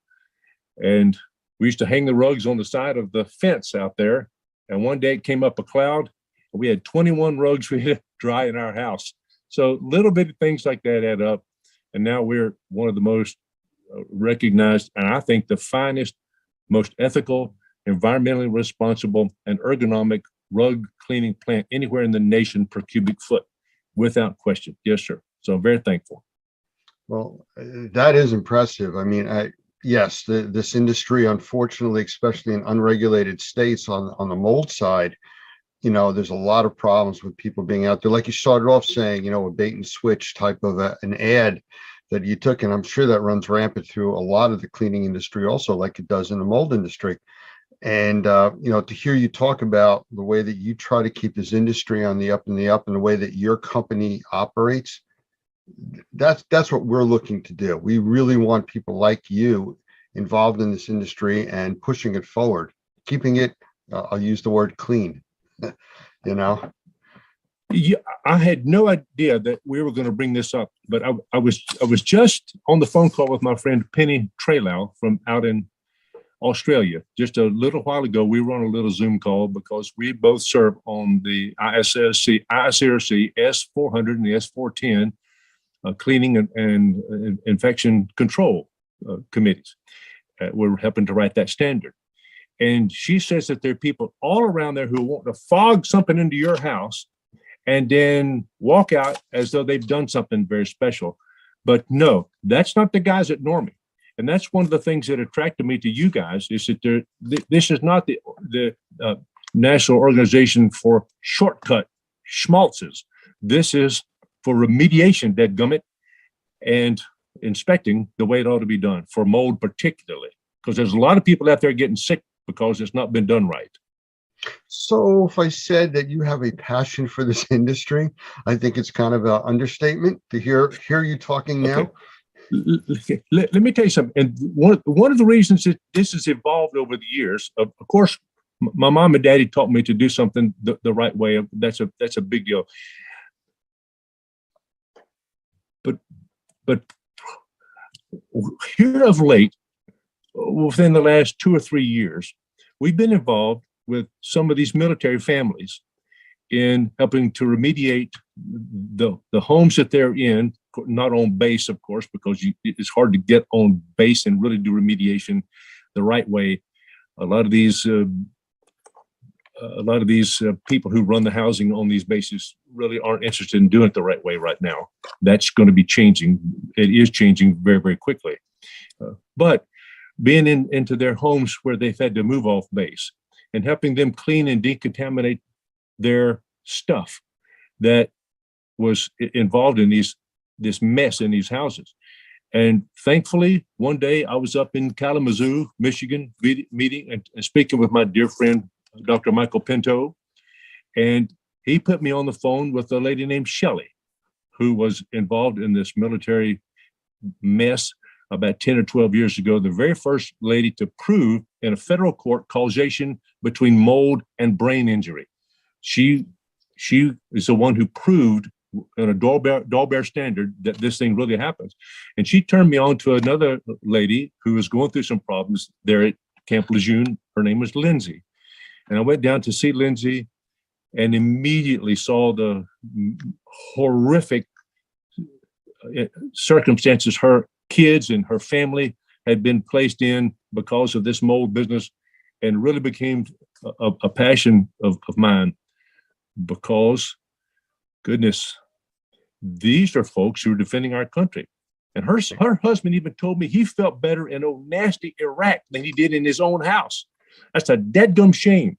And we used to hang the rugs on the side of the fence out there. And one day it came up a cloud, and we had 21 rugs we had to dry in our house. So little bitty things like that add up. And now we're one of the most recognized, and I think the finest, most ethical, environmentally responsible, and ergonomic rug cleaning plant anywhere in the nation per cubic foot, without question. Yes, sir. So I'm very thankful. Well, that is impressive. I mean, yes, this industry, unfortunately, especially in unregulated states on the mold side, there's a lot of problems with people being out there. Like you started off saying, a bait and switch type of an ad that you took, and I'm sure that runs rampant through a lot of the cleaning industry also, like it does in the mold industry. And, to hear you talk about the way that you try to keep this industry on the up and the way that your company operates, that's what we're looking to do. We really want people like you involved in this industry and pushing it forward, keeping it, I'll use the word clean, Yeah, I had no idea that we were going to bring this up, but I was just on the phone call with my friend Penny Trailau from out in Australia. Just a little while ago, we were on a little Zoom call because we both serve on the IICRC S400 and the S410 cleaning and infection control committees. We're helping to write that standard. And she says that there are people all around there who want to fog something into your house and then walk out as though they've done something very special. But no, that's not the guys at Normie. And that's one of the things that attracted me to you guys, is that this is not the National Organization for Shortcut Schmaltzes. This is for remediation, dadgummit, and inspecting the way it ought to be done, for mold particularly, because there's a lot of people out there getting sick because it's not been done right. So if I said that you have a passion for this industry, I think it's kind of an understatement to hear you talking now. Okay. Let me tell you something. And one of the reasons that this has evolved over the years, of course, my mom and daddy taught me to do something the right way. That's a big deal. But here of late, within the last 2 or 3 years, we've been involved with some of these military families in helping to remediate the homes that they're in, not on base, of course, because it's hard to get on base and really do remediation the right way. A lot of these people who run the housing on these bases really aren't interested in doing it the right way right now. that's going to be changing. It is changing very, very quickly. But being into their homes where they've had to move off base and helping them clean and decontaminate their stuff that was involved in this mess in these houses. And thankfully, one day I was up in Kalamazoo, Michigan, meeting and speaking with my dear friend, Dr. Michael Pinto. And he put me on the phone with a lady named Shelley, who was involved in this military mess about 10 or 12 years ago, the very first lady to prove in a federal court causation between mold and brain injury. She is the one who proved in a Dahlberg standard that this thing really happens. And she turned me on to another lady who was going through some problems there at Camp Lejeune. Her name was Lindsay. And I went down to see Lindsay and immediately saw the horrific circumstances her kids and her family had been placed in because of this mold business, and really became a passion of mine, because goodness, these are folks who are defending our country. And her husband even told me he felt better in old nasty Iraq than he did in his own house. That's a deadgum shame.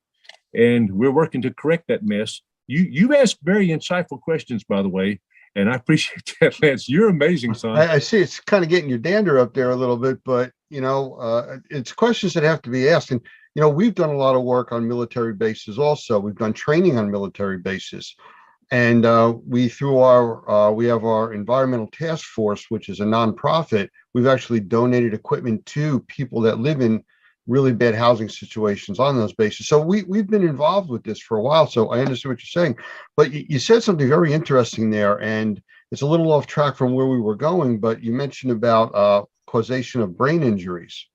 And we're working to correct that mess. You ask very insightful questions, by the way, and I appreciate that, Lance. You're amazing, son. I see it's kind of getting your dander up there a little bit, but it's questions that have to be asked. And we've done a lot of work on military bases also. We've done training on military bases. And we have our environmental task force, which is a nonprofit. We've actually donated equipment to people that live in really bad housing situations on those bases. So we've been involved with this for a while. So I understand what you're saying, but you said something very interesting there, and it's a little off track from where we were going, but you mentioned about causation of brain injuries.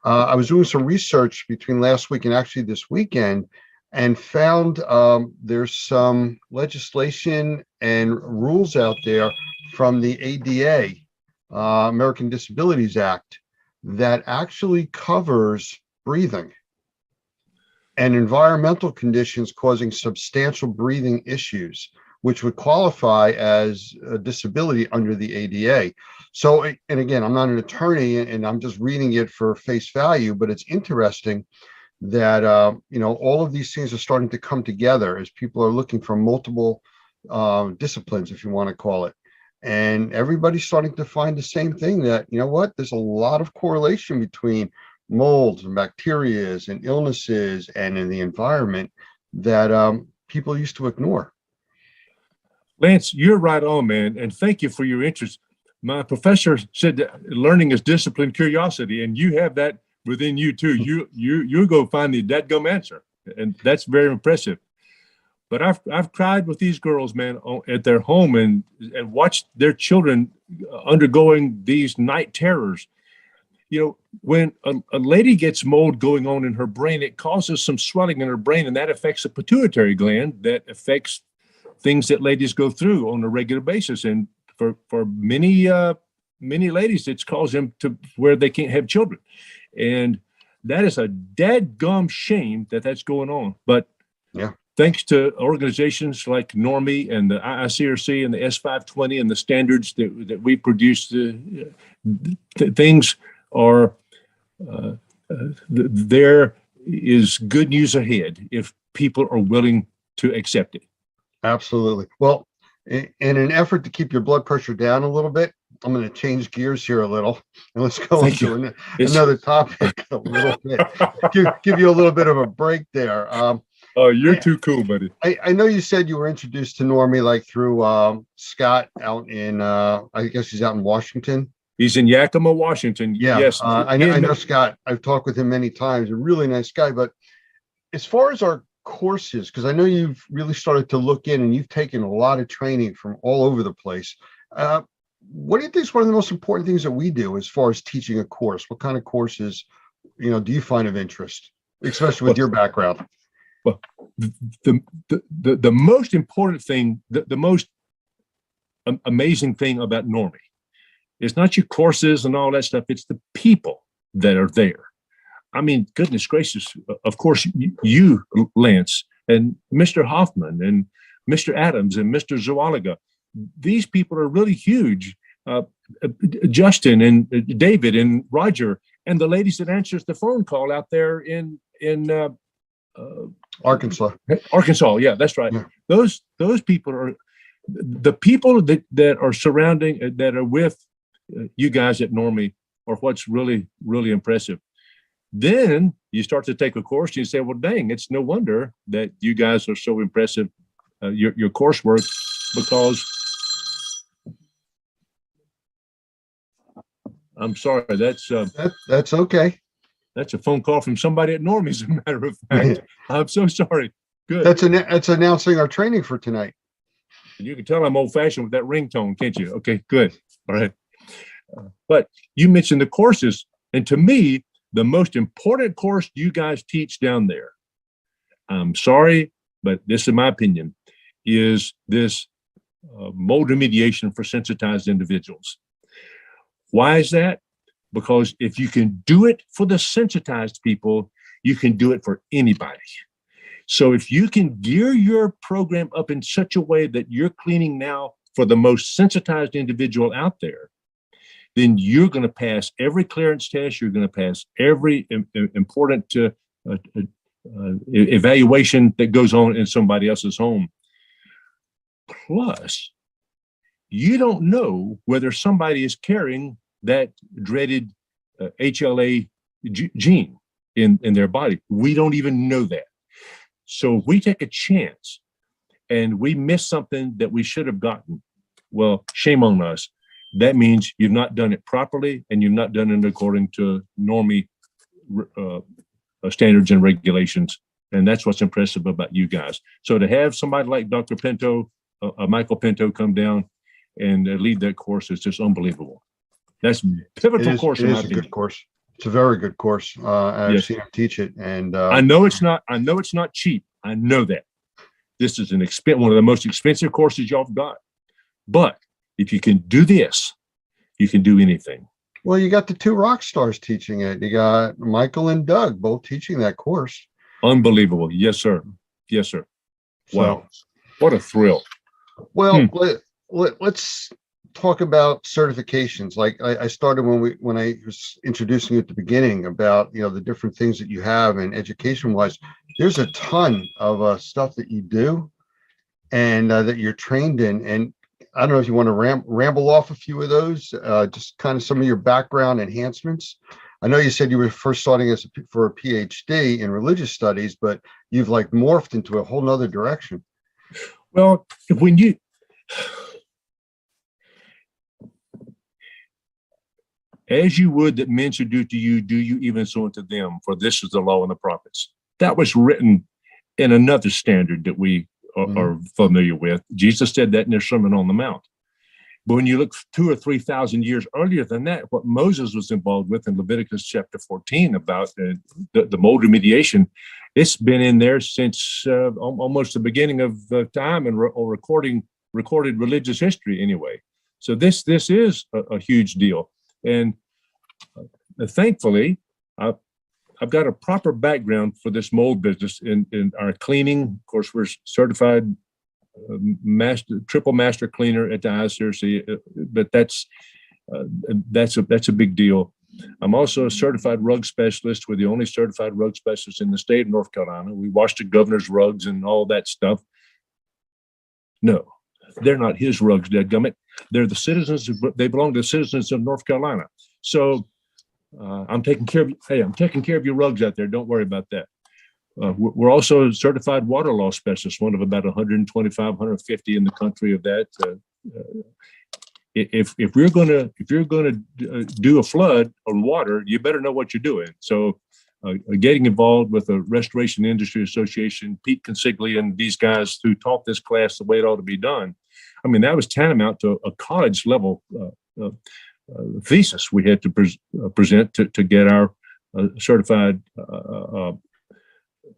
I was doing some research between last week and actually this weekend, and found there's some legislation and rules out there from the ADA, American Disabilities Act, that actually covers breathing and environmental conditions causing substantial breathing issues, which would qualify as a disability under the ADA. So, and again, I'm not an attorney and I'm just reading it for face value, but it's interesting that, all of these things are starting to come together as people are looking for multiple disciplines, if you want to call it. And everybody's starting to find the same thing, that, there's a lot of correlation between molds and bacteria and illnesses and in the environment that people used to ignore. Lance, you're right on, man. And thank you for your interest. My professor said that learning is discipline, curiosity, and you have that within you too. You go find the dadgum answer, and that's very impressive. But I've cried with these girls, man, at their home and watched their children undergoing these night terrors. When a lady gets mold going on in her brain, it causes some swelling in her brain, and that affects the pituitary gland, that affects things that ladies go through on a regular basis. And for many ladies, it's caused them to where they can't have children. And that is a dadgum shame that that's going on. But yeah, thanks to organizations like NORMI and the IICRC and the S520 and the standards that we produce, things are, there is good news ahead if people are willing to accept it. Absolutely. Well, in an effort to keep your blood pressure down a little bit, I'm going to change gears here a little, and let's go into another topic a little bit. Give you a little bit of a break there. Oh, you're too cool, buddy. I know you said you were introduced to NORMI like through Scott out in, I guess he's out in Washington. He's in Yakima, Washington. Yeah, Yes. I know Scott. I've talked with him many times. A really nice guy. But as far as our courses, because I know you've really started to look in and you've taken a lot of training from all over the place. What do you think is one of the most important things that we do as far as teaching a course? What kind of courses, do you find of interest, especially with your background? Well, the most important thing, the most amazing thing about NORMI is not your courses and all that stuff. It's the people that are there. I mean, goodness gracious, of course, you, Lance, and Mr. Hoffman and Mr. Adams and Mr. Zualaga, these people are really huge. Justin and David and Roger and the ladies that answers the phone call out there in Arkansas. Arkansas. Yeah, that's right. Yeah. Those people are the people that are surrounding, that are with you guys at Normie, are what's really, really impressive. Then you start to take a course and you say, well, dang, it's no wonder that you guys are so impressive, your coursework, because I'm sorry, That's okay. that's a phone call from somebody at Normie, as a matter of fact. I'm so sorry. Good. That's announcing our training for tonight. You can tell I'm old fashioned with that ringtone, can't you? Okay, good. All right. But you mentioned the courses, and to me, the most important course you guys teach down there, I'm sorry, but this is my opinion, is this mold remediation for sensitized individuals. Why is that? Because if you can do it for the sensitized people, you can do it for anybody. So if you can gear your program up in such a way that you're cleaning now for the most sensitized individual out there, then you're going to pass every clearance test. You're going to pass every important evaluation that goes on in somebody else's home. Plus, you don't know whether somebody is carrying that dreaded HLA gene in their body. We don't even know that. So if we take a chance and we miss something that we should have gotten, well, shame on us. That means you've not done it properly and you've not done it according to Normie standards and regulations. And that's what's impressive about you guys. So to have somebody like Dr. Pinto, Michael Pinto, come down and lead that course is just unbelievable. That's pivotal course in my opinion. It is a good course. It's a very good course. I've Yes. seen him teach it, and I know it's not cheap. I know that. This is one of the most expensive courses y'all have got. But if you can do this, you can do anything. well, you got the two rock stars teaching it. You got Michael and Doug both teaching that course. Unbelievable. Yes, sir. Yes, sir. Wow. So, What a thrill. well, let's talk about certifications. Like I started when I was introducing you at the beginning about, the different things that you have, and education wise, there's a ton of stuff that you do and that you're trained in. And I don't know if you want to ramble off a few of those, just kind of some of your background enhancements. I know you said you were first starting for a PhD in religious studies, but you've like morphed into a whole nother direction. Well, when you, as you would that men should do to you, do you even so unto them, for this is the law and the prophets. That was written in another standard that we are familiar with. Jesus said that in their Sermon on the Mount. But when you look 2,000 or 3,000 years earlier than that, what Moses was involved with in Leviticus chapter 14 about the mold remediation, it's been in there since almost the beginning of time and recorded religious history anyway. So this is a huge deal. And thankfully, I've got a proper background for this mold business in our cleaning. Of course, we're certified triple master cleaner at the ISRC, but that's a big deal. I'm also a certified rug specialist. We're the only certified rug specialist in the state of North Carolina. We wash the governor's rugs and all that stuff. No, they're not his rugs, dadgummit. They're the citizens. They belong to the citizens of North Carolina. So I'm taking care of. Hey, I'm taking care of your rugs out there. Don't worry about that. We're also a certified water law specialist, one of about 125, 150 in the country of that. If you're gonna do a flood on water, you better know what you're doing. So getting involved with the Restoration Industry Association, Pete Consigli and these guys who taught this class the way it ought to be done. I mean, that was tantamount to a college level thesis we had to present to get our certified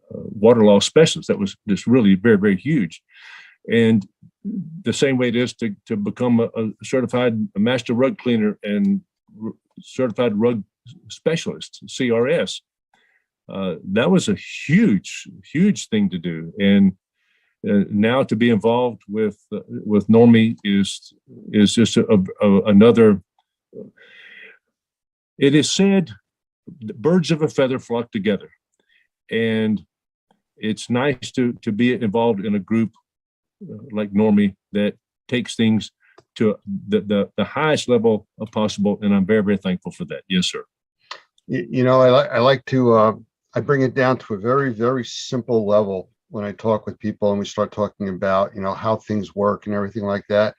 water law specialist. That was just really very, very huge. And the same way it is to become a certified master rug cleaner and certified rug specialist, CRS. That was a huge, huge thing to do. And now to be involved with Normie is just another. It is said, birds of a feather flock together, and it's nice to be involved in a group like Normie that takes things to the highest level of possible, and I'm very, very thankful for that. Yes, sir. You know, I like to I bring it down to a very, very simple level when I talk with people and we start talking about, you know, how things work and everything like that.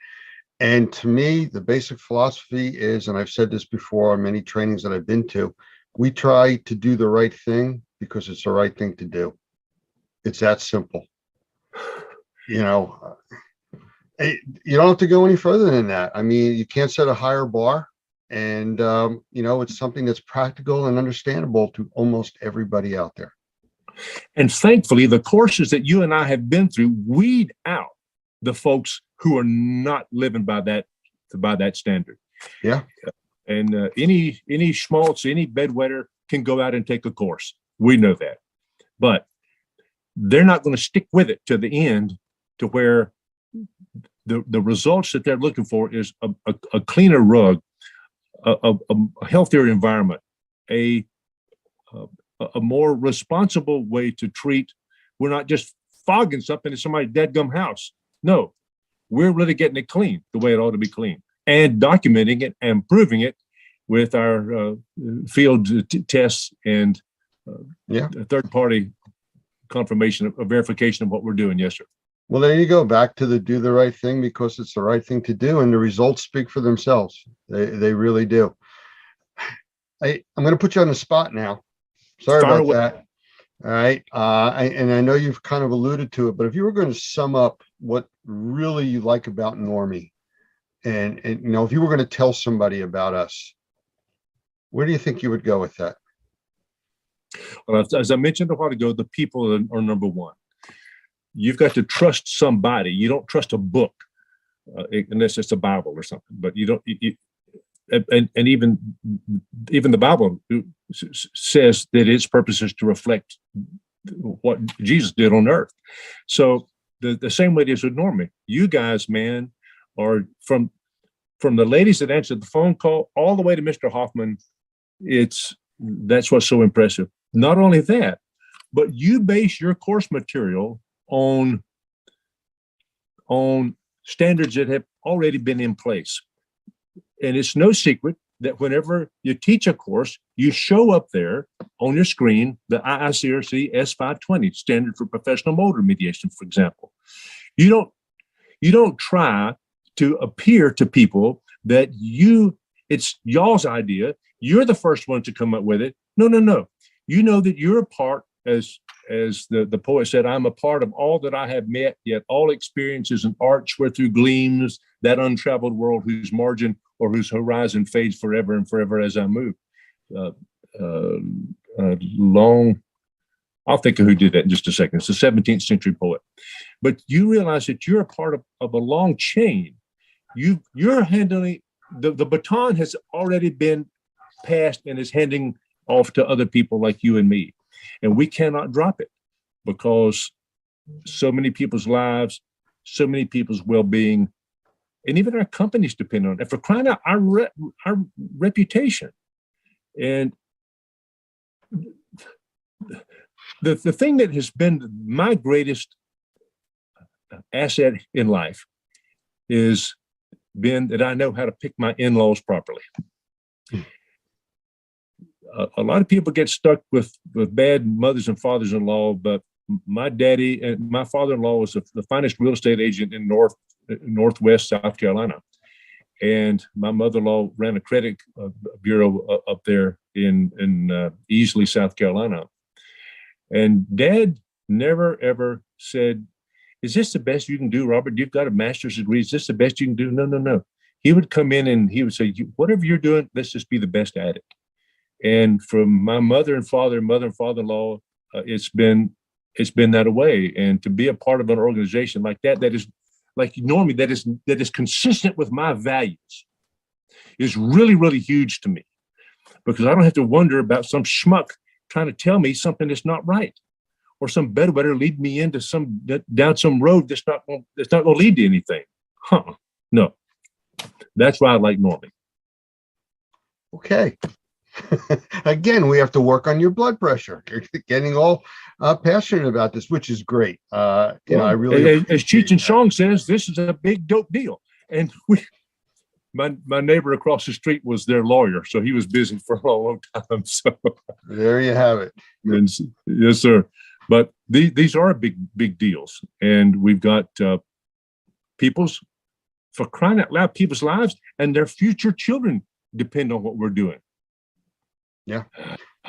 And to me, the basic philosophy is, and I've said this before on many trainings that I've been to, we try to do the right thing because it's the right thing to do. It's that simple. You know, you don't have to go any further than that. I mean, you can't set a higher bar. And, you know, it's something that's practical and understandable to almost everybody out there. And thankfully, the courses that you and I have been through weed out the folks who are not living by that standard. Yeah. And any schmaltz, any bedwetter can go out and take a course. We know that. But they're not going to stick with it to the end, to where the results that they're looking for is a cleaner rug, a healthier environment, a more responsible way to treat. We're not just fogging something in somebody's dadgum house. No, we're really getting it clean the way it ought to be clean, and documenting it and proving it with our field tests and third-party confirmation of verification of what we're doing. Yes, sir. Well, there you go. Back to the do the right thing because it's the right thing to do, and the results speak for themselves. They really do. I'm going to put you on the spot now. Sorry about that. All right. And I know you've kind of alluded to it, but if you were going to sum up what really you like about Normie, and you know, if you were going to tell somebody about us, where do you think you would go with that? Well, as I mentioned a while ago, the people are number one. You've got to trust somebody. You don't trust a book unless it's a Bible or something. But you don't. And even the Bible says that its purpose is to reflect what Jesus did on earth. So the same way it is with Normie. You guys, man, are from the ladies that answered the phone call all the way to Mr. Hoffman. That's what's so impressive. Not only that, but you base your course material on standards that have already been in place. And it's no secret that whenever you teach a course, you show up there on your screen the IICRC S520 standard for professional mold remediation, for example. You don't try to appear to people that it's y'all's idea. You're the first one to come up with it. No. You know that you're a part, as the poet said, I'm a part of all that I have met, yet all experiences and arts where through gleams that untraveled world whose margin or whose horizon fades forever and forever as I move. I'll think of who did that in just a second. It's a 17th century poet. But you realize that you're a part of a long chain. You're handling, the baton has already been passed and is handing off to other people like you and me. And we cannot drop it because so many people's lives, so many people's well-being, and even our companies depend on it. And for crying out, our reputation. And the thing that has been my greatest asset in life is been that I know how to pick my in-laws properly. A lot of people get stuck with bad mothers and fathers-in-law, but my daddy and my father-in-law was the finest real estate agent in Northwest South Carolina. And my mother-in-law ran a credit bureau up there in Easley, South Carolina. And Dad never, ever said, is this the best you can do, Robert? You've got a master's degree. Is this the best you can do? No. He would come in and he would say, whatever you're doing, let's just be the best at it. And from my mother and father-in-law, it's been that way. And to be a part of an organization like that is like Normie, that is consistent with my values, is really, really huge to me, because I don't have to wonder about some schmuck trying to tell me something that's not right. or some bedwetter lead me into down some road that's not going to lead to anything. No, that's why I like Normie. Okay. Again, we have to work on your blood pressure. You're getting all passionate about this, which is great. I really, as Cheech and Chong says, this is a big dope deal. And my neighbor across the street was their lawyer, so he was busy for a long time. So there you have it. And, yes, sir. But these are big deals, and we've got for crying out loud, people's lives and their future children depend on what we're doing. Yeah.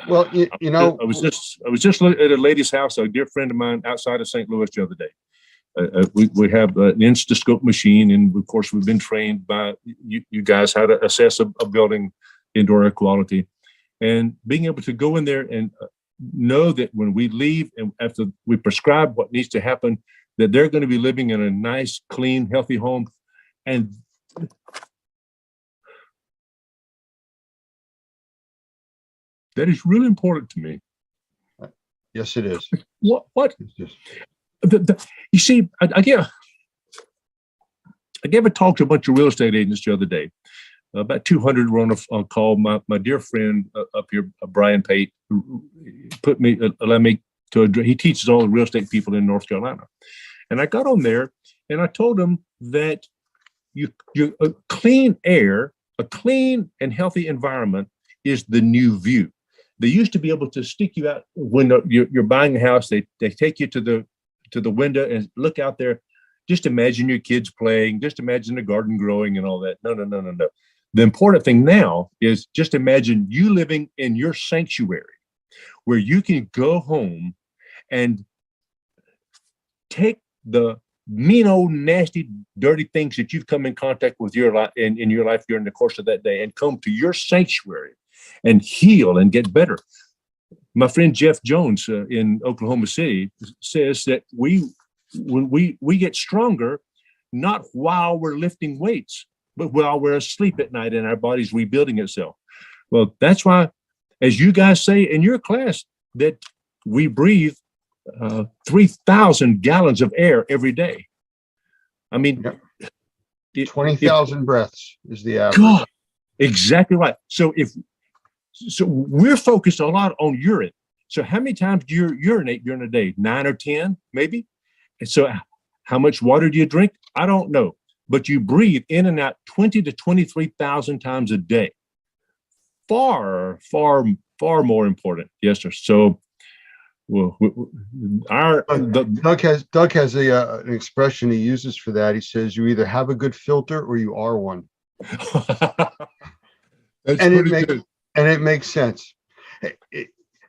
Well, you know, I was just at a lady's house, a dear friend of mine outside of St. Louis the other day. We have an Instascope machine, and of course, we've been trained by you guys how to assess a building indoor air quality, and being able to go in there and know that when we leave and after we prescribe what needs to happen, that they're going to be living in a nice, clean, healthy home, and that is really important to me. Yes, it is. What? You see, I gave a talk to a bunch of real estate agents the other day. About 200 were on a call. My dear friend up here, Brian Pate, allowed me to. He teaches all the real estate people in North Carolina, and I got on there and I told him that a clean air, a clean and healthy environment is the new view. They used to be able to stick you out when you're buying a house. They take you to the window and look out there. Just imagine your kids playing. Just imagine the garden growing and all that. No. The important thing now is just imagine you living in your sanctuary where you can go home and take the mean old nasty dirty things that you've come in contact with in your life during the course of that day and come to your sanctuary and heal and get better. My friend Jeff Jones in Oklahoma City says that when we get stronger, not while we're lifting weights, but while we're asleep at night and our body's rebuilding itself. Well, that's why, as you guys say in your class, that we breathe 3,000 gallons of air every day. I mean, 20,000 breaths is the average. God, exactly right. So we're focused a lot on urine. So how many times do you urinate during a day? 9 or 10, maybe? And so how much water do you drink? I don't know. But you breathe in and out 20 to 23,000 times a day. Far, far, far more important. Yes, sir. So Doug has an expression he uses for that. He says, you either have a good filter or you are one. And it makes sense.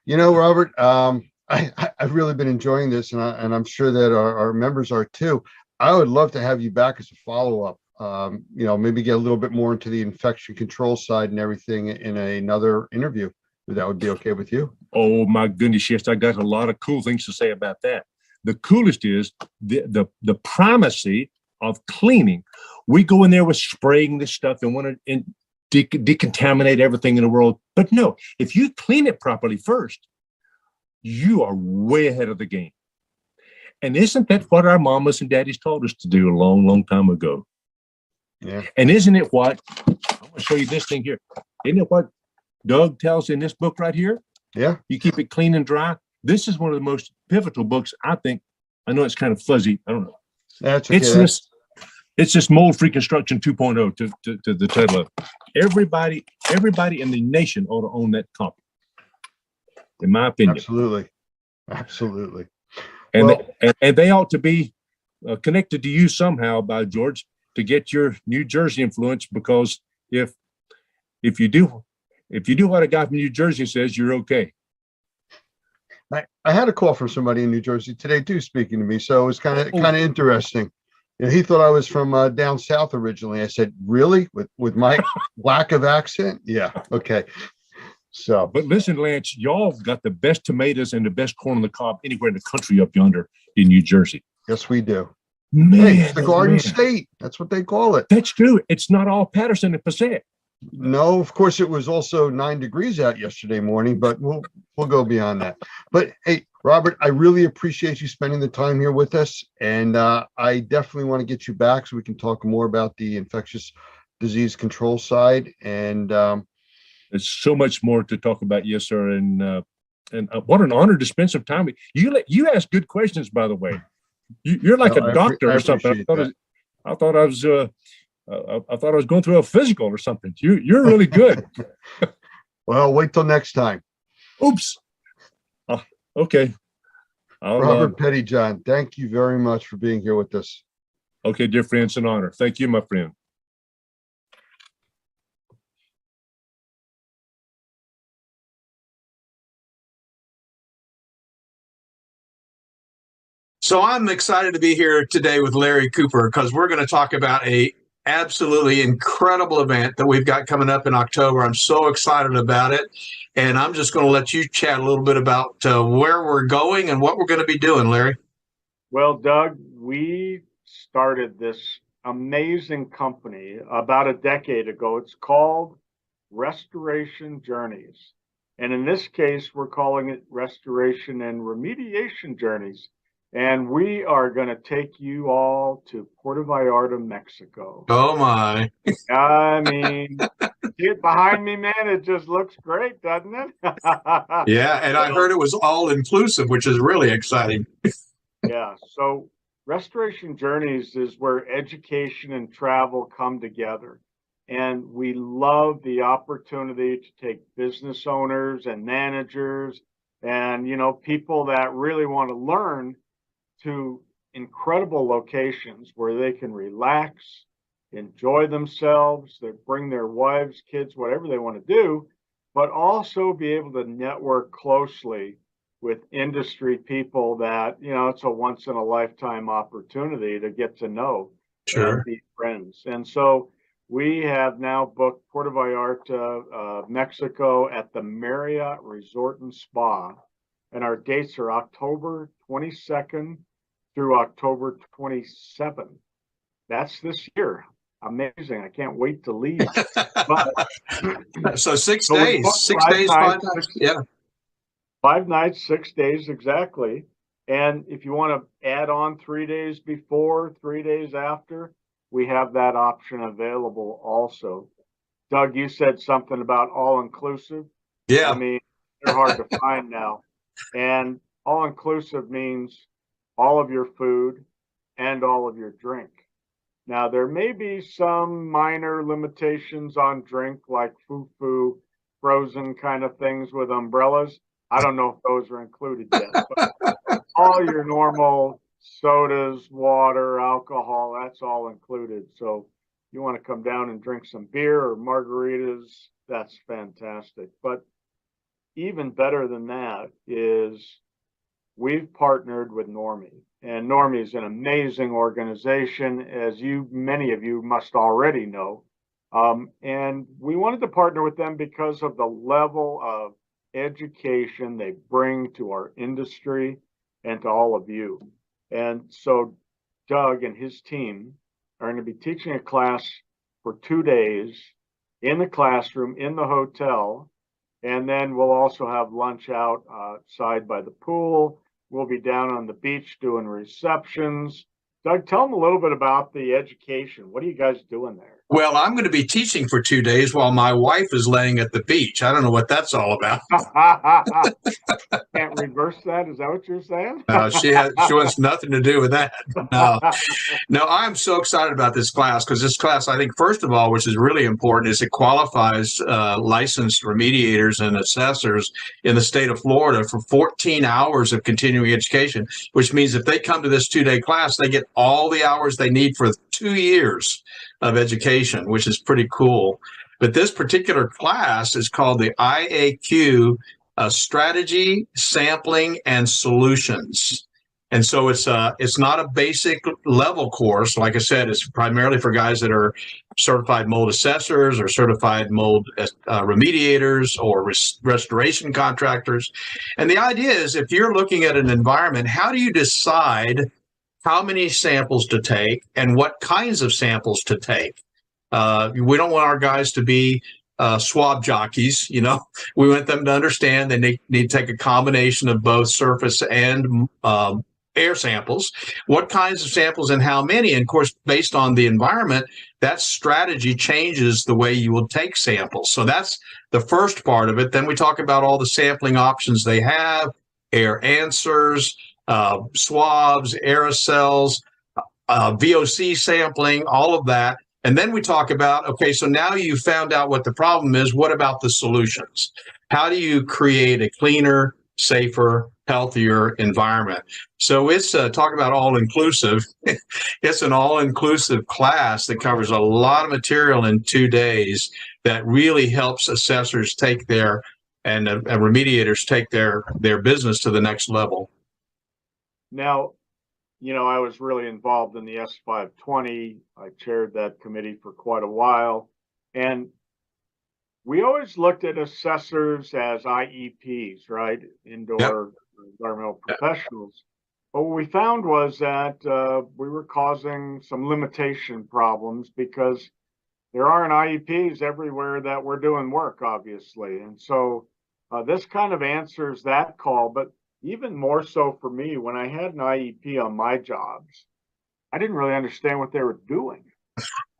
Robert, I've really been enjoying this, and I'm sure that our members are too. I would love to have you back as a follow-up. Maybe get a little bit more into the infection control side and everything in another interview. If that would be okay with you. Oh my goodness, yes, I got a lot of cool things to say about that. The coolest is the primacy of cleaning. We go in there with spraying this stuff and want to decontaminate everything in the world. But no, if you clean it properly first, you are way ahead of the game. And isn't that what our mamas and daddies taught us to do a long, long time ago? Yeah. And isn't it what, I'm going to show you this thing here. Isn't it what Doug tells in this book right here? Yeah. You keep it clean and dry. This is one of the most pivotal books, I think. I know it's kind of fuzzy. I don't know. That's okay. It's this mold-free construction 2.0 to the title of it. Everybody in the nation ought to own that copy, in my opinion. Absolutely. And they ought to be connected to you somehow, by George, to get your New Jersey influence. Because if you do what a guy from New Jersey says, you're okay. I had a call from somebody in New Jersey today too, speaking to me. So it was kind of interesting. He thought I was from down south originally. I said, really? With my lack of accent? Yeah. Okay. So, but listen, Lance, y'all got the best tomatoes and the best corn on the cob anywhere in the country up yonder in New Jersey. Yes, we do. Man, it's the Garden State. That's what they call it. That's true. It's not all Patterson and Passaic. No, of course, it was also 9 degrees out yesterday morning, but we'll go beyond that. But hey, Robert, I really appreciate you spending the time here with us. And I definitely want to get you back so we can talk more about the infectious disease control side. And There's so much more to talk about. Yes, sir. And what an honor to spend some time with you. You ask good questions, by the way. You're like a doctor or something. I thought I was going through a physical or something. You're really good. Well, wait till next time. Oops. Okay. Robert Pettyjohn, thank you very much for being here with us. Okay, dear friend, it's an honor. Thank you, my friend. So I'm excited to be here today with Larry Cooper because we're going to talk about a absolutely incredible event that we've got coming up in October. I'm so excited about it. And I'm just going to let you chat a little bit about where we're going and what we're going to be doing, Larry. Well, Doug, we started this amazing company about a decade ago. It's called Restoration Journeys. And in this case, we're calling it Restoration and Remediation Journeys. And we are going to take you all to Puerto Vallarta, Mexico. Oh, my. I mean, get behind me, man. It just looks great, doesn't it? Yeah, and I heard it was all inclusive, which is really exciting. Yeah, so Restoration Journeys is where education and travel come together. And we love the opportunity to take business owners and managers and, people that really want to learn to incredible locations where they can relax, enjoy themselves, they bring their wives, kids, whatever they want to do, but also be able to network closely with industry people that, it's a once in a lifetime opportunity to get to know and be friends. And so we have now booked Puerto Vallarta, Mexico at the Marriott Resort and Spa. And our dates are October 22nd through October 27th. That's this year. Amazing. I can't wait to leave. So 6 days, 6 days, 5 nights. Yeah. 5 nights, 6 days, exactly. And if you want to add on 3 days before, 3 days after, we have that option available also. Doug, you said something about all-inclusive. Yeah. I mean, they're hard to find now. And all-inclusive means all of your food and all of your drink. Now, there may be some minor limitations on drink, like foo-foo, frozen kind of things with umbrellas. I don't know if those are included yet. But all your normal sodas, water, alcohol, that's all included. So you want to come down and drink some beer or margaritas, that's fantastic. But even better than that is we've partnered with Normie. And Normie is an amazing organization, as many of you must already know. And we wanted to partner with them because of the level of education they bring to our industry and to all of you. And so Doug and his team are going to be teaching a class for 2 days in the classroom, in the hotel. And then we'll also have lunch outside by the pool. We'll be down on the beach doing receptions. Doug, tell them a little bit about the education. What are you guys doing there? Well, I'm going to be teaching for 2 days while my wife is laying at the beach. I don't know what that's all about. Can't reverse that? Is that what you're saying? She wants nothing to do with that. No, I'm so excited about this class because this class, I think, first of all, which is really important, is it qualifies licensed remediators and assessors in the state of Florida for 14 hours of continuing education, which means if they come to this 2-day class, they get all the hours they need for 2 years of education, which is pretty cool. But this particular class is called the IAQ Strategy, Sampling, and Solutions. And so it's not a basic level course. Like I said, it's primarily for guys that are certified mold assessors or certified mold remediators or restoration contractors. And the idea is, if you're looking at an environment, how do you decide how many samples to take and what kinds of samples to take? We don't want our guys to be swab jockeys. We want them to understand they need to take a combination of both surface and air samples. What kinds of samples and how many? And of course, based on the environment, that strategy changes the way you will take samples. So that's the first part of it. Then we talk about all the sampling options they have: air answers, swabs, aerosols, VOC sampling, all of that. And then we talk about, okay, so now you found out what the problem is. What about the solutions? How do you create a cleaner, safer, healthier environment? So it's talk about all-inclusive. It's an all-inclusive class that covers a lot of material in 2 days that really helps assessors take their and remediators take their business to the next level. Now, I was really involved in the S520. I chaired that committee for quite a while. And we always looked at assessors as IEPs, right? Indoor environmental professionals. But what we found was that we were causing some limitation problems because there aren't IEPs everywhere that we're doing work, obviously. And so this kind of answers that call. But even more so for me, when I had an IEP on my jobs, I didn't really understand what they were doing.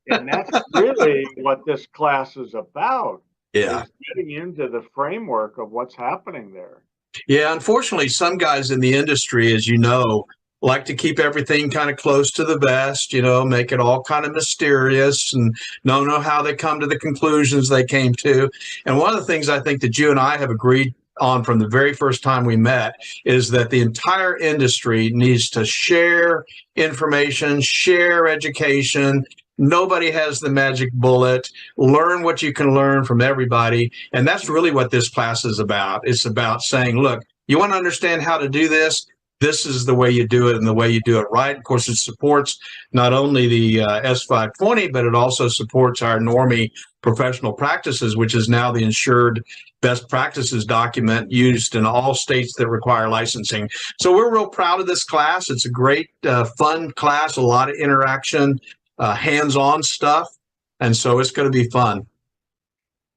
And that's really what this class is about. Yeah. Is getting into the framework of what's happening there. Yeah, unfortunately, some guys in the industry, as you know, like to keep everything kind of close to the vest, make it all kind of mysterious and don't know how they come to the conclusions they came to. And one of the things I think that you and I have agreed on from the very first time we met is that the entire industry needs to share information, share education. Nobody has the magic bullet. Learn what you can learn from everybody. And that's really what this class is about. It's about saying, look, you want to understand how to do this? This is the way you do it and the way you do it right. Of course, it supports not only the S520, but it also supports our Normie professional practices, which is now the insured best practices document used in all states that require licensing. So we're real proud of this class. It's a great, fun class, a lot of interaction, hands-on stuff. And so it's going to be fun.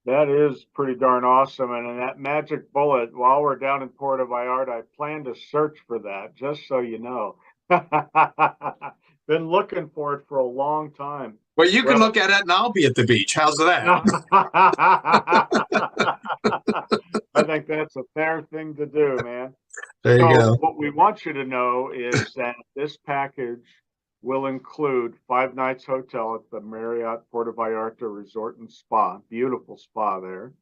That is pretty darn awesome. And that magic bullet, while we're down in Puerto Vallarta, I plan to search for that, just so you know. Been looking for it for a long time. Well, you can look at it and I'll be at the beach. How's that? I think that's a fair thing to do, man. There you go. What we want you to know is that this package will include 5 nights hotel at the Marriott Puerto Vallarta Resort and Spa. Beautiful spa there.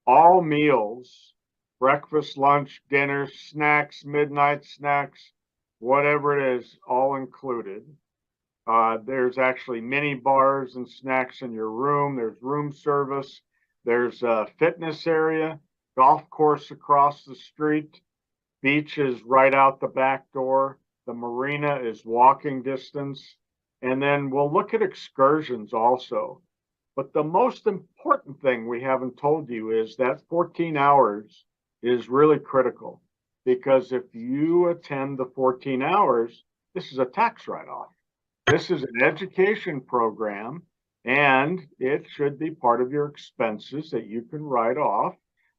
All meals, breakfast, lunch, dinner, snacks, midnight snacks, whatever it is, all included. There's actually mini bars and snacks in your room. There's room service. There's a fitness area, golf course across the street. Beach is right out the back door. The marina is walking distance. And then we'll look at excursions also. But the most important thing we haven't told you is that 14 hours is really critical, because if you attend the 14 hours, this is a tax write-off. This is an education program, and it should be part of your expenses that you can write off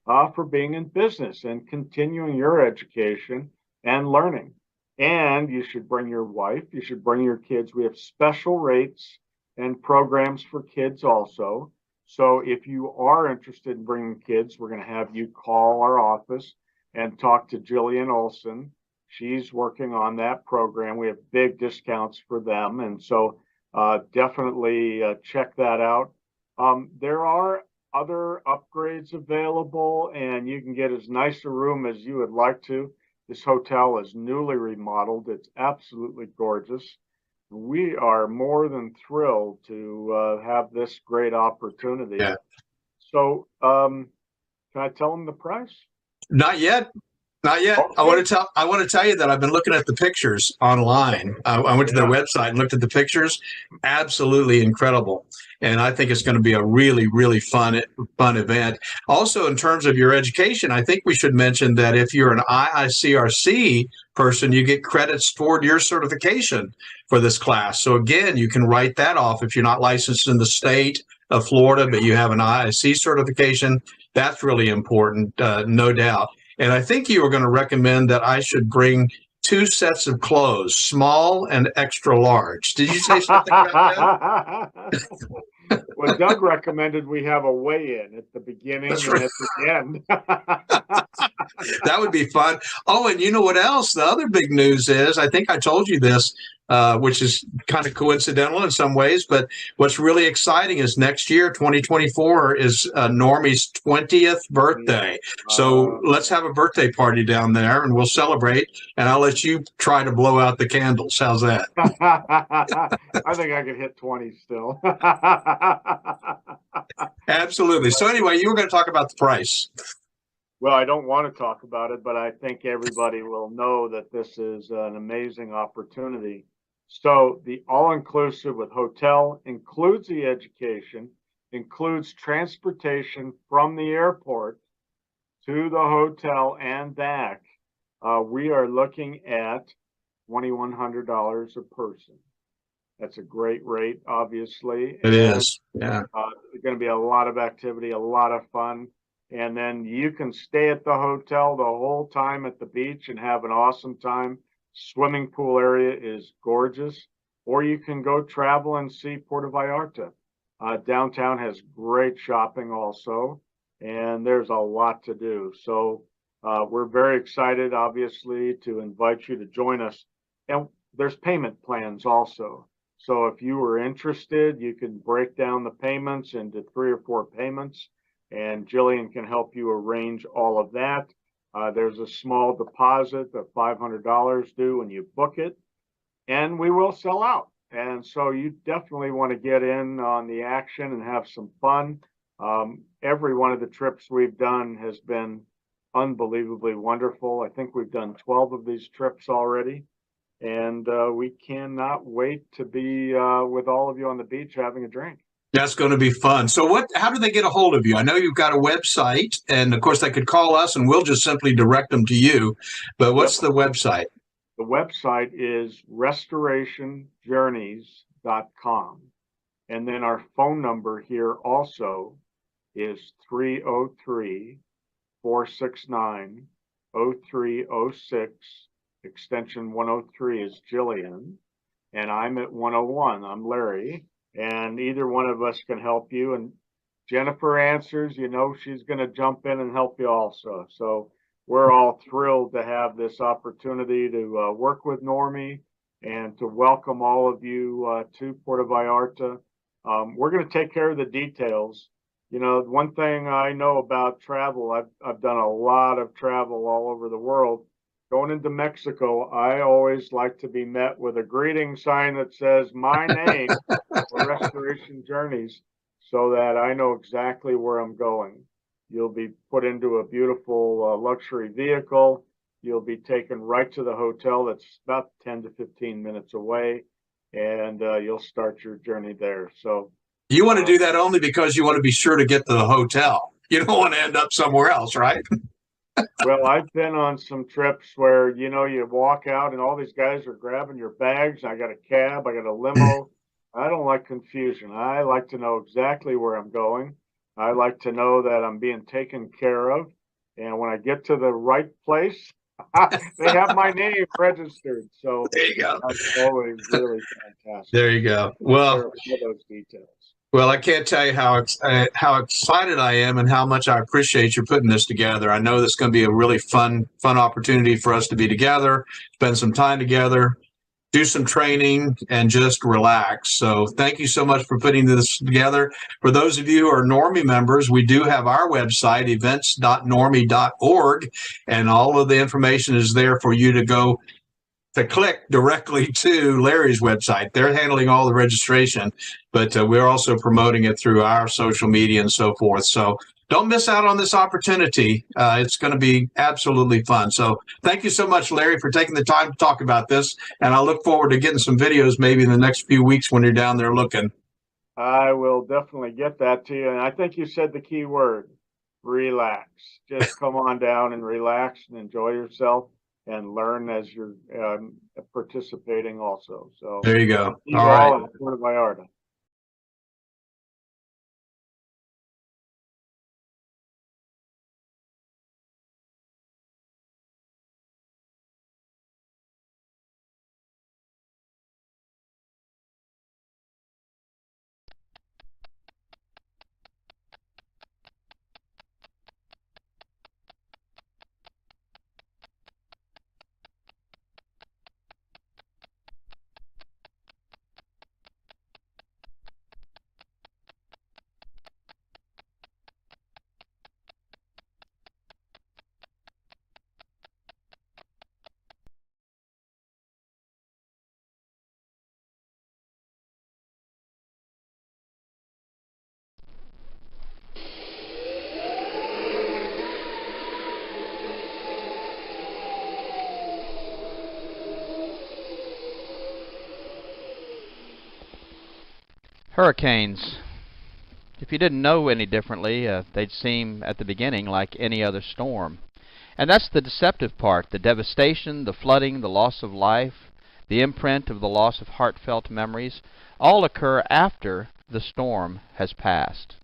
for being in business and continuing your education and learning. And you should bring your wife, you should bring your kids. We have special rates and programs for kids also. So if you are interested in bringing kids, we're going to have you call our office and talk to Jillian Olson. She's working on that program. We have big discounts for them. And so definitely check that out. There are other upgrades available, and you can get as nice a room as you would like to. This hotel is newly remodeled. It's absolutely gorgeous. We are more than thrilled to have this great opportunity. Yeah. So can I tell them the price? Not yet. Not yet. Okay. I want to tell you that I've been looking at the pictures online. I went to their website and looked at the pictures. Absolutely incredible. And I think it's going to be a really, really fun event. Also, in terms of your education, I think we should mention that if you're an IICRC person, you get credits toward your certification for this class. So again, you can write that off if you're not licensed in the state of Florida, but you have an ISC certification. That's really important, no doubt. And I think you were going to recommend that I should bring 2 sets of clothes, small and extra large. Did you say something about that? Well, Doug recommended we have a weigh-in at the beginning That's and right. at the end. That would be fun. Oh, and you know what else? The other big news is, I think I told you this, which is kind of coincidental in some ways, but what's really exciting is next year, 2024, is Normie's 20th birthday. So let's have a birthday party down there and we'll celebrate, and I'll let you try to blow out the candles. How's that? I think I could hit 20 still. Absolutely. So anyway, you were going to talk about the price. Well, I don't want to talk about it, but I think everybody will know that this is an amazing opportunity. So the all-inclusive with hotel includes the education, includes transportation from the airport to the hotel and back. We are looking at $2,100 a person. That's a great rate, obviously. It is. Yeah. There's going to be a lot of activity, a lot of fun. And then you can stay at the hotel the whole time at the beach and have an awesome time. Swimming pool area is gorgeous. Or you can go travel and see Puerto Vallarta. Downtown has great shopping also, and there's a lot to do. So we're very excited, obviously, to invite you to join us. And there's payment plans also. So if you were interested, you can break down the payments into 3 or 4 payments, and Jillian can help you arrange all of that. There's a small deposit of $500 due when you book it, and we will sell out. And so you definitely want to get in on the action and have some fun. Every one of the trips we've done has been unbelievably wonderful. I think we've done 12 of these trips already. And we cannot wait to be with all of you on the beach having a drink. That's going to be fun. So how do they get a hold of you? I know you've got a website, and of course they could call us and we'll just simply direct them to you. But what's the website? The website is restorationjourneys.com. And then our phone number here also is 303-469-0306. Extension 103 is Jillian, and I'm at 101. I'm Larry, and either one of us can help you. And Jennifer answers, you know, she's going to jump in and help you also. So we're all thrilled to have this opportunity to work with Normie and to welcome all of you to Puerto Vallarta. We're going to take care of the details. You know, one thing I know about travel, I've done a lot of travel all over the world. Going into Mexico, I always like to be met with a greeting sign that says my name for Restoration Journeys, so that I know exactly where I'm going. You'll be put into a beautiful luxury vehicle. You'll be taken right to the hotel that's about 10 to 15 minutes away, and you'll start your journey there. So you want to do that only because you want to be sure to get to the hotel. You don't want to end up somewhere else, right? Well, I've been on some trips where, you know, you walk out and all these guys are grabbing your bags. I got a cab, I got a limo. I don't like confusion. I like to know exactly where I'm going. I like to know that I'm being taken care of. And when I get to the right place, they have my name registered. So there you go. That's always really fantastic. There you go. Well, those details. Well, I can't tell you how excited I am and how much I appreciate you putting this together. I know that's going to be a really fun opportunity for us to be together, spend some time together, do some training, and just relax. So thank you so much for putting this together. For those of you who are Normie members, we do have our website, events.normie.org, and all of the information is there for you to go to click directly to Larry's website. They're handling all the registration, but we're also promoting it through our social media and so forth. So don't miss out on this opportunity. It's going to be absolutely fun. So thank you so much, Larry, for taking the time to talk about this. And I look forward to getting some videos maybe in the next few weeks when you're down there looking. I will definitely get that to you. And I think you said the key word, relax. Just come on down and relax and enjoy yourself and learn as you're participating also. So there you go. All right. Puerto Vallarta. Hurricanes. If you didn't know any differently, they'd seem at the beginning like any other storm. And that's the deceptive part, the devastation, the flooding, the loss of life, the imprint of the loss of heartfelt memories, all occur after the storm has passed.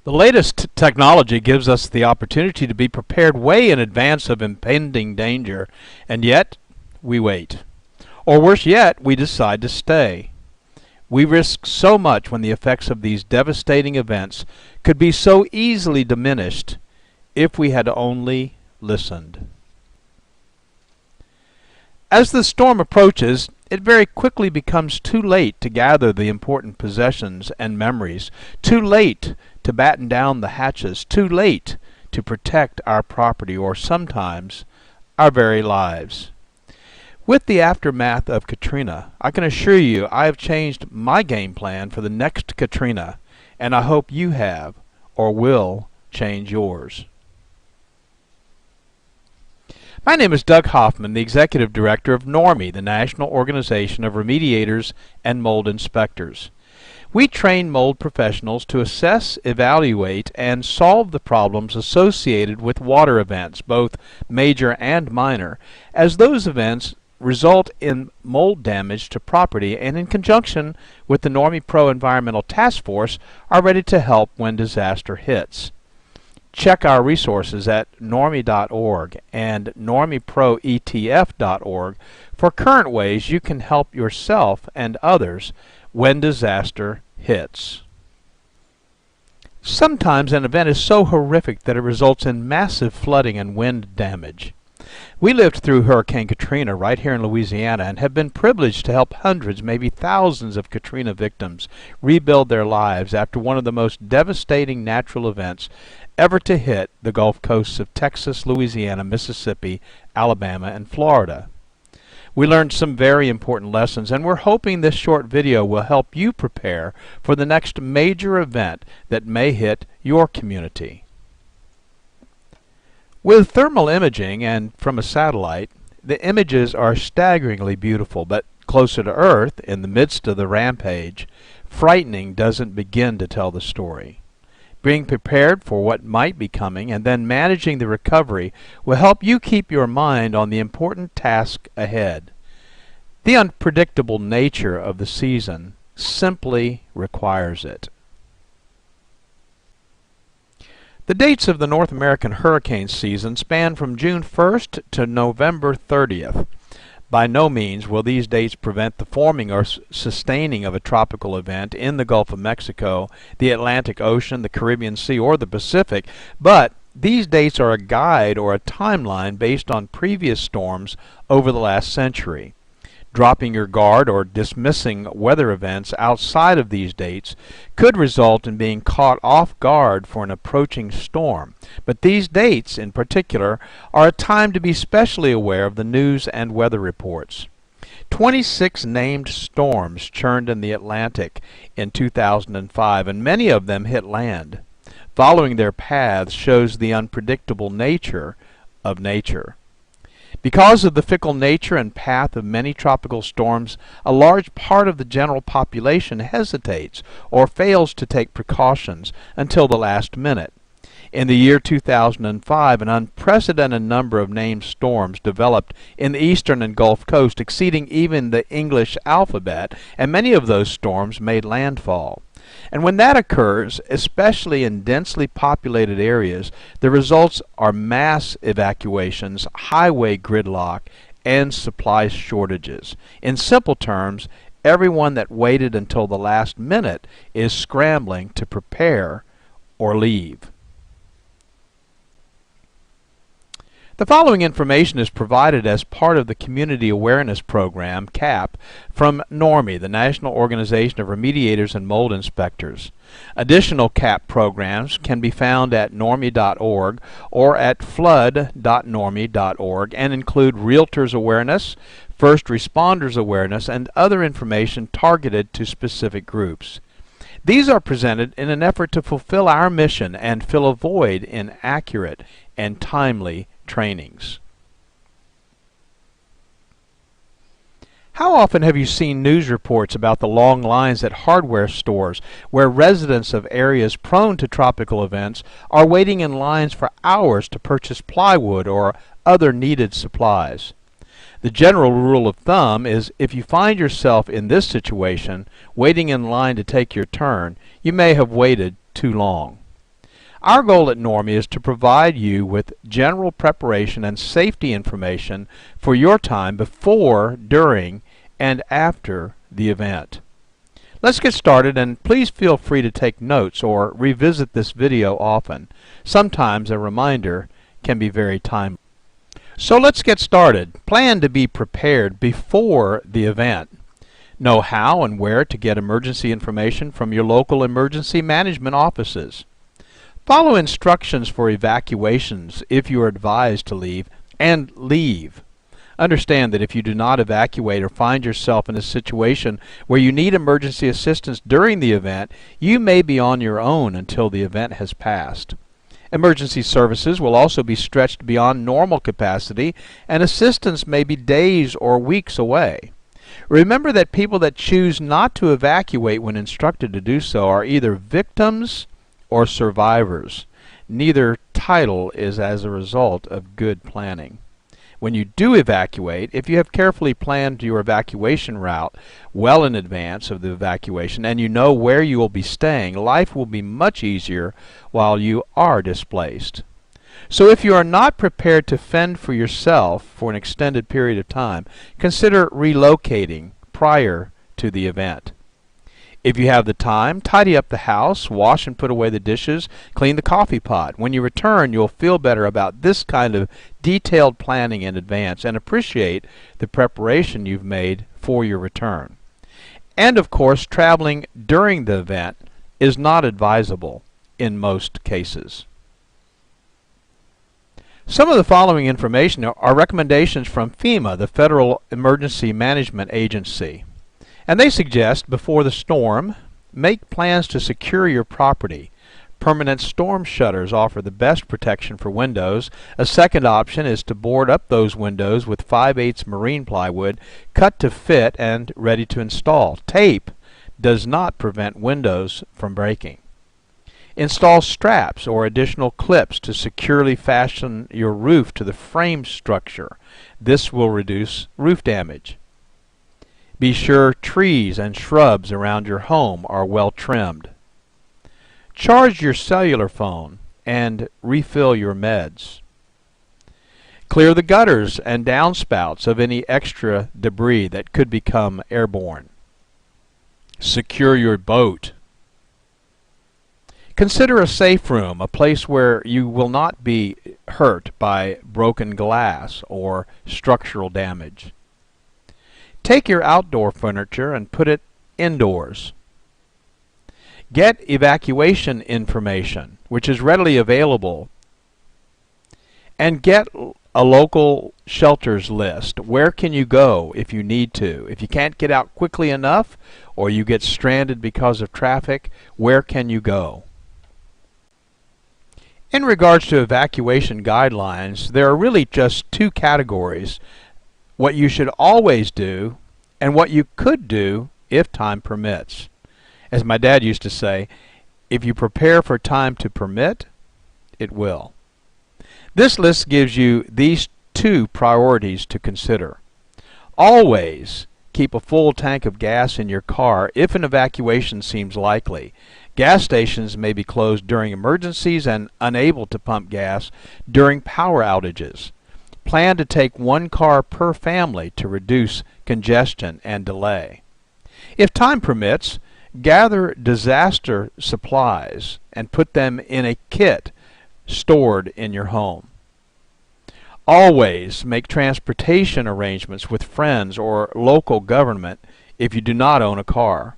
The latest technology gives us the opportunity to be prepared way in advance of impending danger, and yet we wait. Or worse yet, we decide to stay. We risk so much when the effects of these devastating events could be so easily diminished if we had only listened. As the storm approaches, it very quickly becomes too late to gather the important possessions and memories, too late to batten down the hatches, too late to protect our property or sometimes our very lives. With the aftermath of Katrina, I can assure you I have changed my game plan for the next Katrina, and I hope you have or will change yours. My name is Doug Hoffman, the Executive Director of NORMI, the National Organization of Remediators and Mold Inspectors. We train mold professionals to assess, evaluate, and solve the problems associated with water events, both major and minor, as those events result in mold damage to property, and in conjunction with the NORMI Pro Environmental Task Force are ready to help when disaster hits. Check our resources at normi.org and normiproetf.org for current ways you can help yourself and others when disaster hits. Sometimes an event is so horrific that it results in massive flooding and wind damage. We lived through Hurricane Katrina right here in Louisiana and have been privileged to help hundreds, maybe thousands of Katrina victims rebuild their lives after one of the most devastating natural events ever to hit the Gulf coasts of Texas, Louisiana, Mississippi, Alabama, and Florida. We learned some very important lessons, and we're hoping this short video will help you prepare for the next major event that may hit your community. With thermal imaging and from a satellite, the images are staggeringly beautiful, but closer to Earth, in the midst of the rampage, frightening doesn't begin to tell the story. Being prepared for what might be coming and then managing the recovery will help you keep your mind on the important task ahead. The unpredictable nature of the season simply requires it. The dates of the North American hurricane season span from June 1st to November 30th. By no means will these dates prevent the forming or sustaining of a tropical event in the Gulf of Mexico, the Atlantic Ocean, the Caribbean Sea, or the Pacific, but these dates are a guide or a timeline based on previous storms over the last century. Dropping your guard or dismissing weather events outside of these dates could result in being caught off guard for an approaching storm. But these dates, in particular, are a time to be specially aware of the news and weather reports. 26 named storms churned in the Atlantic in 2005, and many of them hit land. Following their paths shows the unpredictable nature of nature. Because of the fickle nature and path of many tropical storms, a large part of the general population hesitates or fails to take precautions until the last minute. In the year 2005, an unprecedented number of named storms developed in the eastern and Gulf Coast, exceeding even the English alphabet, and many of those storms made landfall. And when that occurs, especially in densely populated areas, the results are mass evacuations, highway gridlock, and supply shortages. In simple terms, everyone that waited until the last minute is scrambling to prepare or leave. The following information is provided as part of the Community Awareness Program, CAP, from NORMI, the National Organization of Remediators and Mold Inspectors. Additional CAP programs can be found at normi.org or at flood.normi.org and include realtors awareness, first responders awareness, and other information targeted to specific groups. These are presented in an effort to fulfill our mission and fill a void in accurate and timely trainings. How often have you seen news reports about the long lines at hardware stores where residents of areas prone to tropical events are waiting in lines for hours to purchase plywood or other needed supplies? The general rule of thumb is if you find yourself in this situation, waiting in line to take your turn, you may have waited too long. Our goal at Normie is to provide you with general preparation and safety information for your time before, during, and after the event. Let's get started, and please feel free to take notes or revisit this video often. Sometimes a reminder can be very timely. So let's get started. Plan to be prepared before the event. Know how and where to get emergency information from your local emergency management offices. Follow instructions for evacuations if you are advised to leave, and leave. Understand that if you do not evacuate or find yourself in a situation where you need emergency assistance during the event, you may be on your own until the event has passed. Emergency services will also be stretched beyond normal capacity, and assistance may be days or weeks away. Remember that people that choose not to evacuate when instructed to do so are either victims or survivors. Neither title is as a result of good planning. When you do evacuate, if you have carefully planned your evacuation route well in advance of the evacuation and you know where you will be staying, life will be much easier while you are displaced. So if you are not prepared to fend for yourself for an extended period of time, consider relocating prior to the event. If you have the time, tidy up the house, wash and put away the dishes, clean the coffee pot. When you return, you'll feel better about this kind of detailed planning in advance and appreciate the preparation you've made for your return. And of course, traveling during the event is not advisable in most cases. Some of the following information are recommendations from FEMA, the Federal Emergency Management Agency. And they suggest, before the storm, make plans to secure your property. Permanent storm shutters offer the best protection for windows. A second option is to board up those windows with 5/8 marine plywood, cut to fit and ready to install. Tape does not prevent windows from breaking. Install straps or additional clips to securely fasten your roof to the frame structure. This will reduce roof damage. Be sure trees and shrubs around your home are well trimmed. Charge your cellular phone and refill your meds. Clear the gutters and downspouts of any extra debris that could become airborne. Secure your boat. Consider a safe room, a place where you will not be hurt by broken glass or structural damage. Take your outdoor furniture and put it indoors. Get evacuation information, which is readily available, and get a local shelters list. Where can you go if you need to? If you can't get out quickly enough or you get stranded because of traffic, where can you go? In regards to evacuation guidelines, there are really just two categories: what you should always do and what you could do if time permits. As my dad used to say, if you prepare for time to permit, it will. This list gives you these two priorities to consider. Always keep a full tank of gas in your car if an evacuation seems likely. Gas stations may be closed during emergencies and unable to pump gas during power outages. Plan to take one car per family to reduce congestion and delay. If time permits, gather disaster supplies and put them in a kit stored in your home. Always make transportation arrangements with friends or local government if you do not own a car.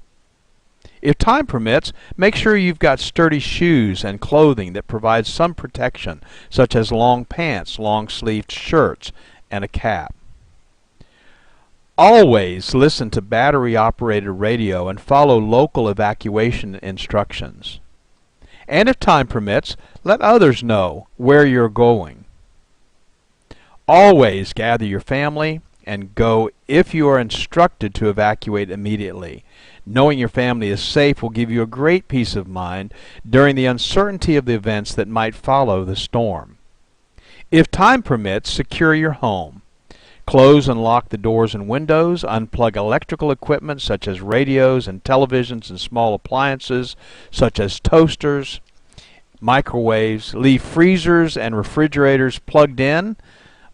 If time permits, make sure you've got sturdy shoes and clothing that provide some protection, such as long pants, long-sleeved shirts, and a cap. Always listen to battery-operated radio and follow local evacuation instructions. And if time permits, let others know where you're going. Always gather your family and go if you are instructed to evacuate immediately. Knowing your family is safe will give you a great peace of mind during the uncertainty of the events that might follow the storm. If time permits, secure your home. Close and lock the doors and windows, unplug electrical equipment such as radios and televisions and small appliances such as toasters, microwaves, leave freezers and refrigerators plugged in,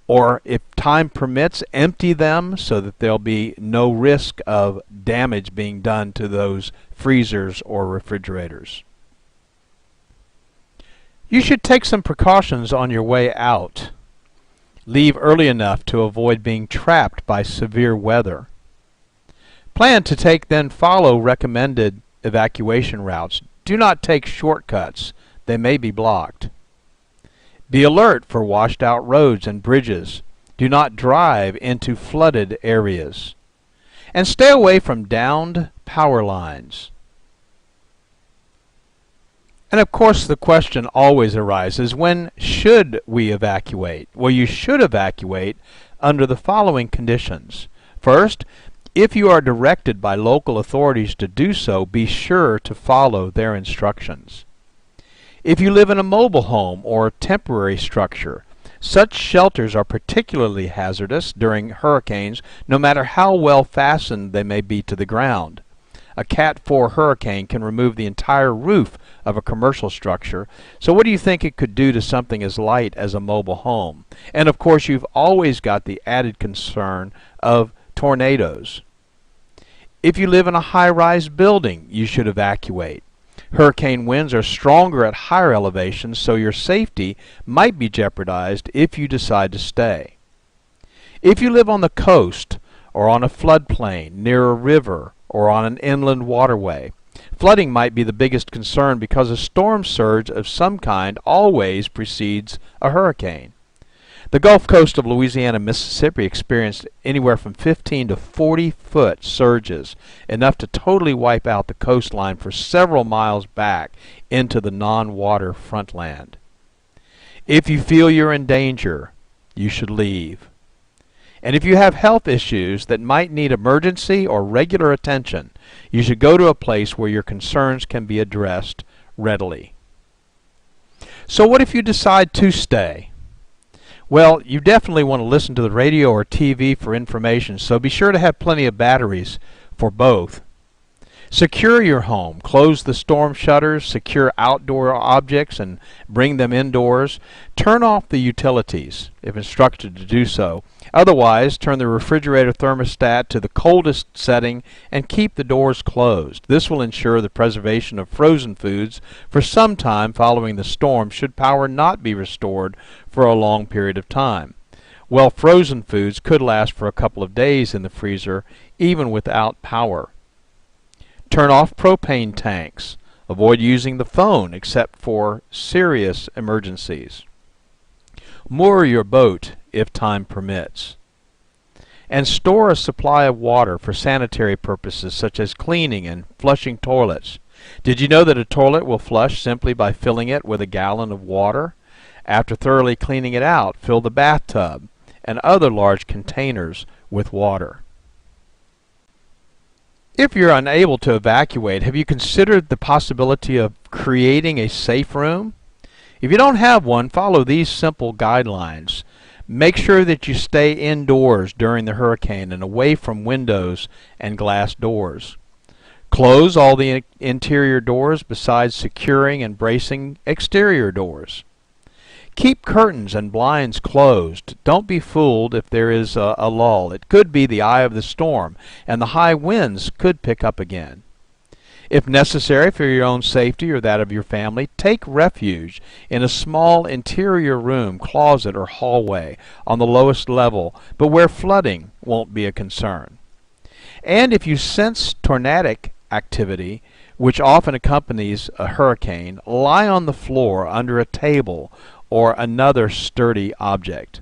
or if time permits, empty them so that there'll be no risk of damage being done to those freezers or refrigerators. You should take some precautions on your way out. Leave early enough to avoid being trapped by severe weather. Plan to then follow recommended evacuation routes. Do not take shortcuts. They may be blocked. Be alert for washed out roads and bridges. Do not drive into flooded areas. And stay away from downed power lines. And of course the question always arises, when should we evacuate? Well, you should evacuate under the following conditions. First, if you are directed by local authorities to do so, be sure to follow their instructions. If you live in a mobile home or temporary structure, such shelters are particularly hazardous during hurricanes, no matter how well fastened they may be to the ground. A Cat 4 hurricane can remove the entire roof of a commercial structure, so what do you think it could do to something as light as a mobile home? And of course, you've always got the added concern of tornadoes. If you live in a high-rise building, you should evacuate. Hurricane winds are stronger at higher elevations, so your safety might be jeopardized if you decide to stay. If you live on the coast or on a floodplain near a river or on an inland waterway, flooding might be the biggest concern because a storm surge of some kind always precedes a hurricane. The Gulf Coast of Louisiana and Mississippi experienced anywhere from 15 to 40-foot surges, enough to totally wipe out the coastline for several miles back into the non-water frontland. If you feel you're in danger, you should leave. And if you have health issues that might need emergency or regular attention, you should go to a place where your concerns can be addressed readily. So what if you decide to stay? Well, you definitely want to listen to the radio or TV for information, so be sure to have plenty of batteries for both. Secure your home. Close the storm shutters, secure outdoor objects, and bring them indoors. Turn off the utilities, if instructed to do so. Otherwise, turn the refrigerator thermostat to the coldest setting and keep the doors closed. This will ensure the preservation of frozen foods for some time following the storm should power not be restored for a long period of time. Well, frozen foods could last for a couple of days in the freezer, even without power. Turn off propane tanks. Avoid using the phone except for serious emergencies. Moor your boat if time permits. And store a supply of water for sanitary purposes such as cleaning and flushing toilets. Did you know that a toilet will flush simply by filling it with a gallon of water? After thoroughly cleaning it out, fill the bathtub and other large containers with water. If you're unable to evacuate, have you considered the possibility of creating a safe room? If you don't have one, follow these simple guidelines. Make sure that you stay indoors during the hurricane and away from windows and glass doors. Close all the interior doors besides securing and bracing exterior doors. Keep curtains and blinds closed. Don't be fooled if there is a lull. It could be the eye of the storm, and the high winds could pick up again. If necessary for your own safety or that of your family, take refuge in a small interior room, closet, or hallway on the lowest level, but where flooding won't be a concern. And if you sense tornadic activity, which often accompanies a hurricane, lie on the floor under a table or another sturdy object.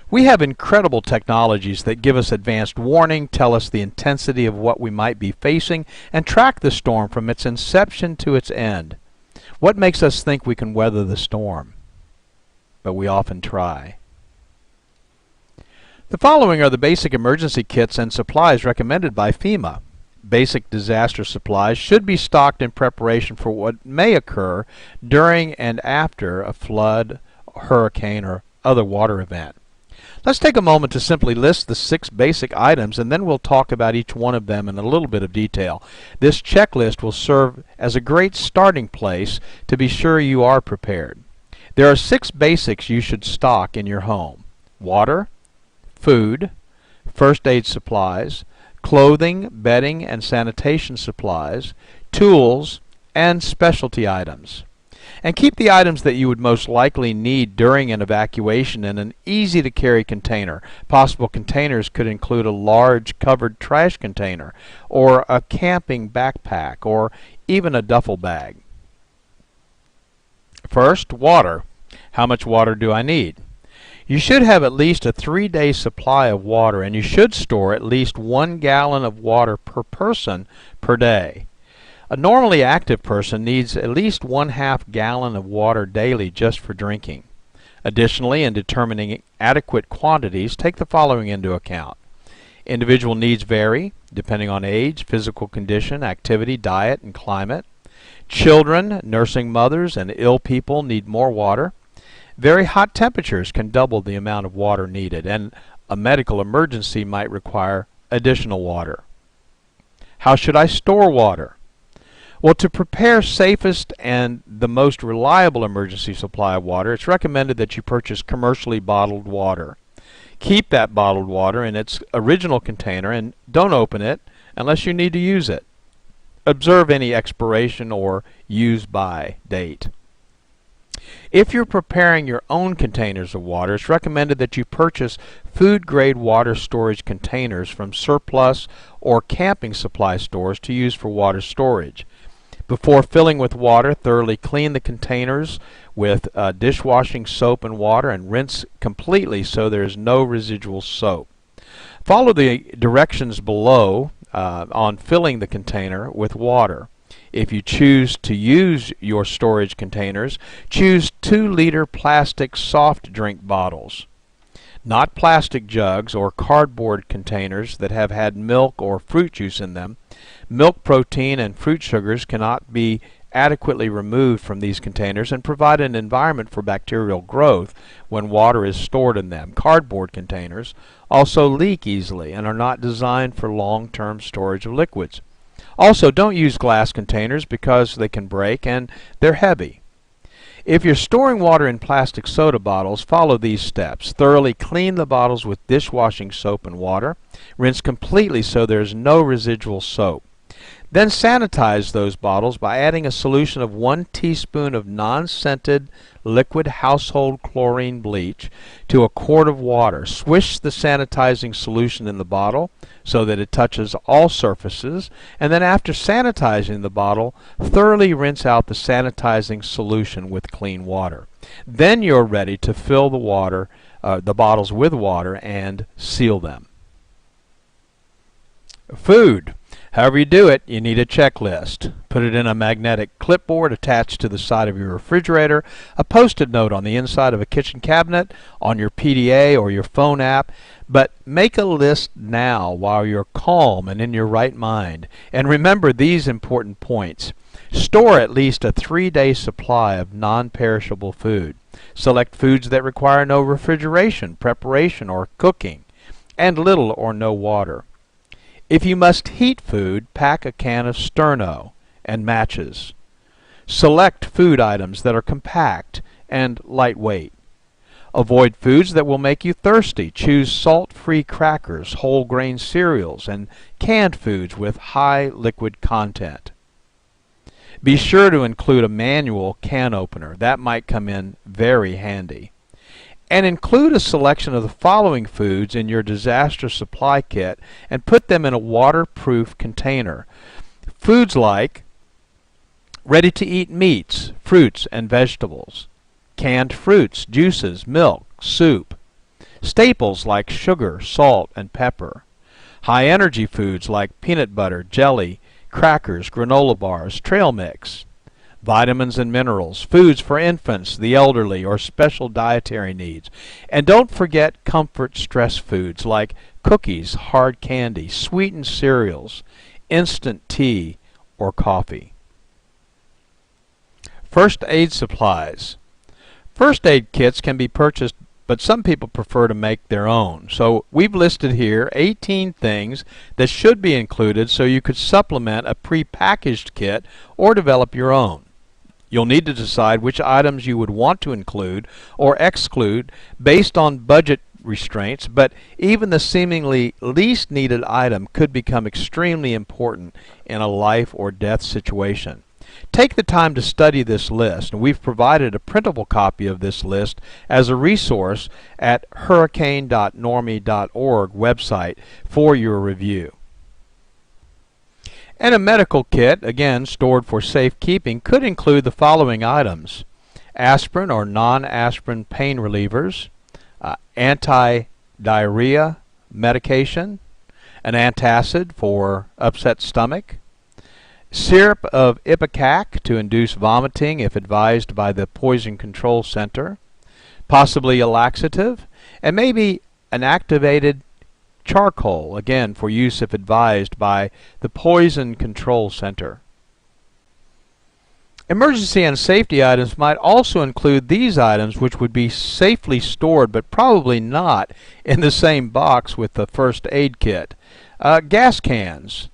We have incredible technologies that give us advanced warning, tell us the intensity of what we might be facing, and track the storm from its inception to its end. What makes us think we can weather the storm? But we often try. The following are the basic emergency kits and supplies recommended by FEMA. Basic disaster supplies should be stocked in preparation for what may occur during and after a flood, hurricane, or other water event. Let's take a moment to simply list the 6 basic items, and then we'll talk about each one of them in a little bit of detail. This checklist will serve as a great starting place to be sure you are prepared. There are 6 basics you should stock in your home: water, food, first aid supplies, clothing, bedding, and sanitation supplies, tools, and specialty items. And keep the items that you would most likely need during an evacuation in an easy-to-carry container. Possible containers could include a large covered trash container, or a camping backpack, or even a duffel bag. First, water. How much water do I need? You should have at least a 3-day supply of water, and you should store at least 1 gallon of water per person per day. A normally active person needs at least 1/2 gallon of water daily just for drinking. Additionally, in determining adequate quantities, take the following into account. Individual needs vary depending on age, physical condition, activity, diet, and climate. Children, nursing mothers, and ill people need more water. Very hot temperatures can double the amount of water needed, and a medical emergency might require additional water. How should I store water? Well, to prepare safest and the most reliable emergency supply of water, it's recommended that you purchase commercially bottled water. Keep that bottled water in its original container and don't open it unless you need to use it. Observe any expiration or use by date. If you're preparing your own containers of water, it's recommended that you purchase food-grade water storage containers from surplus or camping supply stores to use for water storage. Before filling with water, thoroughly clean the containers with dishwashing soap and water and rinse completely so there is no residual soap. Follow the directions below on filling the container with water. If you choose to use your storage containers, choose 2-liter plastic soft drink bottles. Not plastic jugs or cardboard containers that have had milk or fruit juice in them. Milk protein and fruit sugars cannot be adequately removed from these containers and provide an environment for bacterial growth when water is stored in them. Cardboard containers also leak easily and are not designed for long-term storage of liquids. Also, don't use glass containers because they can break and they're heavy. If you're storing water in plastic soda bottles, follow these steps. Thoroughly clean the bottles with dishwashing soap and water. Rinse completely so there's no residual soap. Then sanitize those bottles by adding a solution of 1 teaspoon of non-scented liquid household chlorine bleach to a quart of water. Swish the sanitizing solution in the bottle so that it touches all surfaces, and then after sanitizing the bottle, thoroughly rinse out the sanitizing solution with clean water. Then you're ready to fill the bottles with water and seal them. Food. However you do it, you need a checklist. Put it in a magnetic clipboard attached to the side of your refrigerator, a post-it note on the inside of a kitchen cabinet, on your PDA or your phone app. But make a list now while you're calm and in your right mind. And remember these important points. Store at least a 3-day supply of non-perishable food. Select foods that require no refrigeration, preparation, or cooking, and little or no water. If you must heat food, pack a can of Sterno and matches. Select food items that are compact and lightweight. Avoid foods that will make you thirsty. Choose salt-free crackers, whole grain cereals, and canned foods with high liquid content. Be sure to include a manual can opener. That might come in very handy. And include a selection of the following foods in your disaster supply kit and put them in a waterproof container. Foods like ready-to-eat meats, fruits, and vegetables, canned fruits, juices, milk, soup, staples like sugar, salt, and pepper, high-energy foods like peanut butter, jelly, crackers, granola bars, trail mix, vitamins and minerals, foods for infants, the elderly, or special dietary needs. And don't forget comfort stress foods like cookies, hard candy, sweetened cereals, instant tea, or coffee. First aid supplies. First aid kits can be purchased, but some people prefer to make their own. So we've listed here 18 things that should be included so you could supplement a pre-packaged kit or develop your own. You'll need to decide which items you would want to include or exclude based on budget restraints, but even the seemingly least needed item could become extremely important in a life or death situation. Take the time to study this list, and we've provided a printable copy of this list as a resource at hurricane.normie.org website for your review. And a medical kit, again stored for safekeeping, could include the following items: aspirin or non-aspirin pain relievers, anti-diarrhea medication, an antacid for upset stomach, syrup of ipecac to induce vomiting if advised by the Poison Control Center, possibly a laxative, and maybe an activated charcoal, again for use if advised by the Poison Control Center. Emergency and safety items might also include these items, which would be safely stored but probably not in the same box with the first aid kit. Gas cans,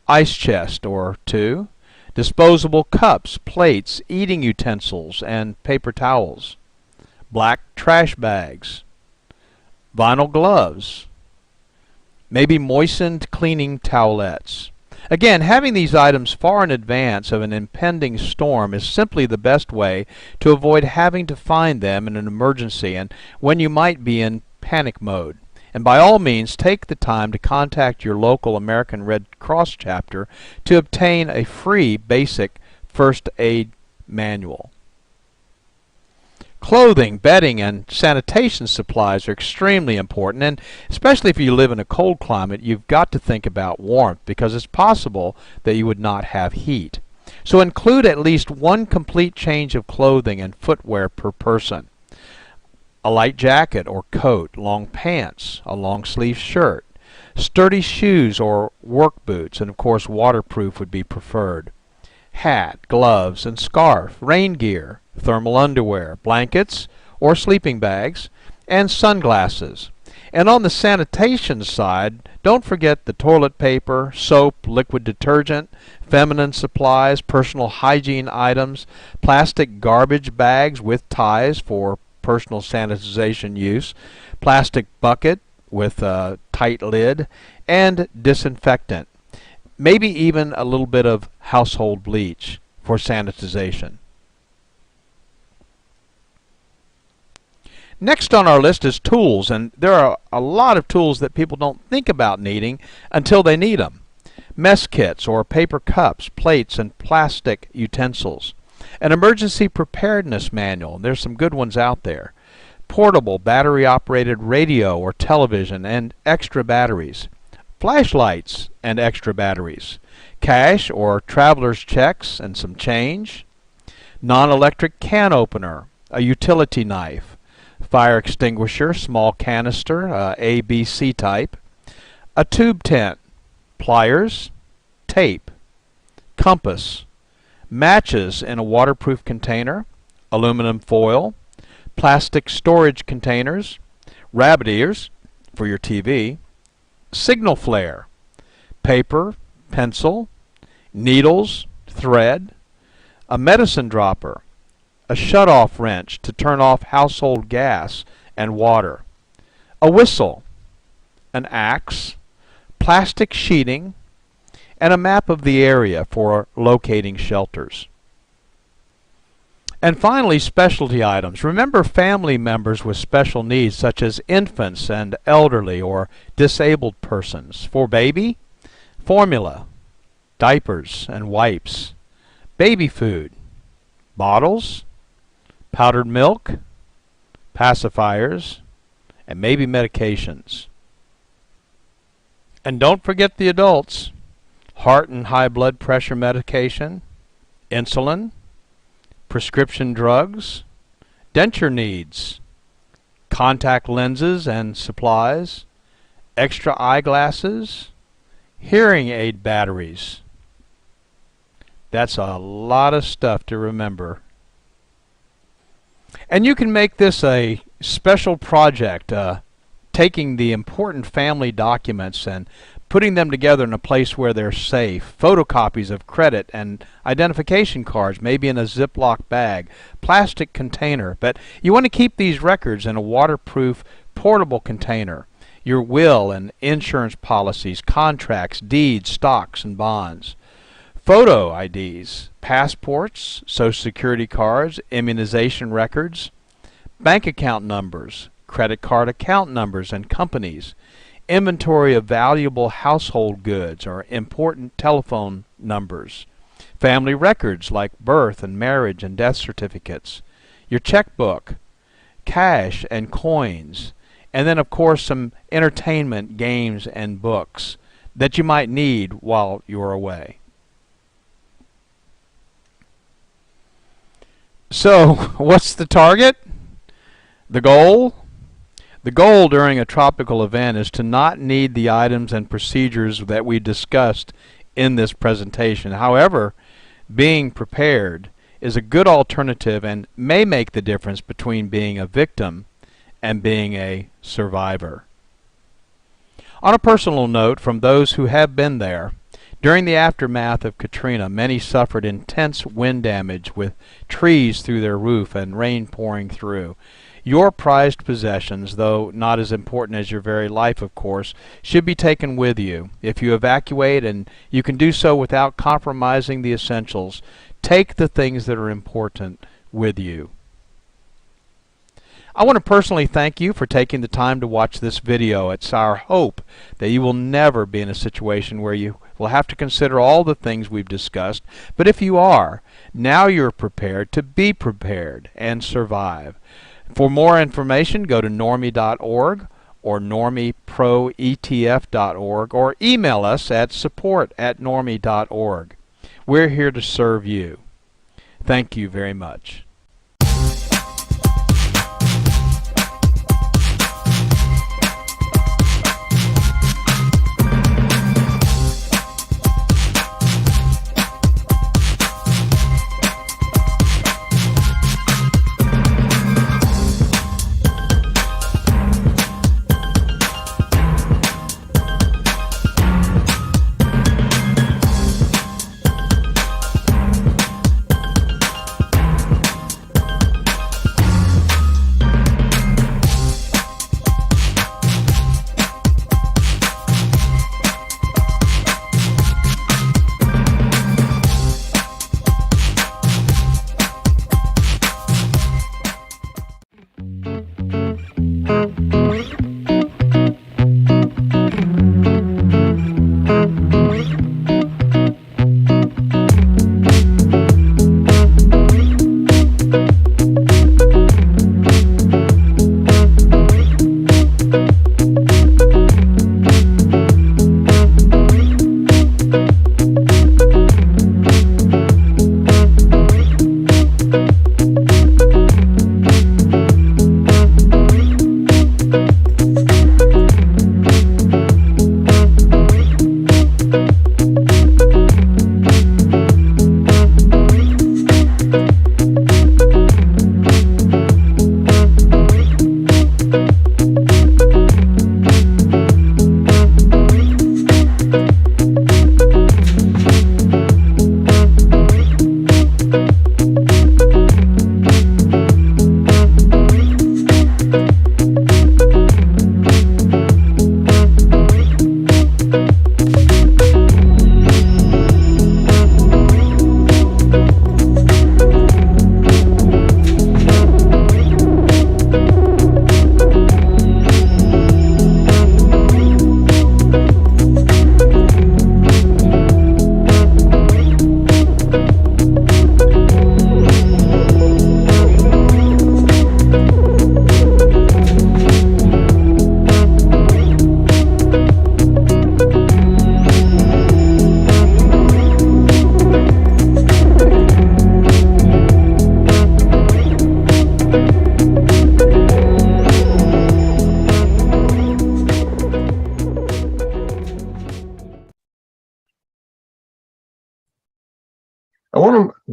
ice chest or two, disposable cups, plates, eating utensils, and paper towels, black trash bags, vinyl gloves, maybe moistened cleaning towelettes. Again, having these items far in advance of an impending storm is simply the best way to avoid having to find them in an emergency and when you might be in panic mode. And by all means, take the time to contact your local American Red Cross chapter to obtain a free basic first aid manual. Clothing, bedding, and sanitation supplies are extremely important, and especially if you live in a cold climate, you've got to think about warmth because it's possible that you would not have heat. So include at least one complete change of clothing and footwear per person. A light jacket or coat, long pants, a long sleeve shirt, sturdy shoes or work boots, and of course waterproof would be preferred. Hat, gloves, and scarf, rain gear, thermal underwear, blankets or sleeping bags, and sunglasses. And on the sanitation side, don't forget the toilet paper, soap, liquid detergent, feminine supplies, personal hygiene items, plastic garbage bags with ties for personal sanitization use, plastic bucket with a tight lid, and disinfectant. Maybe even a little bit of household bleach for sanitization. Next on our list is tools, and there are a lot of tools that people don't think about needing until they need them. Mess kits or paper cups, plates, and plastic utensils. An emergency preparedness manual, and there's some good ones out there. Portable battery-operated radio or television and extra batteries. Flashlights and extra batteries. Cash or traveler's checks and some change. Non-electric can opener, a utility knife. Fire extinguisher, small canister, ABC type. A tube tent. Pliers. Tape. Compass. Matches in a waterproof container, aluminum foil, plastic storage containers, rabbit ears for your TV, signal flare, paper, pencil, needles, thread, a medicine dropper, a shut-off wrench to turn off household gas and water, a whistle, an axe, plastic sheeting, and a map of the area for locating shelters. And finally, specialty items. Remember family members with special needs such as infants and elderly or disabled persons. For baby, formula, diapers and wipes, baby food, bottles, powdered milk, pacifiers, and maybe medications. And don't forget the adults. Heart and high blood pressure medication, insulin, prescription drugs, denture needs, contact lenses and supplies, extra eyeglasses, hearing aid batteries. That's a lot of stuff to remember. And you can make this a special project, taking the important family documents and putting them together in a place where they're safe. Photocopies of credit and identification cards, maybe in a Ziploc bag, plastic container. But you want to keep these records in a waterproof, portable container. Your will and insurance policies, contracts, deeds, stocks, and bonds. Photo IDs, passports, social security cards, immunization records, bank account numbers, credit card account numbers and companies, inventory of valuable household goods or important telephone numbers, family records like birth and marriage and death certificates, your checkbook, cash and coins, and then of course some entertainment, games, and books that you might need while you're away. So, what's the target? The goal? The goal during a tropical event is to not need the items and procedures that we discussed in this presentation. However, being prepared is a good alternative and may make the difference between being a victim and being a survivor. On a personal note, from those who have been there, during the aftermath of Katrina, many suffered intense wind damage with trees through their roof and rain pouring through. Your prized possessions, though not as important as your very life, of course, should be taken with you. If you evacuate, and you can do so without compromising the essentials, take the things that are important with you. I want to personally thank you for taking the time to watch this video. It's our hope that you will never be in a situation where you will have to consider all the things we've discussed. But if you are, now you're prepared to be prepared and survive. For more information, go to normie.org or normieproetf.org or email us at support@normie.org. We're here to serve you. Thank you very much.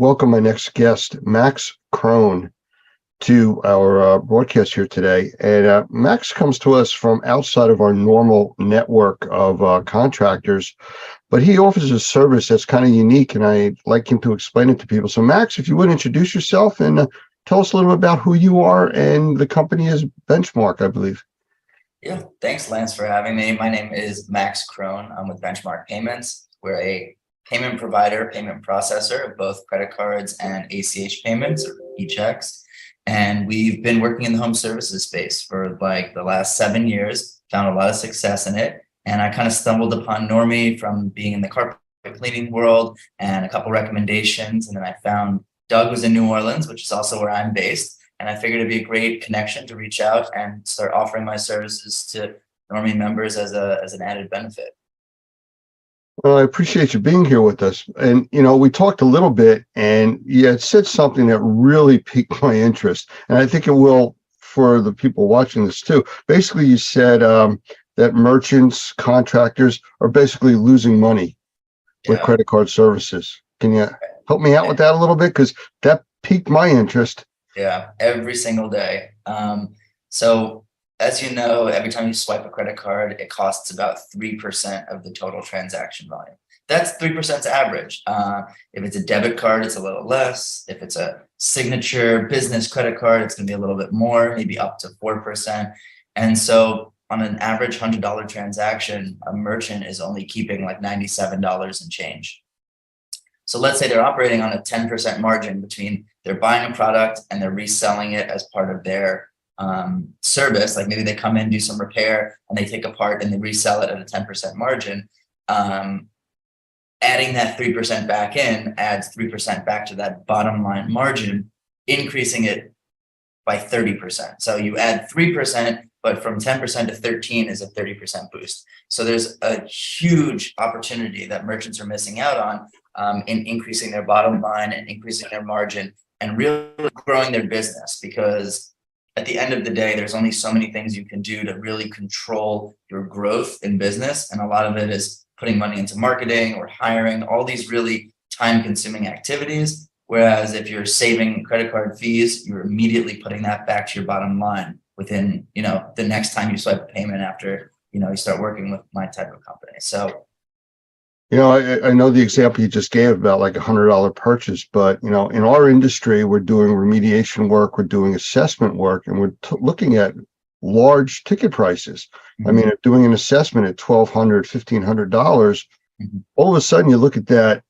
welcome my next guest, Max Crone, to our broadcast here today. And Max comes to us from outside of our normal network of contractors, but he offers a service that's kind of unique, and I'd like him to explain it to people. So Max, if you would introduce yourself and tell us a little bit about who you are, and the company is Benchmark, I believe. Yeah, thanks, Lance, for having me. My name is Max Crone. I'm with Benchmark Payments. We're a payment provider, payment processor of both credit cards and ACH payments, or e-checks. And we've been working in the home services space for like the last 7 years, found a lot of success in it. And I kind of stumbled upon Normie from being in the carpet cleaning world and a couple recommendations. And then I found Doug was in New Orleans, which is also where I'm based. And I figured it'd be a great connection to reach out and start offering my services to Normie members as an added benefit. Well, I appreciate you being here with us. And, you know, we talked a little bit, and you had said something that really piqued my interest. And I think it will for the people watching this too. Basically, you said that merchants, contractors are basically losing money with credit card services. Can you help me out with that a little bit? Because that piqued my interest. Yeah, every single day. So as you know, every time you swipe a credit card, it costs about 3% of the total transaction volume. That's 3% average. If it's a debit card, it's a little less. If it's a signature business credit card, it's going to be a little bit more, maybe up to 4%. And so on an average $100 transaction, a merchant is only keeping like $97 and change. So let's say they're operating on a 10% margin between they're buying a product and they're reselling it as part of their service. Like maybe they come in, do some repair, and they take a part and they resell it at a 10% margin. Adding that 3% back in adds 3% back to that bottom line margin, increasing it by 30%. So you add 3%, but from 10% to 13 is a 30% boost. So there's a huge opportunity that merchants are missing out on in increasing their bottom line and increasing their margin and really growing their business, because at the end of the day, there's only so many things you can do to really control your growth in business. And a lot of it is putting money into marketing or hiring, all these really time-consuming activities. Whereas if you're saving credit card fees, you're immediately putting that back to your bottom line within, you know, the next time you swipe a payment after, you know, you start working with my type of company. So, you know, I know the example you just gave about like $100 purchase, but, you know, in our industry, we're doing remediation work, we're doing assessment work, and we're looking at large ticket prices. I mean, doing an assessment at $1,200, $1,500, all of a sudden you look at that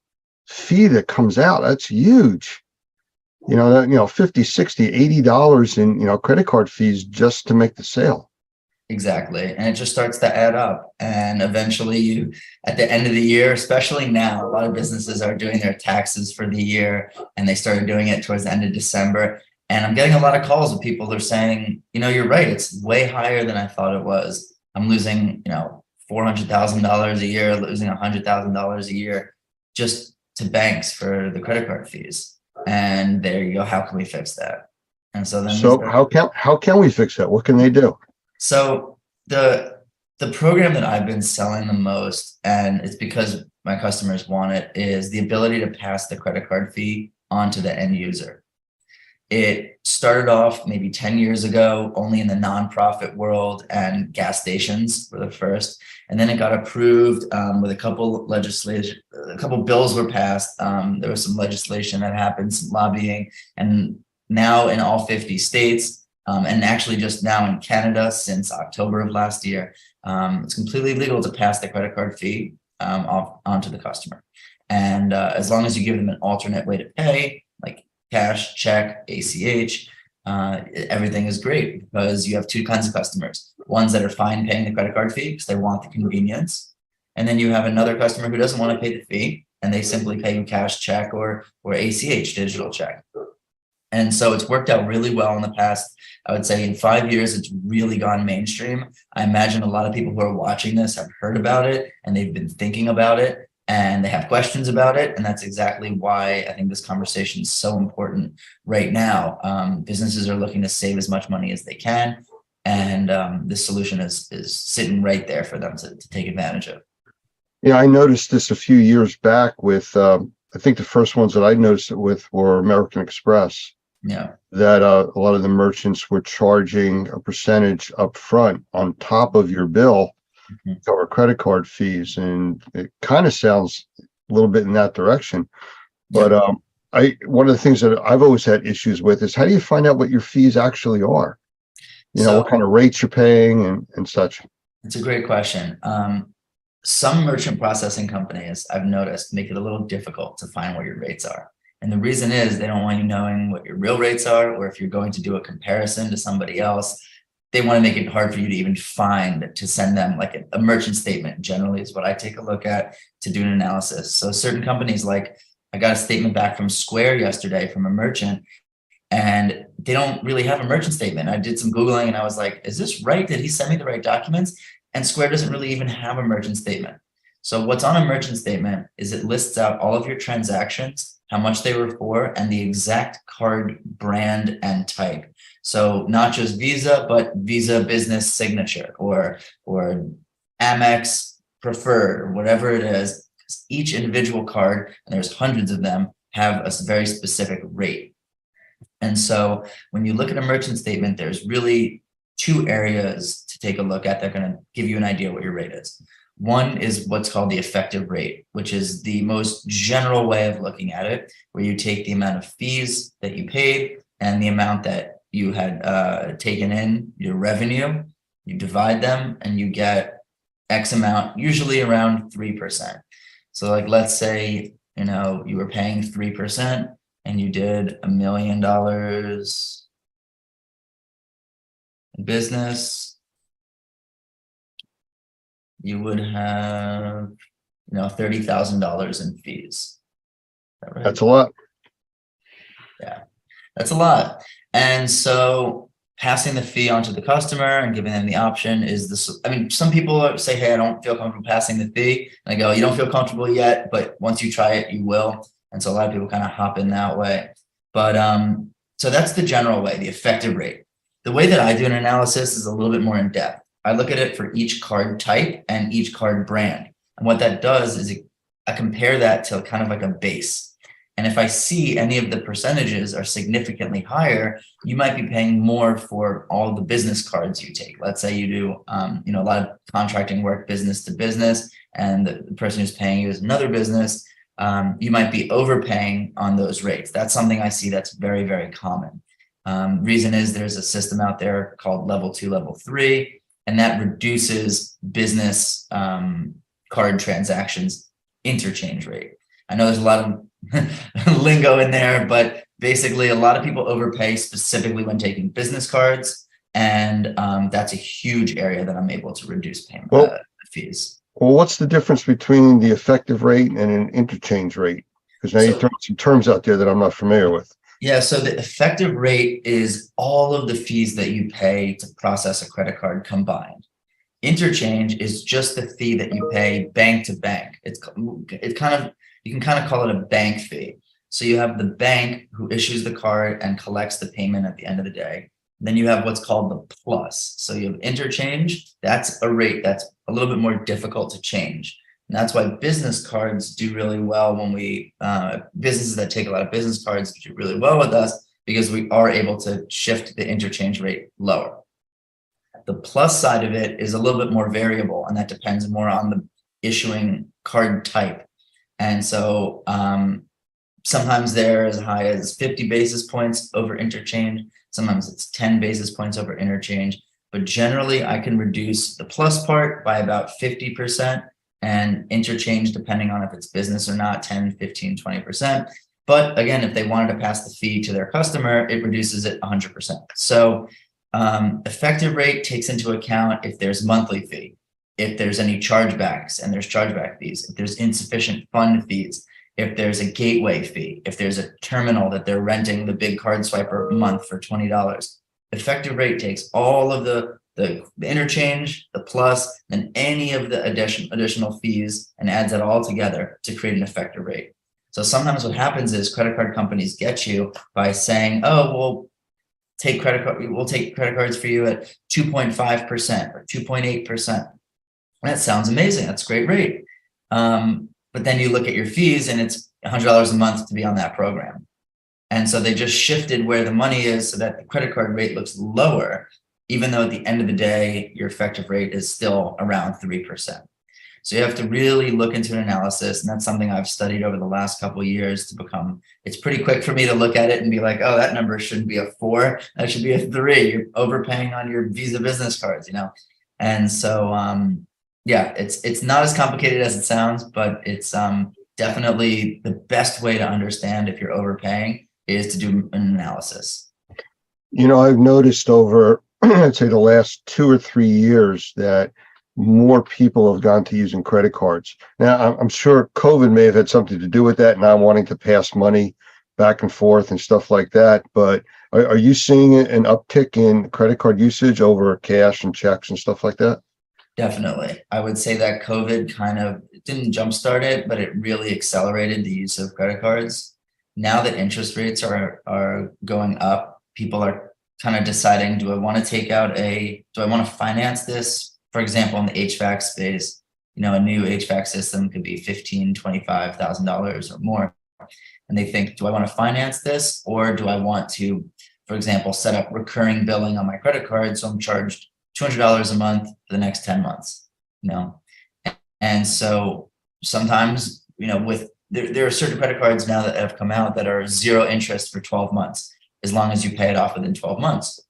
fee that comes out, that's huge. You know, that, you know, $50, $60, $80 in, you know, credit card fees just to make the sale. Exactly. And it just starts to add up. And eventually you, at the end of the year, especially now, a lot of businesses are doing their taxes for the year, and they started doing it towards the end of December. And I'm getting a lot of calls with people that are saying, you know, you're right, it's way higher than I thought it was. I'm losing, you know, $400,000 a year, losing $100,000 a year just to banks for the credit card fees. And there you go. How can we fix that? And so then how can we fix that? What can they do? So the program that I've been selling the most, and it's because my customers want it, is the ability to pass the credit card fee onto the end user. It started off maybe 10 years ago, only in the nonprofit world, and gas stations were the first. And then it got approved with a couple bills were passed. There was some legislation that happened, some lobbying, and now in all 50 states, and actually just now in Canada since October of last year, it's completely legal to pass the credit card fee onto the customer. And as long as you give them an alternate way to pay, like cash, check, ACH, everything is great, because you have two kinds of customers. Ones that are fine paying the credit card fee because they want the convenience. And then you have another customer who doesn't want to pay the fee, and they simply pay you cash, check, or ACH, digital check. And so it's worked out really well in the past. I would say in 5 years, it's really gone mainstream. I imagine a lot of people who are watching this have heard about it, and they've been thinking about it, and they have questions about it. And that's exactly why I think this conversation is so important right now. Businesses are looking to save as much money as they can. And this solution is sitting right there for them to take advantage of. Yeah, I noticed this a few years back with I think the first ones that I noticed it with were American Express, Yeah. that a lot of the merchants were charging a percentage up front on top of your bill to cover credit card fees. And it kind of sounds a little bit in that direction. But one of the things that I've always had issues with is how do you find out what your fees actually are? You know, what kind of rates you're paying and such. It's a great question. Some merchant processing companies I've noticed make it a little difficult to find what your rates are. And the reason is they don't want you knowing what your real rates are, or if you're going to do a comparison to somebody else, they want to make it hard for you to even find, to send them like a merchant statement generally is what I take a look at to do an analysis. So certain companies, like I got a statement back from Square yesterday from a merchant, and they don't really have a merchant statement. I did some Googling and I was like, is this right? Did he send me the right documents? And Square doesn't really even have a merchant statement. So what's on a merchant statement is it lists out all of your transactions, how much they were for, and the exact card brand and type. So not just Visa, but Visa Business Signature or Amex Preferred or whatever it is. Each individual card, and there's hundreds of them, have a very specific rate. And so when you look at a merchant statement, there's really two areas to take a look at that are going to give you an idea what your rate is. One is what's called the effective rate, which is the most general way of looking at it, where you take the amount of fees that you paid and the amount that you had taken in, your revenue, you divide them and you get X amount, usually around 3%. So like, let's say, you know, you were paying 3% and you did $1 million in business, you would have, you know, $30,000 in fees. Is that right? That's a lot. Yeah, that's a lot. And so passing the fee on to the customer and giving them the option is this. I mean, some people say, hey, I don't feel comfortable passing the fee. And I go, you don't feel comfortable yet, but once you try it, you will. And so a lot of people kind of hop in that way. But so that's the general way, the effective rate. The way that I do an analysis is a little bit more in depth. I look at it for each card type and each card brand. And what that does is I compare that to kind of like a base. And if I see any of the percentages are significantly higher, you might be paying more for all the business cards you take. Let's say you do you know, a lot of contracting work business to business, and the person who's paying you is another business. You might be overpaying on those rates. That's something I see that's very, very common. Reason is there's a system out there called Level 2, Level 3, and that reduces business card transactions interchange rate. I know there's a lot of lingo in there, but basically a lot of people overpay specifically when taking business cards, and that's a huge area that I'm able to reduce payment fees. Well, what's the difference between the effective rate and an interchange rate? Because now you throw some terms out there that I'm not familiar with. Yeah, so the effective rate is all of the fees that you pay to process a credit card combined. Interchange is just the fee that you pay bank to bank. It's kind of, you can kind of call it a bank fee. So you have the bank who issues the card and collects the payment at the end of the day. Then you have what's called the plus. So you have interchange. That's a rate that's a little bit more difficult to change. And that's why business cards do really well when we, businesses that take a lot of business cards do really well with us, because we are able to shift the interchange rate lower. The plus side of it is a little bit more variable, and that depends more on the issuing card type. And so sometimes they're as high as 50 basis points over interchange. Sometimes it's 10 basis points over interchange. But generally, I can reduce the plus part by about 50%, and interchange, depending on if it's business or not, 10, 15, 20%. But again, if they wanted to pass the fee to their customer, it reduces it 100%. So effective rate takes into account if there's monthly fee, if there's any chargebacks, and there's chargeback fees, if there's insufficient fund fees, if there's a gateway fee, if there's a terminal that they're renting the big card swiper a month for $20. Effective rate takes all of the interchange, the plus, and any of the additional fees, and adds it all together to create an effective rate. So sometimes what happens is credit card companies get you by saying, oh, we'll take credit cards for you at 2.5% or 2.8%. That sounds amazing. That's a great rate. But then you look at your fees and it's $100 a month to be on that program. And so they just shifted where the money is so that the credit card rate looks lower, even though at the end of the day, your effective rate is still around 3%. So you have to really look into an analysis. And that's something I've studied over the last couple of years to become, it's pretty quick for me to look at it and be like, oh, that number shouldn't be a 4, that should be a 3. You're overpaying on your Visa business cards, you know? And so, yeah, it's not as complicated as it sounds, but it's definitely the best way to understand if you're overpaying is to do an analysis. You know, I've noticed over, I'd say the last 2 or 3 years that more people have gone to using credit cards. Now, I'm sure COVID may have had something to do with that, not wanting to pass money back and forth and stuff like that. But are you seeing an uptick in credit card usage over cash and checks and stuff like that? Definitely. I would say that COVID kind of didn't jumpstart it, but it really accelerated the use of credit cards. Now that interest rates are going up, people are kind of deciding, do I want to finance this? For example, in the HVAC space, you know, a new HVAC system could be $15,000, $25,000 or more. And they think, do I want to finance this, or do I want to, for example, set up recurring billing on my credit card so I'm charged $200 a month for the next 10 months, you know? And so sometimes, you know, there are certain credit cards now that have come out that are 0 interest for 12 months, as long as you pay it off within 12 months.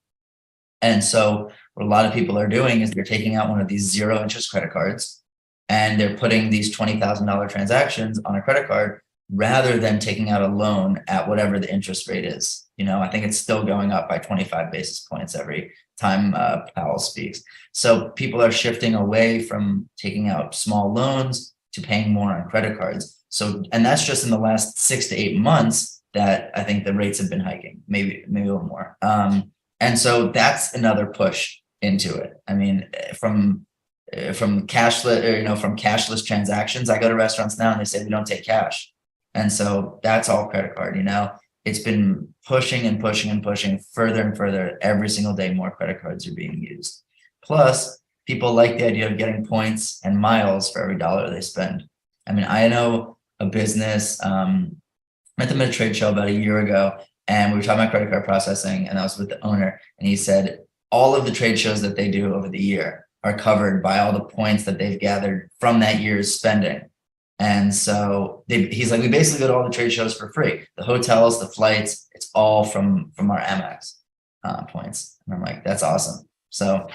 And so what a lot of people are doing is they're taking out one of these 0 interest credit cards and they're putting these $20,000 transactions on a credit card rather than taking out a loan at whatever the interest rate is. You know, I think it's still going up by 25 basis points every time Powell speaks. So people are shifting away from taking out small loans to paying more on credit cards. So, and that's just in the last 6 to 8 months that I think the rates have been hiking, maybe a little more. And so that's another push into it. I mean, from cashless, you know, from cashless transactions, I go to restaurants now and they say we don't take cash. And so that's all credit card, you know. It's been pushing and pushing and pushing further and further. Every single day, more credit cards are being used. Plus, people like the idea of getting points and miles for every dollar they spend. I mean, I know a business, met them at a trade show about a year ago, and we were talking about credit card processing, and I was with the owner, and he said all of the trade shows that they do over the year are covered by all the points that they've gathered from that year's spending. And so he's like, we basically go to all the trade shows for free. The hotels, the flights, it's all from our Amex points. And I'm like, that's awesome. So,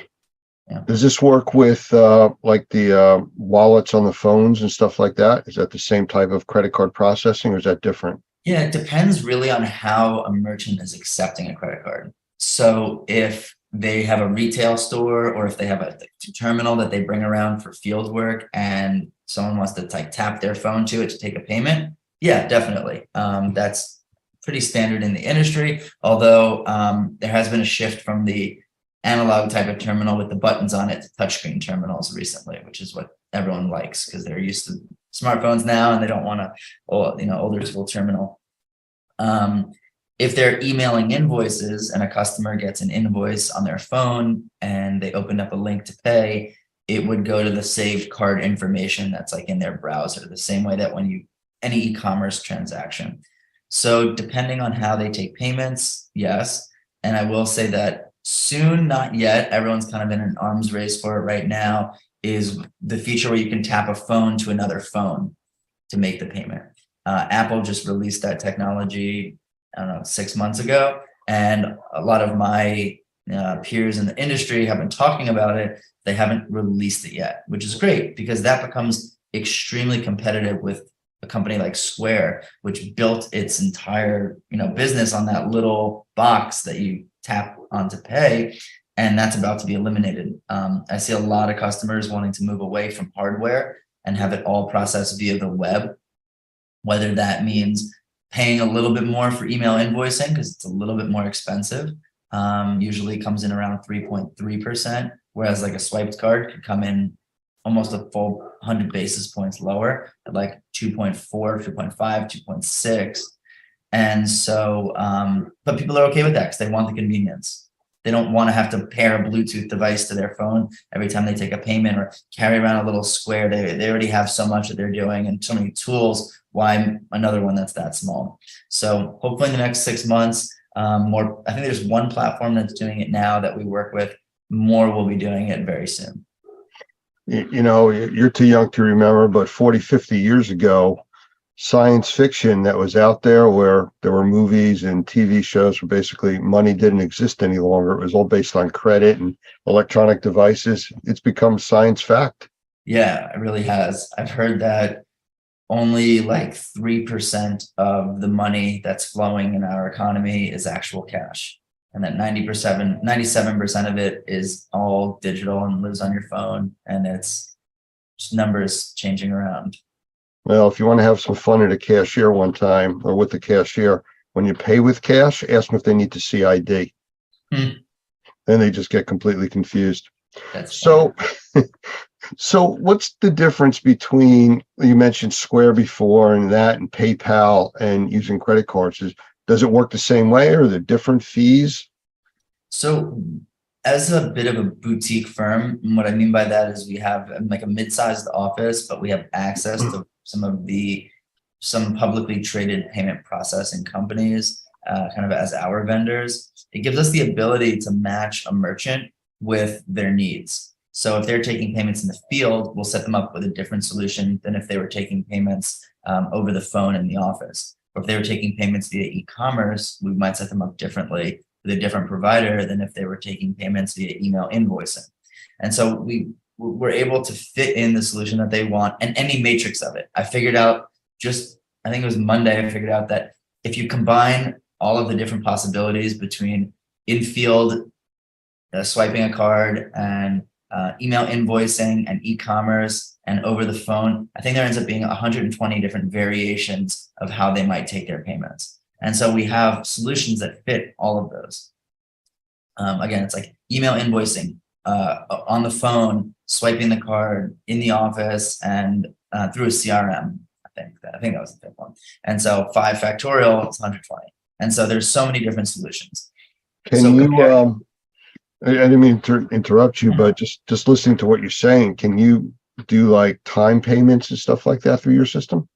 yeah. Does this work with like the wallets on the phones and stuff like that? Is that the same type of credit card processing, or is that different? Yeah, it depends really on how a merchant is accepting a credit card. So if they have a retail store, or if they have a terminal that they bring around for field work and someone wants to like tap their phone to it to take a payment, yeah, definitely. That's pretty standard in the industry, although there has been a shift from the analog type of terminal with the buttons on it to touchscreen terminals recently, which is what everyone likes because they're used to smartphones now and they don't want to, you know, older school terminal. If they're emailing invoices and a customer gets an invoice on their phone and they opened up a link to pay, it would go to the saved card information that's like in their browser, the same way that when any e-commerce transaction. So depending on how they take payments, yes. And I will say that soon, not yet, everyone's kind of in an arms race for it right now, is the feature where you can tap a phone to another phone to make the payment. Apple just released that technology, I don't know, 6 months ago. And a lot of my peers in the industry have been talking about it. They haven't released it yet, which is great because that becomes extremely competitive with a company like Square, which built its entire, you know, business on that little box that you tap on to pay. And that's about to be eliminated. I see a lot of customers wanting to move away from hardware and have it all processed via the web, whether that means paying a little bit more for email invoicing because it's a little bit more expensive. Usually comes in around 3.3%, whereas like a swiped card could come in almost a full 100 basis points lower at like 2.4, 2.5, 2.6. And so, but people are okay with that because they want the convenience. They don't want to have to pair a Bluetooth device to their phone every time they take a payment or carry around a little square. They already have so much that they're doing and so many tools. Why another one that's that small? So hopefully in the next 6 months, more, I think there's one platform that's doing it now that we work with. More will be doing it very soon. You know, you're too young to remember, but 40, 50 years ago, science fiction that was out there where there were movies and TV shows where basically money didn't exist any longer. It was all based on credit and electronic devices. It's become science fact. Yeah, it really has. I've heard that only like 3% of the money that's flowing in our economy is actual cash. And that 97% of it is all digital and lives on your phone. And it's just numbers changing around. Well, if you want to have some fun at a cashier one time or with the cashier, when you pay with cash, ask them if they need to see ID. Then they just get completely confused. So what's the difference between, you mentioned Square before and that and PayPal and using credit cards? Does it work the same way or are there different fees? So as a bit of a boutique firm, and what I mean by that is we have like a mid-sized office, but we have access to some publicly traded payment processing companies, kind of as our vendors. It gives us the ability to match a merchant with their needs. So if they're taking payments in the field, we'll set them up with a different solution than if they were taking payments over the phone in the office. Or if they were taking payments via e-commerce, we might set them up differently with a different provider than if they were taking payments via email invoicing. And so we're able to fit in the solution that they want and any matrix of it. I figured out I think it was Monday, I figured out that if you combine all of the different possibilities between in-field swiping a card and email invoicing and e-commerce and over the phone, I think there ends up being 120 different variations of how they might take their payments. And so we have solutions that fit all of those. Again, it's like email invoicing, on the phone, swiping the card in the office and through a CRM. I think that was the fifth one. And so 5 factorial is 120. And so there's so many different solutions. I didn't mean to interrupt you, but just listening to what you're saying, can you do like time payments and stuff like that through your system?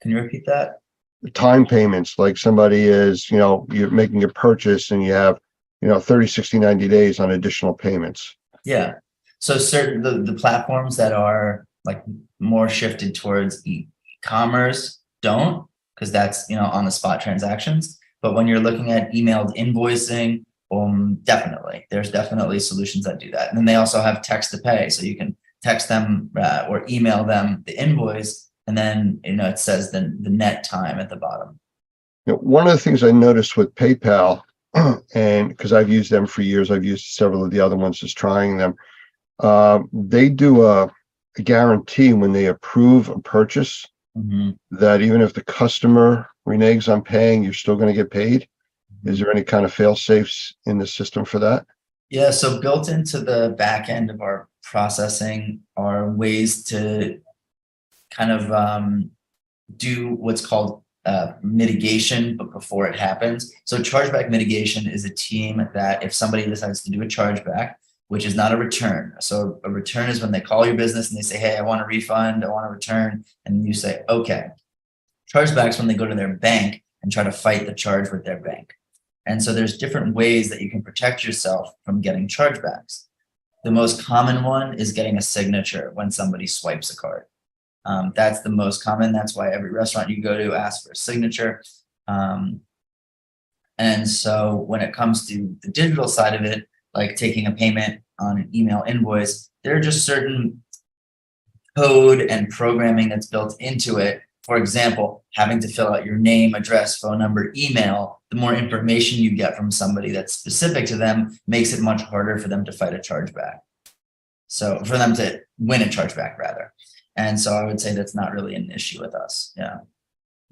Can you repeat that? Time payments, like somebody is, you're making a purchase and you have, 30, 60, 90 days on additional payments. Yeah. So certain the platforms that are like more shifted towards e-commerce don't, because that's, on the spot transactions. But when you're looking at emailed invoicing, definitely, there's definitely solutions that do that. And then they also have text to pay. So you can text them or email them the invoice. And then, it says the net time at the bottom. One of the things I noticed with PayPal, and because I've used them for years, I've used several of the other ones just trying them. They do a guarantee when they approve a purchase that even if the customer reneges on paying, you're still going to get paid. Is there any kind of fail safes in the system for that? Yeah, so built into the back end of our processing are ways to kind of do what's called mitigation, but before it happens. So chargeback mitigation is a team that if somebody decides to do a chargeback, which is not a return. So a return is when they call your business and they say, hey, I want a refund, I want a return. And you say, okay. Chargebacks when they go to their bank and try to fight the charge with their bank. And so there's different ways that you can protect yourself from getting chargebacks. The most common one is getting a signature when somebody swipes a card. That's the most common. That's why every restaurant you go to asks for a signature. And so when it comes to the digital side of it, like taking a payment on an email invoice, there are just certain code and programming that's built into it. For example, having to fill out your name, address, phone number, email. The more information you get from somebody that's specific to them makes it much harder for them to fight a chargeback. So for them to win a chargeback rather. And so I would say that's not really an issue with us. Yeah.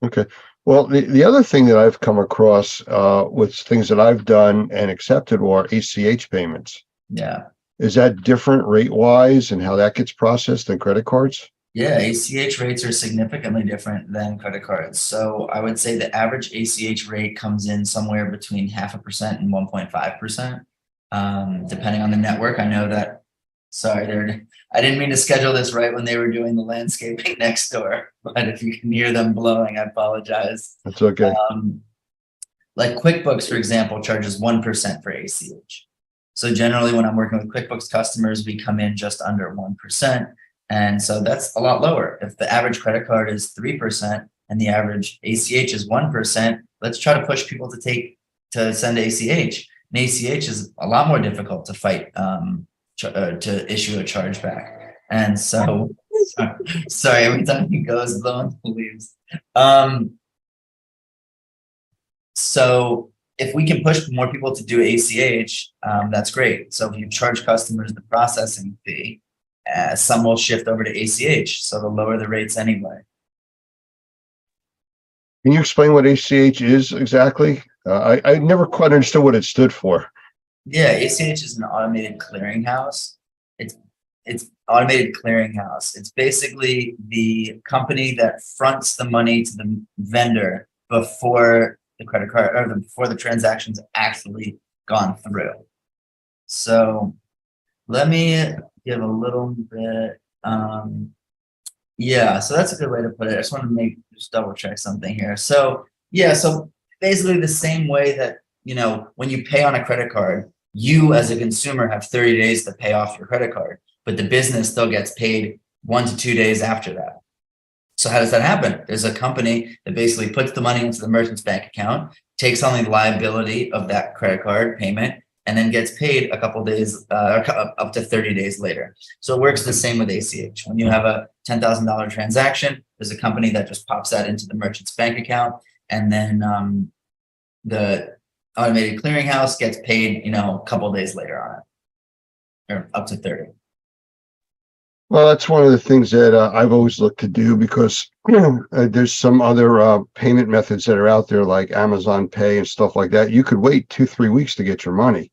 Okay. Well, the other thing that I've come across with things that I've done and accepted are ACH payments. Yeah. Is that different rate wise and how that gets processed than credit cards? Yeah, ACH rates are significantly different than credit cards. So I would say the average ACH rate comes in somewhere between 0.5% and 1.5%. depending on the network. I know that, sorry, I didn't mean to schedule this right when they were doing the landscaping next door, but if you can hear them blowing, I apologize. That's okay. Like QuickBooks, for example, charges 1% for ACH. So generally when I'm working with QuickBooks customers, we come in just under 1%. And so that's a lot lower. If the average credit card is 3% and the average ACH is 1%, let's try to push people to send ACH. And ACH is a lot more difficult to fight, to issue a chargeback. And so, sorry, every time he goes, blowing the leaves. So if we can push more people to do ACH, that's great. So if you charge customers the processing fee, some will shift over to ACH, so they'll lower the rates anyway. Can you explain what ACH is exactly? I never quite understood what it stood for. Yeah, ACH is an automated clearinghouse. It's automated clearinghouse. It's basically the company that fronts the money to the vendor before the credit card or before the transaction's actually gone through. So let me give a little bit. Yeah, so that's a good way to put it. I just want to just double check something here. So yeah, so basically the same way that, you know, when you pay on a credit card, you as a consumer have 30 days to pay off your credit card, but the business still gets paid 1 to 2 days after that. So how does that happen? There's a company that basically puts the money into the merchant's bank account, takes on the liability of that credit card payment, and then gets paid a couple days, up to 30 days later. So it works the same with ACH. When you have a $10,000 transaction, there's a company that just pops that into the merchant's bank account, and then the automated clearinghouse gets paid, you know, a couple days later on it, or up to 30. Well, that's one of the things that I've always looked to do because there's some other payment methods that are out there like Amazon Pay and stuff like that. You could wait 2-3 weeks to get your money.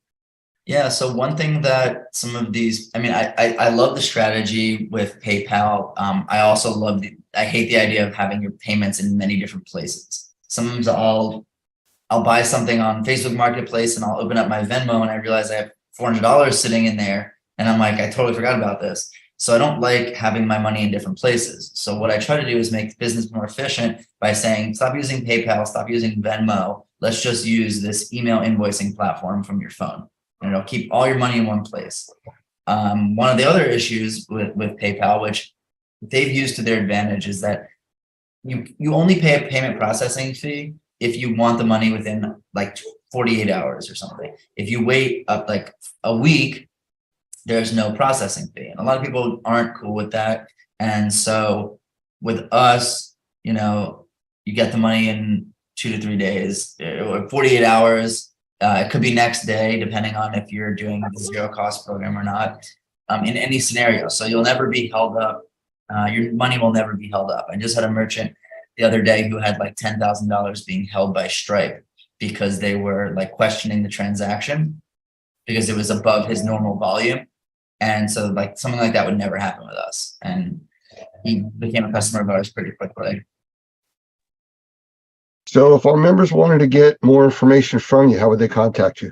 Yeah, so one thing that some of these, I mean, I love the strategy with PayPal. I also I hate the idea of having your payments in many different places. Sometimes I'll buy something on Facebook Marketplace and I'll open up my Venmo and I realize I have $400 sitting in there. And I'm like, I totally forgot about this. So I don't like having my money in different places. So what I try to do is make business more efficient by saying, stop using PayPal, stop using Venmo. Let's just use this email invoicing platform from your phone. And it'll keep all your money in one place. One of the other issues with PayPal, which they've used to their advantage, is that you only pay a payment processing fee if you want the money within like 48 hours or something. If you wait up like a week, there's no processing fee. And a lot of people aren't cool with that. And so with us, you know, you get the money in 2 to 3 days or 48 hours. It could be next day, depending on if you're doing the zero cost program or not, in any scenario. So you'll never be held up. Your money will never be held up. I just had a merchant the other day who had like $10,000 being held by Stripe because they were like questioning the transaction because it was above his normal volume. And so like something like that would never happen with us. And he became a customer of ours pretty quickly. So if our members wanted to get more information from you, how would they contact you?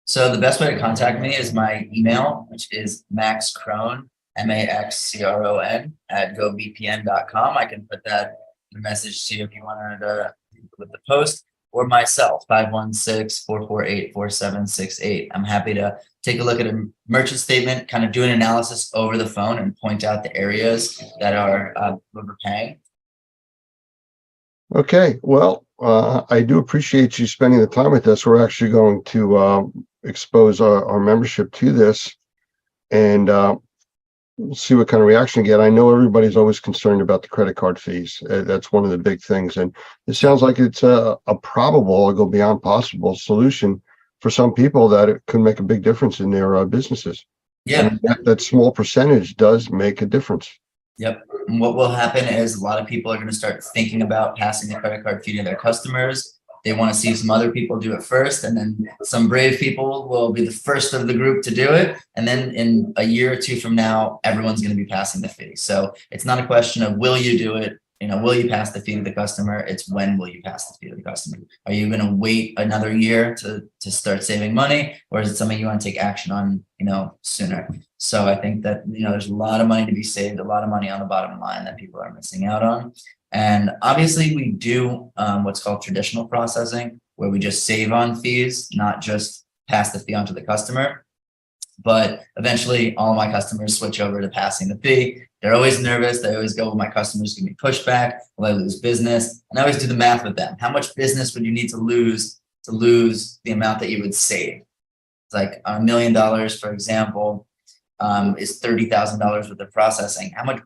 So the best way to contact me is my email, which is maxcron, MAXCRON @govpn.com. I can put that in the message to you if you wanted to with the post, or myself, 516-448-4768. I'm happy to take a look at a merchant statement, kind of do an analysis over the phone and point out the areas that are overpaying. Okay, well, I do appreciate you spending the time with us. We're actually going to expose our membership to this and we'll see what kind of reaction we get. I know everybody's always concerned about the credit card fees. That's one of the big things. And it sounds like it's a probable, or go beyond possible solution for some people that it could make a big difference in their businesses. Yeah. And that small percentage does make a difference. Yep. And what will happen is a lot of people are going to start thinking about passing the credit card fee to their customers. They want to see some other people do it first, and then some brave people will be the first of the group to do it. And then in a year or two from now, everyone's going to be passing the fee. So it's not a question of will you do it? will you pass the fee to the customer? It's when will you pass the fee to the customer? Are you going to wait another year to start saving money, or is it something you want to take action on, sooner? So I think that, there's a lot of money to be saved, a lot of money on the bottom line that people are missing out on. And obviously we do what's called traditional processing, where we just save on fees, not just pass the fee on to the customer. But eventually all my customers switch over to passing the fee. They're always nervous. They always go, my customers give me pushback. Will I lose business? And I always do the math with them. How much business would you need to lose the amount that you would save? It's like $1 million, for example, is $30,000 worth of processing. How much,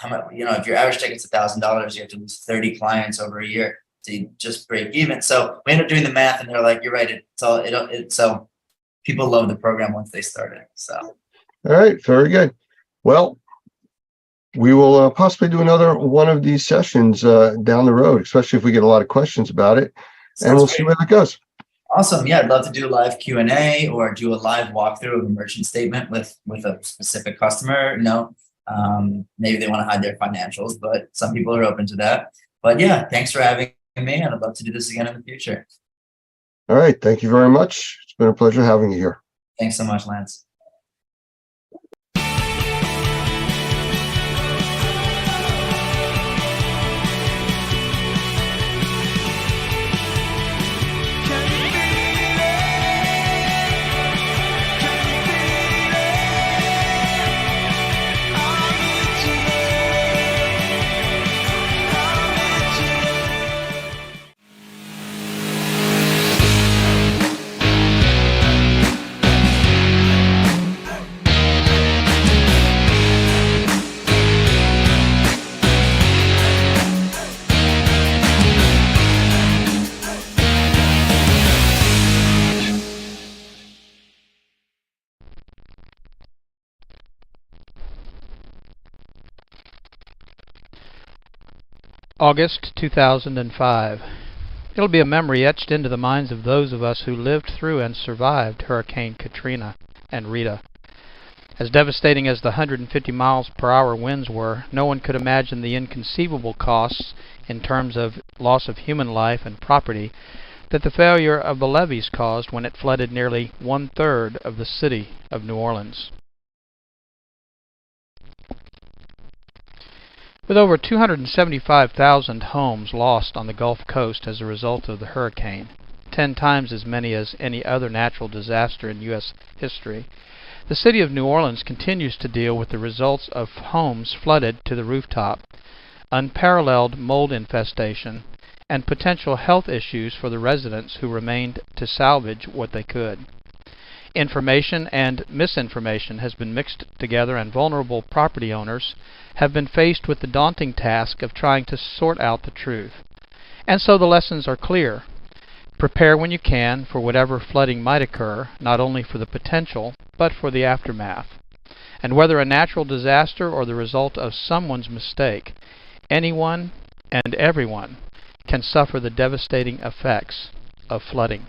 if your average ticket's $1,000, you have to lose 30 clients over a year to just break even. So we end up doing the math, and they're like, you're right. So people love the program once they start it. So. All right, very good. Well, we will possibly do another one of these sessions down the road, especially if we get a lot of questions about it, and we'll see where that goes. Awesome. Yeah, I'd love to do a live Q&A or do a live walkthrough of a merchant statement with a specific customer. Maybe they want to hide their financials, but some people are open to that. But yeah, thanks for having me, and I'd love to do this again in the future. All right. Thank you very much. It's been a pleasure having you here. Thanks so much, Lance. August 2005. It'll be a memory etched into the minds of those of us who lived through and survived Hurricane Katrina and Rita. As devastating as the 150 miles per hour winds were, no one could imagine the inconceivable costs in terms of loss of human life and property that the failure of the levees caused when it flooded nearly 1/3 of the city of New Orleans. With over 275,000 homes lost on the Gulf Coast as a result of the hurricane, 10 times as many as any other natural disaster in U.S. history, the city of New Orleans continues to deal with the results of homes flooded to the rooftop, unparalleled mold infestation, and potential health issues for the residents who remained to salvage what they could. Information and misinformation has been mixed together, and vulnerable property owners have been faced with the daunting task of trying to sort out the truth. And so the lessons are clear. Prepare when you can for whatever flooding might occur, not only for the potential, but for the aftermath. And whether a natural disaster or the result of someone's mistake, anyone and everyone can suffer the devastating effects of flooding.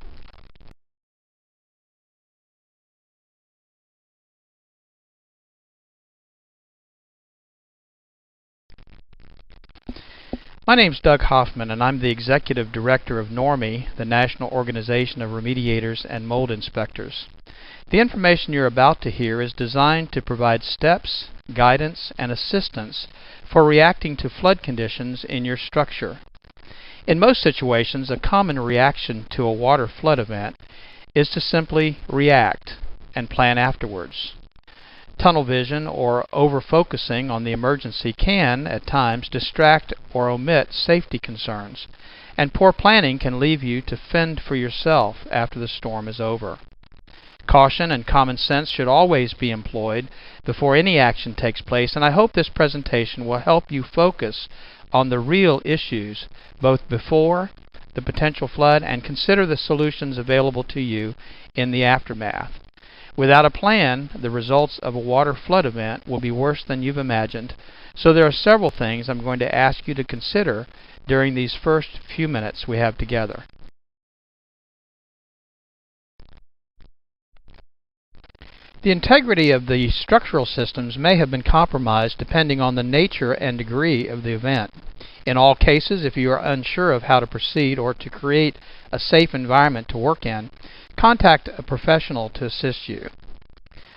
My name's Doug Hoffman, and I'm the Executive Director of NORMI, the National Organization of Remediators and Mold Inspectors. The information you're about to hear is designed to provide steps, guidance, and assistance for reacting to flood conditions in your structure. In most situations, a common reaction to a water flood event is to simply react and plan afterwards. Tunnel vision or over-focusing on the emergency can, at times, distract or omit safety concerns, and poor planning can leave you to fend for yourself after the storm is over. Caution and common sense should always be employed before any action takes place, and I hope this presentation will help you focus on the real issues both before the potential flood and consider the solutions available to you in the aftermath. Without a plan, the results of a water flood event will be worse than you've imagined, so there are several things I'm going to ask you to consider during these first few minutes we have together. The integrity of the structural systems may have been compromised depending on the nature and degree of the event. In all cases, if you are unsure of how to proceed or to create a safe environment to work in, contact a professional to assist you.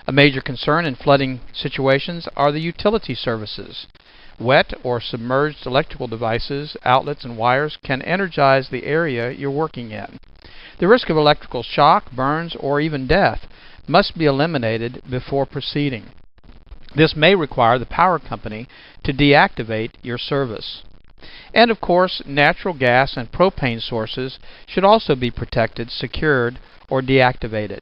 A major concern in flooding situations are the utility services. Wet or submerged electrical devices, outlets, and wires can energize the area you're working in. The risk of electrical shock, burns, or even death must be eliminated before proceeding. This may require the power company to deactivate your service. And of course, natural gas and propane sources should also be protected, secured, or deactivated.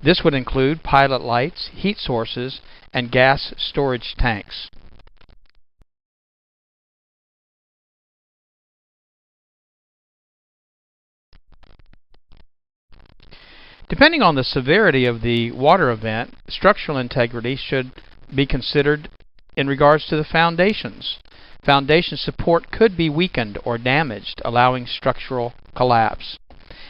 This would include pilot lights, heat sources, and gas storage tanks. Depending on the severity of the water event, structural integrity should be considered in regards to the foundations. Foundation support could be weakened or damaged, allowing structural collapse.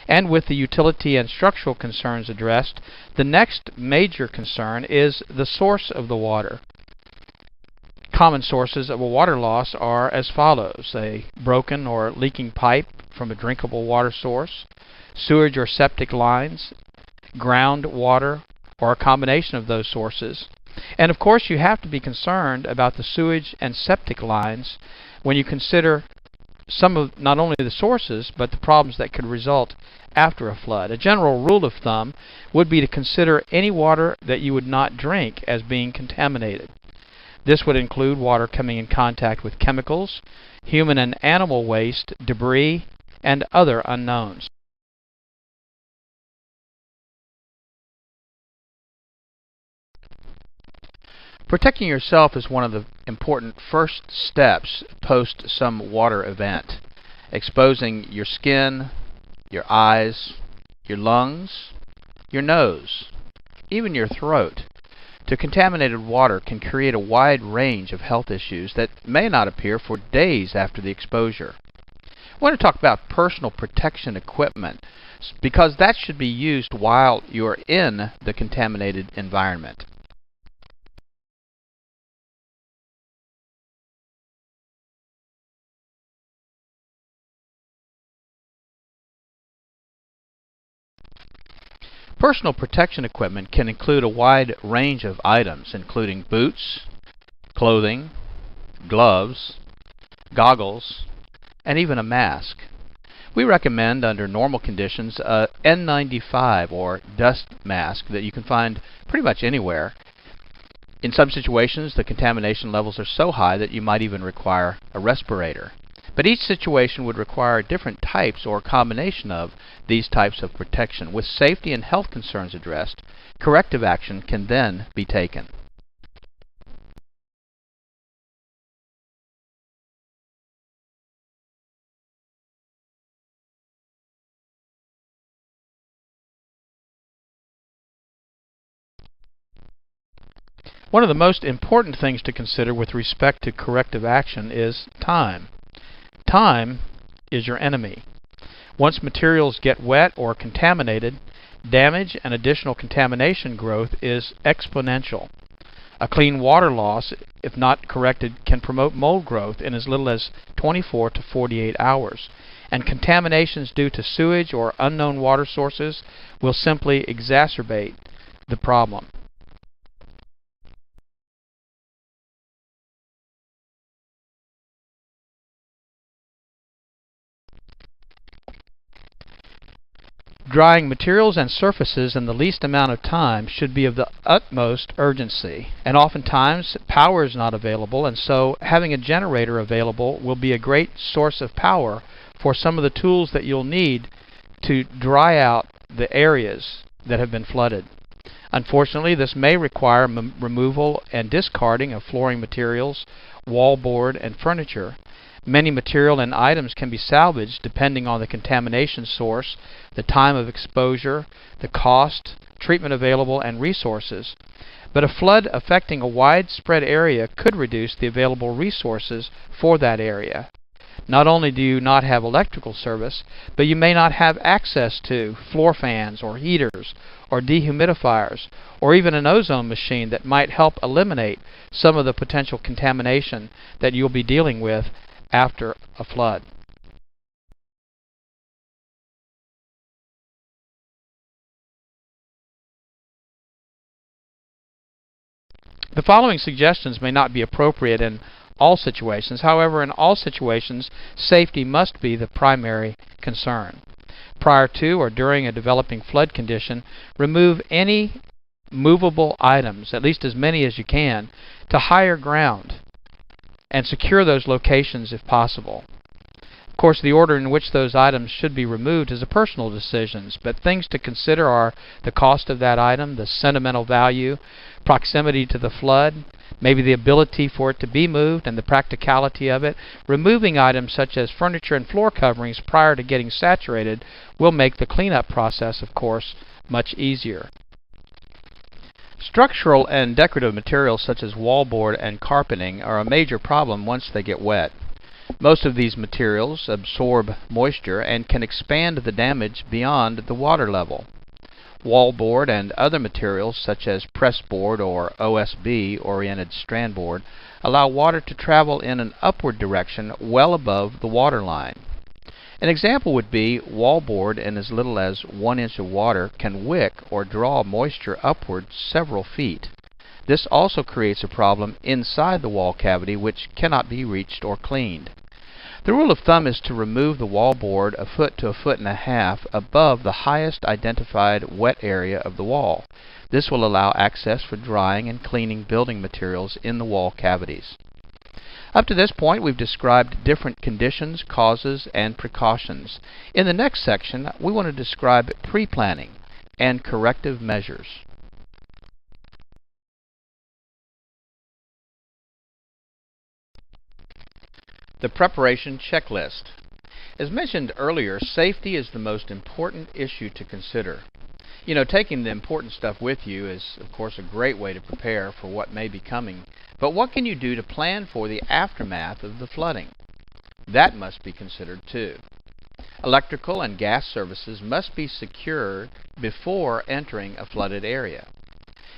And with the utility and structural concerns addressed, the next major concern is the source of the water. Common sources of a water loss are as follows: a broken or leaking pipe from a drinkable water source, sewage or septic lines, groundwater, or a combination of those sources. And of course, you have to be concerned about the sewage and septic lines when you consider some of not only the sources, but the problems that could result after a flood. A general rule of thumb would be to consider any water that you would not drink as being contaminated. This would include water coming in contact with chemicals, human and animal waste, debris, and other unknowns. Protecting yourself is one of the important first steps post some water event. Exposing your skin, your eyes, your lungs, your nose, even your throat to contaminated water can create a wide range of health issues that may not appear for days after the exposure. I want to talk about personal protection equipment because that should be used while you're in the contaminated environment. Personal protection equipment can include a wide range of items, including boots, clothing, gloves, goggles, and even a mask. We recommend, under normal conditions, a N95 or dust mask that you can find pretty much anywhere. In some situations, the contamination levels are so high that you might even require a respirator. But each situation would require different types or combination of these types of protection. With safety and health concerns addressed, corrective action can then be taken. One of the most important things to consider with respect to corrective action is time. Time is your enemy. Once materials get wet or contaminated, damage and additional contamination growth is exponential. A clean water loss, if not corrected, can promote mold growth in as little as 24 to 48 hours. And contaminations due to sewage or unknown water sources will simply exacerbate the problem. Drying materials and surfaces in the least amount of time should be of the utmost urgency, and oftentimes power is not available, and so having a generator available will be a great source of power for some of the tools that you'll need to dry out the areas that have been flooded. Unfortunately, this may require removal and discarding of flooring materials, wallboard, and furniture. Many material and items can be salvaged depending on the contamination source, the time of exposure, the cost, treatment available, and resources. But a flood affecting a widespread area could reduce the available resources for that area. Not only do you not have electrical service, but you may not have access to floor fans or heaters or dehumidifiers or even an ozone machine that might help eliminate some of the potential contamination that you'll be dealing with after a flood. The following suggestions may not be appropriate in all situations. However, in all situations, safety must be the primary concern. Prior to or during a developing flood condition, remove any movable items, at least as many as you can, to higher ground and secure those locations if possible. Of course, the order in which those items should be removed is a personal decision, but things to consider are the cost of that item, the sentimental value, proximity to the flood, maybe the ability for it to be moved and the practicality of it. Removing items such as furniture and floor coverings prior to getting saturated will make the cleanup process, of course, much easier. Structural and decorative materials such as wallboard and carpeting are a major problem once they get wet. Most of these materials absorb moisture and can expand the damage beyond the water level. Wallboard and other materials such as pressboard or OSB oriented strand board allow water to travel in an upward direction well above the water line. An example would be wallboard in as little as 1 inch of water can wick or draw moisture upward several feet. This also creates a problem inside the wall cavity which cannot be reached or cleaned. The rule of thumb is to remove the wallboard a foot to a foot and a half above the highest identified wet area of the wall. This will allow access for drying and cleaning building materials in the wall cavities. Up to this point, we've described different conditions, causes, and precautions. In the next section, we want to describe pre-planning and corrective measures. The preparation checklist. As mentioned earlier, safety is the most important issue to consider. You know, taking the important stuff with you is, of course, a great way to prepare for what may be coming. But what can you do to plan for the aftermath of the flooding? That must be considered too. Electrical and gas services must be secured before entering a flooded area.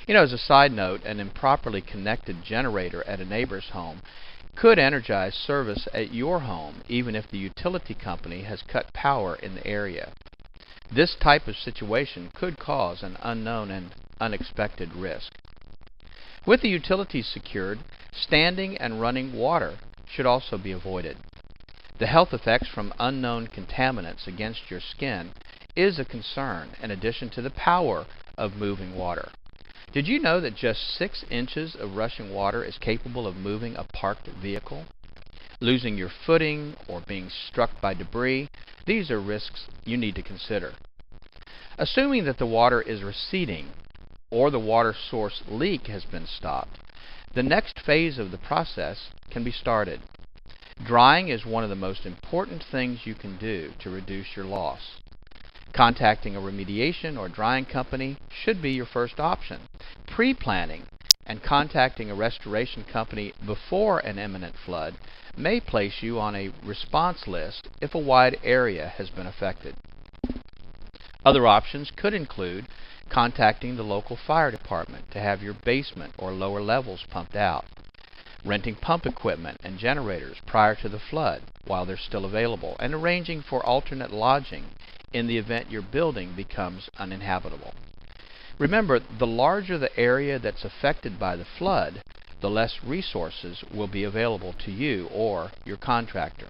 You know, as a side note, an improperly connected generator at a neighbor's home could energize service at your home even if the utility company has cut power in the area. This type of situation could cause an unknown and unexpected risk. With the utilities secured, standing and running water should also be avoided. The health effects from unknown contaminants against your skin is a concern in addition to the power of moving water. Did you know that just 6 inches of rushing water is capable of moving a parked vehicle? Losing your footing or being struck by debris, these are risks you need to consider. Assuming that the water is receding or the water source leak has been stopped, the next phase of the process can be started. Drying is one of the most important things you can do to reduce your loss. Contacting a remediation or drying company should be your first option. Pre-planning and contacting a restoration company before an imminent flood may place you on a response list if a wide area has been affected. Other options could include contacting the local fire department to have your basement or lower levels pumped out, renting pump equipment and generators prior to the flood while they're still available, and arranging for alternate lodging in the event your building becomes uninhabitable. Remember, the larger the area that's affected by the flood, the less resources will be available to you or your contractor.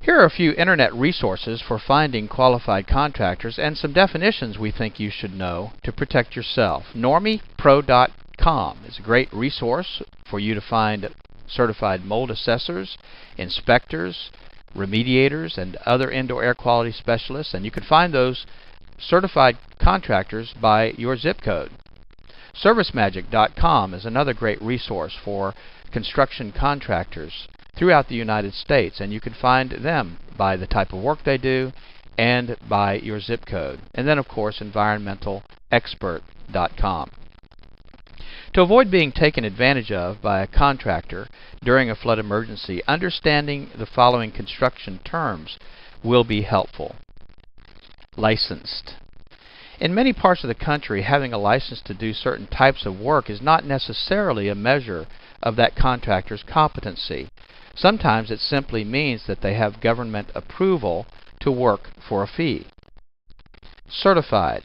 Here are a few internet resources for finding qualified contractors and some definitions we think you should know to protect yourself. NormiePro.com is a great resource for you to find certified mold assessors, inspectors, remediators, and other indoor air quality specialists, and you can find those certified contractors by your zip code. ServiceMagic.com is another great resource for construction contractors throughout the United States, and you can find them by the type of work they do and by your zip code. And then, of course, environmentalexpert.com. To avoid being taken advantage of by a contractor during a flood emergency, understanding the following construction terms will be helpful. Licensed. In many parts of the country, having a license to do certain types of work is not necessarily a measure of that contractor's competency. Sometimes it simply means that they have government approval to work for a fee. Certified.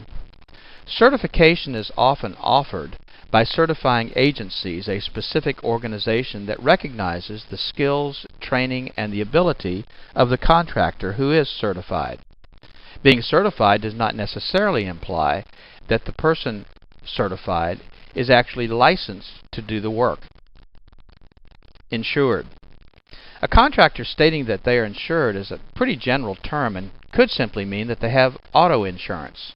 Certification is often offered by certifying agencies, a specific organization that recognizes the skills, training, and the ability of the contractor who is certified. Being certified does not necessarily imply that the person certified is actually licensed to do the work. Insured. A contractor stating that they are insured is a pretty general term and could simply mean that they have auto insurance.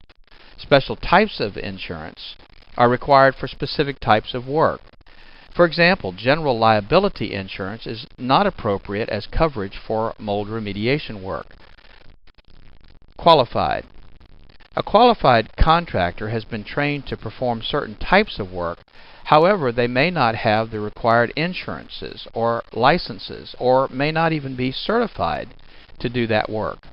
Special types of insurance are required for specific types of work. For example, general liability insurance is not appropriate as coverage for mold remediation work. Qualified. A qualified contractor has been trained to perform certain types of work. However, they may not have the required insurances or licenses, or may not even be certified to do that work.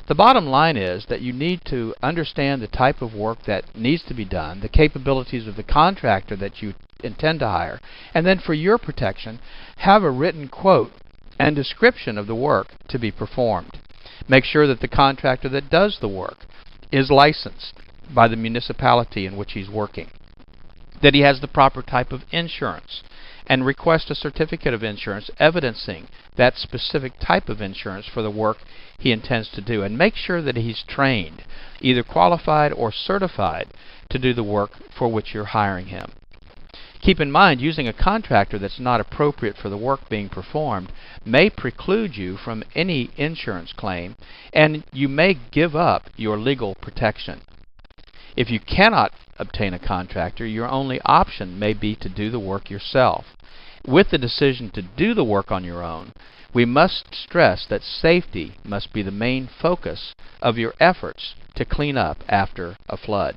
The bottom line is that you need to understand the type of work that needs to be done, the capabilities of the contractor that you intend to hire, and then for your protection, have a written quote and description of the work to be performed. Make sure that the contractor that does the work is licensed by the municipality in which he's working, that he has the proper type of insurance, and request a certificate of insurance evidencing that specific type of insurance for the work he intends to do. And make sure that he's trained, either qualified or certified, to do the work for which you're hiring him. Keep in mind, using a contractor that's not appropriate for the work being performed may preclude you from any insurance claim, and you may give up your legal protection. If you cannot obtain a contractor, your only option may be to do the work yourself. With the decision to do the work on your own, we must stress that safety must be the main focus of your efforts to clean up after a flood.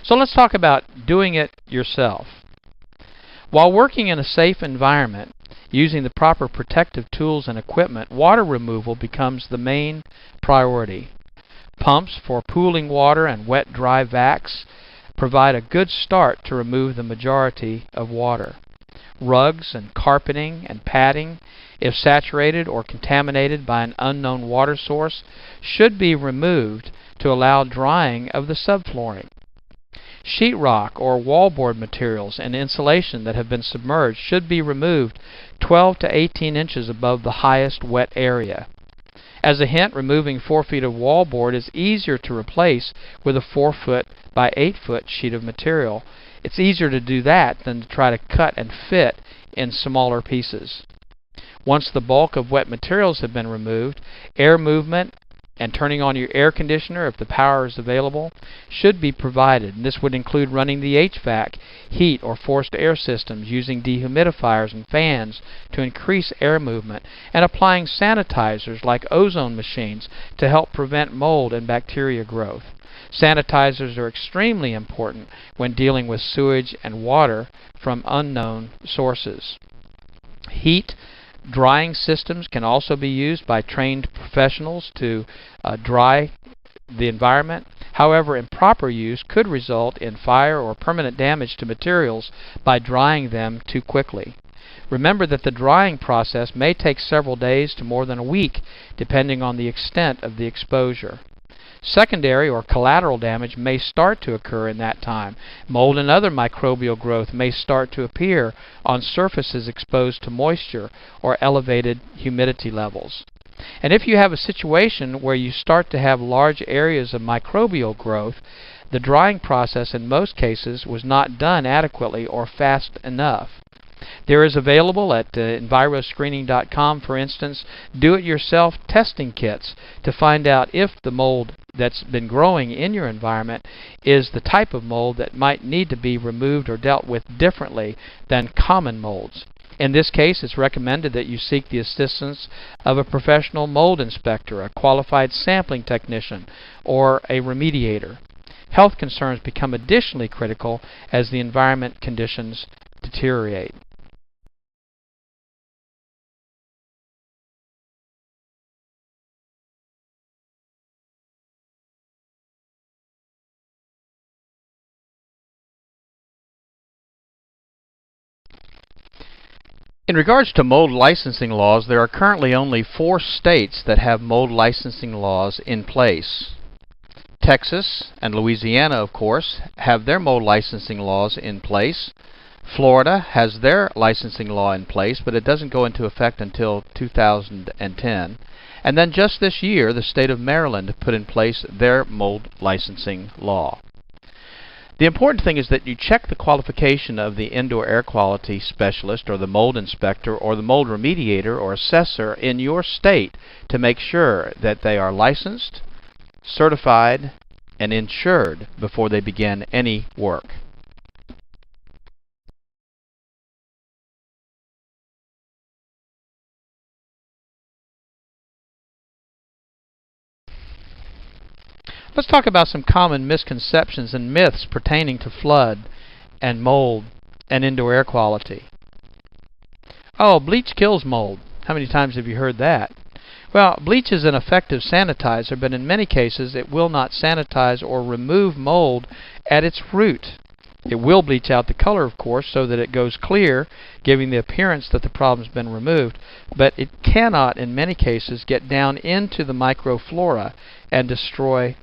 So let's talk about doing it yourself. While working in a safe environment, using the proper protective tools and equipment, water removal becomes the main priority. Pumps for pooling water and wet dry vacs provide a good start to remove the majority of water. Rugs and carpeting and padding, if saturated or contaminated by an unknown water source, should be removed to allow drying of the subflooring. Sheetrock or wallboard materials and insulation that have been submerged should be removed 12 to 18 inches above the highest wet area. As a hint, removing 4 feet of wallboard is easier to replace with a 4 foot by 8 foot sheet of material. It's easier to do that than to try to cut and fit in smaller pieces. Once the bulk of wet materials have been removed, air movement and turning on your air conditioner if the power is available should be provided. And this would include running the HVAC, heat or forced air systems, using dehumidifiers and fans to increase air movement, and applying sanitizers like ozone machines to help prevent mold and bacteria growth. Sanitizers are extremely important when dealing with sewage and water from unknown sources. Heat drying systems can also be used by trained professionals to dry the environment. However, improper use could result in fire or permanent damage to materials by drying them too quickly. Remember that the drying process may take several days to more than a week, depending on the extent of the exposure. Secondary or collateral damage may start to occur in that time. Mold and other microbial growth may start to appear on surfaces exposed to moisture or elevated humidity levels. And if you have a situation where you start to have large areas of microbial growth, the drying process in most cases was not done adequately or fast enough. There is available at enviroscreening.com, for instance, do-it-yourself testing kits to find out if the mold that's been growing in your environment is the type of mold that might need to be removed or dealt with differently than common molds. In this case, it's recommended that you seek the assistance of a professional mold inspector, a qualified sampling technician, or a remediator. Health concerns become additionally critical as the environment conditions deteriorate. In regards to mold licensing laws, there are currently only 4 states that have mold licensing laws in place. Texas and Louisiana, of course, have their mold licensing laws in place. Florida has their licensing law in place, but it doesn't go into effect until 2010. And then just this year, the state of Maryland put in place their mold licensing law. The important thing is that you check the qualification of the indoor air quality specialist or the mold inspector or the mold remediator or assessor in your state to make sure that they are licensed, certified, and insured before they begin any work. Let's talk about some common misconceptions and myths pertaining to flood and mold and indoor air quality. Oh, bleach kills mold. How many times have you heard that? Well, bleach is an effective sanitizer, but in many cases it will not sanitize or remove mold at its root. It will bleach out the color, of course, so that it goes clear, giving the appearance that the problem's been removed, but it cannot, in many cases, get down into the microflora and destroy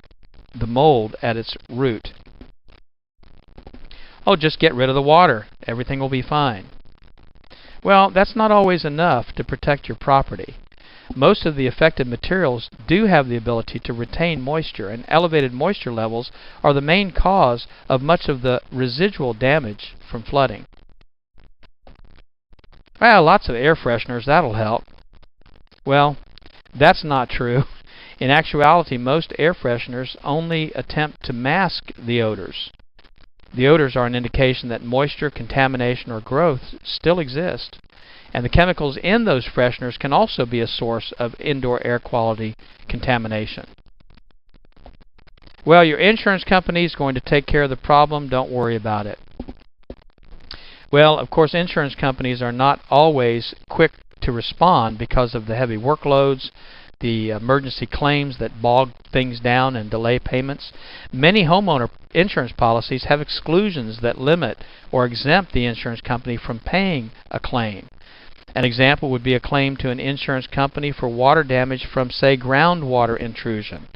the mold at its root. Oh, just get rid of the water. Everything will be fine. Well, that's not always enough to protect your property. Most of the affected materials do have the ability to retain moisture, and elevated moisture levels are the main cause of much of the residual damage from flooding. Well, lots of air fresheners, that'll help. Well, that's not true. In actuality, most air fresheners only attempt to mask the odors. The odors are an indication that moisture, contamination, or growth still exist. And the chemicals in those fresheners can also be a source of indoor air quality contamination. Well, your insurance company is going to take care of the problem. Don't worry about it. Well, of course, insurance companies are not always quick to respond because of the heavy workloads, the emergency claims that bog things down and delay payments. Many homeowner insurance policies have exclusions that limit or exempt the insurance company from paying a claim. An example would be a claim to an insurance company for water damage from, say, groundwater intrusion.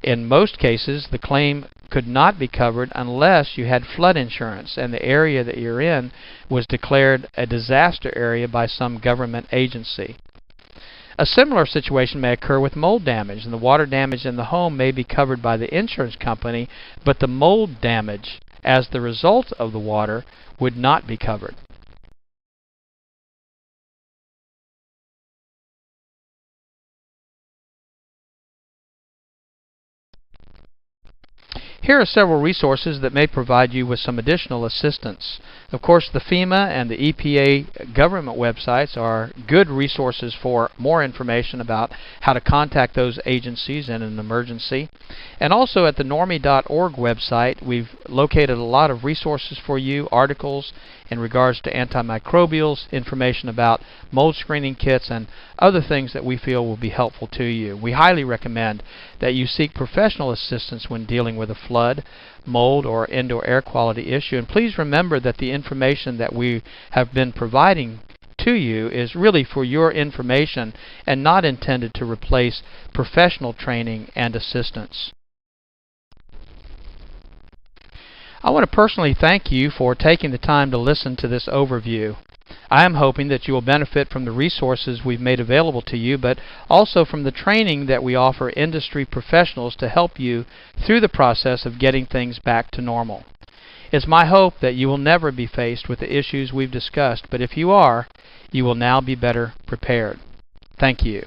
In most cases, the claim could not be covered unless you had flood insurance and the area that you're in was declared a disaster area by some government agency. A similar situation may occur with mold damage, and the water damage in the home may be covered by the insurance company, but the mold damage as the result of the water would not be covered. Here are several resources that may provide you with some additional assistance. Of course, the FEMA and the EPA government websites are good resources for more information about how to contact those agencies in an emergency. And also at the normie.org website, we've located a lot of resources for you, articles in regards to antimicrobials, information about mold screening kits, and other things that we feel will be helpful to you. We highly recommend that you seek professional assistance when dealing with a flood, mold, or indoor air quality issue. And please remember that the information that we have been providing to you is really for your information and not intended to replace professional training and assistance. I want to personally thank you for taking the time to listen to this overview. I am hoping that you will benefit from the resources we've made available to you, but also from the training that we offer industry professionals to help you through the process of getting things back to normal. It's my hope that you will never be faced with the issues we've discussed, but if you are, you will now be better prepared. Thank you.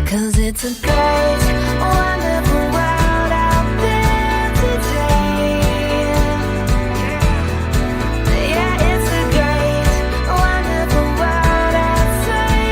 Cause it's a great, wonderful world out there today. Yeah, it's a great, wonderful world outside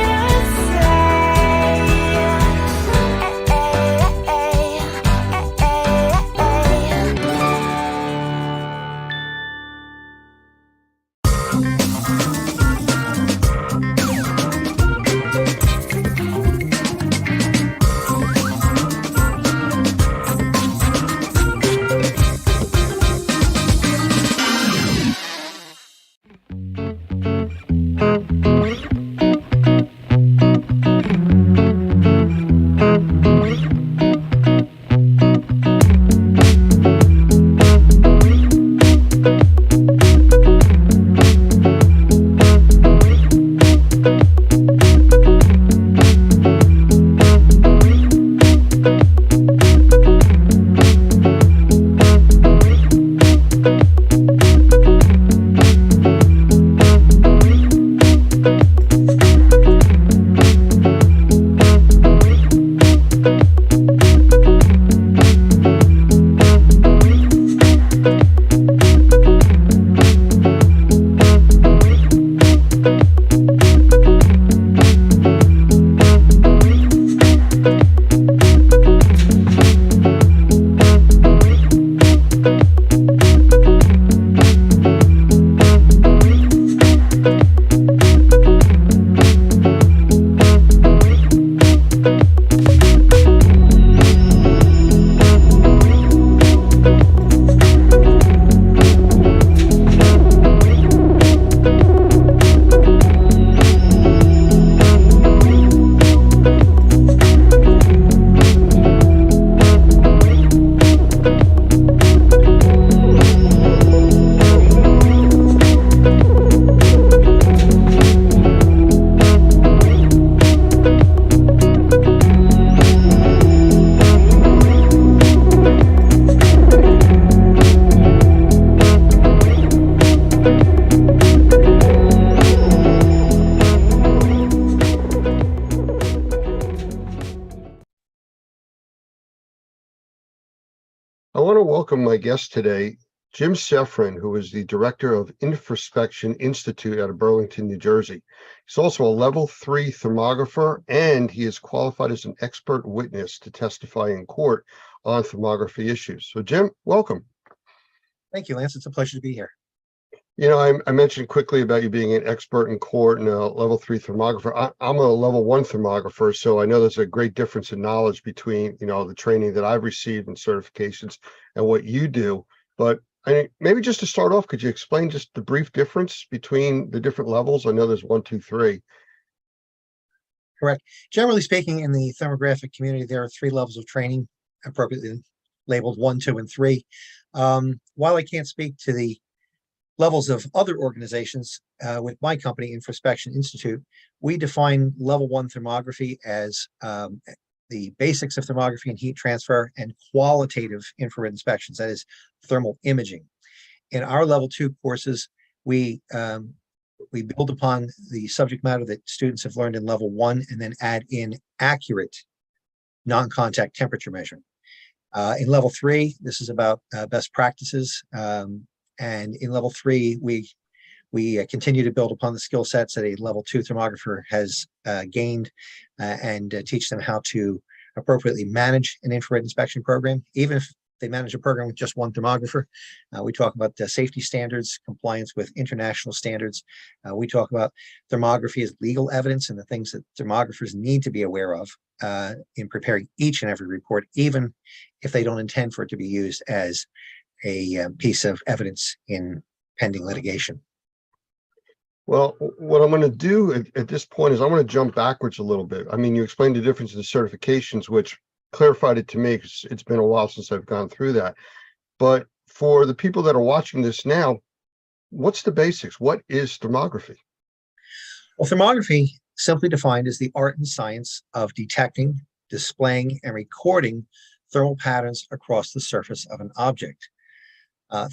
I want to welcome my guest today, Jim Sefrin, who is the director of Infraspection Institute out of Burlington, New Jersey. He's also a level 3 thermographer, and he is qualified as an expert witness to testify in court on thermography issues. So Jim, welcome. Thank you, Lance. It's a pleasure to be here. You know, I mentioned quickly about you being an expert in court and a level 3 thermographer. I'm a level 1 thermographer, so I know there's a great difference in knowledge between, you know, the training that I've received and certifications and what you do. But maybe just to start off, could you explain just the brief difference between the different levels? I know there's 1, 2, 3. Correct. Generally speaking, in the thermographic community, there are 3 levels of training, appropriately labeled 1, 2, and 3. While I can't speak to the levels of other organizations, with my company, Infraspection Institute, we define level 1 thermography as the basics of thermography and heat transfer and qualitative infrared inspections, that is thermal imaging. In our level 2 courses, we build upon the subject matter that students have learned in level 1 and then add in accurate non-contact temperature measuring. In level 3, this is about best practices. And in level 3, we continue to build upon the skill sets that a level 2 thermographer has gained and teach them how to appropriately manage an infrared inspection program. Even if they manage a program with just 1 thermographer, we talk about safety standards, compliance with international standards. We talk about thermography as legal evidence and the things that thermographers need to be aware of in preparing each and every report, even if they don't intend for it to be used as a piece of evidence in pending litigation. Well, what I'm going to do at this point is I'm going to jump backwards a little bit. I mean, you explained the difference in the certifications, which clarified it to me because it's been a while since I've gone through that. But for the people that are watching this now, what's the basics? What is thermography? Well, thermography simply defined as the art and science of detecting, displaying, and recording thermal patterns across the surface of an object.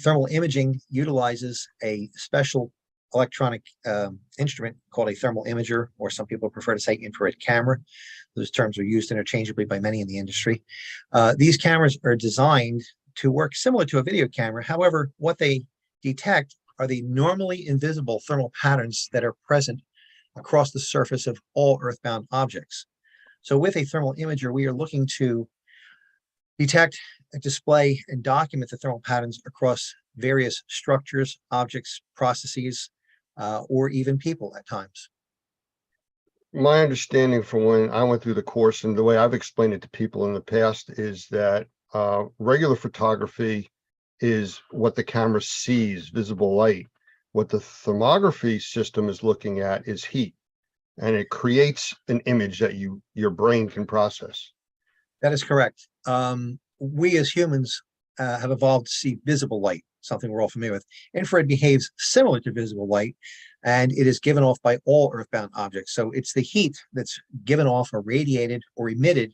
Thermal imaging utilizes a special electronic instrument called a thermal imager, or some people prefer to say infrared camera. Those terms are used interchangeably by many in the industry. These cameras are designed to work similar to a video camera. However, what they detect are the normally invisible thermal patterns that are present across the surface of all earthbound objects. So with a thermal imager, we are looking to detect, display, and document the thermal patterns across various structures, objects, processes, or even people at times. My understanding from when I went through the course and the way I've explained it to people in the past is that regular photography is what the camera sees, visible light. What the thermography system is looking at is heat, and it creates an image that your brain can process. That is correct. We as humans have evolved to see visible light, something we're all familiar with. Infrared behaves similar to visible light, and it is given off by all earthbound objects. So it's the heat that's given off or radiated or emitted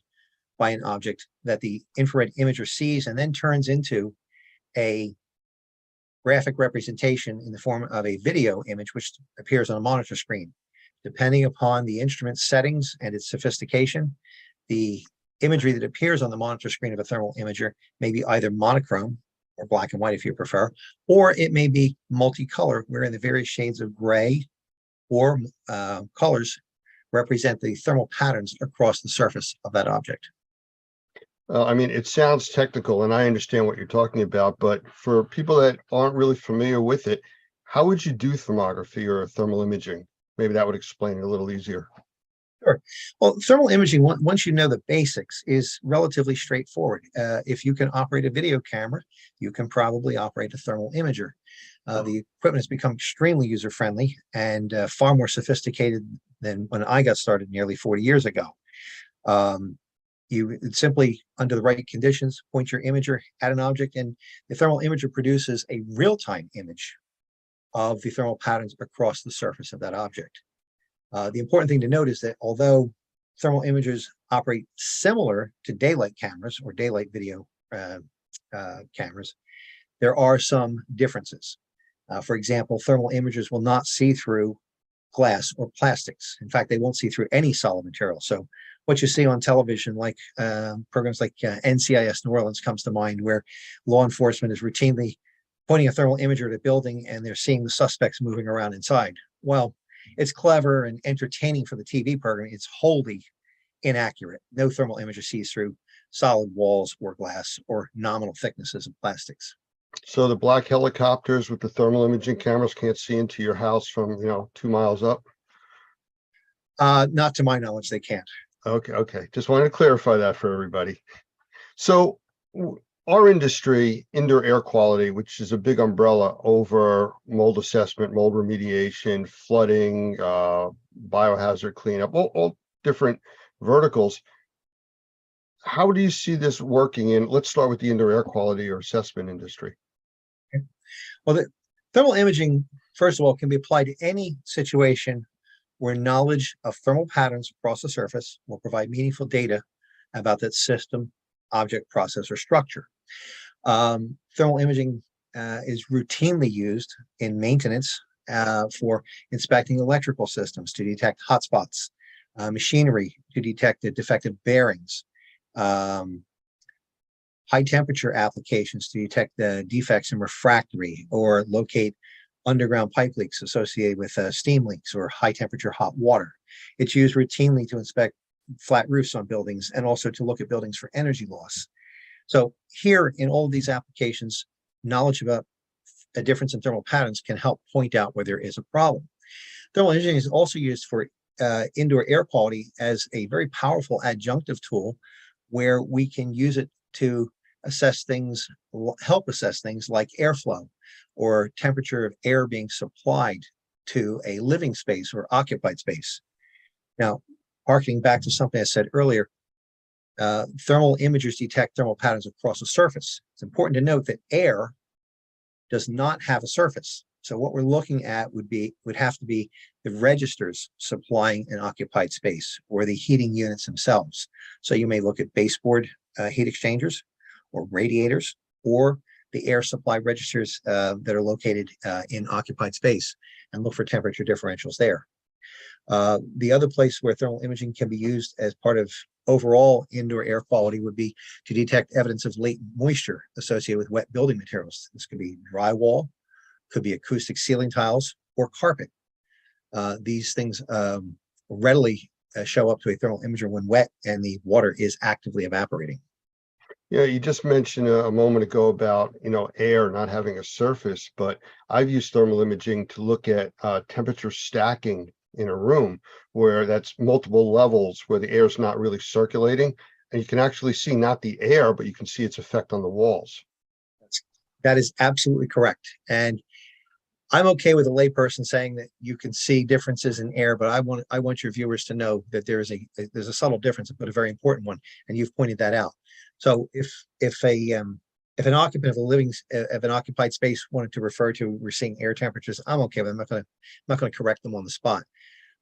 by an object that the infrared imager sees and then turns into a graphic representation in the form of a video image, which appears on a monitor screen. Depending upon the instrument settings and its sophistication, the imagery that appears on the monitor screen of a thermal imager may be either monochrome, or black and white if you prefer, or it may be multicolor, wherein the various shades of gray or colors represent the thermal patterns across the surface of that object. I mean, it sounds technical and I understand what you're talking about, but for people that aren't really familiar with it, how would you do thermography or thermal imaging? Maybe that would explain it a little easier. Sure. Well, thermal imaging, once you know the basics, is relatively straightforward. If you can operate a video camera, you can probably operate a thermal imager. The equipment has become extremely user-friendly and far more sophisticated than when I got started nearly 40 years ago. You simply, under the right conditions, point your imager at an object, and the thermal imager produces a real-time image of the thermal patterns across the surface of that object. The important thing to note is that although thermal imagers operate similar to daylight cameras or daylight video cameras, there are some differences. For example, thermal imagers will not see through glass or plastics. In fact, they won't see through any solid material. So what you see on television, like programs like NCIS New Orleans comes to mind, where law enforcement is routinely pointing a thermal imager at a building and they're seeing the suspects moving around inside. Well, it's clever and entertaining for the TV program. It's wholly inaccurate. No thermal imager sees through solid walls or glass or nominal thicknesses of plastics. So the black helicopters with the thermal imaging cameras can't see into your house from, 2 miles up? Not to my knowledge, they can't. Okay. Just wanted to clarify that for everybody. So our industry, indoor air quality, which is a big umbrella over mold assessment, mold remediation, flooding, biohazard cleanup, all different verticals. How do you see this working in? Let's start with the indoor air quality or assessment industry. Okay. Well, the thermal imaging, first of all, can be applied to any situation where knowledge of thermal patterns across the surface will provide meaningful data about that system, object, process, or structure. Thermal imaging is routinely used in maintenance for inspecting electrical systems to detect hotspots, machinery to detect the defective bearings, high temperature applications to detect the defects in refractory or locate underground pipe leaks associated with steam leaks or high temperature hot water. It's used routinely to inspect flat roofs on buildings and also to look at buildings for energy loss. So here in all of these applications, knowledge about a difference in thermal patterns can help point out where there is a problem. Thermal imaging is also used for indoor air quality as a very powerful adjunctive tool where we can use it to assess things, help assess things like airflow or temperature of air being supplied to a living space or occupied space. Now, harkening back to something I said earlier, thermal imagers detect thermal patterns across a surface. It's important to note that air does not have a surface. So what we're looking at would have to be the registers supplying an occupied space or the heating units themselves. So you may look at baseboard heat exchangers or radiators or the air supply registers that are located in occupied space and look for temperature differentials there. The other place where thermal imaging can be used as part of overall indoor air quality would be to detect evidence of latent moisture associated with wet building materials. This could be drywall, could be acoustic ceiling tiles, or carpet. These things readily show up to a thermal imager when wet and the water is actively evaporating. Yeah, you just mentioned a moment ago about, air not having a surface, but I've used thermal imaging to look at temperature stacking in a room where that's multiple levels where the air is not really circulating. And you can actually see not the air, but you can see its effect on the walls. That is absolutely correct. And I'm okay with a layperson saying that you can see differences in air, but I want your viewers to know that there's a subtle difference, but a very important one, and you've pointed that out. So if an occupant of an occupied space wanted to refer to we're seeing air temperatures, I'm okay with it. I'm not going to correct them on the spot.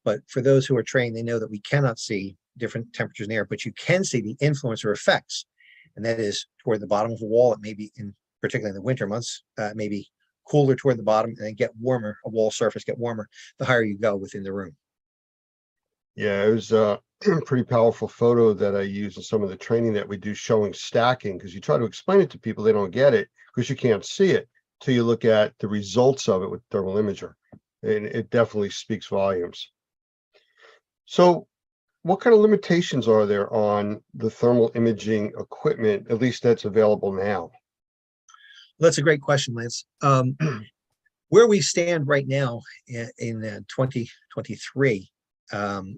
But for those who are trained, they know that we cannot see different temperatures in air, but you can see the influence or effects, and that is toward the bottom of a wall. It may be particularly in the winter months, maybe cooler toward the bottom and then get warmer, a wall surface get warmer the higher you go within the room. Yeah, it was a pretty powerful photo that I use in some of the training that we do showing stacking, because you try to explain it to people, they don't get it because you can't see it till you look at the results of it with thermal imager. And it definitely speaks volumes. So what kind of limitations are there on the thermal imaging equipment, at least that's available now? That's a great question, Lance. Where we stand right now in 2023,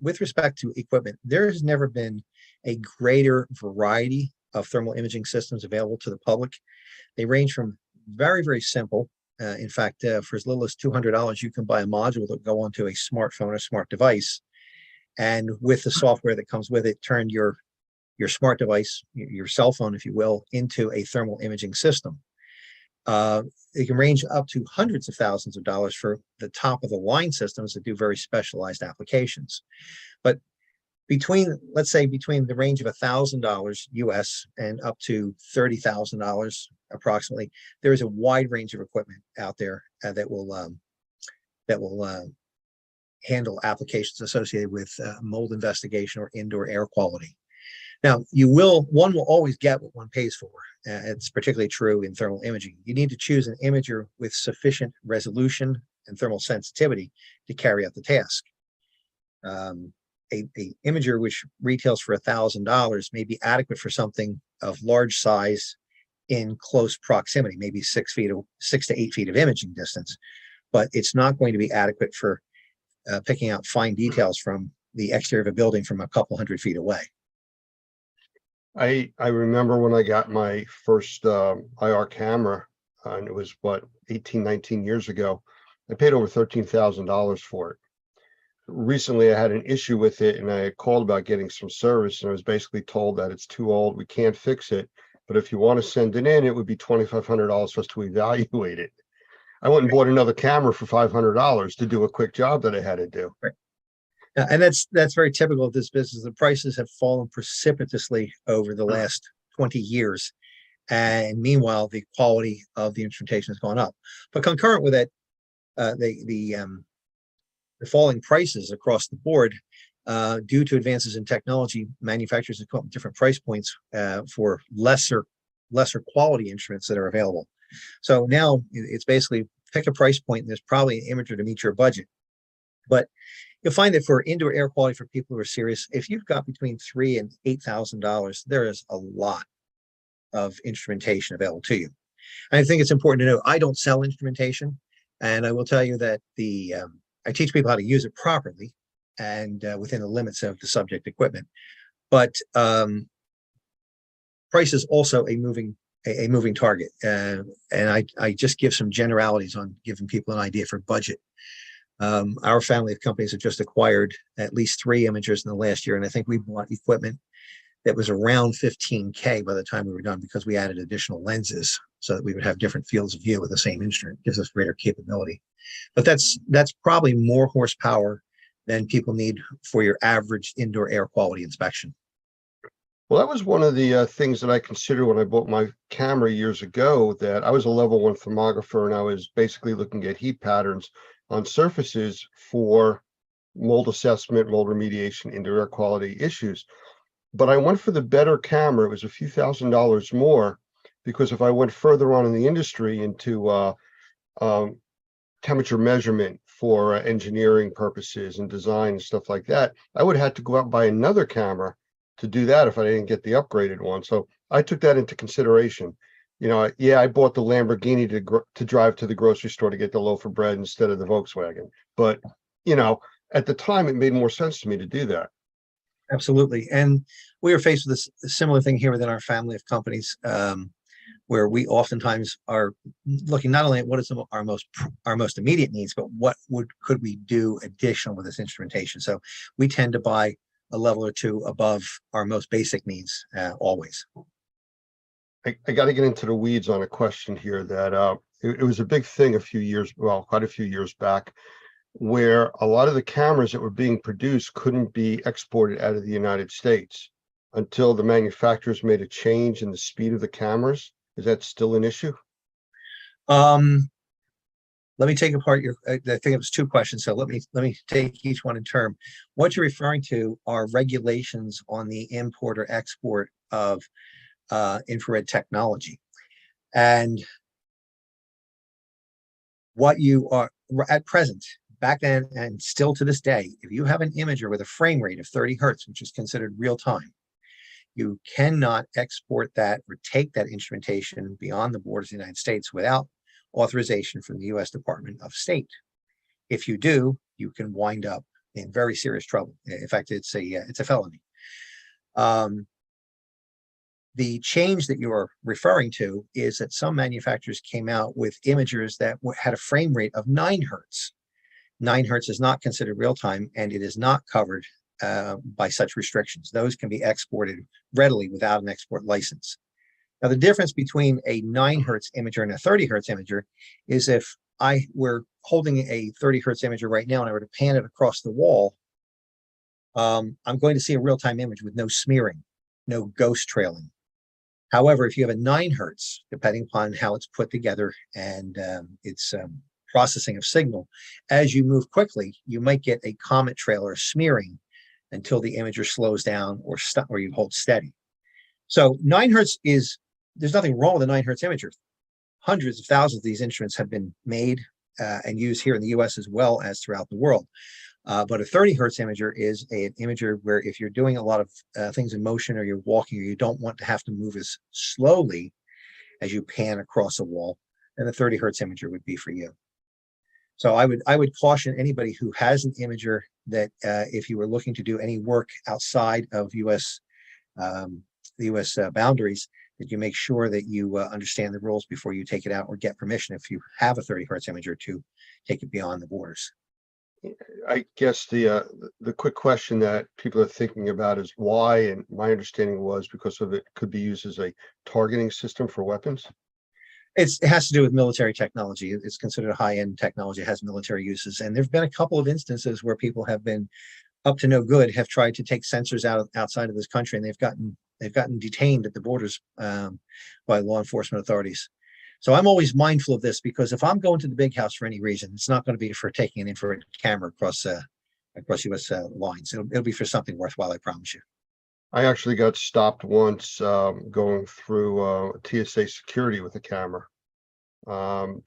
with respect to equipment, there has never been a greater variety of thermal imaging systems available to the public. They range from very, very simple. In fact, for as little as $200, you can buy a module that go onto a smartphone or smart device. And with the software that comes with it, turn your smart device, your cell phone, if you will, into a thermal imaging system. It can range up to hundreds of thousands of dollars for the top of the line systems that do very specialized applications. But let's say between the range of $1,000 US and up to $30,000 approximately, there is a wide range of equipment out there that will handle applications associated with mold investigation or indoor air quality. Now, one will always get what one pays for. It's particularly true in thermal imaging. You need to choose an imager with sufficient resolution and thermal sensitivity to carry out the task. A imager which retails for $1,000 may be adequate for something of large size in close proximity, maybe 6 to 8 feet of imaging distance, but it's not going to be adequate for picking out fine details from the exterior of a building from a couple hundred feet away. I remember when I got my first IR camera, and it was 18, 19 years ago. I paid over $13,000 for it. Recently, I had an issue with it, and I called about getting some service, and I was basically told that it's too old, we can't fix it. But if you want to send it in, it would be $2,500 for us to evaluate it. I went and bought another camera for $500 to do a quick job that I had to do. Right. And that's very typical of this business. The prices have fallen precipitously over the last 20 years. And meanwhile, the quality of the instrumentation has gone up. But concurrent with it, the falling prices across the board, due to advances in technology, manufacturers have come up with different price points for lesser quality instruments that are available. So now it's basically pick a price point, and there's probably an imager to meet your budget. But you'll find that for indoor air quality, for people who are serious, if you've got between $3,000 and $8,000, there is a lot of instrumentation available to you. And I think it's important to know, I don't sell instrumentation, and I will tell you that I teach people how to use it properly and within the limits of the subject equipment. But price is also a moving target, and I just give some generalities on giving people an idea for budget. Our family of companies have just acquired at least 3 imagers in the last year, and I think we bought equipment that was around 15K by the time we were done, because we added additional lenses so that we would have different fields of view with the same instrument. Gives us greater capability. But that's probably more horsepower than people need for your average indoor air quality inspection. Well, that was one of the things that I considered when I bought my camera years ago, that I was a level 1 thermographer and I was basically looking at heat patterns on surfaces for mold assessment, mold remediation, indoor air quality issues. But I went for the better camera. It was a few $1,000s more, because if I went further on in the industry into temperature measurement for engineering purposes and design and stuff like that, I would have had to go out and buy another camera to do that if I didn't get the upgraded one. So I took that into consideration. You know, yeah, I bought the Lamborghini to drive to the grocery store to get the loaf of bread instead of the Volkswagen. But, you know, at the time, it made more sense to me to do that. Absolutely. And we are faced with a similar thing here within our family of companies, where we oftentimes are looking not only at what is our most immediate needs, but what could we do additional with this instrumentation. So we tend to buy a level or two above our most basic needs always. I got to get into the weeds on a question here that it was a big thing quite a few years back, where a lot of the cameras that were being produced couldn't be exported out of the United States until the manufacturers made a change in the speed of the cameras. Is that still an issue? Let me take apart I think it was two questions. So let me take each one in turn. What you're referring to are regulations on the import or export of infrared technology. And what you are at present, back then and still to this day, if you have an imager with a frame rate of 30 hertz, which is considered real time, you cannot export that or take that instrumentation beyond the borders of the United States without authorization from the U.S. Department of State. If you do, you can wind up in very serious trouble. In fact, it's a felony. The change that you're referring to is that some manufacturers came out with imagers that had a frame rate of 9 hertz. 9 hertz is not considered real time, and it is not covered by such restrictions. Those can be exported readily without an export license. Now, the difference between a 9 hertz imager and a 30 hertz imager is if I were holding a 30 hertz imager right now and I were to pan it across the wall, I'm going to see a real-time image with no smearing, no ghost trailing. However, if you have a 9 hertz, depending upon how it's put together and its processing of signal, as you move quickly, you might get a comet trail or smearing until the imager slows down or you hold steady. So 9 hertz there's nothing wrong with a 9 hertz imager. Hundreds of thousands of these instruments have been made and used here in the US as well as throughout the world. But a 30 hertz imager is an imager where if you're doing a lot of things in motion, or you're walking, or you don't want to have to move as slowly as you pan across a wall, then the 30 hertz imager would be for you. So I would caution anybody who has an imager that if you were looking to do any work outside of the US boundaries, that you make sure that you understand the rules before you take it out, or get permission if you have a 30 hertz imager to take it beyond the borders. I guess the quick question that people are thinking about is why, and my understanding was because of it could be used as a targeting system for weapons. It has to do with military technology. It's considered a high-end technology. It has military uses, and there've been a couple of instances where people have been up to no good, have tried to take sensors outside of this country, and they've gotten detained at the borders by law enforcement authorities. So I'm always mindful of this, because if I'm going to the big house for any reason, it's not going to be for taking an infrared camera across U.S. lines. It'll be for something worthwhile, I promise you. I actually got stopped once going through TSA security with a camera.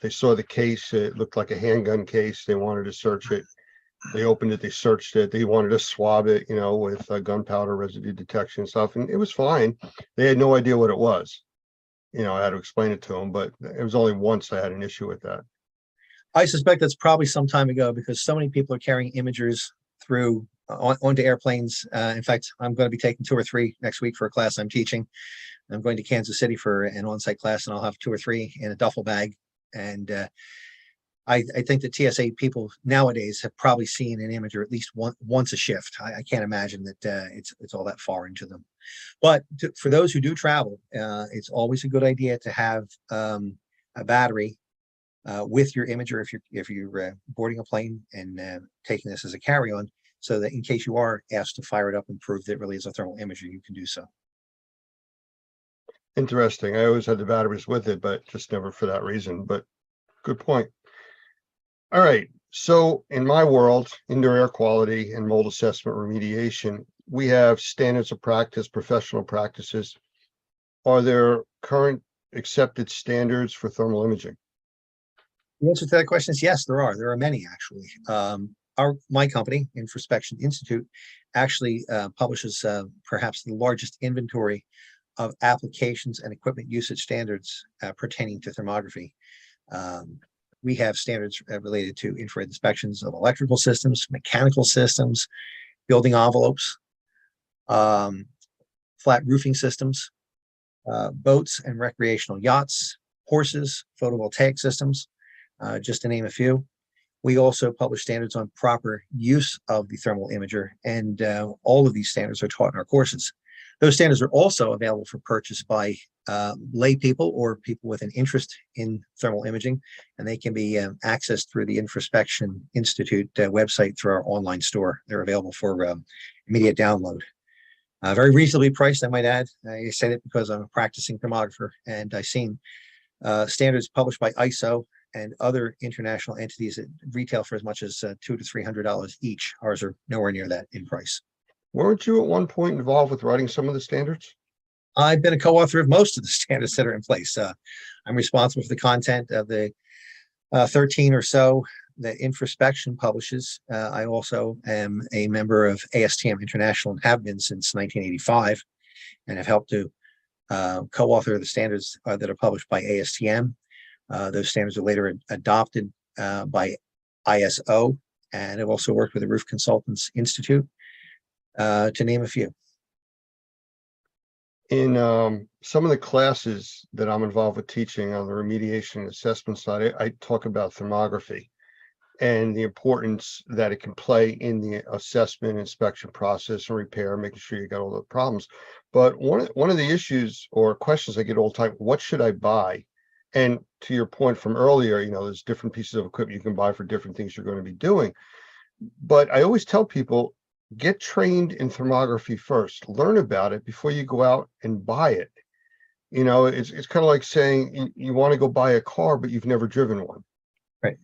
They saw the case. It looked like a handgun case. They wanted to search it. They opened it. They searched it. They wanted to swab it, with gunpowder residue detection and stuff. And it was fine. They had no idea what it was. I had to explain it to them, but it was only once I had an issue with that. I suspect that's probably some time ago, because so many people are carrying imagers through onto airplanes. In fact, I'm going to be taking 2 or 3 next week for a class I'm teaching. I'm going to Kansas City for an on-site class, and I'll have 2 or 3 in a duffel bag. And I think the TSA people nowadays have probably seen an imager at least once a shift. I can't imagine that it's all that far into them. But for those who do travel, it's always a good idea to have a battery with your imager if you're boarding a plane and taking this as a carry-on, so that in case you are asked to fire it up and prove that it really is a thermal imager, you can do so. Interesting. I always had the batteries with it, but just never for that reason. But good point. All right. So in my world, indoor air quality and mold assessment remediation, we have standards of practice, professional practices. Are there current accepted standards for thermal imaging? The answer to that question is yes, there are. There are many, actually. My company, Infraspection Institute, actually publishes perhaps the largest inventory of applications and equipment usage standards pertaining to thermography. We have standards related to infrared inspections of electrical systems, mechanical systems, building envelopes, flat roofing systems, boats and recreational yachts, horses, photovoltaic systems, just to name a few. We also publish standards on proper use of the thermal imager, and all of these standards are taught in our courses. Those standards are also available for purchase by lay people or people with an interest in thermal imaging, and they can be accessed through the Infraspection Institute website through our online store. They're available for immediate download. Very reasonably priced, I might add. I say that because I'm a practicing thermographer, and I've seen standards published by ISO and other international entities that retail for as much as $200 to $300 each. Ours are nowhere near that in price. Weren't you at one point involved with writing some of the standards? I've been a co-author of most of the standards that are in place. I'm responsible for the content of the 13 or so that Infraspection publishes. I also am a member of ASTM International and have been since 1985, and have helped to co-author the standards that are published by ASTM. Those standards are later adopted by ISO, and I've also worked with the Roof Consultants Institute, to name a few. In some of the classes that I'm involved with teaching on the remediation and assessment side, I talk about thermography and the importance that it can play in the assessment, inspection process, and repair, making sure you got all the problems. But one of the issues or questions I get all the time, what should I buy? And to your point from earlier, there's different pieces of equipment you can buy for different things you're going to be doing. But I always tell people, get trained in thermography first, learn about it before you go out and buy it. It's kind of like saying you want to go buy a car, but you've never driven one. Right.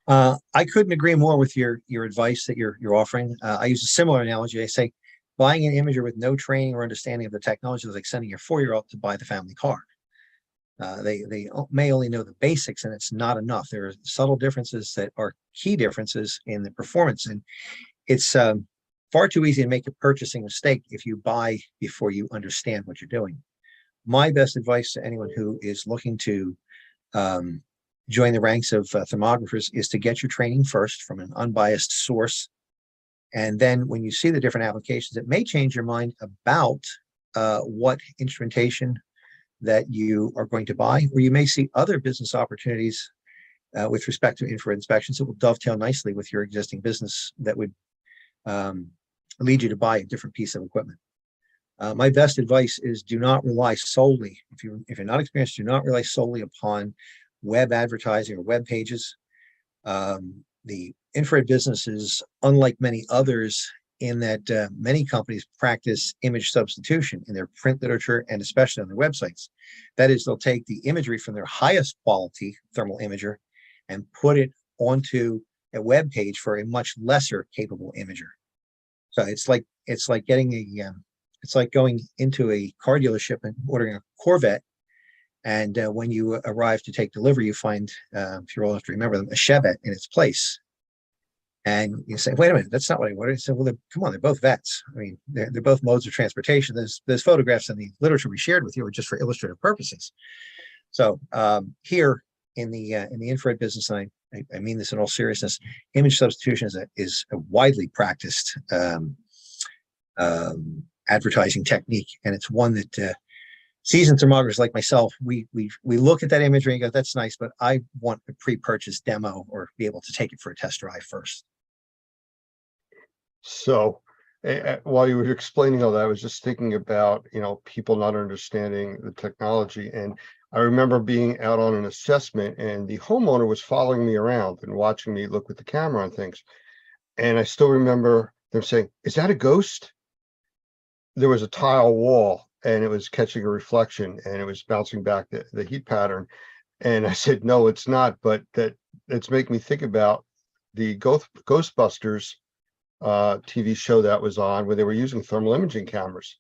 I couldn't agree more with your advice that you're offering. I use a similar analogy. I say buying an imager with no training or understanding of the technology is like sending your 4-year-old to buy the family car. They may only know the basics, and it's not enough. There are subtle differences that are key differences in the performance, and it's far too easy to make a purchasing mistake if you buy before you understand what you're doing. My best advice to anyone who is looking to join the ranks of thermographers is to get your training first from an unbiased source. And then when you see the different applications, it may change your mind about what instrumentation that you are going to buy, or you may see other business opportunities with respect to infrared inspections that will dovetail nicely with your existing business that would lead you to buy a different piece of equipment. My best advice is do not rely solely, if you're not experienced, do not rely solely upon web advertising or web pages. The infrared business is unlike many others in that many companies practice image substitution in their print literature and especially on their websites. That is, they'll take the imagery from their highest quality thermal imager and put it onto a web page for a much lesser capable imager. So it's like going into a car dealership and ordering a Corvette, and when you arrive to take delivery, you find, if you're old enough to remember them, a Chevette in its place. And you say, wait a minute, that's not what I ordered. I said, well, come on, they're both vets. I mean, they're both modes of transportation. Those photographs in the literature we shared with you are just for illustrative purposes. So here in the infrared business, and I mean this in all seriousness, image substitution is a widely practiced advertising technique, and it's one that seasoned thermographers like myself, we look at that imagery and go, that's nice, but I want a pre-purchase demo or be able to take it for a test drive first. So while you were explaining all that, I was just thinking about, people not understanding the technology. And I remember being out on an assessment and the homeowner was following me around and watching me look with the camera on things. And I still remember them saying, "Is that a ghost?" There was a tile wall and it was catching a reflection and it was bouncing back the heat pattern. And I said, "No, it's not." But it's making me think about the Ghostbusters TV show that was on where they were using thermal imaging cameras.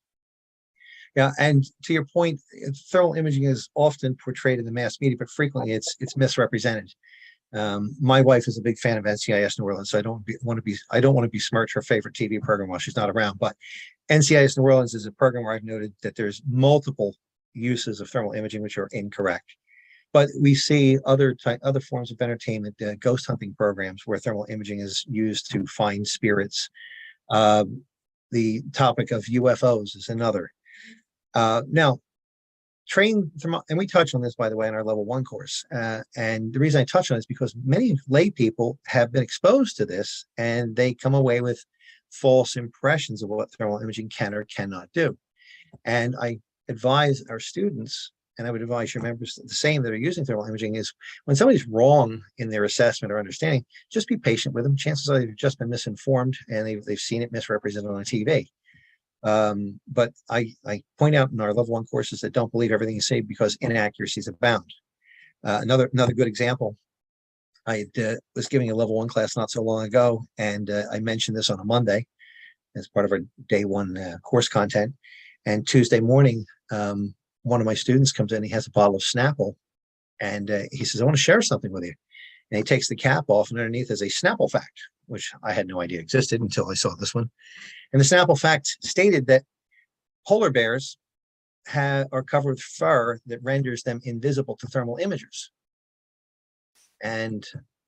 Yeah, and to your point, thermal imaging is often portrayed in the mass media, but frequently it's misrepresented. My wife is a big fan of NCIS New Orleans, so I don't want to besmirch her favorite TV program while she's not around. But NCIS New Orleans is a program where I've noted that there's multiple uses of thermal imaging which are incorrect. But we see other forms of entertainment, ghost hunting programs where thermal imaging is used to find spirits. The topic of UFOs is another. Now, and we touch on this, by the way, in our level 1 course. And the reason I touch on it is because many lay people have been exposed to this and they come away with false impressions of what thermal imaging can or cannot do. And I advise our students, and I would advise your members the same that are using thermal imaging, is when somebody's wrong in their assessment or understanding, just be patient with them. Chances are they've just been misinformed and they've seen it misrepresented on TV. But I point out in our level 1 courses that don't believe everything you say because inaccuracies abound. Another good example, I was giving a level 1 class not so long ago, and I mentioned this on a Monday as part of our day 1 course content. And Tuesday morning, one of my students comes in, he has a bottle of Snapple, and he says, "I want to share something with you." And he takes the cap off, and underneath is a Snapple fact, which I had no idea existed until I saw this one. And the Snapple fact stated that polar bears are covered with fur that renders them invisible to thermal imagers. And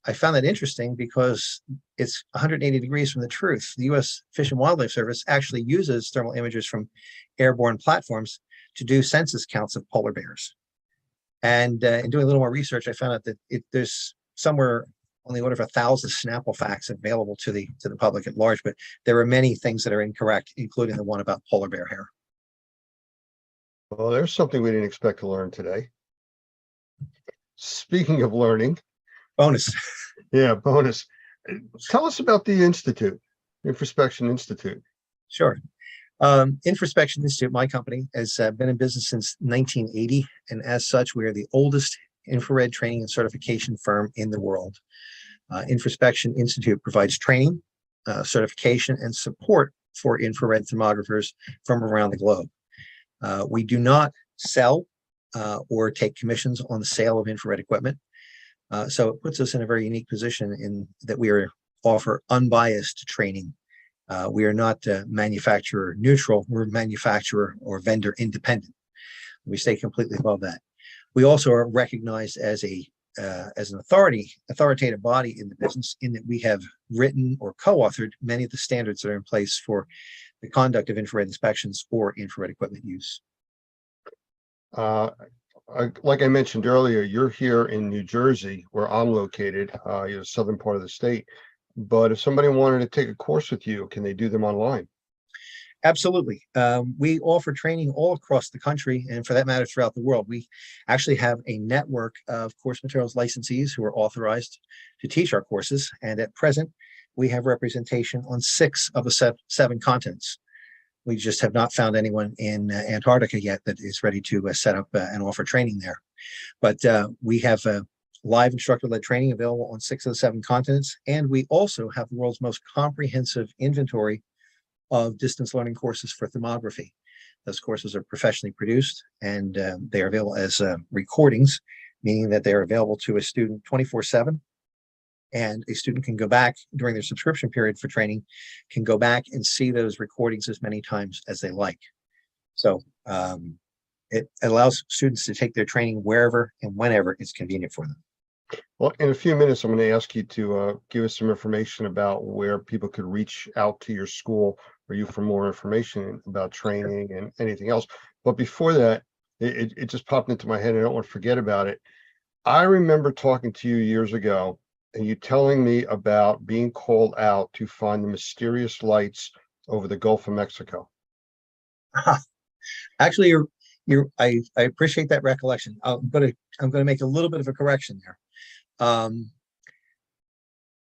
I found that interesting because it's 180 degrees from the truth. The U.S. Fish and Wildlife Service actually uses thermal imagers from airborne platforms to do census counts of polar bears. And in doing a little more research, I found out that there's somewhere on the order of 1,000 Snapple facts available to the public at large, but there are many things that are incorrect, including the one about polar bear hair. Well, there's something we didn't expect to learn today. Speaking of learning. Bonus. Yeah, bonus. Tell us about the Institute, Infraspection Institute. Sure. Infraspection Institute, my company, has been in business since 1980, and as such, we are the oldest infrared training and certification firm in the world. Infraspection Institute provides training, certification, and support for infrared thermographers from around the globe. We do not sell or take commissions on the sale of infrared equipment. So it puts us in a very unique position in that we offer unbiased training. We are not manufacturer neutral, we're manufacturer or vendor independent. We stay completely above that. We also are recognized as an authoritative body in the business, in that we have written or co-authored many of the standards that are in place for the conduct of infrared inspections or infrared equipment use. Like I mentioned earlier, you're here in New Jersey, where I'm located, you're the southern part of the state. But if somebody wanted to take a course with you, can they do them online? Absolutely. We offer training all across the country, and for that matter, throughout the world. We actually have a network of course materials licensees who are authorized to teach our courses. And at present, we have representation on 6 of the 7 continents. We just have not found anyone in Antarctica yet that is ready to set up and offer training there. But we have live instructor-led training available on 6 of the 7 continents. And we also have the world's most comprehensive inventory of distance learning courses for thermography. Those courses are professionally produced, and they are available as recordings, meaning that they are available to a student 24/7. And a student can go back during their subscription period for training, can go back and see those recordings as many times as they like. So it allows students to take their training wherever and whenever it's convenient for them. Well, in a few minutes, I'm going to ask you to give us some information about where people could reach out to your school or you for more information about training and anything else. But before that, it just popped into my head and I don't want to forget about it. I remember talking to you years ago and you telling me about being called out to find the mysterious lights over the Gulf of Mexico. Actually, I appreciate that recollection. I'm gonna make a little bit of a correction there.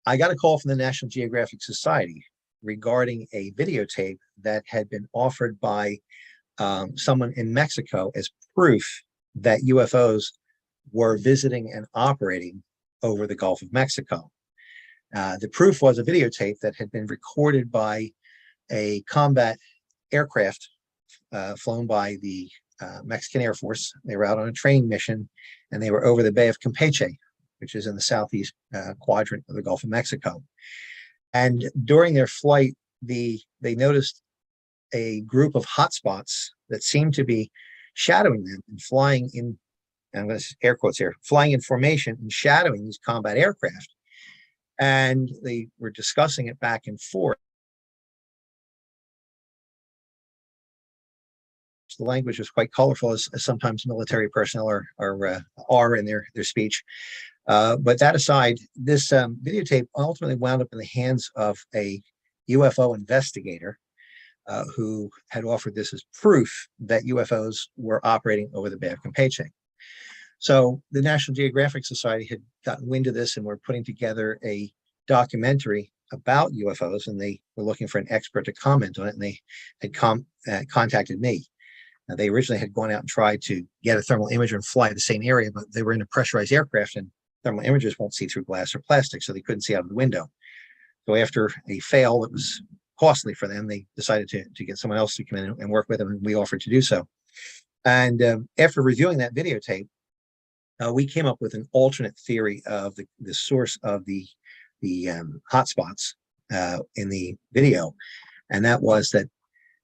I got a call from the National Geographic Society regarding a videotape that had been offered by someone in Mexico as proof that UFOs were visiting and operating over the Gulf of Mexico. The proof was a videotape that had been recorded by a combat aircraft flown by the Mexican Air Force. They were out on a training mission and they were over the Bay of Campeche, which is in the southeast quadrant of the Gulf of Mexico. And during their flight, they noticed a group of hotspots that seemed to be shadowing them and flying in, and I'm going to air quotes here, flying in formation and shadowing these combat aircraft. And they were discussing it back and forth. The language was quite colorful, as sometimes military personnel are in their speech. But that aside, this videotape ultimately wound up in the hands of a UFO investigator who had offered this as proof that UFOs were operating over the Bay of Campeche. So the National Geographic Society had gotten wind of this and were putting together a documentary about UFOs, and they were looking for an expert to comment on it, and they had contacted me. Now, they originally had gone out and tried to get a thermal imager and fly the same area, but they were in a pressurized aircraft and thermal imagers won't see through glass or plastic, so they couldn't see out of the window. So after a fail that was costly for them, they decided to get someone else to come in and work with them, and we offered to do so. And after reviewing that videotape, we came up with an alternate theory of the source of the hotspots in the video, and that was that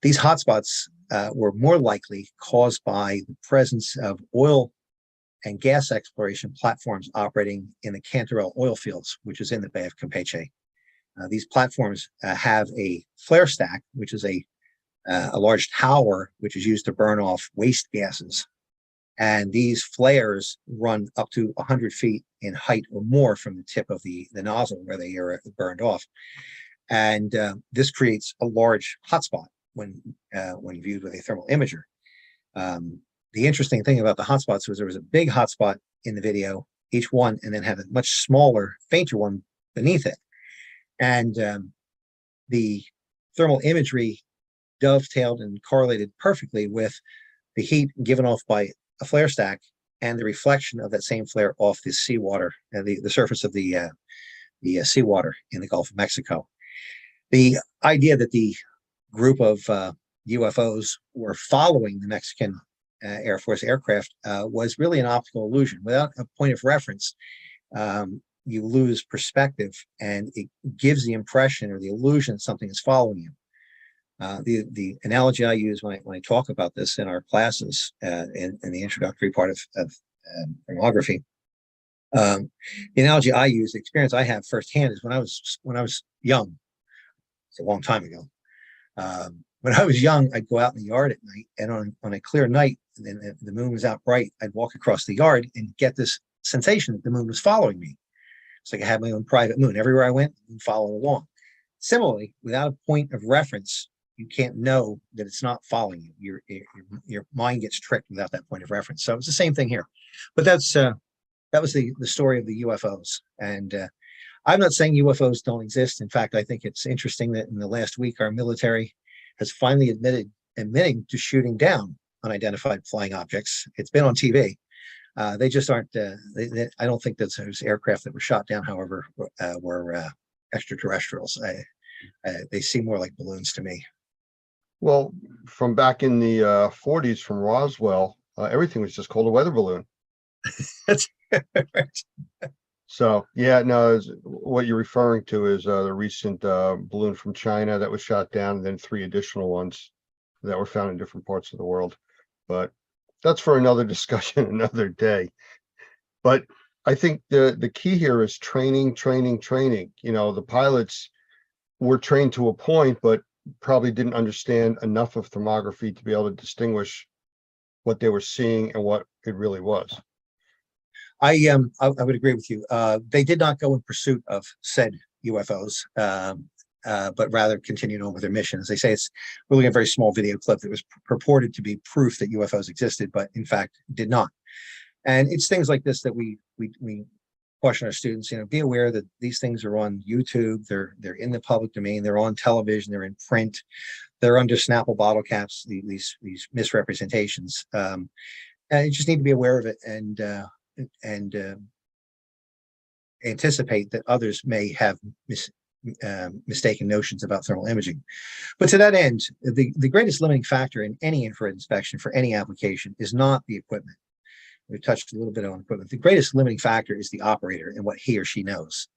these hotspots were more likely caused by the presence of oil and gas exploration platforms operating in the Cantarell oil fields, which is in the Bay of Campeche. These platforms have a flare stack, which is a large tower, which is used to burn off waste gases. And these flares run up to 100 feet in height or more from the tip of the nozzle where they are burned off. And this creates a large hotspot when viewed with a thermal imager. The interesting thing about the hotspots was there was a big hotspot in the video, each one, and then had a much smaller, fainter one beneath it. And the thermal imagery dovetailed and correlated perfectly with the heat given off by a flare stack and the reflection of that same flare off the seawater, the surface of the seawater in the Gulf of Mexico. The idea that the group of UFOs were following the Mexican Air Force aircraft was really an optical illusion. Without a point of reference, you lose perspective, and it gives the impression or the illusion that something is following you. The analogy I use when I talk about this in our classes in the introductory part of thermography, the analogy I use, the experience I have firsthand, is when I was young. It's a long time ago. When I was young, I'd go out in the yard at night, and on a clear night, and the moon was out bright, I'd walk across the yard and get this sensation that the moon was following me. It's like I had my own private moon. Everywhere I went, and followed along. Similarly, without a point of reference, you can't know that it's not following you. Your mind gets tricked without that point of reference. So it's the same thing here. But that was the story of the UFOs. And I'm not saying UFOs don't exist. In fact, I think it's interesting that in the last week, our military has finally admitting to shooting down unidentified flying objects. It's been on TV. They just aren't. I don't think that those aircraft that were shot down, however, were extraterrestrials. They seem more like balloons to me. Well, from back in the 40s, from Roswell, everything was just called a weather balloon. That's right. So yeah, no, what you're referring to is the recent balloon from China that was shot down, and then 3 additional ones that were found in different parts of the world. But that's for another discussion, another day. But I think the key here is training. You know, the pilots were trained to a point, but probably didn't understand enough of thermography to be able to distinguish what they were seeing and what it really was. I would agree with you. They did not go in pursuit of said UFOs, but rather continued on with their mission. As they say, we're looking at a very small video clip that was purported to be proof that UFOs existed, but in fact did not. And it's things like this that we caution our students, be aware that these things are on YouTube, they're in the public domain, they're on television, they're in print, they're under Snapple bottle caps, these misrepresentations. And you just need to be aware of it and anticipate that others may have mistaken notions about thermal imaging. But to that end, the greatest limiting factor in any infrared inspection for any application is not the equipment. We touched a little bit on equipment. The greatest limiting factor is the operator and what he or she knows.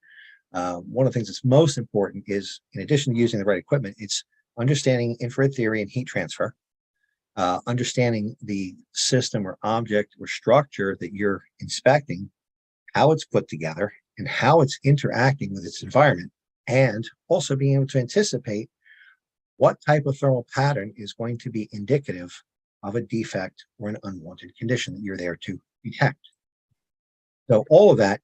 One of the things that's most important is, in addition to using the right equipment, it's understanding infrared theory and heat transfer, understanding the system or object or structure that you're inspecting, how it's put together, and how it's interacting with its environment, and also being able to anticipate what type of thermal pattern is going to be indicative of a defect or an unwanted condition that you're there to detect. So all of that,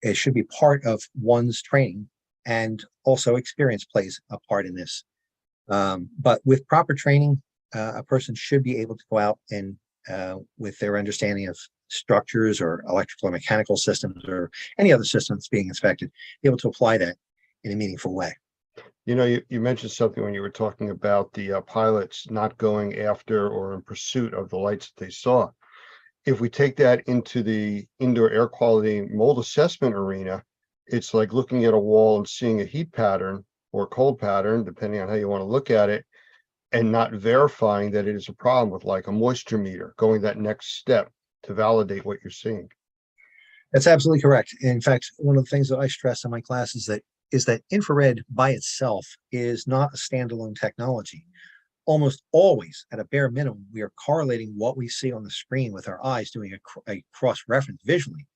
it should be part of one's training, and also experience plays a part in this. But with proper training, a person should be able to go out and with their understanding of structures or electrical or mechanical systems or any other systems being inspected, be able to apply that in a meaningful way. You mentioned something when you were talking about the pilots not going after or in pursuit of the lights that they saw. If we take that into the indoor air quality mold assessment arena, it's like looking at a wall and seeing a heat pattern or cold pattern, depending on how you want to look at it, and not verifying that it is a problem with like a moisture meter, going that next step to validate what you're seeing. That's absolutely correct. In fact, one of the things that I stress in my class is that infrared by itself is not a standalone technology. Almost always, at a bare minimum, we are correlating what we see on the screen with our eyes, doing a cross-reference visually.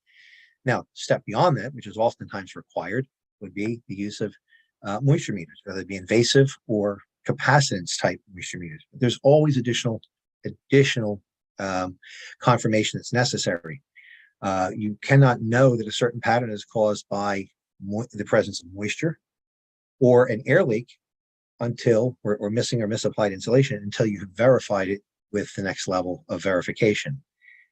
Now, step beyond that, which is oftentimes required, would be the use of moisture meters, whether it be invasive or capacitance type moisture meters. There's always additional confirmation that's necessary. You cannot know that a certain pattern is caused by the presence of moisture or an air leak until, or missing or misapplied insulation, until you have verified it with the next level of verification.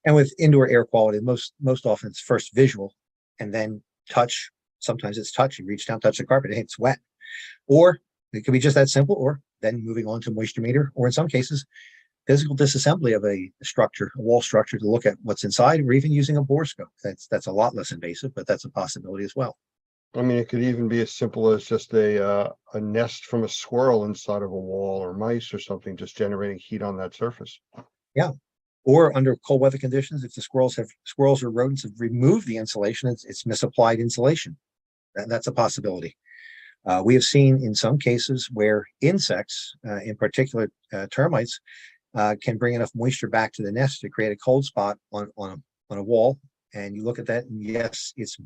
And with indoor air quality, most often it's first visual and then touch. Sometimes it's touch. You reach down, touch the carpet, and it's wet. Or it could be just that simple, or then moving on to moisture meter, or in some cases, physical disassembly of a structure, a wall structure, to look at what's inside, or even using a borescope. That's a lot less invasive, but that's a possibility as well. I mean, it could even be as simple as just a nest from a squirrel inside of a wall, or mice or something, just generating heat on that surface. Yeah. Or under cold weather conditions, if the squirrels or rodents have removed the insulation, it's misapplied insulation. That's a possibility. We have seen in some cases where insects, in particular termites, can bring enough moisture back to the nest to create a cold spot on a wall. And you look at that, and yes, it's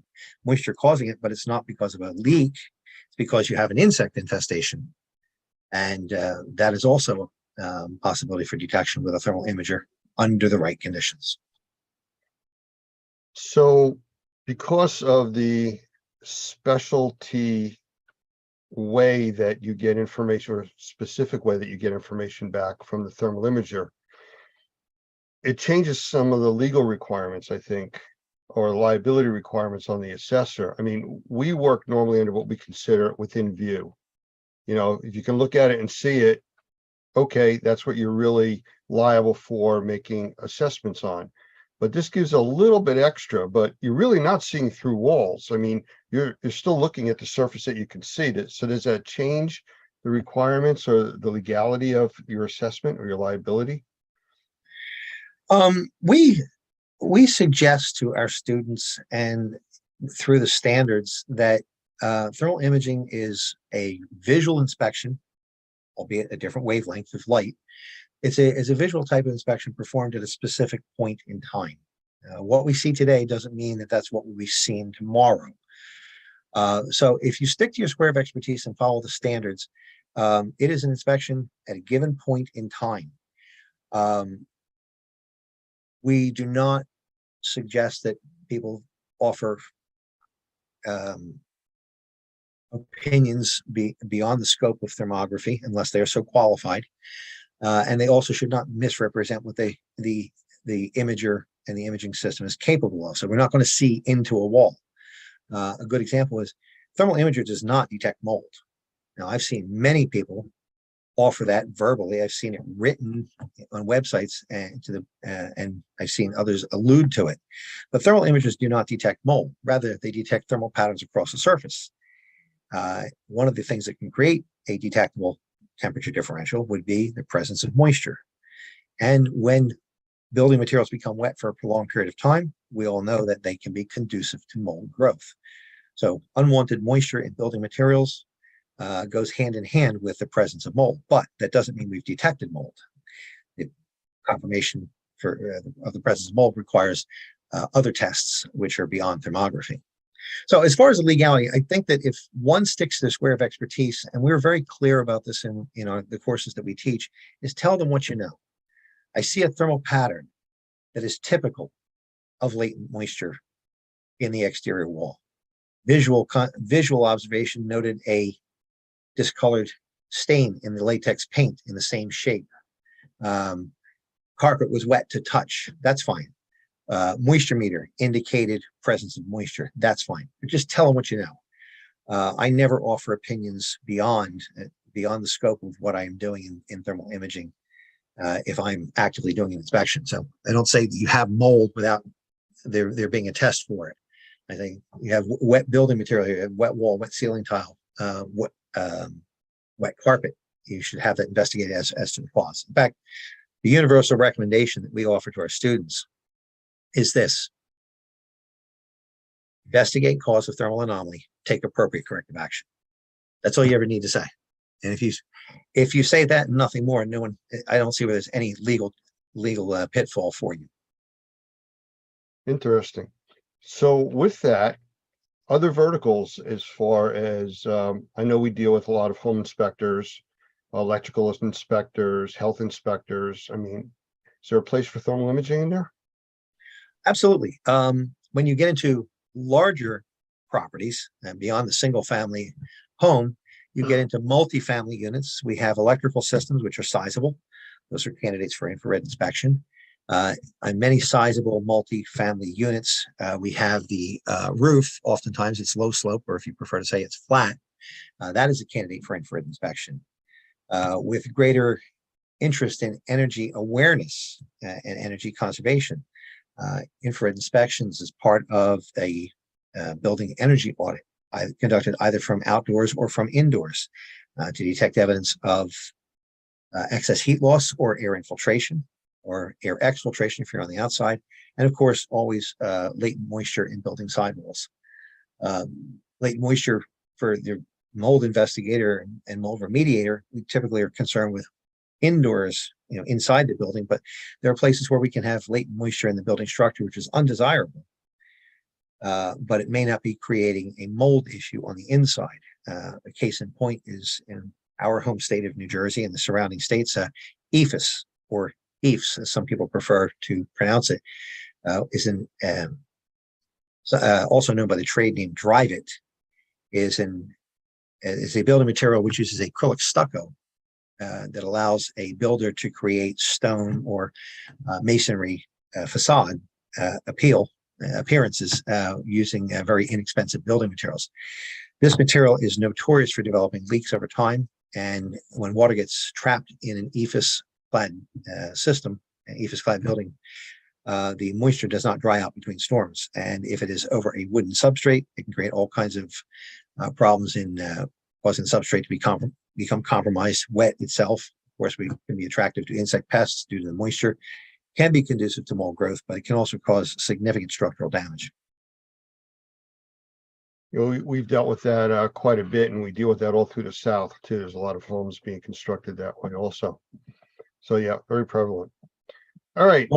moisture causing it, but it's not because of a leak. It's because you have an insect infestation. And that is also a possibility for detection with a thermal imager under the right conditions. So because of the specialty way that you get information, or specific way that you get information back from the thermal imager, it changes some of the legal requirements, I think, or liability requirements on the assessor. I mean, we work normally under what we consider within view. If you can look at it and see it, okay, that's what you're really liable for making assessments on. But this gives a little bit extra, but you're really not seeing through walls. I mean, you're still looking at the surface that you can see. So does that change the requirements or the legality of your assessment or your liability? We suggest to our students, and through the standards, that thermal imaging is a visual inspection, albeit a different wavelength of light. It's a visual type of inspection performed at a specific point in time. What we see today doesn't mean that that's what we'll be seeing tomorrow. So if you stick to your square of expertise and follow the standards, it is an inspection at a given point in time. We do not suggest that people offer opinions beyond the scope of thermography unless they are so qualified. And they also should not misrepresent what the imager and the imaging system is capable of. So we're not going to see into a wall. A good example is thermal imager does not detect mold. Now, I've seen many people offer that verbally. I've seen it written on websites and I've seen others allude to it. But thermal imagers do not detect mold. Rather, they detect thermal patterns across the surface. One of the things that can create a detectable temperature differential would be the presence of moisture. And when building materials become wet for a prolonged period of time, we all know that they can be conducive to mold growth. So unwanted moisture in building materials goes hand in hand with the presence of mold, but that doesn't mean we've detected mold. The confirmation of the presence of mold requires other tests, which are beyond thermography. So as far as the legality, I think that if one sticks to the square of expertise, and we're very clear about this in the courses that we teach, is tell them what you know. I see a thermal pattern that is typical of latent moisture in the exterior wall. Visual observation noted a discolored stain in the latex paint in the same shape. Carpet was wet to touch. That's fine. Moisture meter indicated presence of moisture. That's fine. But just tell them what you know. I never offer opinions beyond the scope of what I am doing in thermal imaging if I'm actively doing an inspection. So I don't say that you have mold without there being a test for it. I think you have wet building material, you have wet wall, wet ceiling tile, wet carpet. You should have that investigated as to the cause. In fact, the universal recommendation that we offer to our students is this: investigate cause of thermal anomaly, take appropriate corrective action. That's all you ever need to say. And if you say that and nothing more, I don't see where there's any legal pitfall for you. Interesting. So with that, other verticals, as far as I know, we deal with a lot of home inspectors, electrical inspectors, health inspectors. I mean, is there a place for thermal imaging in there? Absolutely. When you get into larger properties and beyond the single family home, you get into multifamily units. We have electrical systems, which are sizable. Those are candidates for infrared inspection. On many sizable multifamily units, we have the roof. Oftentimes it's low slope, or if you prefer to say it's flat, that is a candidate for infrared inspection. With greater interest in energy awareness and energy conservation, infrared inspections is part of a building energy audit conducted either from outdoors or from indoors to detect evidence of excess heat loss or air infiltration or air exfiltration if you're on the outside. And of course, always latent moisture in building sidewalls. Latent moisture for the mold investigator and mold remediator, we typically are concerned with indoors, inside the building, but there are places where we can have latent moisture in the building structure, which is undesirable. But it may not be creating a mold issue on the inside. A case in point is in our home state of New Jersey and the surrounding states, EIFS, or EIFS, as some people prefer to pronounce it, is also known by the trade name Dryvit, is a building material which uses acrylic stucco that allows a builder to create stone or masonry facade appearances using very inexpensive building materials. This material is notorious for developing leaks over time, and when water gets trapped in an EIFS-clad system, an EIFS-clad building, the moisture does not dry out between storms. And if it is over a wooden substrate, it can create all kinds of problems in causing the substrate to become compromised. Wet itself, of course, can be attractive to insect pests due to the moisture, can be conducive to mold growth, but it can also cause significant structural damage. We've dealt with that quite a bit, and we deal with that all through the South too. There's a lot of homes being constructed that way also. So yeah, very prevalent. All right.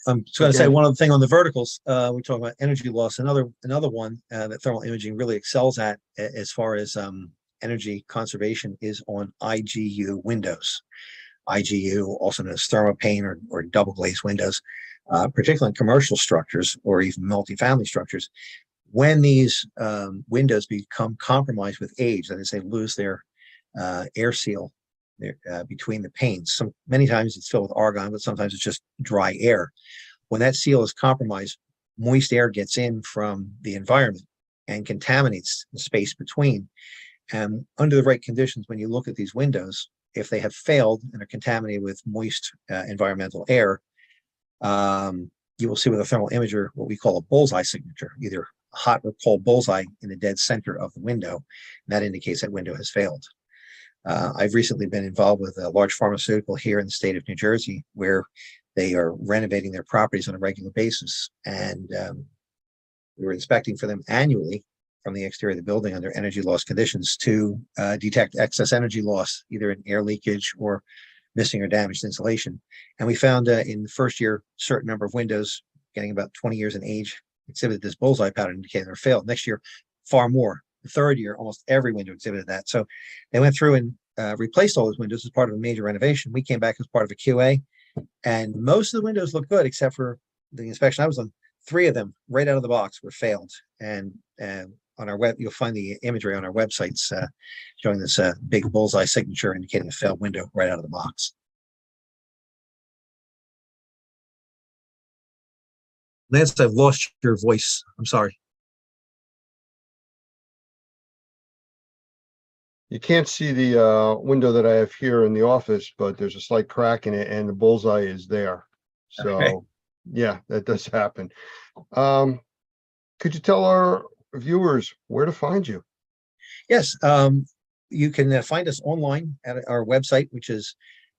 I'm just going to say one other thing on the verticals. We talk about energy loss. Another one that thermal imaging really excels at as far as energy conservation is on IGU windows. IGU, also known as thermopane or double glazed windows. particularly in commercial structures or even multifamily structures. When these windows become compromised with age, that is, they lose their air seal between the panes. Many times it's filled with argon, but sometimes it's just dry air. When that seal is compromised, moist air gets in from the environment and contaminates the space between. And under the right conditions, when you look at these windows, if they have failed and are contaminated with moist environmental air, you will see with a thermal imager what we call a bullseye signature, either a hot or cold bullseye in the dead center of the window. And that indicates that window has failed. I've recently been involved with a large pharmaceutical here in the state of New Jersey, where they are renovating their properties on a regular basis. And we were inspecting for them annually from the exterior of the building under energy loss conditions to detect excess energy loss, either in air leakage or missing or damaged insulation. And we found in the first year, certain number of windows getting about 20 years in age exhibited this bullseye pattern indicating they're failed. Next year, far more. The third year, almost every window exhibited that. So they went through and replaced all those windows as part of a major renovation. We came back as part of a QA, and most of the windows look good, except for the inspection I was on. 3 of them, right out of the box, were failed. And on our web, you'll find the imagery on our websites showing this big bullseye signature indicating a failed window right out of the box. Lance, I've lost your voice. I'm sorry. You can't see the window that I have here in the office, but there's a slight crack in it and the bullseye is there. So Okay. yeah, that does happen. Could you tell our viewers where to find you? Yes, you can find us online at our website, which is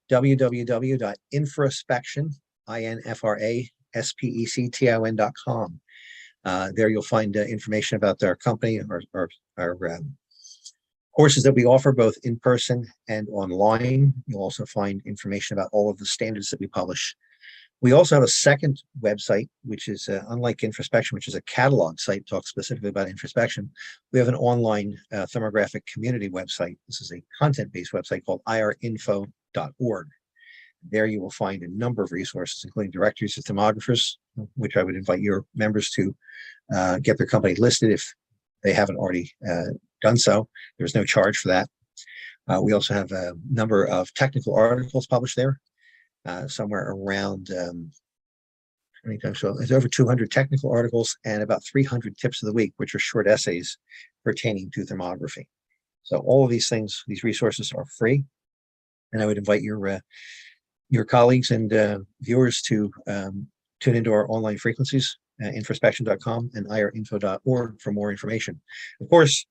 www.infraspection.com. There you'll find information about our company, our courses that we offer both in person and online. You'll also find information about all of the standards that we publish. We also have a second website, which is unlike Infraspection, which is a catalog site, talks specifically about Infraspection. We have an online thermographic community website. This is a content-based website called irinfo.org. There you will find a number of resources, including directories of thermographers, which I would invite your members to get their company listed if they haven't already done so. There's no charge for that. We also have a number of technical articles published there, somewhere around so there's over 200 technical articles and about 300 tips of the week, which are short essays pertaining to thermography. So all of these things, these resources are free, and I would invite your colleagues and viewers to tune into our online frequencies, infraspection.com and irinfo.org for more information. Of course,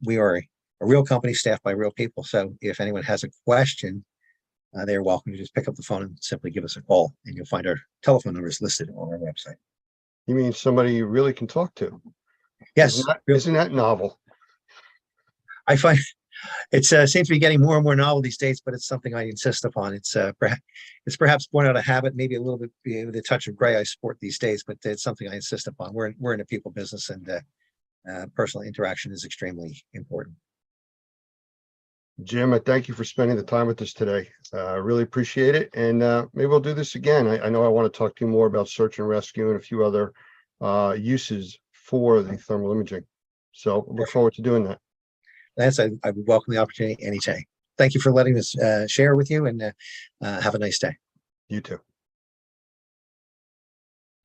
we are a real company staffed by real people. So if anyone has a question, they're welcome to just pick up the phone and simply give us a call, and you'll find our telephone numbers listed on our website. You mean somebody you really can talk to? Yes. Isn't that novel? I find it seems to be getting more and more novel these days, but it's something I insist upon. It's perhaps born out of habit, maybe a little bit with a touch of gray I sport these days, but it's something I insist upon. We're in a people business, and personal interaction is extremely important. Jim, I thank you for spending the time with us today. I really appreciate it. And maybe we'll do this again. I know I want to talk to you more about search and rescue and a few other uses for the thermal imaging. So look forward to doing that. Lance, I would welcome the opportunity anytime. Thank you for letting us share with you, and have a nice day. You too.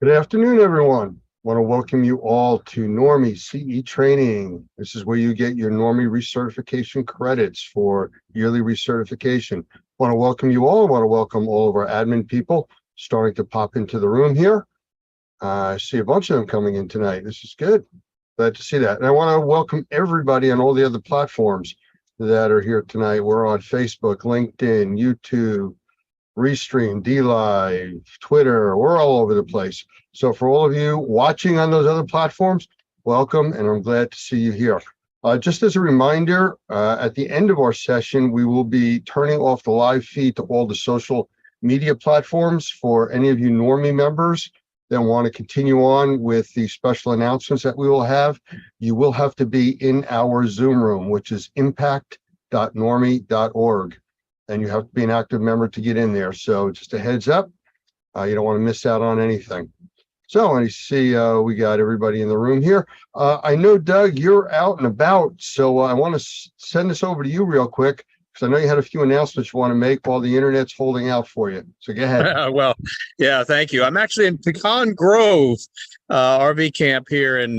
Good afternoon, everyone. Want to welcome you all to Normie CE training. This is where you get your Normie recertification credits for yearly recertification. Want to welcome you all. Want to welcome all of our admin people starting to pop into the room here. I see a bunch of them coming in tonight. This is good. Glad to see that. And I want to welcome everybody on all the other platforms that are here tonight. We're on Facebook, LinkedIn, YouTube, Restream, DLive, Twitter. We're all over the place. So for all of you watching on those other platforms, welcome, and I'm glad to see you here. Just as a reminder, at the end of our session, we will be turning off the live feed to all the social media platforms. For any of you Normie members that want to continue on with the special announcements that we will have, you will have to be in our Zoom room, which is impact.normie.org. And you have to be an active member to get in there. So just a heads up, You don't want to miss out on anything. So I see we got everybody in the room here. I know, Doug, you're out and about, so I want to send this over to you real quick because I know you had a few announcements you want to make while the internet's holding out for you. So go ahead. Well, yeah, thank you. I'm actually in Pecan Grove RV camp here in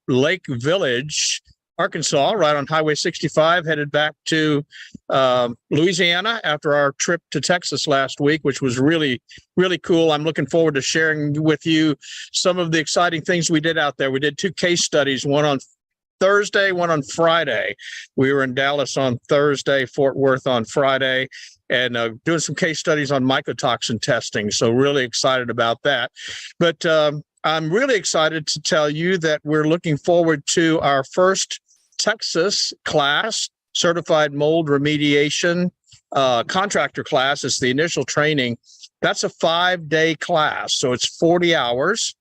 Lake Village, Arkansas, right on Highway 65, headed back to Louisiana after our trip to Texas last week, which was really, really cool. I'm looking forward to sharing with you some of the exciting things we did out there. We did 2 case studies, one on Thursday, one on Friday. We were in Dallas on Thursday, Fort Worth on Friday, and doing some case studies on mycotoxin testing. So really excited about that. But I'm really excited to tell you that we're looking forward to our first Texas class, certified mold remediation contractor class. It's the initial training. That's a 5-day class, so it's 40 hours.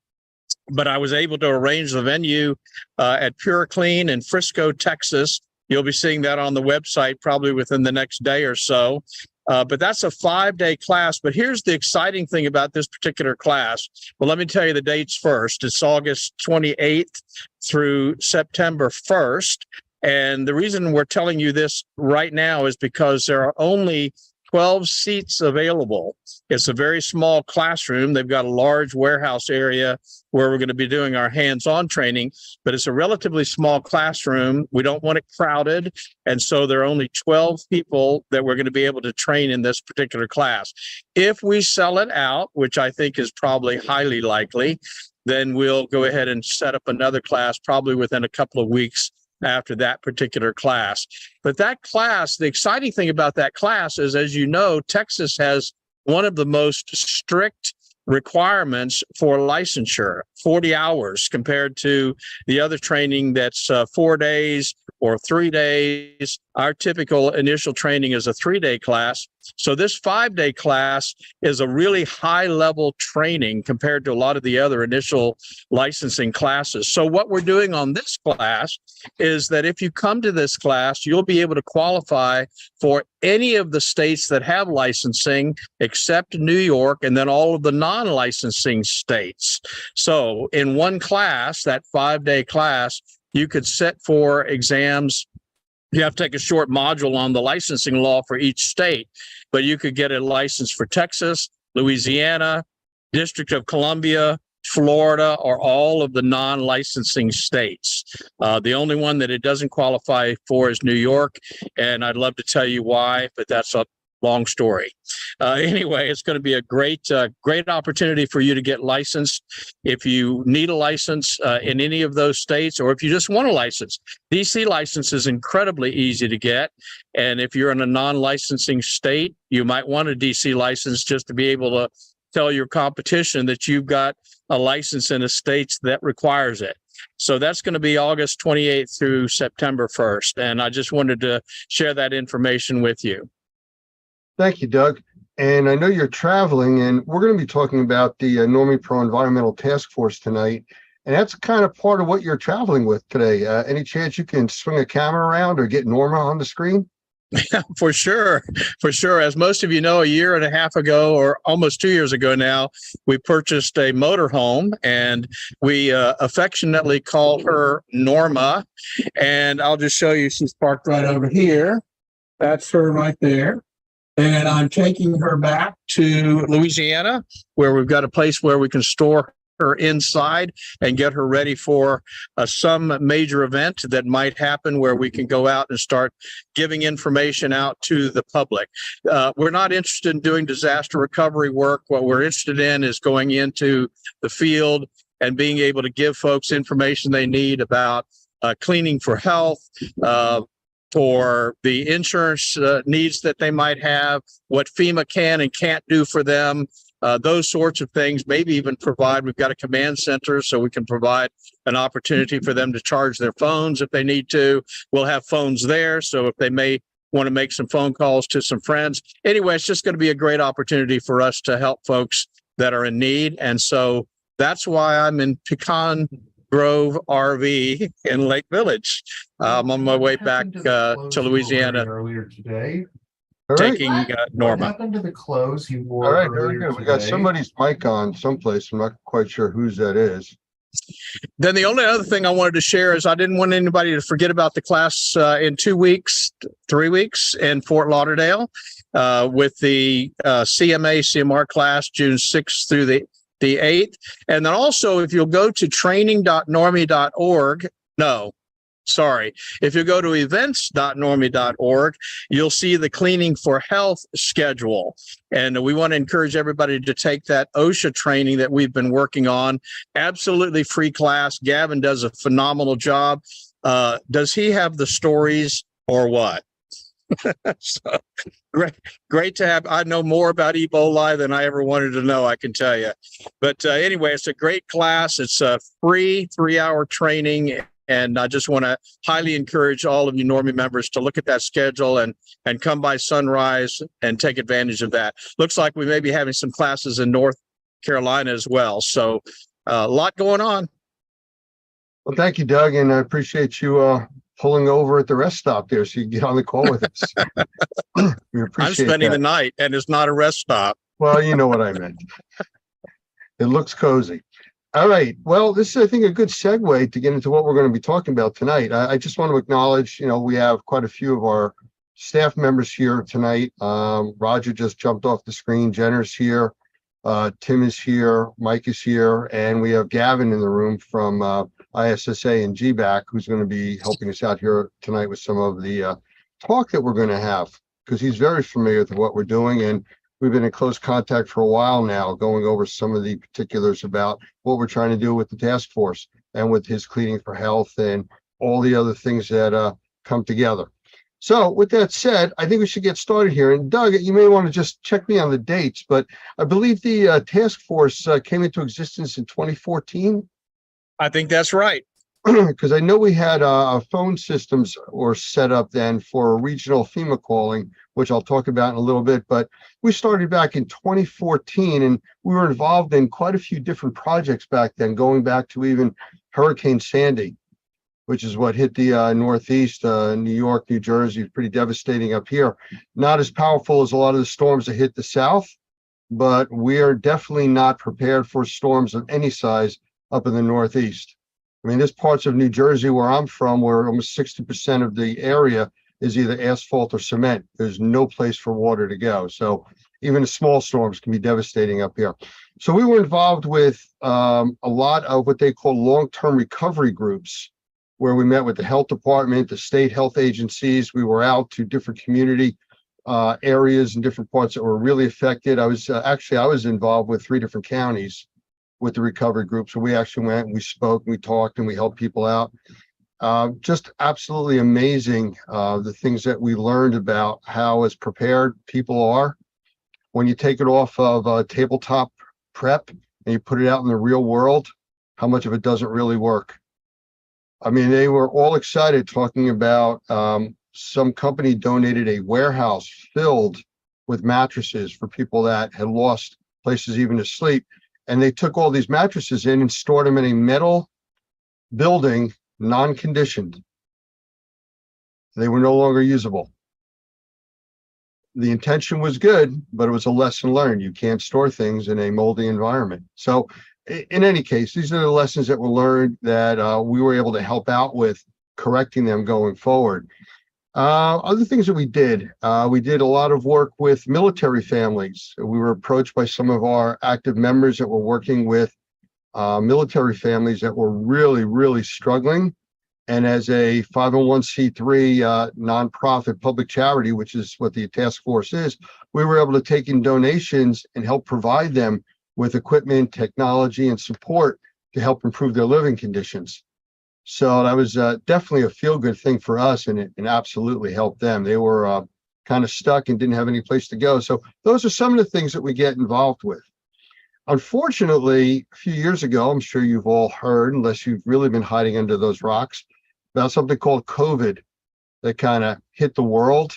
But I was able to arrange the venue at Pure Clean in Frisco, Texas. You'll be seeing that on the website probably within the next day or so. But that's a 5-day class. But here's the exciting thing about this particular class. Well, let me tell you the dates first. It's August 28th through September 1st. And the reason we're telling you this right now is because there are only 12 seats available. It's a very small classroom. They've got a large warehouse area where we're going to be doing our hands-on training, but it's a relatively small classroom. We don't want it crowded. And so there are only 12 people that we're going to be able to train in this particular class. If we sell it out, which I think is probably highly likely, then we'll go ahead and set up another class probably within a couple of weeks after that particular class. But that class, the exciting thing about that class is, as you know, Texas has one of the most strict requirements for licensure, 40 hours compared to the other training that's 4 days or 3 days. Our typical initial training is a 3-day class. So this 5-day class is a really high level training compared to a lot of the other initial licensing classes. So what we're doing on this class is that if you come to this class, you'll be able to qualify for any of the states that have licensing except New York, and then all of the non-licensing states. So in one class, that 5-day class, you could sit for exams. You have to take a short module on the licensing law for each state, but you could get a license for Texas, Louisiana, District of Columbia, Florida, or all of the non-licensing states. The only one that it doesn't qualify for is New York, and I'd love to tell you why, but that's a long story. Anyway, it's going to be a great opportunity for you to get licensed. If you need a license in any of those states, or if you just want a license, DC license is incredibly easy to get. And if you're in a non-licensing state, you might want a DC license just to be able to tell your competition that you've got a license in a state that requires it. So that's going to be August 28th through September 1st. And I just wanted to share that information with you. Thank you, Doug. And I know you're traveling, and we're going to be talking about the Normie Pro Environmental Task Force tonight. And that's kind of part of what you're traveling with today. Any chance you can swing a camera around or get Norma on the screen? For sure. For sure. As most of you know, 1.5 years ago, or almost 2 years ago now, we purchased a motorhome, and we affectionately called her Norma. And I'll just show you, she's parked right over here. That's her right there. And I'm taking her back to Louisiana, where we've got a place where we can store her inside and get her ready for some major event that might happen, where we can go out and start giving information out to the public. We're not interested in doing disaster recovery work. What we're interested in is going into the field and being able to give folks information they need about cleaning for health, for the insurance needs that they might have, what FEMA can and can't do for them, those sorts of things. Maybe even provide, we've got a command center, so we can provide an opportunity for them to charge their phones if they need to. We'll have phones there, so if they may want to make some phone calls to some friends. Anyway, it's just going to be a great opportunity for us to help folks that are in need. And so that's why I'm in Pecan Grove RV in Lake Village. I'm on my way back to Louisiana. Earlier today. All right. taking Norma. happened to the clothes you wore All right, very earlier good. We got today? somebody's mic on someplace. I'm not quite sure whose that is. Then the only other thing I wanted to share is I didn't want anybody to forget about the class in 2 weeks, 3 weeks in Fort Lauderdale with the CMA CMR class June 6th through the 8th. And then also, if you'll go to training.normie.org, if you go to events.normie.org, you'll see the Cleaning for Health schedule. And we want to encourage everybody to take that OSHA training that we've been working on. Absolutely free class. Gavin does a phenomenal job. Does he have the stories or what? So, great to have. I know more about Ebola than I ever wanted to know, I can tell you. But anyway, it's a great class. It's a free 3-hour training. And I just want to highly encourage all of you Normie members to look at that schedule and come by Sunrise and take advantage of that. Looks like we may be having some classes in North Carolina as well. So a lot going on. Well, thank you, Doug, and I appreciate you pulling over at the rest stop there so you can get on the call with us. We appreciate I'm spending that. the night, and it's not a rest stop. Well, you know what I meant. It looks cozy. All right. Well, this is, I think, a good segue to get into what we're going to be talking about tonight. I just want to acknowledge, we have quite a few of our staff members here tonight. Roger just jumped off the screen. Jenner's here. Tim is here. Mike is here. And we have Gavin in the room from ISSA and GBAC, who's going to be helping us out here tonight with some of the talk that we're going to have, because he's very familiar with what we're doing. And we've been in close contact for a while now, going over some of the particulars about what we're trying to do with the task force and with his Cleaning for Health and all the other things that come together. So with that said, I think we should get started here. And Doug, you may want to just check me on the dates, but I believe the task force came into existence in 2014. I think that's right. Because I know we had phone systems were set up then for regional FEMA calling, which I'll talk about in a little bit. But we started back in 2014, and we were involved in quite a few different projects back then, going back to even Hurricane Sandy, which is what hit the Northeast, New York, New Jersey, pretty devastating up here. Not as powerful as a lot of the storms that hit the South, but we are definitely not prepared for storms of any size up in the Northeast. I mean, there's parts of New Jersey where I'm from where almost 60% of the area is either asphalt or cement. There's no place for water to go. So even the small storms can be devastating up here. So we were involved with a lot of what they call long-term recovery groups, where we met with the health department, the state health agencies. We were out to different community areas and different parts that were really affected. I was involved with 3 different counties with the recovery group. So we actually went and we spoke, and we talked, and we helped people out. Just absolutely amazing, the things that we learned about how as prepared people are when you take it off of tabletop prep and you put it out in the real world, how much of it doesn't really work. I mean, they were all excited talking about some company donated a warehouse filled with mattresses for people that had lost places even to sleep. And they took all these mattresses in and stored them in a metal building, non-conditioned. They were no longer usable. The intention was good, but it was a lesson learned. You can't store things in a moldy environment. So in any case, these are the lessons that were learned that we were able to help out with correcting them going forward. Other things that we did a lot of work with military families. We were approached by some of our active members that were working with military families that were really, really struggling. And as a 501c3 nonprofit public charity, which is what the task force is, we were able to take in donations and help provide them with equipment, technology, and support to help improve their living conditions. So that was definitely a feel-good thing for us, and it absolutely helped them. They were kind of stuck and didn't have any place to go. So those are some of the things that we get involved with. Unfortunately, a few years ago, I'm sure you've all heard, unless you've really been hiding under those rocks, about something called COVID that kind of hit the world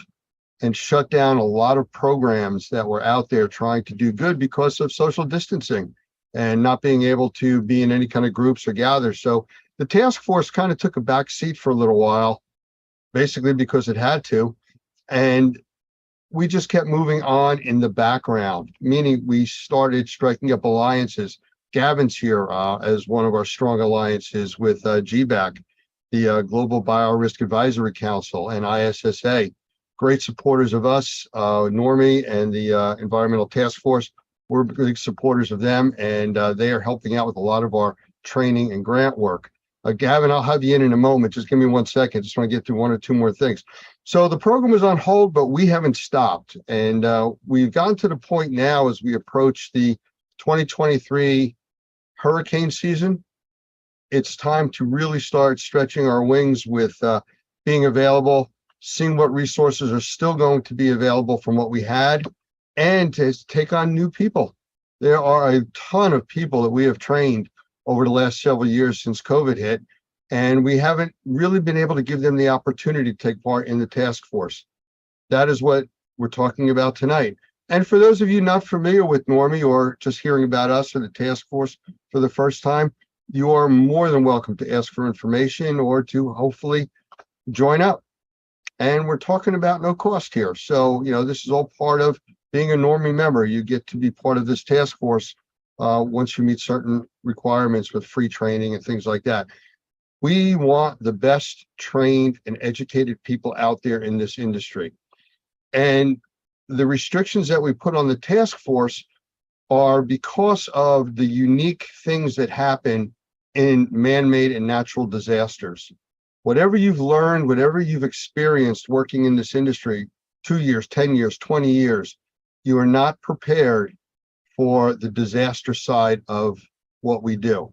and shut down a lot of programs that were out there trying to do good because of social distancing and not being able to be in any kind of groups or gather. So the task force kind of took a back seat for a little while, basically because it had to. And we just kept moving on in the background, meaning we started striking up alliances. Gavin's here as one of our strong alliances with GBAC, the Global Biorisk Advisory Council, and ISSA. Great supporters of us, Normie and the Environmental Task Force. We're big supporters of them, and they are helping out with a lot of our training and grant work. Gavin, I'll have you in a moment. Just give me 1 second. Just want to get through 1 or 2 more things. So the program was on hold, but we haven't stopped. And we've gotten to the point now as we approach the 2023 hurricane season. It's time to really start stretching our wings with being available, seeing what resources are still going to be available from what we had, and to take on new people. There are a ton of people that we have trained over the last several years since COVID hit, and we haven't really been able to give them the opportunity to take part in the task force. That is what we're talking about tonight. And for those of you not familiar with Normie or just hearing about us or the task force for the first time, you are more than welcome to ask for information or to hopefully join up. And we're talking about no cost here. So, this is all part of being a Normie member. You get to be part of this task force once you meet certain requirements with free training and things like that. We want the best trained and educated people out there in this industry. And the restrictions that we put on the task force are because of the unique things that happen in man-made and natural disasters. Whatever you've learned, whatever you've experienced working in this industry, 2 years, 10 years, 20 years, you are not prepared for the disaster side of what we do.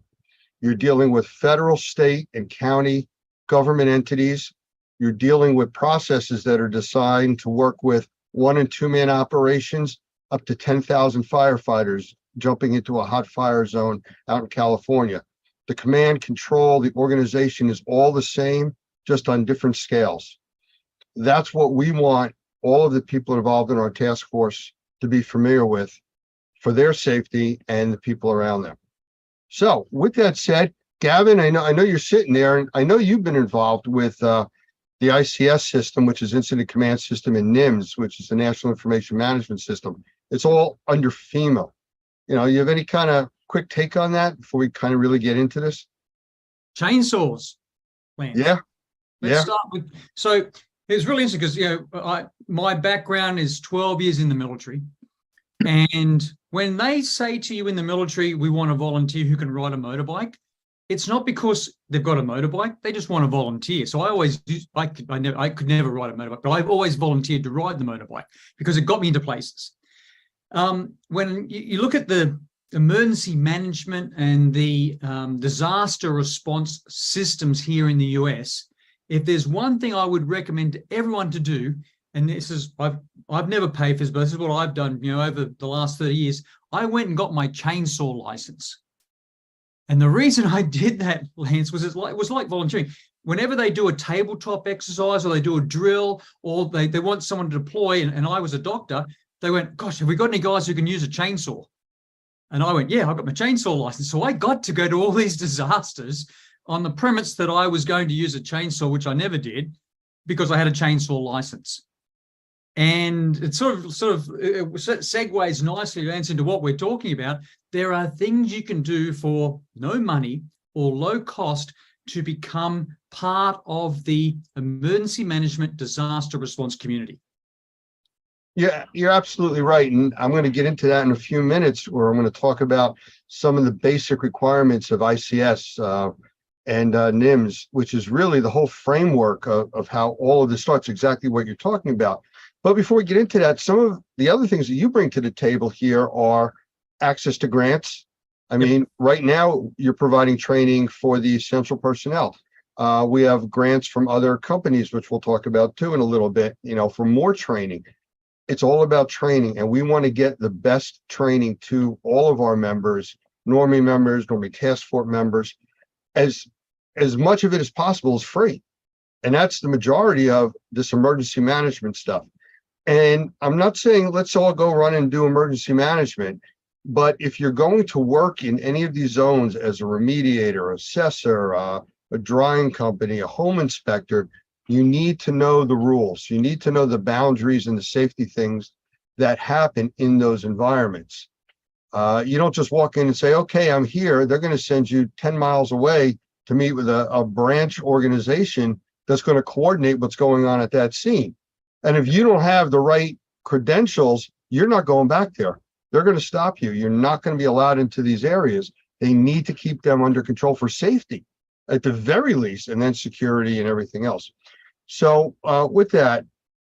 You're dealing with federal, state, and county government entities. You're dealing with processes that are designed to work with 1- and 2-man operations, up to 10,000 firefighters jumping into a hot fire zone out in California. The command, control, the organization is all the same, just on different scales. That's what we want all of the people involved in our task force to be familiar with for their safety and the people around them. So with that said, Gavin, I know you're sitting there, and I know you've been involved with the ICS system, which is Incident Command System, and NIMS, which is the National Information Management System. It's all under FEMA. You have any kind of quick take on that before we kind of really get into this? Chainsaws, Lance. Yeah. Let's start with, so it's really interesting because, my background is 12 years in the military. And when they say to you in the military, we want a volunteer who can ride a motorbike, it's not because they've got a motorbike, they just want to volunteer. So I could never ride a motorbike, but I've always volunteered to ride the motorbike because it got me into places. When you look at the emergency management and the disaster response systems here in the US, if there's one thing I would recommend to everyone to do, and this is, I've never paid for this, but this is what I've done, over the last 30 years, I went and got my chainsaw license. And the reason I did that, Lance, was it was like volunteering. Whenever they do a tabletop exercise or they do a drill or they want someone to deploy, and I was a doctor, they went, gosh, have we got any guys who can use a chainsaw? And I went, yeah, I've got my chainsaw license. So I got to go to all these disasters on the premise that I was going to use a chainsaw, which I never did, because I had a chainsaw license. And it sort of segues nicely, Lance, into what we're talking about. There are things you can do for no money or low cost to become part of the emergency management disaster response community. Yeah, you're absolutely right. And I'm going to get into that in a few minutes, where I'm going to talk about some of the basic requirements of ICS and NIMS, which is really the whole framework of how all of this starts, exactly what you're talking about. But before we get into that, some of the other things that you bring to the table here are access to grants. I mean, right now you're providing training for the essential personnel. We have grants from other companies, which we'll talk about too in a little bit, for more training. It's all about training, and we want to get the best training to all of our members, Normie members, Normie Task Force members. As much of it as possible is free. And that's the majority of this emergency management stuff. And I'm not saying let's all go run and do emergency management, but if you're going to work in any of these zones as a remediator, assessor, a drying company, a home inspector, you need to know the rules. You need to know the boundaries and the safety things that happen in those environments. You don't just walk in and say, okay, I'm here. They're going to send you 10 miles away to meet with a branch organization that's going to coordinate what's going on at that scene. And if you don't have the right credentials, you're not going back there. They're going to stop you. You're not going to be allowed into these areas. They need to keep them under control for safety at the very least, and then security and everything else. So with that,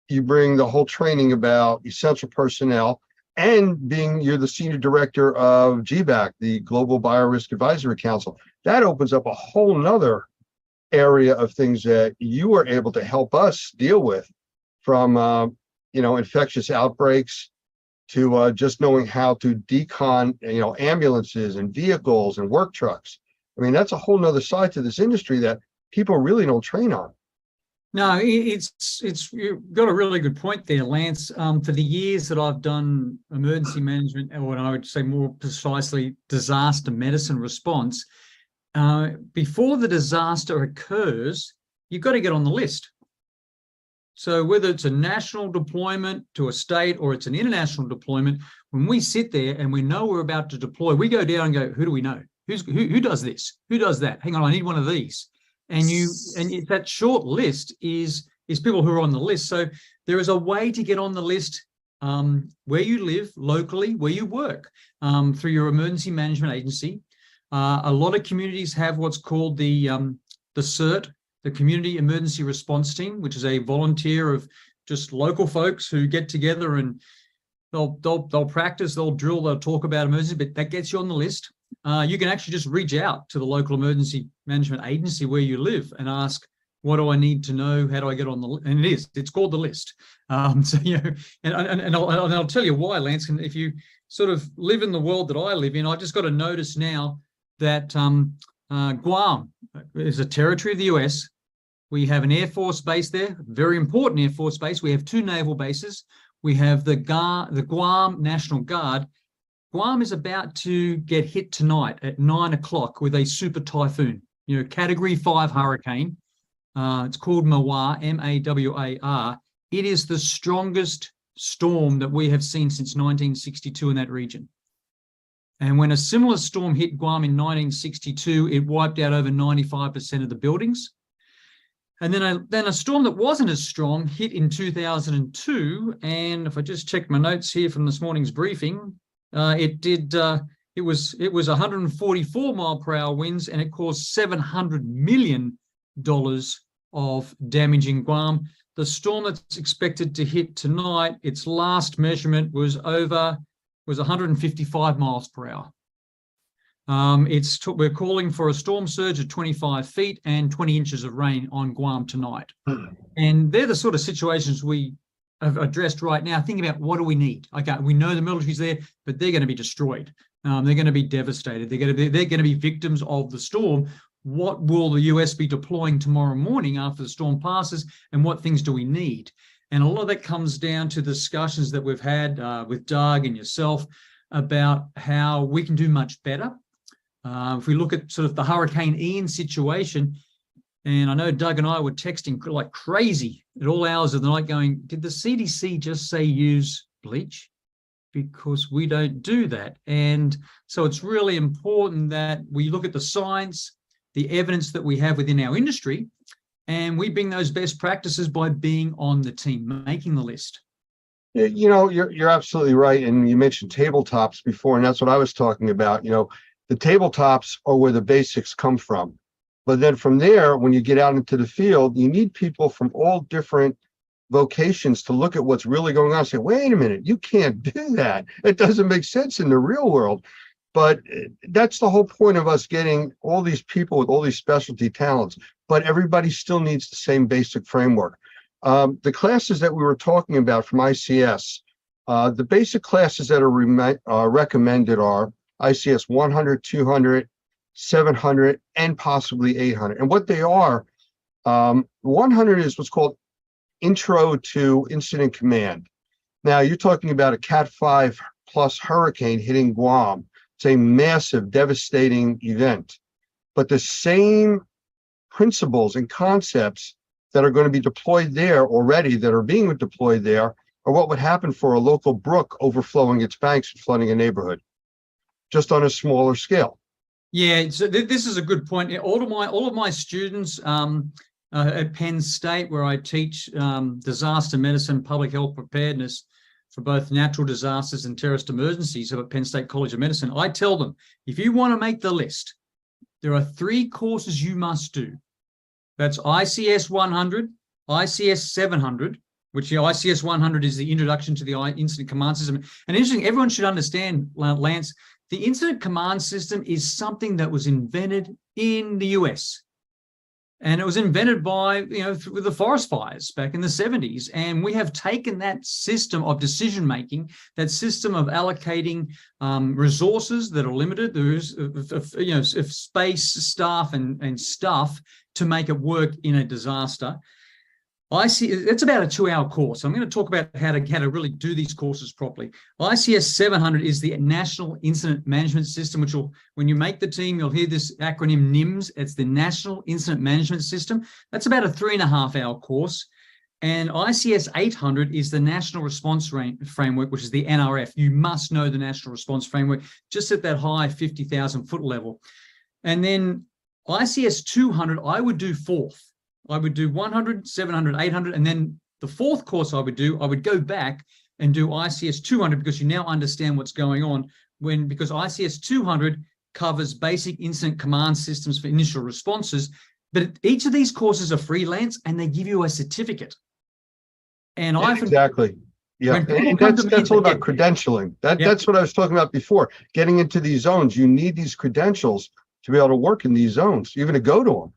you bring the whole training about essential personnel, and you're the senior director of GBAC, the Global Biorisk Advisory Council. That opens up a whole nother area of things that you are able to help us deal with, from infectious outbreaks to just knowing how to decon ambulances and vehicles and work trucks. I mean, that's a whole nother side to this industry that people really don't train on. No, it's you've got a really good point there, Lance. For the years that I've done emergency management, or I would say more precisely disaster medicine response, before the disaster occurs, you've got to get on the list. So whether it's a national deployment to a state or it's an international deployment, when we sit there and we know we're about to deploy, we go down and go, who do we know? Who does this? Who does that? Hang on, I need one of these. And that short list is people who are on the list. So there is a way to get on the list where you live locally, where you work, through your emergency management agency. A lot of communities have what's called the CERT, the Community Emergency Response Team, which is a volunteer of just local folks who get together and they'll practice, they'll drill, they'll talk about emergency, but that gets you on the list. You can actually just reach out to the local emergency management agency where you live and ask, what do I need to know? How do I get on the list? And it's called the list. So, and I'll tell you why, Lance, and if you sort of live in the world that I live in, I just got to notice now that Guam is a territory of the US. We have an Air Force base there, very important Air Force base. We have 2 naval bases. We have the Guam National Guard. Guam is about to get hit tonight at 9 o'clock with a super typhoon, Category 5 hurricane. It's called Mawar, M-A-W-A-R. It is the strongest storm that we have seen since 1962 in that region. And when a similar storm hit Guam in 1962, it wiped out over 95% of the buildings. And then a storm that wasn't as strong hit in 2002. And if I just check my notes here from this morning's briefing, it was 144 mile per hour winds, and it caused $700 million of damage in Guam. The storm that's expected to hit tonight, its last measurement was 155 miles per hour. We're calling for a storm surge of 25 feet and 20 inches of rain on Guam tonight. And they're the sort of situations we have addressed right now, thinking about what do we need? Okay, we know the military's there, but they're going to be destroyed. They're going to be devastated. They're going to be victims of the storm. What will the US be deploying tomorrow morning after the storm passes, and what things do we need? And a lot of that comes down to discussions that we've had with Doug and yourself about how we can do much better. If we look at sort of the Hurricane Ian situation, and I know Doug and I were texting like crazy at all hours of the night going, did the CDC just say use bleach? Because we don't do that. And so it's really important that we look at the science, the evidence that we have within our industry, and we bring those best practices by being on the team, making the list. You're absolutely right. And you mentioned tabletops before, and that's what I was talking about. The tabletops are where the basics come from. But then from there, when you get out into the field, you need people from all different vocations to look at what's really going on and say, wait a minute, you can't do that. It doesn't make sense in the real world. But that's the whole point of us getting all these people with all these specialty talents. But everybody still needs the same basic framework. The classes that we were talking about from ICS, the basic classes that are recommended are ICS 100, 200, 700, and possibly 800. And what they are, 100 is what's called Intro to Incident Command. Now, you're talking about a Cat 5 plus hurricane hitting Guam. It's a massive, devastating event. But the same principles and concepts that are going to be deployed there already, that are being deployed there, or what would happen for a local brook overflowing its banks and flooding a neighborhood, just on a smaller scale. Yeah, so this is a good point. Yeah, all of my students at Penn State, where I teach disaster medicine, public health preparedness for both natural disasters and terrorist emergencies at Penn State College of Medicine, I tell them, if you want to make the list, there are 3 courses you must do. That's ICS 100, ICS 700, which the ICS 100 is the introduction to the incident command system. And interesting, everyone should understand, Lance, the incident command system is something that was invented in the US. And it was invented by, with the forest fires back in the 70s. And we have taken that system of decision-making, that system of allocating resources that are limited, there's, space, staff, and stuff to make it work in a disaster. It's about a 2-hour course. I'm going to talk about how to really do these courses properly. ICS 700 is the National Incident Management System, which will, when you make the team, you'll hear this acronym NIMS. It's the National Incident Management System. That's about a 3.5-hour course. And ICS 800 is the National Response Framework, which is the NRF. You must know the National Response Framework just at that high 50,000 foot level. And then ICS 200, I would do 4th. I would do 100, 700, 800, and then the 4th course I would go back and do ICS 200 because you now understand what's going on because ICS 200 covers basic incident command systems for initial responses. But each of these courses are freelance and they give you a certificate. And exactly. Yeah, and that's all about credentialing. That's what I was talking about before. Getting into these zones, you need these credentials to be able to work in these zones, even to go to them.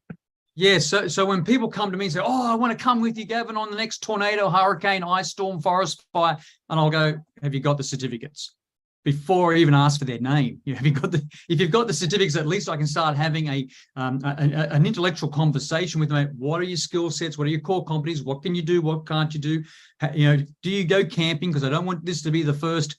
Yeah, so when people come to me and say, I want to come with you, Gavin, on the next tornado, hurricane, ice storm, forest fire, and I'll go, have you got the certificates? Before I even ask for their name, if you've got the certificates, at least I can start having an intellectual conversation with them. What are your skill sets? What are your core competencies? What can you do? What can't you do? Do you go camping? Because I don't want this to be the first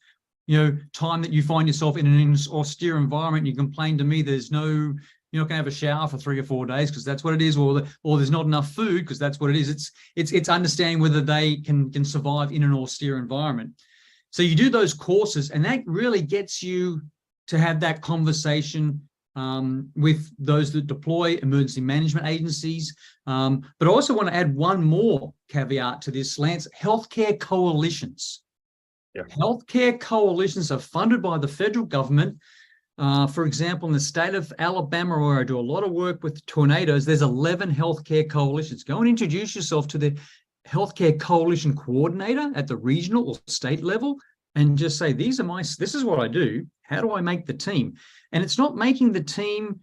time that you find yourself in an austere environment. You complain to me you're not going to have a shower for 3 or 4 days because that's what it is, or there's not enough food because that's what it is. It's understanding whether they can survive in an austere environment. So you do those courses, and that really gets you to have that conversation with those that deploy emergency management agencies. But I also want to add one more caveat to this, Lance: healthcare coalitions. Yeah. Healthcare coalitions are funded by the federal government. For example, in the state of Alabama, where I do a lot of work with tornadoes, there's 11 healthcare coalitions. Go and introduce yourself to the healthcare coalition coordinator at the regional or state level and just say, this is what I do. How do I make the team? And it's not making the team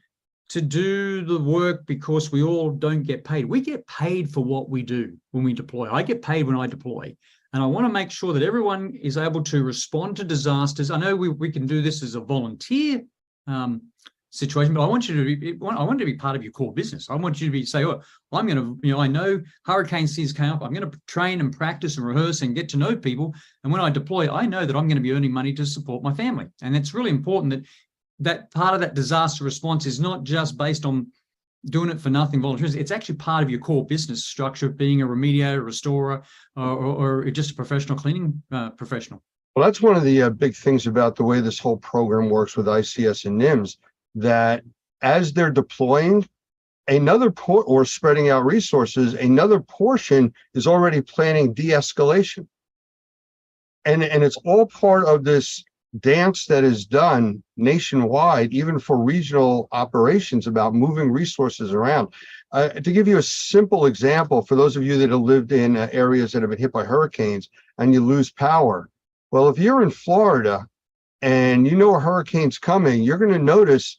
to do the work because we all don't get paid. We get paid for what we do when we deploy. I get paid when I deploy. And I want to make sure that everyone is able to respond to disasters. I know we can do this as a volunteer situation, but I want you to be part of your core business. I want you to say, I'm going to, I know hurricane seasons come up. I'm going to train and practice and rehearse and get to know people. And when I deploy, I know that I'm going to be earning money to support my family. And it's really important that part of that disaster response is not just based on doing it for nothing volunteers. It's actually part of your core business structure of being a remediator, restorer, or just a professional cleaning professional. Well, that's one of the big things about the way this whole program works with ICS and NIMS, that as they're deploying or spreading out resources, another portion is already planning de-escalation. And it's all part of this dance that is done nationwide, even for regional operations, about moving resources around. To give you a simple example, for those of you that have lived in areas that have been hit by hurricanes and you lose power, well, if you're in Florida and you know a hurricane's coming, you're going to notice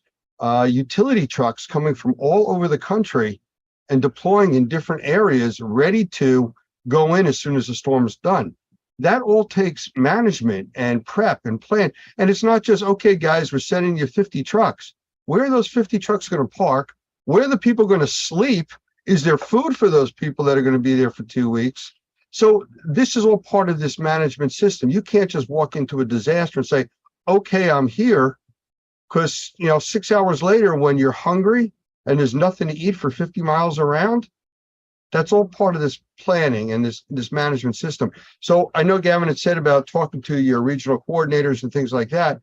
utility trucks coming from all over the country and deploying in different areas, ready to go in as soon as the storm's done. That all takes management and prep and plan. And it's not just, okay, guys, we're sending you 50 trucks. Where are those 50 trucks going to park? Where are the people going to sleep? Is there food for those people that are going to be there for 2 weeks? So this is all part of this management system. You can't just walk into a disaster and say, okay, I'm here. Because, 6 hours later, when you're hungry and there's nothing to eat for 50 miles around, That's all part of this planning and this management system. So I know Gavin had said about talking to your regional coordinators and things like that.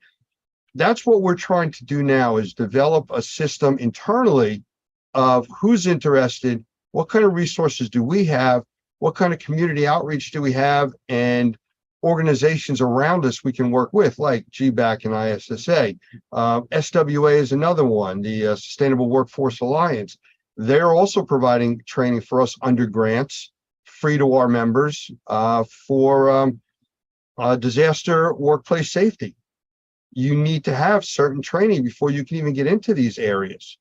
That's what we're trying to do now, is develop a system internally of who's interested, what kind of resources do we have, what kind of community outreach do we have, and organizations around us we can work with, like GBAC and ISSA. SWA is another one, the Sustainable Workforce Alliance. They're also providing training for us under grants, free to our members, for disaster workplace safety. You need to have certain training before you can even get into these areas.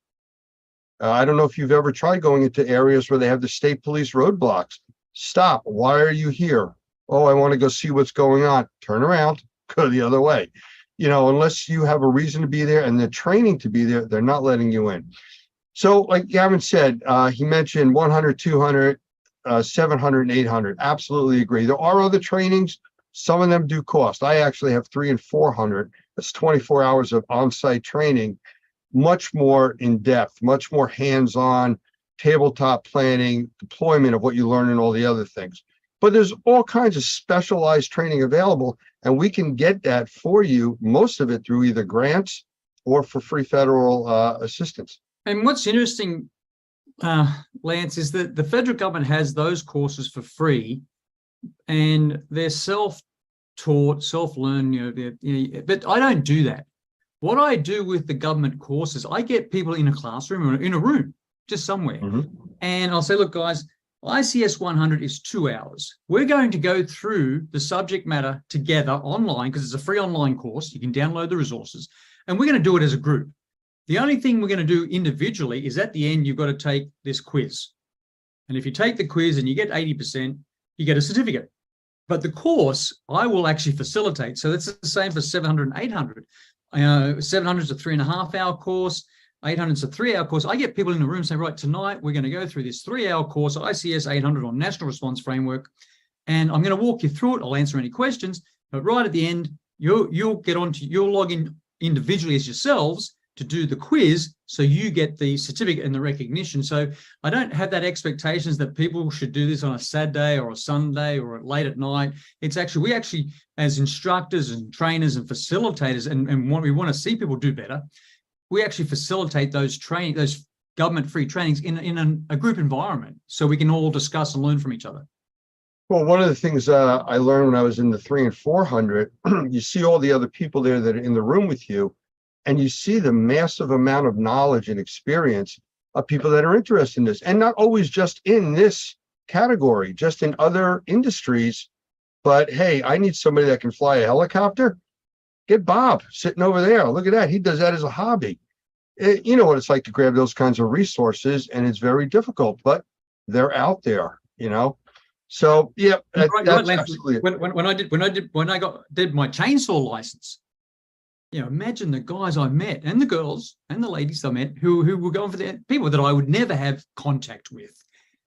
I don't know if you've ever tried going into areas where they have the state police roadblocks. Stop. Why are you here? Oh, I want to go see what's going on. Turn around, go the other way. You know, unless you have a reason to be there and the training to be there, they're not letting you in. So like Gavin said, he mentioned 100, 200, 700, and 800. Absolutely agree. There are other trainings. Some of them do cost. I actually have 300 and 400. That's 24 hours of on-site training, much more in depth, much more hands-on, tabletop planning, deployment of what you learn and all the other things. But there's all kinds of specialized training available, and we can get that for you, most of it through either grants or for free federal assistance. And what's interesting, Lance, is that the federal government has those courses for free, and they're self-taught, self-learn. But I don't do that. What I do with the government courses, I get people in a classroom or in a room, just somewhere, and I'll say, look, guys, ICS 100 is 2 hours. We're going to go through the subject matter together online, because it's a free online course. You can download the resources, and we're going to do it as a group. The only thing we're going to do individually is at the end, you've got to take this quiz. And if you take the quiz and you get 80%, you get a certificate. But the course, I will actually facilitate. So that's the same for 700 and 800. 700 is a 3.5-hour course. 800 is a 3-hour course. I get people in the room saying, right, tonight we're going to go through this 3-hour course, ICS 800 on National Response Framework. And I'm going to walk you through it. I'll answer any questions. But right at the end, you'll log in individually as yourselves to do the quiz, so you get the certificate and the recognition. So I don't have that expectations that people should do this on a Saturday or a Sunday or late at night. It's actually, we actually, as instructors and trainers and facilitators, and what we want to see people do better, we actually facilitate those training, those government-free trainings in a group environment, so we can all discuss and learn from each other. Well, one of the things I learned when I was in the 300 and 400, you see all the other people there that are in the room with you, and you see the massive amount of knowledge and experience of people that are interested in this, and not always just in this category, just in other industries. But hey, I need somebody that can fly a helicopter. Get Bob sitting over there. Look at that. He does that as a hobby. You know what it's like to grab those kinds of resources, and it's very difficult, but they're out there, you know? So yeah, that's absolutely it. When I did my chainsaw license, you know, imagine the guys I met and the girls and the ladies I met who were going for the people that I would never have contact with.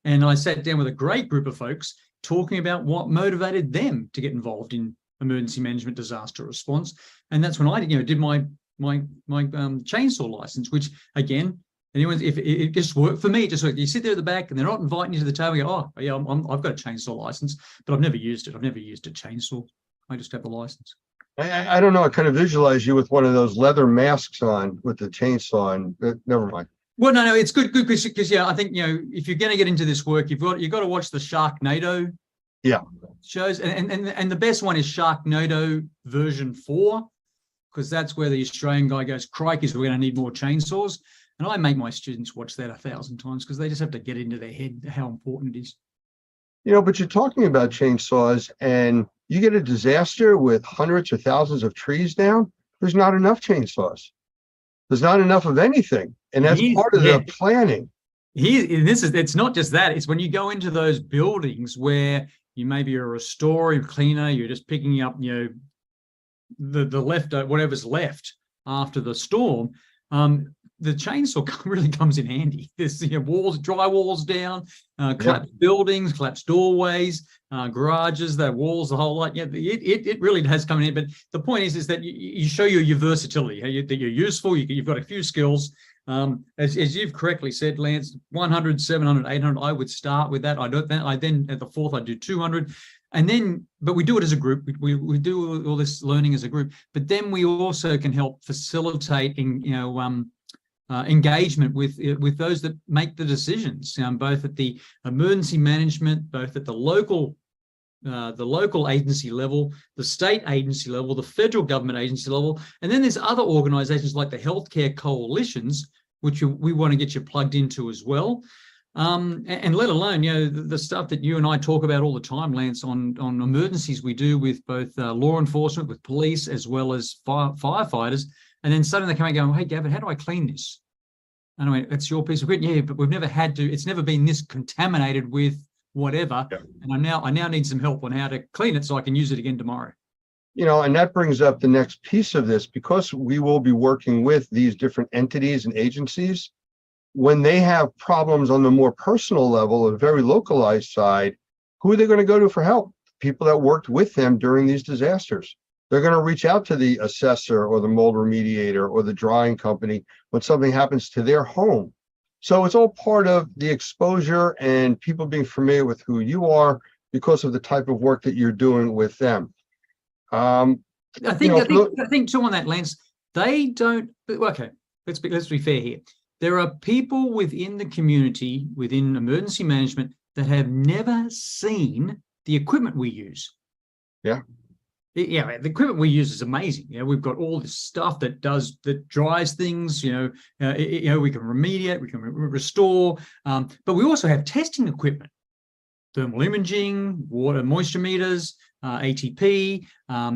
And I sat down with a great group of folks talking about what motivated them to get involved in emergency management, disaster response. And that's when I did my chainsaw license, which again, if it just worked for me, just you sit there at the back and they're not inviting you to the table. You go, oh yeah, I've got a chainsaw license, but I've never used it. I've never used a chainsaw. I just have the license. I don't know. I kind of visualize you with one of those leather masks on with the chainsaw, and never mind. Well, no, it's good because yeah, I think, you know, if you're going to get into this work, you've got to watch the Sharknado shows, and the best one is Sharknado version 4, because that's where the Australian guy goes, crikey, we're going to need more chainsaws. And I make my students watch that 1,000 times because they just have to get into their head how important it is. You know, but you're talking about chainsaws, and you get a disaster with hundreds or thousands of trees down, there's not enough chainsaws. There's not enough of anything. And that's part of the planning. It's not just that. It's when you go into those buildings where you maybe are a restorer, cleaner, you're just picking up, you know, the left, whatever's left after the storm. The chainsaw really comes in handy. There's, you know, walls, dry walls down, collapsed buildings, collapsed doorways, garages, the walls, the whole lot. Yeah, it really has come in. But the point is that you show your versatility, that you're useful. You've got a few skills, As you've correctly said, Lance, 100, 700, 800, I would start with that. I then at the fourth, I do 200. And then, but we do it as a group. We do all this learning as a group, but then we also can help facilitate engagement with those that make the decisions, both at the emergency management, both at the local agency level, the state agency level, the federal government agency level, and then there's other organizations like the healthcare coalitions, which we want to get you plugged into as well. And let alone, the stuff that you and I talk about all the time, Lance, on emergencies we do with both law enforcement, with police, as well as firefighters. And then suddenly they come and go, hey, Gavin, how do I clean this? And I went, it's your piece of equipment. Yeah, but we've never had to, it's never been this contaminated with whatever. Yeah. And I now need some help on how to clean it so I can use it again tomorrow. And that brings up the next piece of this, because we will be working with these different entities and agencies. When they have problems on the more personal level, a very localized side, who are they going to go to for help? People that worked with them during these disasters. They're going to reach out to the assessor or the mold remediator or the drying company when something happens to their home. So it's all part of the exposure and people being familiar with who you are because of the type of work that you're doing with them. I think too on that, Lance, they don't. Okay, let's be fair here. There are people within the community, within emergency management, that have never seen the equipment we use. Yeah. Yeah, the equipment we use is amazing. We've got all this stuff that dries things. We can remediate, we can restore, but we also have testing equipment, thermal imaging, water moisture meters, ATP. A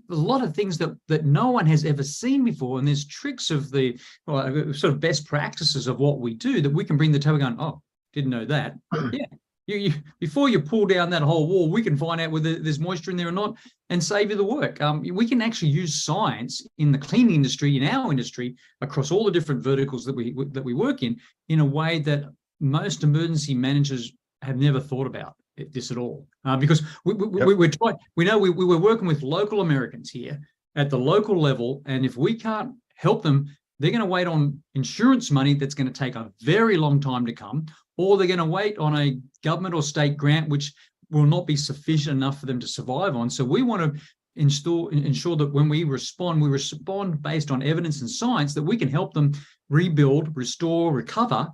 lot of things that no one has ever seen before. And there's tricks of the sort of best practices of what we do that we can bring the table going. Oh, didn't know that. Yeah. You before you pull down that whole wall, we can find out whether there's moisture in there or not and save you the work. We can actually use science in the cleaning industry, in our industry, across all the different verticals that we work in a way that most emergency managers have never thought about this at all. Because we're trying. We know we were working with local Americans here at the local level, and if we can't help them, they're going to wait on insurance money that's going to take a very long time to come, or they're going to wait on a government or state grant, which will not be sufficient enough for them to survive on. So we want to ensure that when we respond based on evidence and science, that we can help them rebuild, restore, recover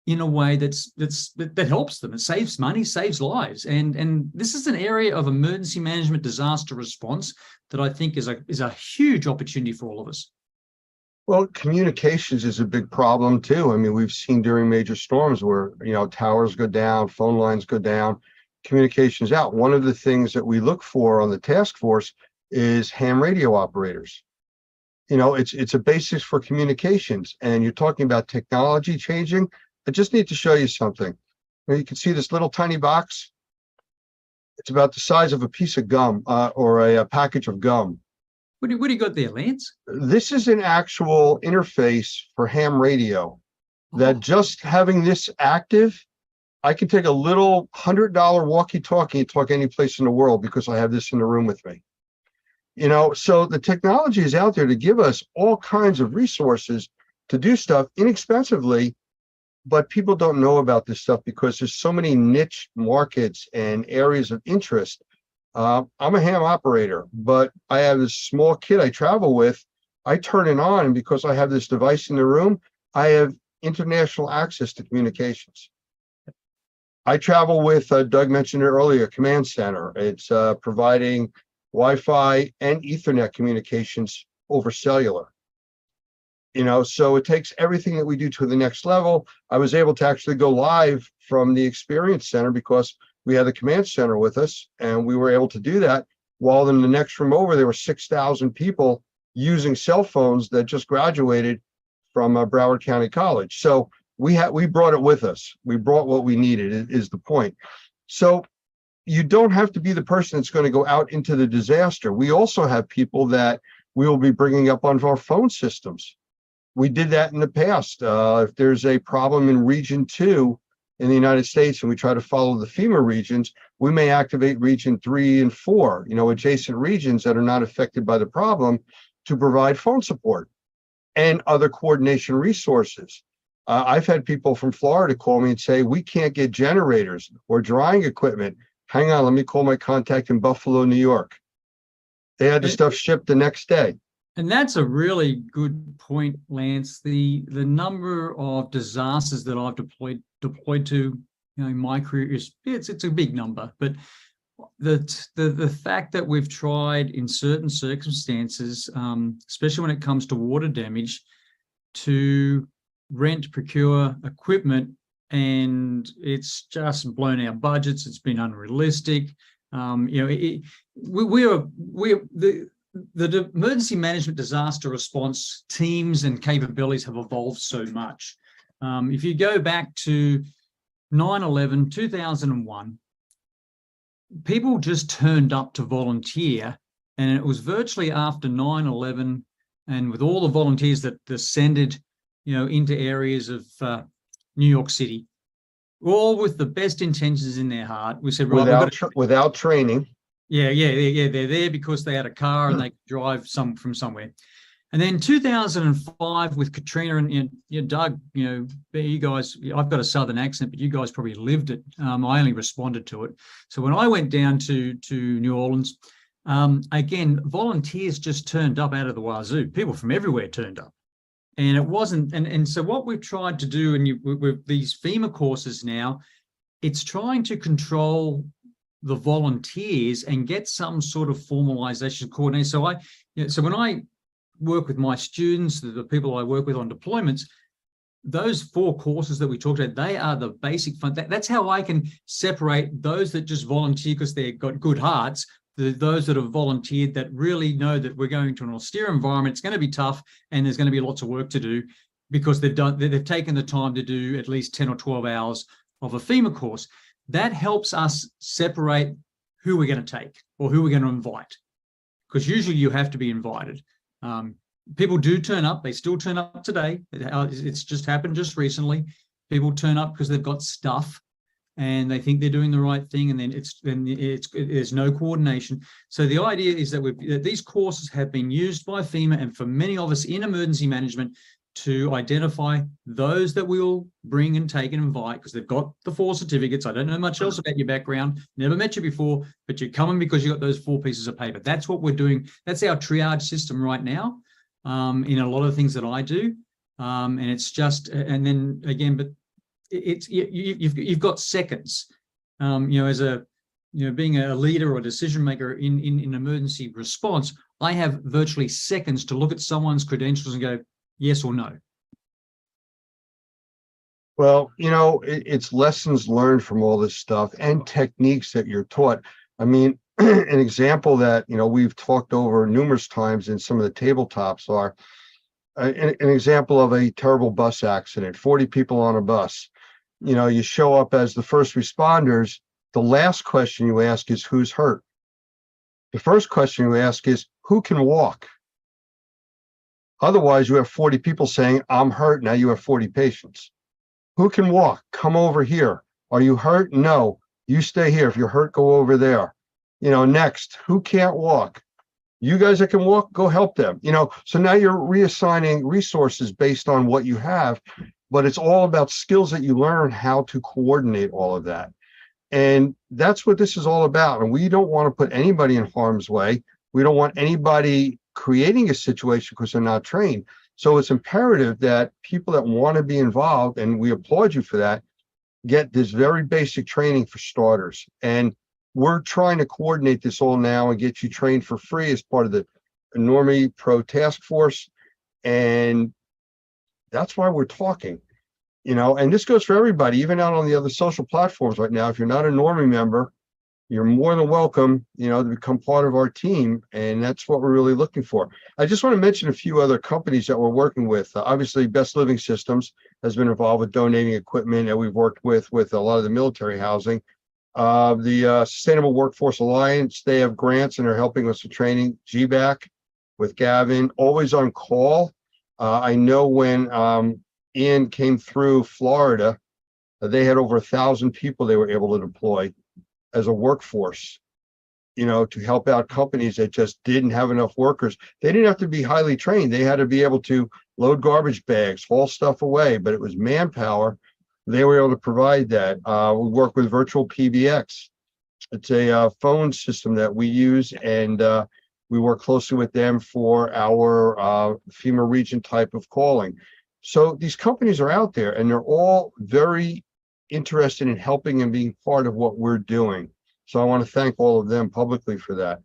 in a way that helps them. It saves money, saves lives. And this is an area of emergency management disaster response that I think is a huge opportunity for all of us. Well, communications is a big problem too. I mean, we've seen during major storms where, towers go down, phone lines go down, communications out. One of the things that we look for on the task force is ham radio operators. It's a basics for communications, and you're talking about technology changing. I just need to show you something. You can see this little tiny box. It's about the size of a piece of gum or a package of gum. What do you got there, Lance? This is an actual interface for ham radio that just having this active, I can take a little $100 walkie-talkie and talk any place in the world because I have this in the room with me. So the technology is out there to give us all kinds of resources to do stuff inexpensively, but people don't know about this stuff because there's so many niche markets and areas of interest. I'm a ham operator, but I have this small kit I travel with. I turn it on, and because I have this device in the room, I have international access to communications. I travel with, Doug mentioned it earlier, Command Center. It's providing Wi-Fi and Ethernet communications over cellular. So it takes everything that we do to the next level. I was able to actually go live from the Experience Center because we had the Command Center with us, and we were able to do that. While in the next room over, there were 6,000 people using cell phones that just graduated from Broward County College. So we brought it with us. We brought what we needed, is the point. So you don't have to be the person that's going to go out into the disaster. We also have people that we will be bringing up onto our phone systems. We did that in the past. If there's a problem in Region 2 in the United States and we try to follow the FEMA regions, we may activate Region 3 and 4, adjacent regions that are not affected by the problem, to provide phone support. and other coordination resources. I've had people from Florida call me and say, we can't get generators or drying equipment. Hang on, let me call my contact in Buffalo, New York. They had the stuff shipped the next day. And that's a really good point, Lance. The number of disasters that I've deployed to, in my career is it's a big number. But the fact that we've tried in certain circumstances, especially when it comes to water damage, to procure equipment, and it's just blown our budgets. It's been unrealistic. The emergency management disaster response teams and capabilities have evolved so much. If you go back to 9/11, 2001, people just turned up to volunteer, and it was virtually after 9/11, and with all the volunteers that descended, into areas of New York City, all with the best intentions in their heart. We said, right, without training. Yeah. They're there because they had a car and they could drive from somewhere. And then 2005 with Katrina and Doug, you guys, I've got a Southern accent, but you guys probably lived it. I only responded to it. So when I went down to New Orleans, again, volunteers just turned up out of the wazoo. People from everywhere turned up. And it wasn't, and so what we've tried to do, and with these FEMA courses now, it's trying to control the volunteers and get some sort of formalization coordination. So when I work with my students, the people I work with on deployments, those 4 courses that we talked about, they are the basic fun. That's how I can separate those that just volunteer because they've got good hearts, those that have volunteered that really know that we're going to an austere environment. It's going to be tough, and there's going to be lots of work to do because they've taken the time to do at least 10 or 12 hours of a FEMA course. That helps us separate who we're going to take or who we're going to invite, because usually you have to be invited. People do turn up. They still turn up today. It's just happened just recently. People turn up because they've got stuff and they think they're doing the right thing, and then there's no coordination. So the idea is that these courses have been used by FEMA and for many of us in emergency management to identify those that we'll bring and take and invite because they've got the 4 certificates. I don't know much else about your background, never met you before, but you're coming because you got those 4 pieces of paper. That's what we're doing. That's our triage system right now in a lot of things that I do. And it's just, and then again, but it's you've got seconds, as being a leader or decision maker in emergency response, I have virtually seconds to look at someone's credentials and go, yes or no. Well, it's lessons learned from all this stuff and techniques that you're taught. I mean, an example that, we've talked over numerous times in some of the tabletops are an example of a terrible bus accident, 40 people on a bus. You show up as the first responders. The last question you ask is who's hurt. The first question you ask is who can walk. Otherwise, you have 40 people saying, I'm hurt. Now you have 40 patients. Who can walk? Come over here. Are you hurt? No. You stay here. If you're hurt, go over there. Next, who can't walk? You guys that can walk, go help them. So now you're reassigning resources based on what you have, but it's all about skills that you learn how to coordinate all of that. And that's what this is all about. And we don't want to put anybody in harm's way. We don't want anybody creating a situation because they're not trained. So it's imperative that people that want to be involved, and we applaud you for that, get this very basic training for starters. And we're trying to coordinate this all now and get you trained for free as part of the Normie Pro Task Force. And that's why we're talking, and this goes for everybody, even out on the other social platforms right now. If you're not a Normie member, you're more than welcome, to become part of our team. And that's what we're really looking for. I just want to mention a few other companies that we're working with. Obviously, Best Living Systems has been involved with donating equipment, and we've worked with a lot of the military housing. The Sustainable Workforce Alliance, they have grants and are helping us with training. GBAC with Gavin, always on call. I know when Ian came through Florida, they had over 1,000 people they were able to deploy as a workforce. to help out companies that just didn't have enough workers. They didn't have to be highly trained. They had to be able to load garbage bags, haul stuff away, but it was manpower. They were able to provide that. We work with Virtual PBX. It's a phone system that we use, and we work closely with them for our FEMA region type of calling. So these companies are out there, and they're all very interested in helping and being part of what we're doing. So I want to thank all of them publicly for that.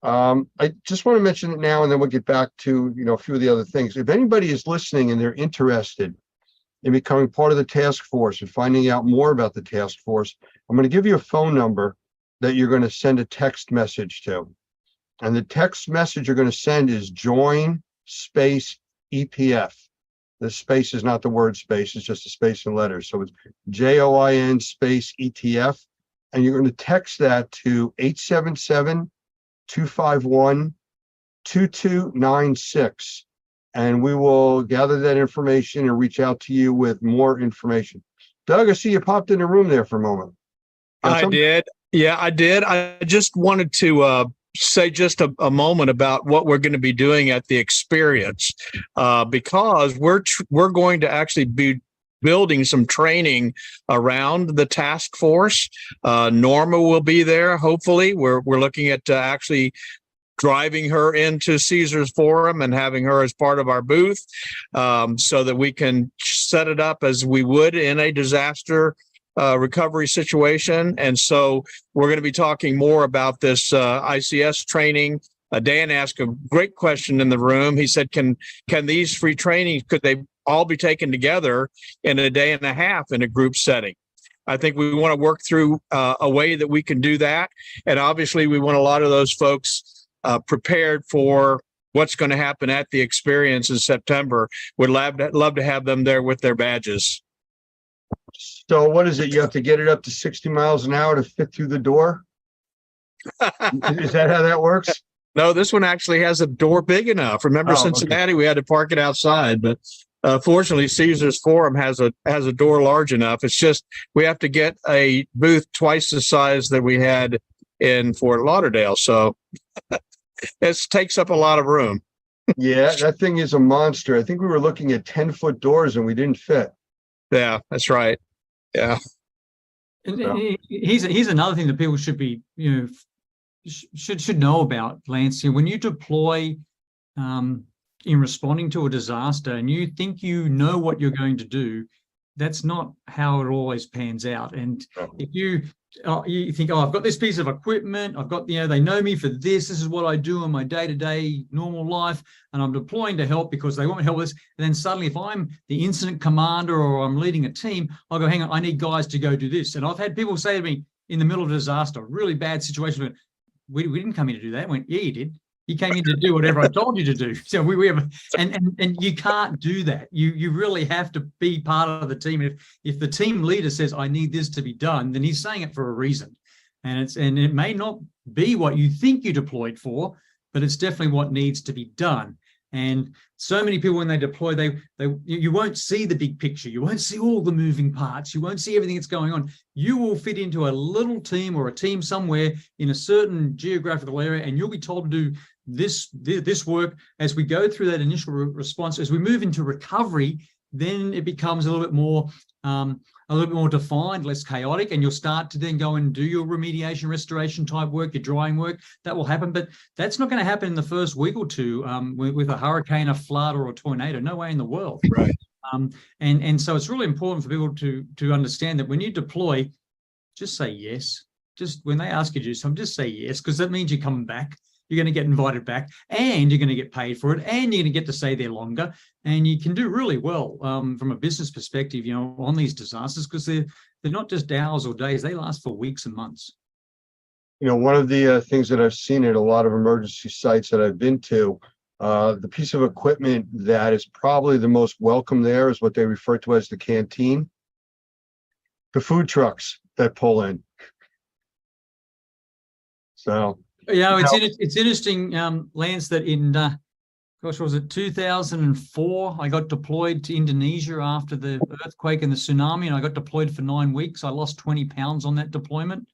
I just want to mention it now, and then we'll get back to a few of the other things. If anybody is listening and they're interested in becoming part of the task force and finding out more about the task force, I'm going to give you a phone number that you're going to send a text message to. And the text message you're going to send is join space EPF. The space is not the word space, it's just a space in letters. So it's JOIN space ETF. And you're going to text that to 877-251-2296. And we will gather that information and reach out to you with more information. Doug, I see you popped in the room there for a moment. I did. Yeah, I did. I just wanted to say just a moment about what we're going to be doing at the experience, because we're going to actually be building some training around the task force. Norma will be there. Hopefully, we're looking at actually driving her into Caesars Forum and having her as part of our booth, so that we can set it up as we would in a disaster recovery situation. And so we're going to be talking more about this ICS training. Dan asked a great question in the room. He said, can these free trainings, could they all be taken together in a day and a half in a group setting? I think we want to work through a way that we can do that. And obviously we want a lot of those folks prepared for what's going to happen at the experience in September. Would love to have them there with their badges. So what is it? You have to get it up to 60 miles an hour to fit through the door? Is that how that works? No, this one actually has a door big enough. Remember Cincinnati, we had to park it outside, but fortunately Caesars Forum has a door large enough. It's just we have to get a booth twice the size that we had in Fort Lauderdale. So it takes up a lot of room. Yeah, that thing is a monster. I think we were looking at 10-foot doors and we didn't fit. Yeah, that's right. Yeah. And here's another thing that people should be, should know about, Lance. When you deploy in responding to a disaster and you think you know what you're going to do, that's not how it always pans out. And if you think, I've got this piece of equipment, I've got, they know me for this is what I do in my day-to-day normal life, and I'm deploying to help because they want me to help with this. And then suddenly if I'm the incident commander or I'm leading a team, I'll go, hang on, I need guys to go do this. And I've had people say to me in the middle of a disaster, really bad situation, we didn't come here to do that. I went, yeah, you did. You came in to do whatever I told you to do. So we have, and you can't do that. You really have to be part of the team. If the team leader says, I need this to be done, then he's saying it for a reason. And it may not be what you think you deployed for, but it's definitely what needs to be done. And so many people, when they deploy, you won't see the big picture. You won't see all the moving parts. You won't see everything that's going on. You will fit into a little team or a team somewhere in a certain geographical area, and you'll be told to do this work. As we go through that initial response, as we move into recovery, then it becomes a little bit more defined, less chaotic, and you'll start to then go and do your remediation, restoration type work, your drying work. That will happen, but that's not going to happen in the first week or two with a hurricane, a flood, or a tornado. No way in the world. Right. And so it's really important for people to understand that when you deploy, just say yes. Just when they ask you to do something, just say yes, because that means you're coming back. You're going to get invited back, and you're going to get paid for it, and you're going to get to stay there longer, and you can do really well from a business perspective, on these disasters, because they're not just hours or days; they last for weeks and months. One of the things that I've seen at a lot of emergency sites that I've been to, the piece of equipment that is probably the most welcome there is what they refer to as the canteen, the food trucks that pull in. So. It's interesting, Lance, that in, was it 2004? I got deployed to Indonesia after the earthquake and the tsunami, and I got deployed for 9 weeks. I lost 20 pounds on that deployment.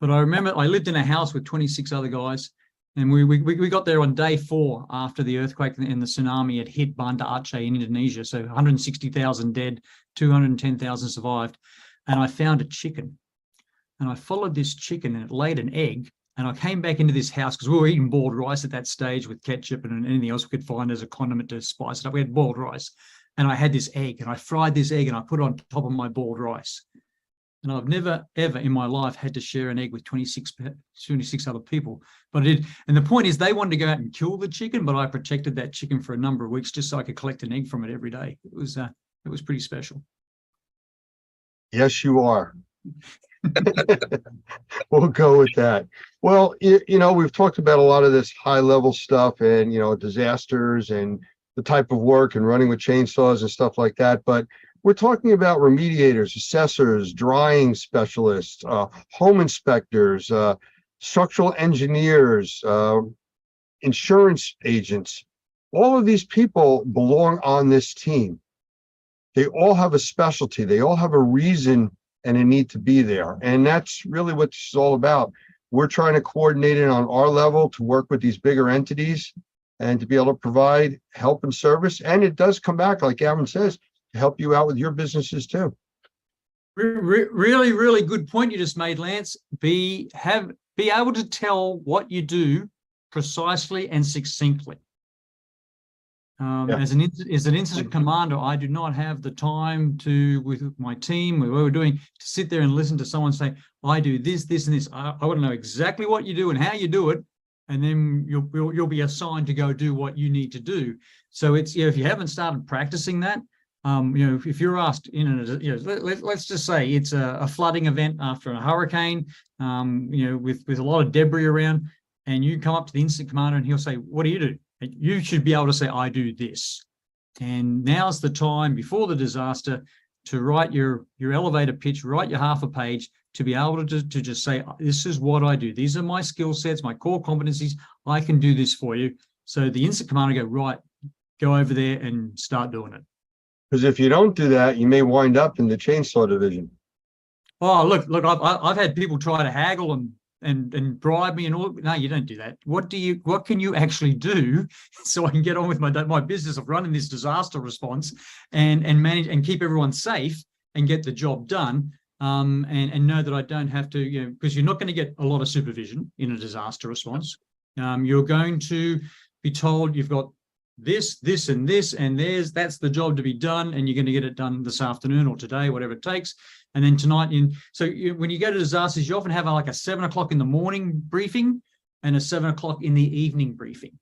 But I remember I lived in a house with 26 other guys, and we got there on day 4 after the earthquake and the tsunami had hit Banda Aceh in Indonesia. So 160,000 dead, 210,000 survived. And I found a chicken, and I followed this chicken, and it laid an egg. And I came back into this house because we were eating boiled rice at that stage with ketchup and anything else we could find as a condiment to spice it up. We had boiled rice, and I had this egg, and I fried this egg, and I put it on top of my boiled rice. And I've never, ever in my life had to share an egg with 26 other people, but I did. And the point is, they wanted to go out and kill the chicken, but I protected that chicken for a number of weeks just so I could collect an egg from it every day. It was pretty special. Yes, you are. We'll go with that. Well, you know, we've talked about a lot of this high level stuff and, you know, disasters and the type of work and running with chainsaws and stuff like that. But we're talking about remediators, assessors, drying specialists, home inspectors, structural engineers, insurance agents. All of these people belong on this team. They all have a specialty. They all have a reason and a need to be there. And that's really what this is all about. We're trying to coordinate it on our level to work with these bigger entities and to be able to provide help and service. And it does come back, like Gavin says, to help you out with your businesses too. Really, really good point you just made, Lance. Be able to tell what you do precisely and succinctly. As an incident commander, I do not have the time with my team, what we're doing, to sit there and listen to someone say, I do this, this, and this. I want to know exactly what you do and how you do it, and then you'll be assigned to go do what you need to do. So it's, you know, if you haven't started practicing that, you know, if you're asked let's just say it's a flooding event after a hurricane, you know, with a lot of debris around, and you come up to the incident commander and he'll say, what do you do? You should be able to say, I do this. And now's the time before the disaster to write your elevator pitch, write your half a page, to be able to just say, this is what I do. These are my skill sets, my core competencies. I can do this for you. So the incident commander go, right, go over there and start doing it. Because if you don't do that, you may wind up in the chainsaw division. Oh, look, I've had people try to haggle and bribe me and all. No, you don't do that. What can you actually do so I can get on with my business of running this disaster response and manage and keep everyone safe and get the job done, and know that I don't have to, you know, because you're not going to get a lot of supervision in a disaster response. You're going to be told you've got this, this, and this, and that's the job to be done, and you're going to get it done this afternoon or today, whatever it takes. And then tonight, when you go to disasters, you often have like a 7 o'clock in the morning briefing and a 7 o'clock in the evening briefing.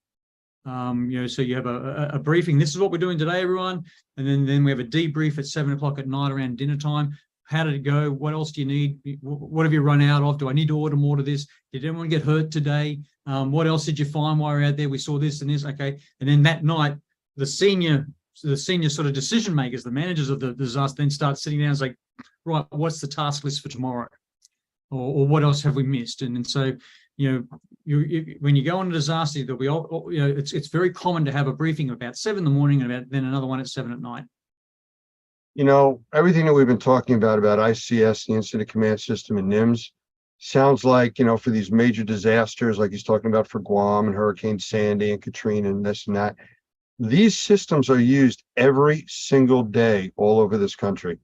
You know, so you have a briefing. This is what we're doing today, everyone. And then we have a debrief at 7 o'clock at night around dinner time. How did it go? What else do you need? What have you run out of? Do I need to order more to this? Did anyone get hurt today? What else did you find while we were out there? We saw this and this. Okay. And then that night, the senior sort of decision makers, the managers of the disaster, then start sitting down and say, right, what's the task list for tomorrow? Or what else have we missed? And so, you know, when you go on a disaster, there'll be, you know, it's very common to have a briefing about 7 in the morning and then another one at 7 at night. You know, everything that we've been talking about ICS, the Incident Command System, and NIMS, sounds like, you know, for these major disasters, like he's talking about for Guam and Hurricane Sandy and Katrina and this and that, these systems are used every single day all over this country.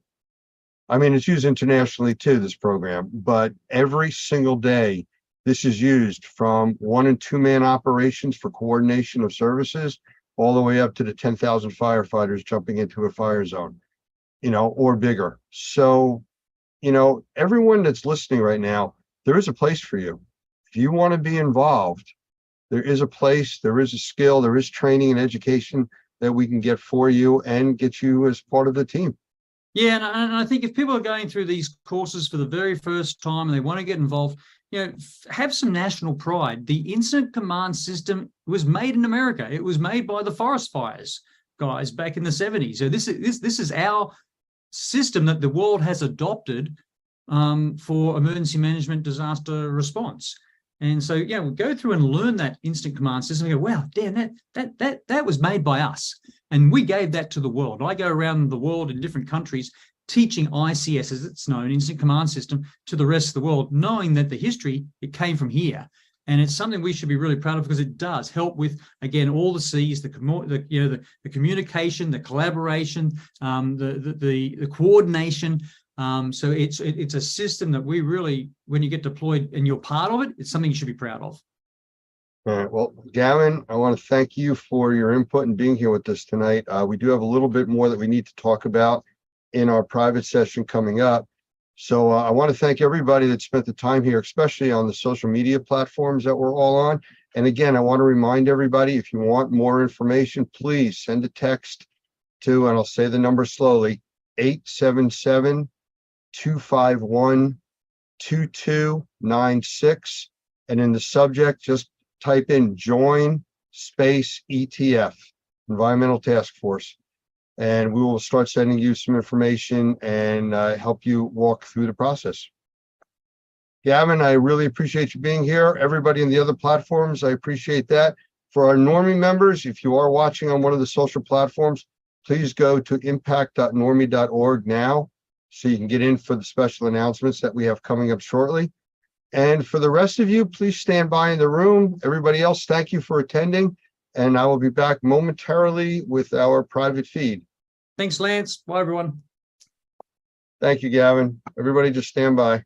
I mean, it's used internationally too, this program, but every single day, this is used from 1- and 2-man operations for coordination of services, all the way up to the 10,000 firefighters jumping into a fire zone, you know, or bigger. So, you know, everyone that's listening right now, there is a place for you. If you want to be involved, there is a place, there is a skill, there is training and education that we can get for you and get you as part of the team. Yeah, and I think if people are going through these courses for the very first time and they want to get involved, you know, have some national pride. The Incident Command System was made in America. It was made by the forest fires guys back in the 70s. So this is our system that the world has adopted for emergency management, disaster response. And so, yeah, we'll go through and learn that Incident Command System and go, wow, damn, that was made by us. And we gave that to the world. I go around the world in different countries teaching ICS, as it's known, Incident Command System, to the rest of the world, knowing that the history, it came from here. And it's something we should be really proud of because it does help with, again, all the C's, the communication, the collaboration, the coordination. So it's a system that we really, when you get deployed and you're part of it, it's something you should be proud of. All right. Well, Gavin, I want to thank you for your input and being here with us tonight. We do have a little bit more that we need to talk about in our private session coming up. So I want to thank everybody that spent the time here, especially on the social media platforms that we're all on. And again, I want to remind everybody, if you want more information, please send a text to, and I'll say the number slowly, 877-251-2296. And in the subject, just type in join space ETF, Environmental Task Force. And we will start sending you some information and help you walk through the process. Gavin, I really appreciate you being here. Everybody in the other platforms, I appreciate that. For our Normie members, if you are watching on one of the social platforms, please go to impact.normie.org now so you can get in for the special announcements that we have coming up shortly. And for the rest of you, please stand by in the room. Everybody else, thank you for attending. And I will be back momentarily with our private feed. Thanks, Lance. Bye, everyone. Thank you, Gavin. Everybody just stand by.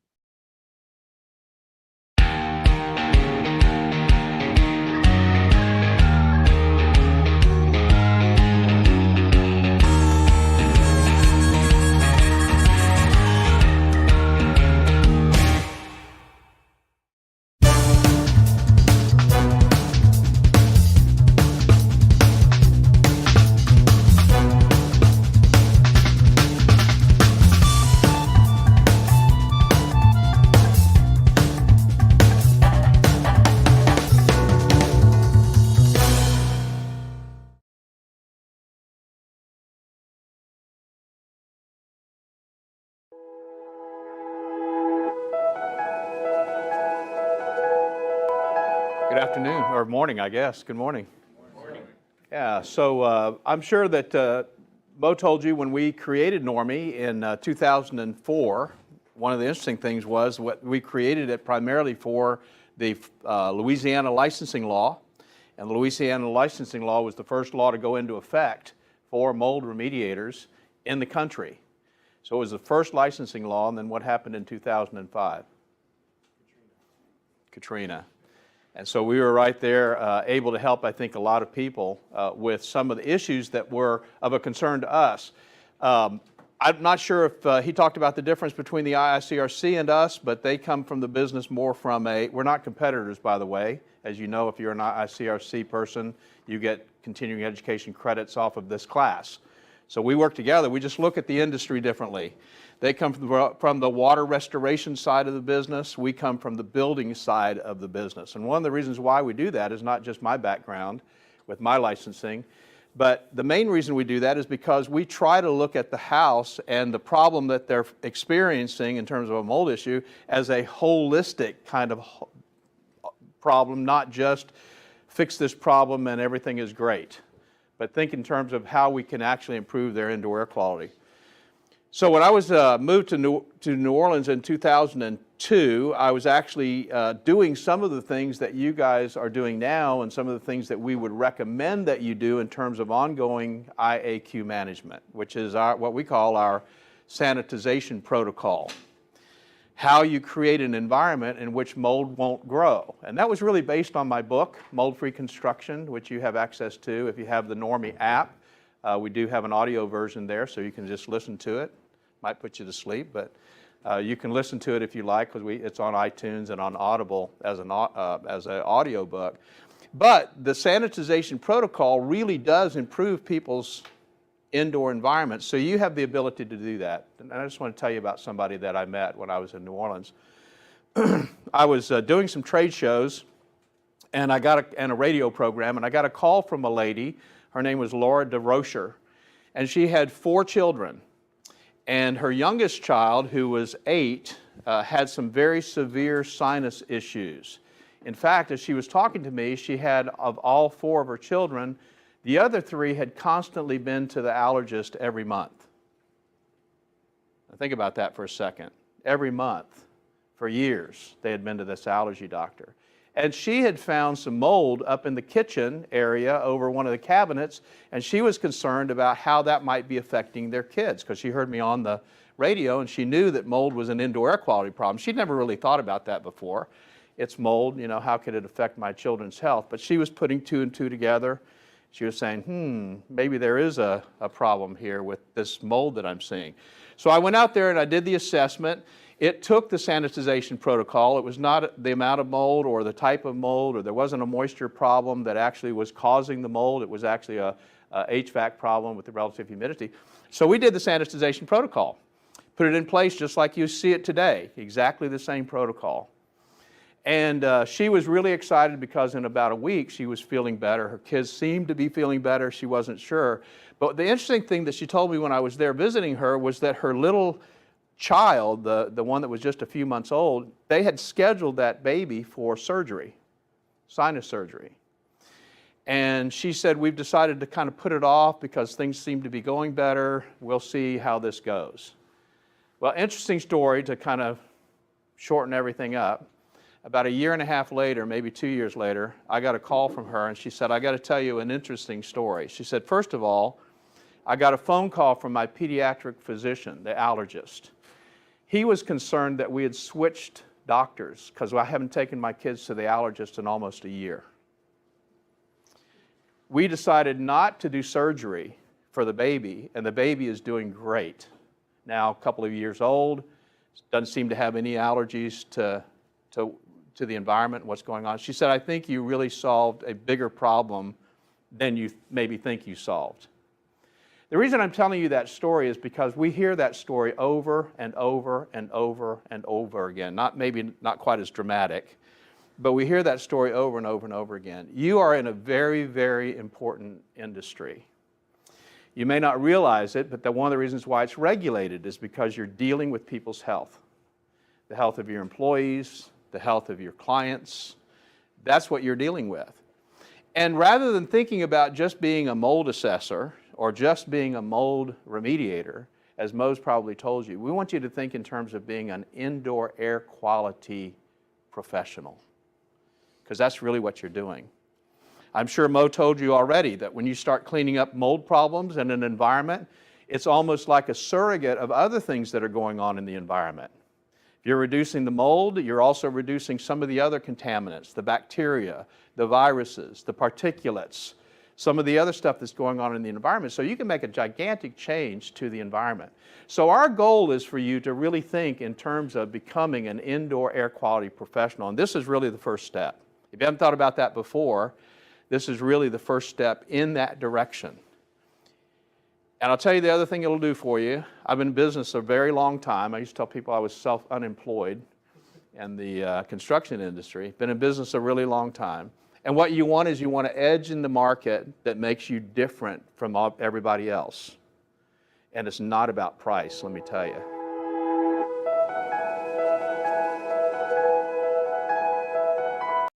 Good afternoon, or morning, I guess. Good morning. Yeah, so I'm sure that Mo told you when we created Normie in 2004, one of the interesting things was what we created it primarily for the Louisiana licensing law. And the Louisiana licensing law was the first law to go into effect for mold remediators in the country. So it was the first licensing law, and then what happened in 2005? Katrina. And so we were right there able to help, I think, a lot of people with some of the issues that were of a concern to us. I'm not sure if he talked about the difference between the IICRC and us, but they come from the business more from we're not competitors, by the way. As you know, if you're an IICRC person, you get continuing education credits off of this class. So we work together. We just look at the industry differently. They come from the water restoration side of the business. We come from the building side of the business. And one of the reasons why we do that is not just my background with my licensing, but the main reason we do that is because we try to look at the house and the problem that they're experiencing in terms of a mold issue as a holistic kind of problem, not just fix this problem and everything is great, but think in terms of how we can actually improve their indoor air quality. So when I was moved to New Orleans in 2002, I was actually doing some of the things that you guys are doing now and some of the things that we would recommend that you do in terms of ongoing IAQ management, which is what we call our sanitization protocol. How you create an environment in which mold won't grow. And that was really based on my book, Mold-Free Construction, which you have access to if you have the Normie app. We do have an audio version there, so you can just listen to it. Might put you to sleep, but you can listen to it if you like, because it's on iTunes and on Audible as an audio book. But the sanitization protocol really does improve people's indoor environments, so you have the ability to do that. And I just want to tell you about somebody that I met when I was in New Orleans. I was doing some trade shows, and a radio program, and I got a call from a lady. Her name was Laura DeRocher, and she had 4 children. And her youngest child, who was 8, had some very severe sinus issues. In fact, as she was talking to me, she had, of all 4 of her children, the other 3 had constantly been to the allergist every month. Think about that for a second. Every month for years, they had been to this allergy doctor. And she had found some mold up in the kitchen area over one of the cabinets, and she was concerned about how that might be affecting their kids, because she heard me on the radio and she knew that mold was an indoor air quality problem. She'd never really thought about that before. It's mold, you know, how could it affect my children's health? But she was putting two and two together. She was saying, maybe there is a problem here with this mold that I'm seeing. So I went out there and I did the assessment. It took the sanitization protocol. It was not the amount of mold or the type of mold, or there wasn't a moisture problem that actually was causing the mold. It was actually a HVAC problem with the relative humidity. So we did the sanitization protocol, put it in place just like you see it today, exactly the same protocol. And she was really excited because in about a week she was feeling better. Her kids seemed to be feeling better. She wasn't sure. But the interesting thing that she told me when I was there visiting her was that her little child, the one that was just a few months old, they had scheduled that baby for surgery, sinus surgery. And she said, we've decided to kind of put it off because things seem to be going better. We'll see how this goes. Well, interesting story to kind of shorten everything up. About 1.5 years later, maybe 2 years later, I got a call from her and she said, I got to tell you an interesting story. She said, first of all, I got a phone call from my pediatric physician, the allergist. He was concerned that we had switched doctors because I haven't taken my kids to the allergist in almost a year. We decided not to do surgery for the baby, and the baby is doing great. Now, a couple of years old, doesn't seem to have any allergies to the environment and what's going on. She said, I think you really solved a bigger problem than you maybe think you solved. The reason I'm telling you that story is because we hear that story over and over and over and over again. Maybe not quite as dramatic, but we hear that story over and over and over again. You are in a very, very important industry. You may not realize it, but one of the reasons why it's regulated is because you're dealing with people's health. The health of your employees, the health of your clients. That's what you're dealing with. And rather than thinking about just being a mold assessor or just being a mold remediator, as Mo's probably told you, we want you to think in terms of being an indoor air quality professional, because that's really what you're doing. I'm sure Mo told you already that when you start cleaning up mold problems in an environment, it's almost like a surrogate of other things that are going on in the environment. If you're reducing the mold, you're also reducing some of the other contaminants, the bacteria, the viruses, the particulates, some of the other stuff that's going on in the environment. So you can make a gigantic change to the environment. So our goal is for you to really think in terms of becoming an indoor air quality professional. And this is really the first step. If you haven't thought about that before, this is really the first step in that direction. And I'll tell you the other thing it'll do for you. I've been in business a very long time. I used to tell people I was unemployed in the construction industry. Been in business a really long time. And what you want is you want an edge in the market that makes you different from everybody else. And it's not about price, let me tell you.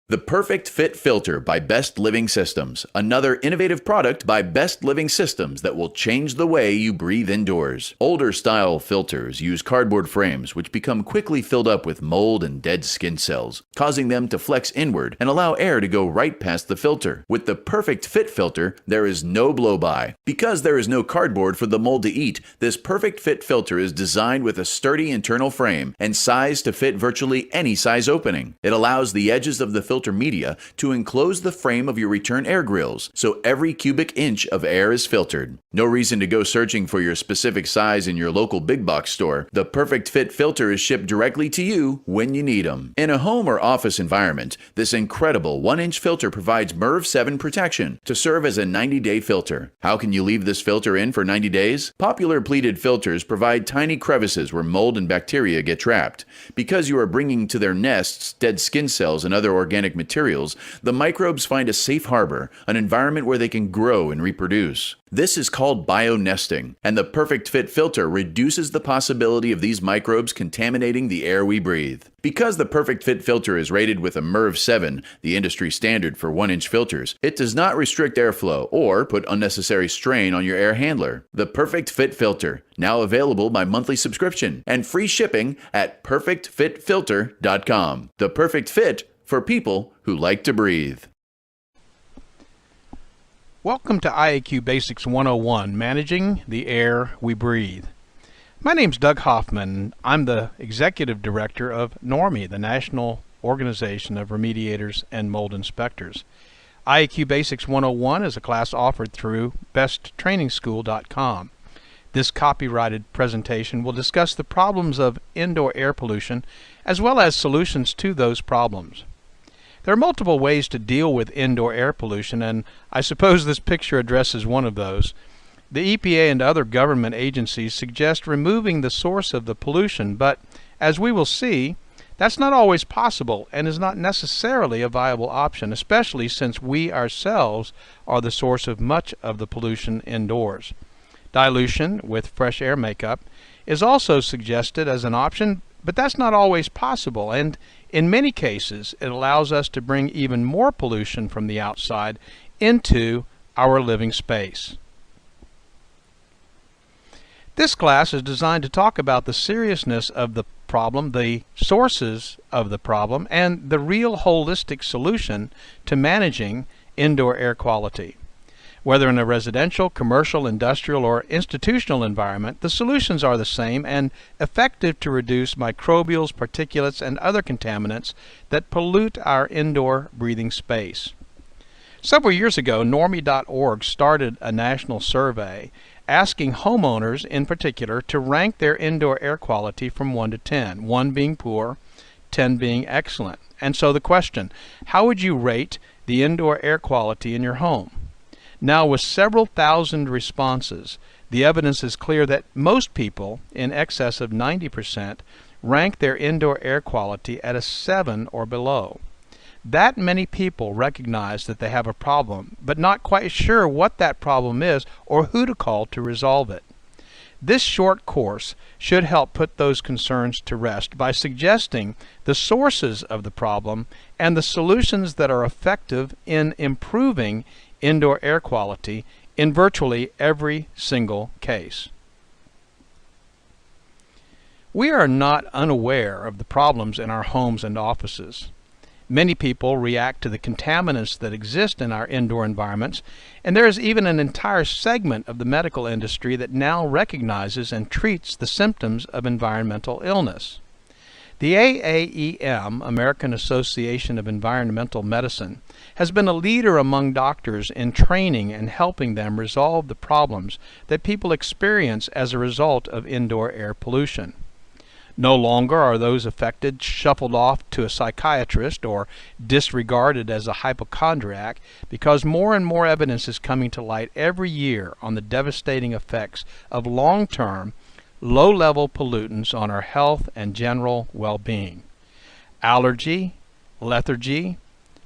The Perfect Fit Filter by Best Living Systems, another innovative product by Best Living Systems that will change the way you breathe indoors. Older style filters use cardboard frames which become quickly filled up with mold and dead skin cells, causing them to flex inward and allow air to go right past the filter. With the Perfect Fit Filter, there is no blow-by. Because there is no cardboard for the mold to eat, this Perfect Fit Filter is designed with a sturdy internal frame and sized to fit virtually any size opening. It allows the edges of the filter media to enclose the frame of your return air grills, so every cubic inch of air is filtered. No reason to go searching for your specific size in your local big box store. The Perfect Fit Filter is shipped directly to you when you need them. In a home or office environment, this incredible 1-inch filter provides MERV 7 protection to serve as a 90-day filter. How can you leave this filter in for 90 days? Popular pleated filters provide tiny crevices where mold and bacteria get trapped. Because you are bringing to their nests dead skin cells and other organic organic materials, the microbes find a safe harbor, an environment where they can grow and reproduce. This is called bionesting, and the Perfect Fit filter reduces the possibility of these microbes contaminating the air we breathe. Because the Perfect Fit filter is rated with a MERV 7, the industry standard for 1-inch filters, it does not restrict airflow or put unnecessary strain on your air handler. The Perfect Fit filter, now available by monthly subscription and free shipping at perfectfitfilter.com. The Perfect Fit for people who like to breathe. Welcome to IAQ Basics 101, Managing the Air We Breathe. My name's Doug Hoffman. I'm the Executive Director of NORMI, the National Organization of Remediators and Mold Inspectors. IAQ Basics 101 is a class offered through besttrainingschool.com. This copyrighted presentation will discuss the problems of indoor air pollution as well as solutions to those problems. There are multiple ways to deal with indoor air pollution, and I suppose this picture addresses one of those. The EPA and other government agencies suggest removing the source of the pollution, but as we will see, that's not always possible and is not necessarily a viable option, especially since we ourselves are the source of much of the pollution indoors. Dilution with fresh air makeup is also suggested as an option, but that's not always possible, and in many cases it allows us to bring even more pollution from the outside into our living space. This class is designed to talk about the seriousness of the problem, the sources of the problem, and the real holistic solution to managing indoor air quality. Whether in a residential, commercial, industrial, or institutional environment, the solutions are the same and effective to reduce microbials, particulates, and other contaminants that pollute our indoor breathing space. Several years ago, Normie.org started a national survey asking homeowners in particular to rank their indoor air quality from 1 to 10, 1 being poor, 10 being excellent. And so the question, how would you rate the indoor air quality in your home? Now, with several thousand responses, the evidence is clear that most people, in excess of 90%, rank their indoor air quality at a 7 or below. That many people recognize that they have a problem, but not quite sure what that problem is or who to call to resolve it. This short course should help put those concerns to rest by suggesting the sources of the problem and the solutions that are effective in improving indoor air quality in virtually every single case. We are not unaware of the problems in our homes and offices. Many people react to the contaminants that exist in our indoor environments, and there is even an entire segment of the medical industry that now recognizes and treats the symptoms of environmental illness. The AAEM, American Association of Environmental Medicine, has been a leader among doctors in training and helping them resolve the problems that people experience as a result of indoor air pollution. No longer are those affected shuffled off to a psychiatrist or disregarded as a hypochondriac, because more and more evidence is coming to light every year on the devastating effects of long-term, low-level pollutants on our health and general well-being. Allergy, lethargy,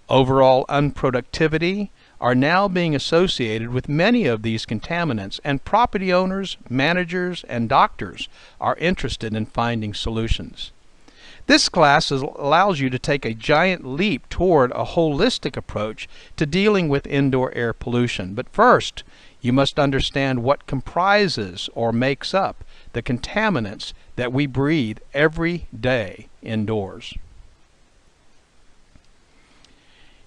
overall unproductivity are now being associated with many of these contaminants, and property owners, managers, and doctors are interested in finding solutions. This class allows you to take a giant leap toward a holistic approach to dealing with indoor air pollution. But first, you must understand what comprises or makes up the contaminants that we breathe every day indoors.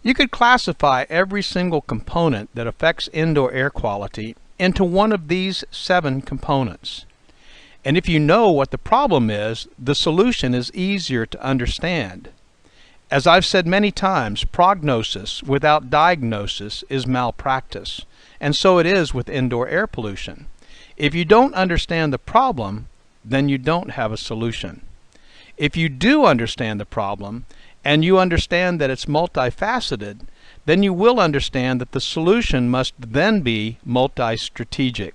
You could classify every single component that affects indoor air quality into one of these 7 components. And if you know what the problem is, the solution is easier to understand. As I've said many times, prognosis without diagnosis is malpractice, and so it is with indoor air pollution. If you don't understand the problem, then you don't have a solution. If you do understand the problem, and you understand that it's multifaceted, then you will understand that the solution must then be multi-strategic.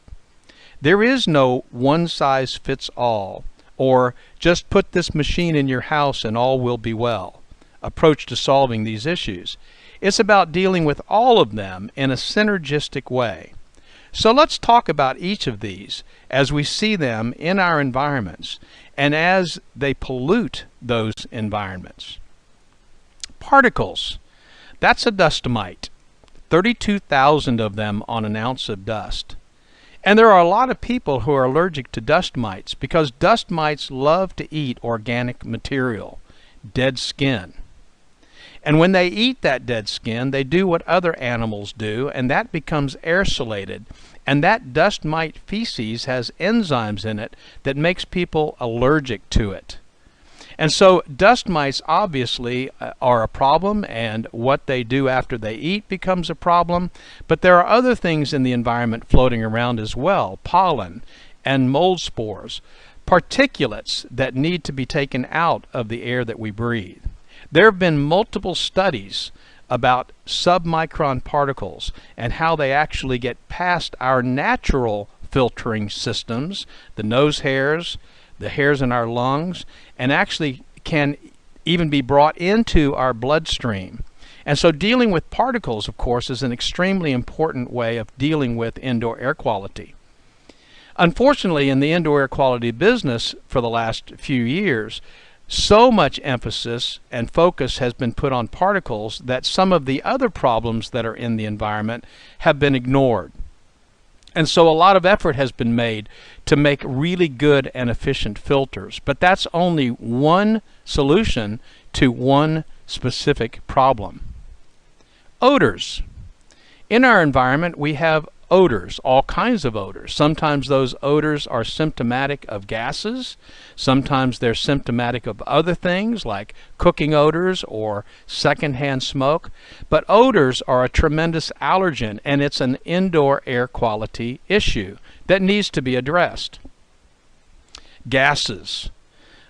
There is no one-size-fits-all, or just put this machine in your house and all will be well. approach to solving these issues. It's about dealing with all of them in a synergistic way. So let's talk about each of these as we see them in our environments and as they pollute those environments. Particles. That's a dust mite. 32,000 of them on an ounce of dust. And there are a lot of people who are allergic to dust mites because dust mites love to eat organic material, dead skin. And when they eat that dead skin, they do what other animals do, and that becomes aerosolated. And that dust mite feces has enzymes in it that makes people allergic to it. And so dust mites obviously are a problem, and what they do after they eat becomes a problem. But there are other things in the environment floating around as well, pollen and mold spores, particulates that need to be taken out of the air that we breathe. There have been multiple studies about submicron particles and how they actually get past our natural filtering systems, the nose hairs, the hairs in our lungs, and actually can even be brought into our bloodstream. And so dealing with particles, of course, is an extremely important way of dealing with indoor air quality. Unfortunately, in the indoor air quality business for the last few years, so much emphasis and focus has been put on particles that some of the other problems that are in the environment have been ignored. And so a lot of effort has been made to make really good and efficient filters, but that's only one solution to one specific problem. Odors. In our environment, we have odors, all kinds of odors. Sometimes those odors are symptomatic of gases. Sometimes they're symptomatic of other things like cooking odors or secondhand smoke. But odors are a tremendous allergen, and it's an indoor air quality issue that needs to be addressed. Gases.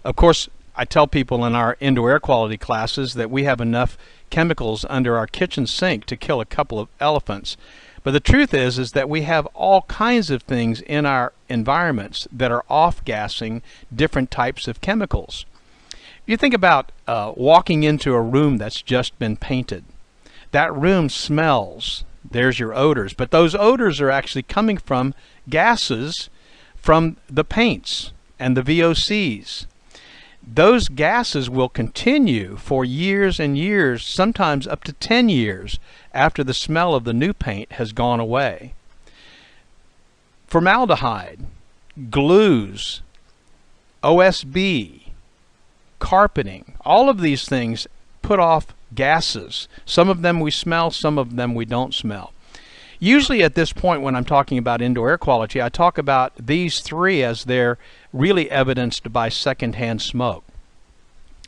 Of course, I tell people in our indoor air quality classes that we have enough chemicals under our kitchen sink to kill a couple of elephants. But the truth is that we have all kinds of things in our environments that are off-gassing different types of chemicals. You think about walking into a room that's just been painted. That room smells. There's your odors. But those odors are actually coming from gases from the paints and the VOCs. Those gases will continue for years and years, sometimes up to 10 years, after the smell of the new paint has gone away. Formaldehyde, glues, OSB, carpeting, all of these things put off gases. Some of them we smell, some of them we don't smell. Usually at this point when I'm talking about indoor air quality, I talk about these three as they're really evidenced by secondhand smoke.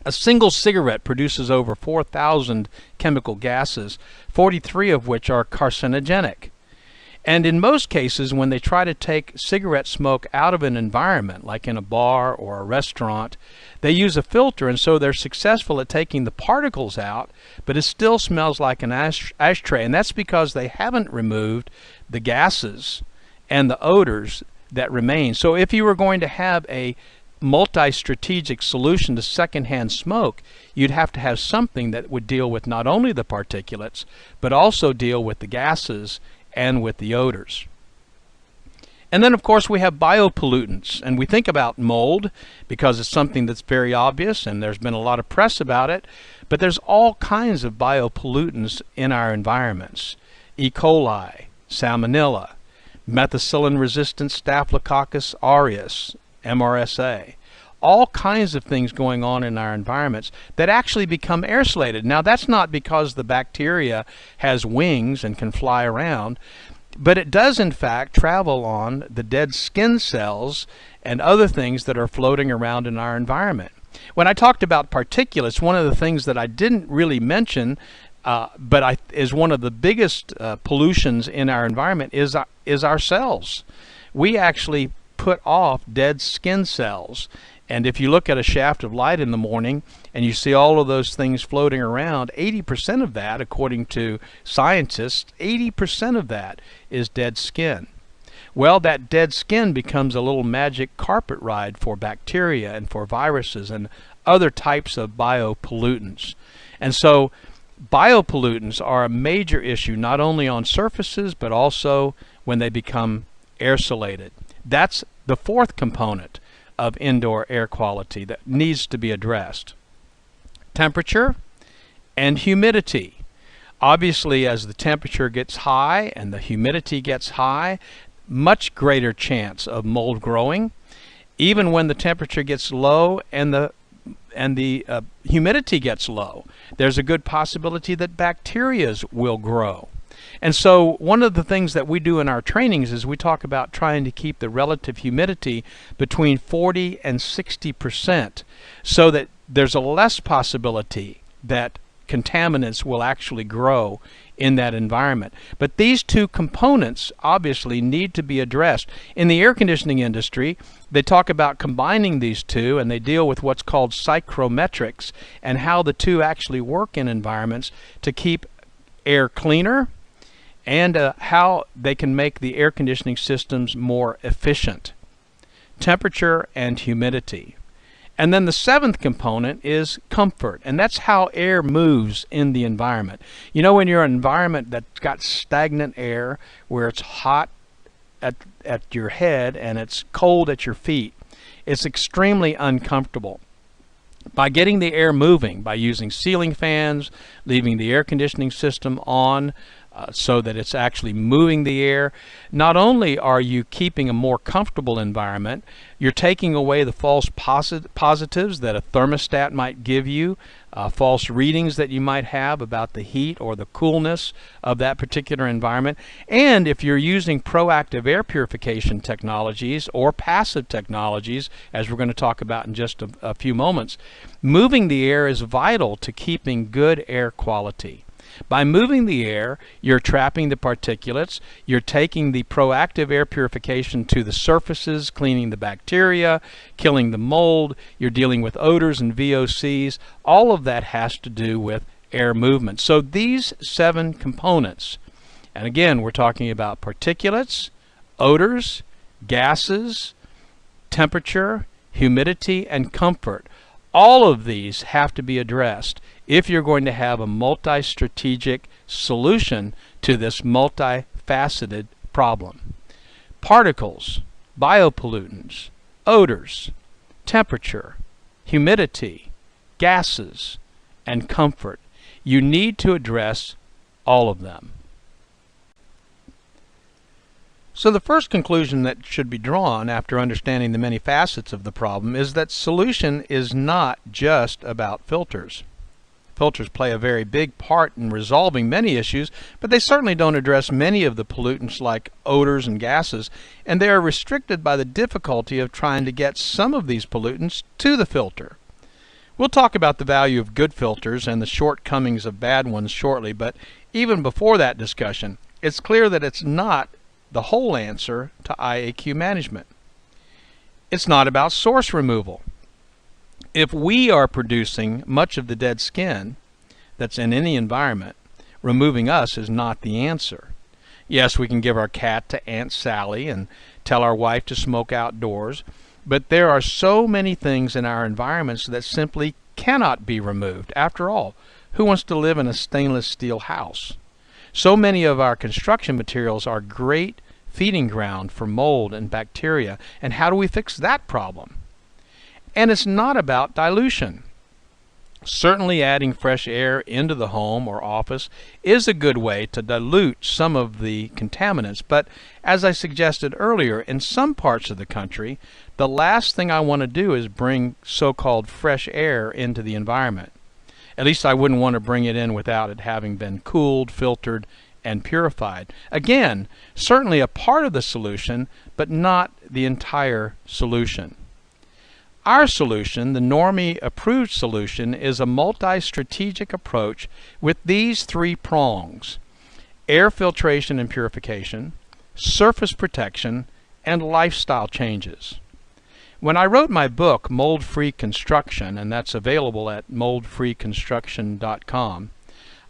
A single cigarette produces over 4,000 chemical gases, 43 of which are carcinogenic. And in most cases, when they try to take cigarette smoke out of an environment, like in a bar or a restaurant, they use a filter, and so they're successful at taking the particles out, but it still smells like an ashtray, and that's because they haven't removed the gases and the odors that remain. So if you were going to have a multi-strategic solution to secondhand smoke, you'd have to have something that would deal with not only the particulates, but also deal with the gases and with the odors. And then, of course, we have biopollutants, and we think about mold because it's something that's very obvious, and there's been a lot of press about it, but there's all kinds of biopollutants in our environments. E. coli, salmonella, methicillin-resistant Staphylococcus aureus, MRSA, all kinds of things going on in our environments that actually become aerosolated. Now, that's not because the bacteria has wings and can fly around, but it does in fact travel on the dead skin cells and other things that are floating around in our environment. When I talked about particulates, one of the things that I didn't really mention but is one of the biggest pollutions in our environment is our cells. We actually put off dead skin cells. And if you look at a shaft of light in the morning and you see all of those things floating around, 80% of that, according to scientists, 80% of that is dead skin. Well, that dead skin becomes a little magic carpet ride for bacteria and for viruses and other types of biopollutants. And so biopollutants are a major issue, not only on surfaces, but also when they become aerosolated. That's the fourth component of indoor air quality that needs to be addressed. Temperature and humidity. Obviously, as the temperature gets high and the humidity gets high, much greater chance of mold growing. Even when the temperature gets low and the humidity gets low, there's a good possibility that bacteria will grow. And so one of the things that we do in our trainings is we talk about trying to keep the relative humidity between 40 and 60% so that there's a less possibility that contaminants will actually grow in that environment. But these two components obviously need to be addressed. In the air conditioning industry, they talk about combining these two, and they deal with what's called psychrometrics and how the two actually work in environments to keep air cleaner and how they can make the air conditioning systems more efficient. Temperature and humidity. And then the seventh component is comfort, and that's how air moves in the environment. You know, when you're in an environment that's got stagnant air, where it's hot at your head and it's cold at your feet, it's extremely uncomfortable. By getting the air moving, by using ceiling fans, leaving the air conditioning system on, so that it's actually moving the air, not only are you keeping a more comfortable environment, you're taking away the false positives that a thermostat might give you, false readings that you might have about the heat or the coolness of that particular environment. And if you're using proactive air purification technologies or passive technologies, as we're going to talk about in just a few moments, moving the air is vital to keeping good air quality. By moving the air, you're trapping the particulates, you're taking the proactive air purification to the surfaces, cleaning the bacteria, killing the mold, you're dealing with odors and VOCs. All of that has to do with air movement. So these 7 components, and again, we're talking about particulates, odors, gases, temperature, humidity, and comfort. All of these have to be addressed if you're going to have a multi-strategic solution to this multifaceted problem. Particles, biopollutants, odors, temperature, humidity, gases, and comfort. You need to address all of them. So the first conclusion that should be drawn after understanding the many facets of the problem is that solution is not just about filters. Filters play a very big part in resolving many issues, but they certainly don't address many of the pollutants like odors and gases, and they are restricted by the difficulty of trying to get some of these pollutants to the filter. We'll talk about the value of good filters and the shortcomings of bad ones shortly, but even before that discussion, it's clear that it's not the whole answer to IAQ management. It's not about source removal. If we are producing much of the dead skin that's in any environment, removing us is not the answer. Yes, we can give our cat to Aunt Sally and tell our wife to smoke outdoors, but there are so many things in our environments that simply cannot be removed. After all, who wants to live in a stainless steel house? So many of our construction materials are great feeding ground for mold and bacteria, and how do we fix that problem? And it's not about dilution. Certainly adding fresh air into the home or office is a good way to dilute some of the contaminants, but as I suggested earlier, in some parts of the country, the last thing I want to do is bring so-called fresh air into the environment. At least I wouldn't want to bring it in without it having been cooled, filtered, and purified. Again, certainly a part of the solution, but not the entire solution. Our solution, the Normie approved solution, is a multi-strategic approach with these 3 prongs: air filtration and purification, surface protection, and lifestyle changes. When I wrote my book, Mold-Free Construction, and that's available at moldfreeconstruction.com,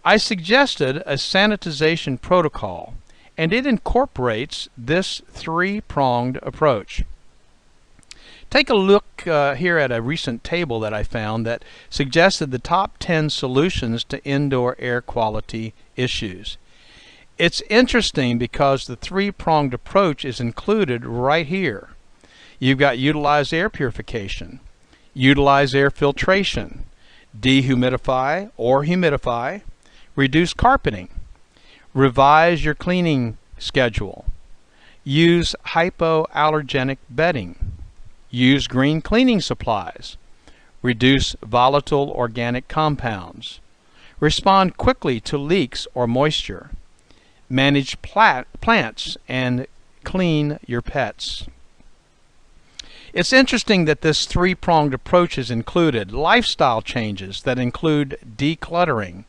I suggested a sanitization protocol, and it incorporates this 3-pronged approach. Take a look here at a recent table that I found that suggested the top 10 solutions to indoor air quality issues. It's interesting because the three-pronged approach is included right here. You've got utilize air purification, utilize air filtration, dehumidify or humidify, reduce carpeting, revise your cleaning schedule, use hypoallergenic bedding, use green cleaning supplies, reduce volatile organic compounds, respond quickly to leaks or moisture, manage plants, and clean your pets. It's interesting that this three-pronged approach is included. Lifestyle changes that include decluttering,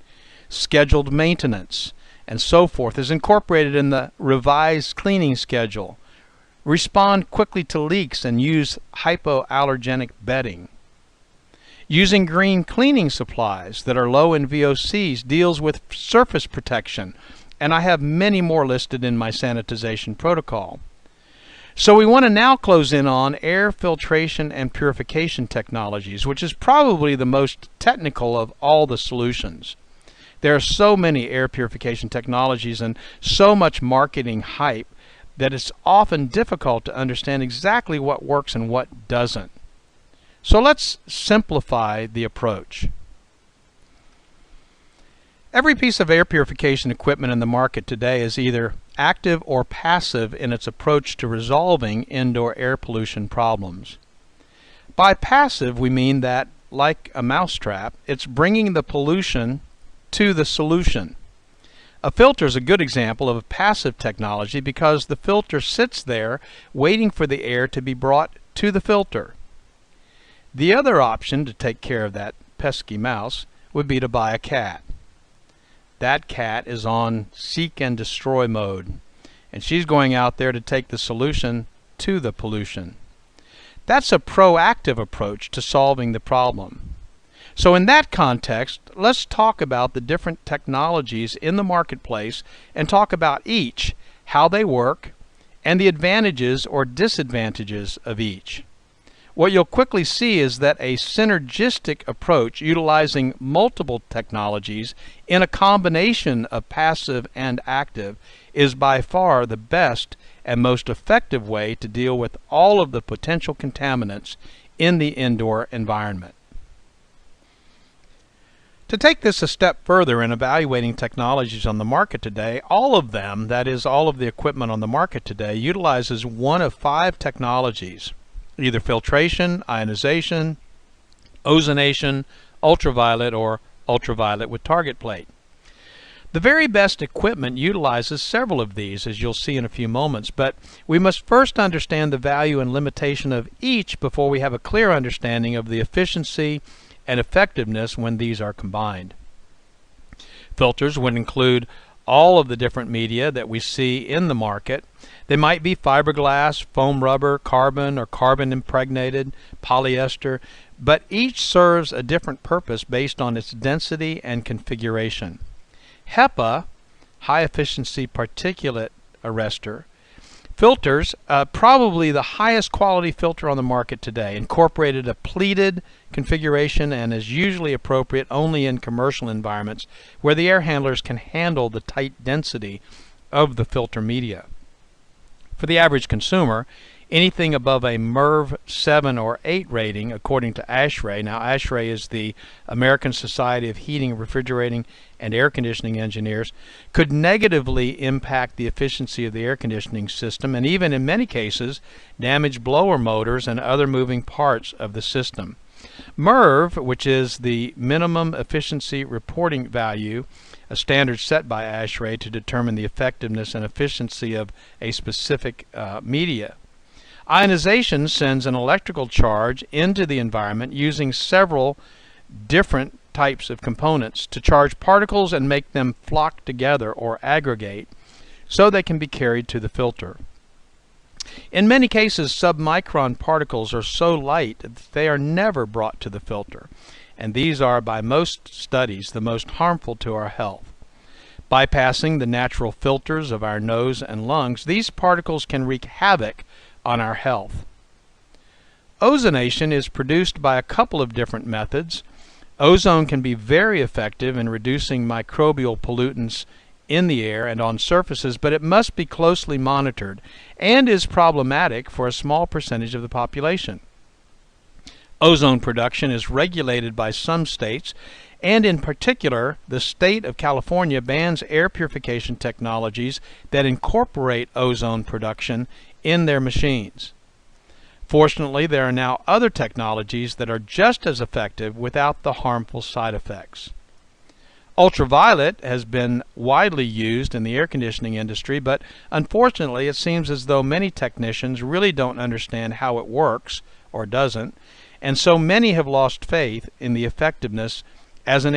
scheduled maintenance, and so forth is incorporated in the revised cleaning schedule. Respond quickly to leaks and use hypoallergenic bedding. Using green cleaning supplies that are low in VOCs deals with surface protection, and I have many more listed in my sanitization protocol. So we want to now close in on air filtration and purification technologies, which is probably the most technical of all the solutions. There are so many air purification technologies and so much marketing hype that it's often difficult to understand exactly what works and what doesn't. So let's simplify the approach. Every piece of air purification equipment in the market today is either active or passive in its approach to resolving indoor air pollution problems. By passive, we mean that, like a mousetrap, it's bringing the pollution to the solution. A filter is a good example of a passive technology because the filter sits there waiting for the air to be brought to the filter. The other option to take care of that pesky mouse would be to buy a cat. That cat is on seek and destroy mode, and she's going out there to take the solution to the pollution. That's a proactive approach to solving the problem. So in that context, let's talk about the different technologies in the marketplace and talk about each, how they work, and the advantages or disadvantages of each. What you'll quickly see is that a synergistic approach utilizing multiple technologies in a combination of passive and active is by far the best and most effective way to deal with all of the potential contaminants in the indoor environment. To take this a step further in evaluating technologies on the market today, all of them, that is, all of the equipment on the market today, utilizes one of 5 technologies: either filtration, ionization, ozonation, ultraviolet, or ultraviolet with target plate. The very best equipment utilizes several of these, as you'll see in a few moments, but we must first understand the value and limitation of each before we have a clear understanding of the efficiency and effectiveness when these are combined. Filters would include all of the different media that we see in the market. They might be fiberglass, foam rubber, carbon or carbon impregnated, polyester, but each serves a different purpose based on its density and configuration. HEPA, high efficiency particulate arrestor, filters, probably the highest quality filter on the market today, incorporated a pleated configuration and is usually appropriate only in commercial environments where the air handlers can handle the tight density of the filter media. For the average consumer, anything above a MERV 7 or 8 rating, according to ASHRAE. Now, ASHRAE is the American Society of Heating, Refrigerating, and Air Conditioning Engineers, could negatively impact the efficiency of the air conditioning system and even, in many cases, damage blower motors and other moving parts of the system. MERV, which is the Minimum Efficiency Reporting Value, a standard set by ASHRAE to determine the effectiveness and efficiency of a specific media. Ionization sends an electrical charge into the environment using several different types of components to charge particles and make them flock together or aggregate so they can be carried to the filter. In many cases, submicron particles are so light that they are never brought to the filter, and these are, by most studies, the most harmful to our health. Bypassing the natural filters of our nose and lungs, these particles can wreak havoc on our health. Ozonation is produced by a couple of different methods. Ozone can be very effective in reducing microbial pollutants in the air and on surfaces, but it must be closely monitored and is problematic for a small percentage of the population. Ozone production is regulated by some states, and in particular, the state of California bans air purification technologies that incorporate ozone production in their machines. Fortunately, there are now other technologies that are just as effective without the harmful side effects. Ultraviolet has been widely used in the air conditioning industry, but unfortunately it seems as though many technicians really don't understand how it works, or doesn't, and so many have lost faith in the effectiveness as an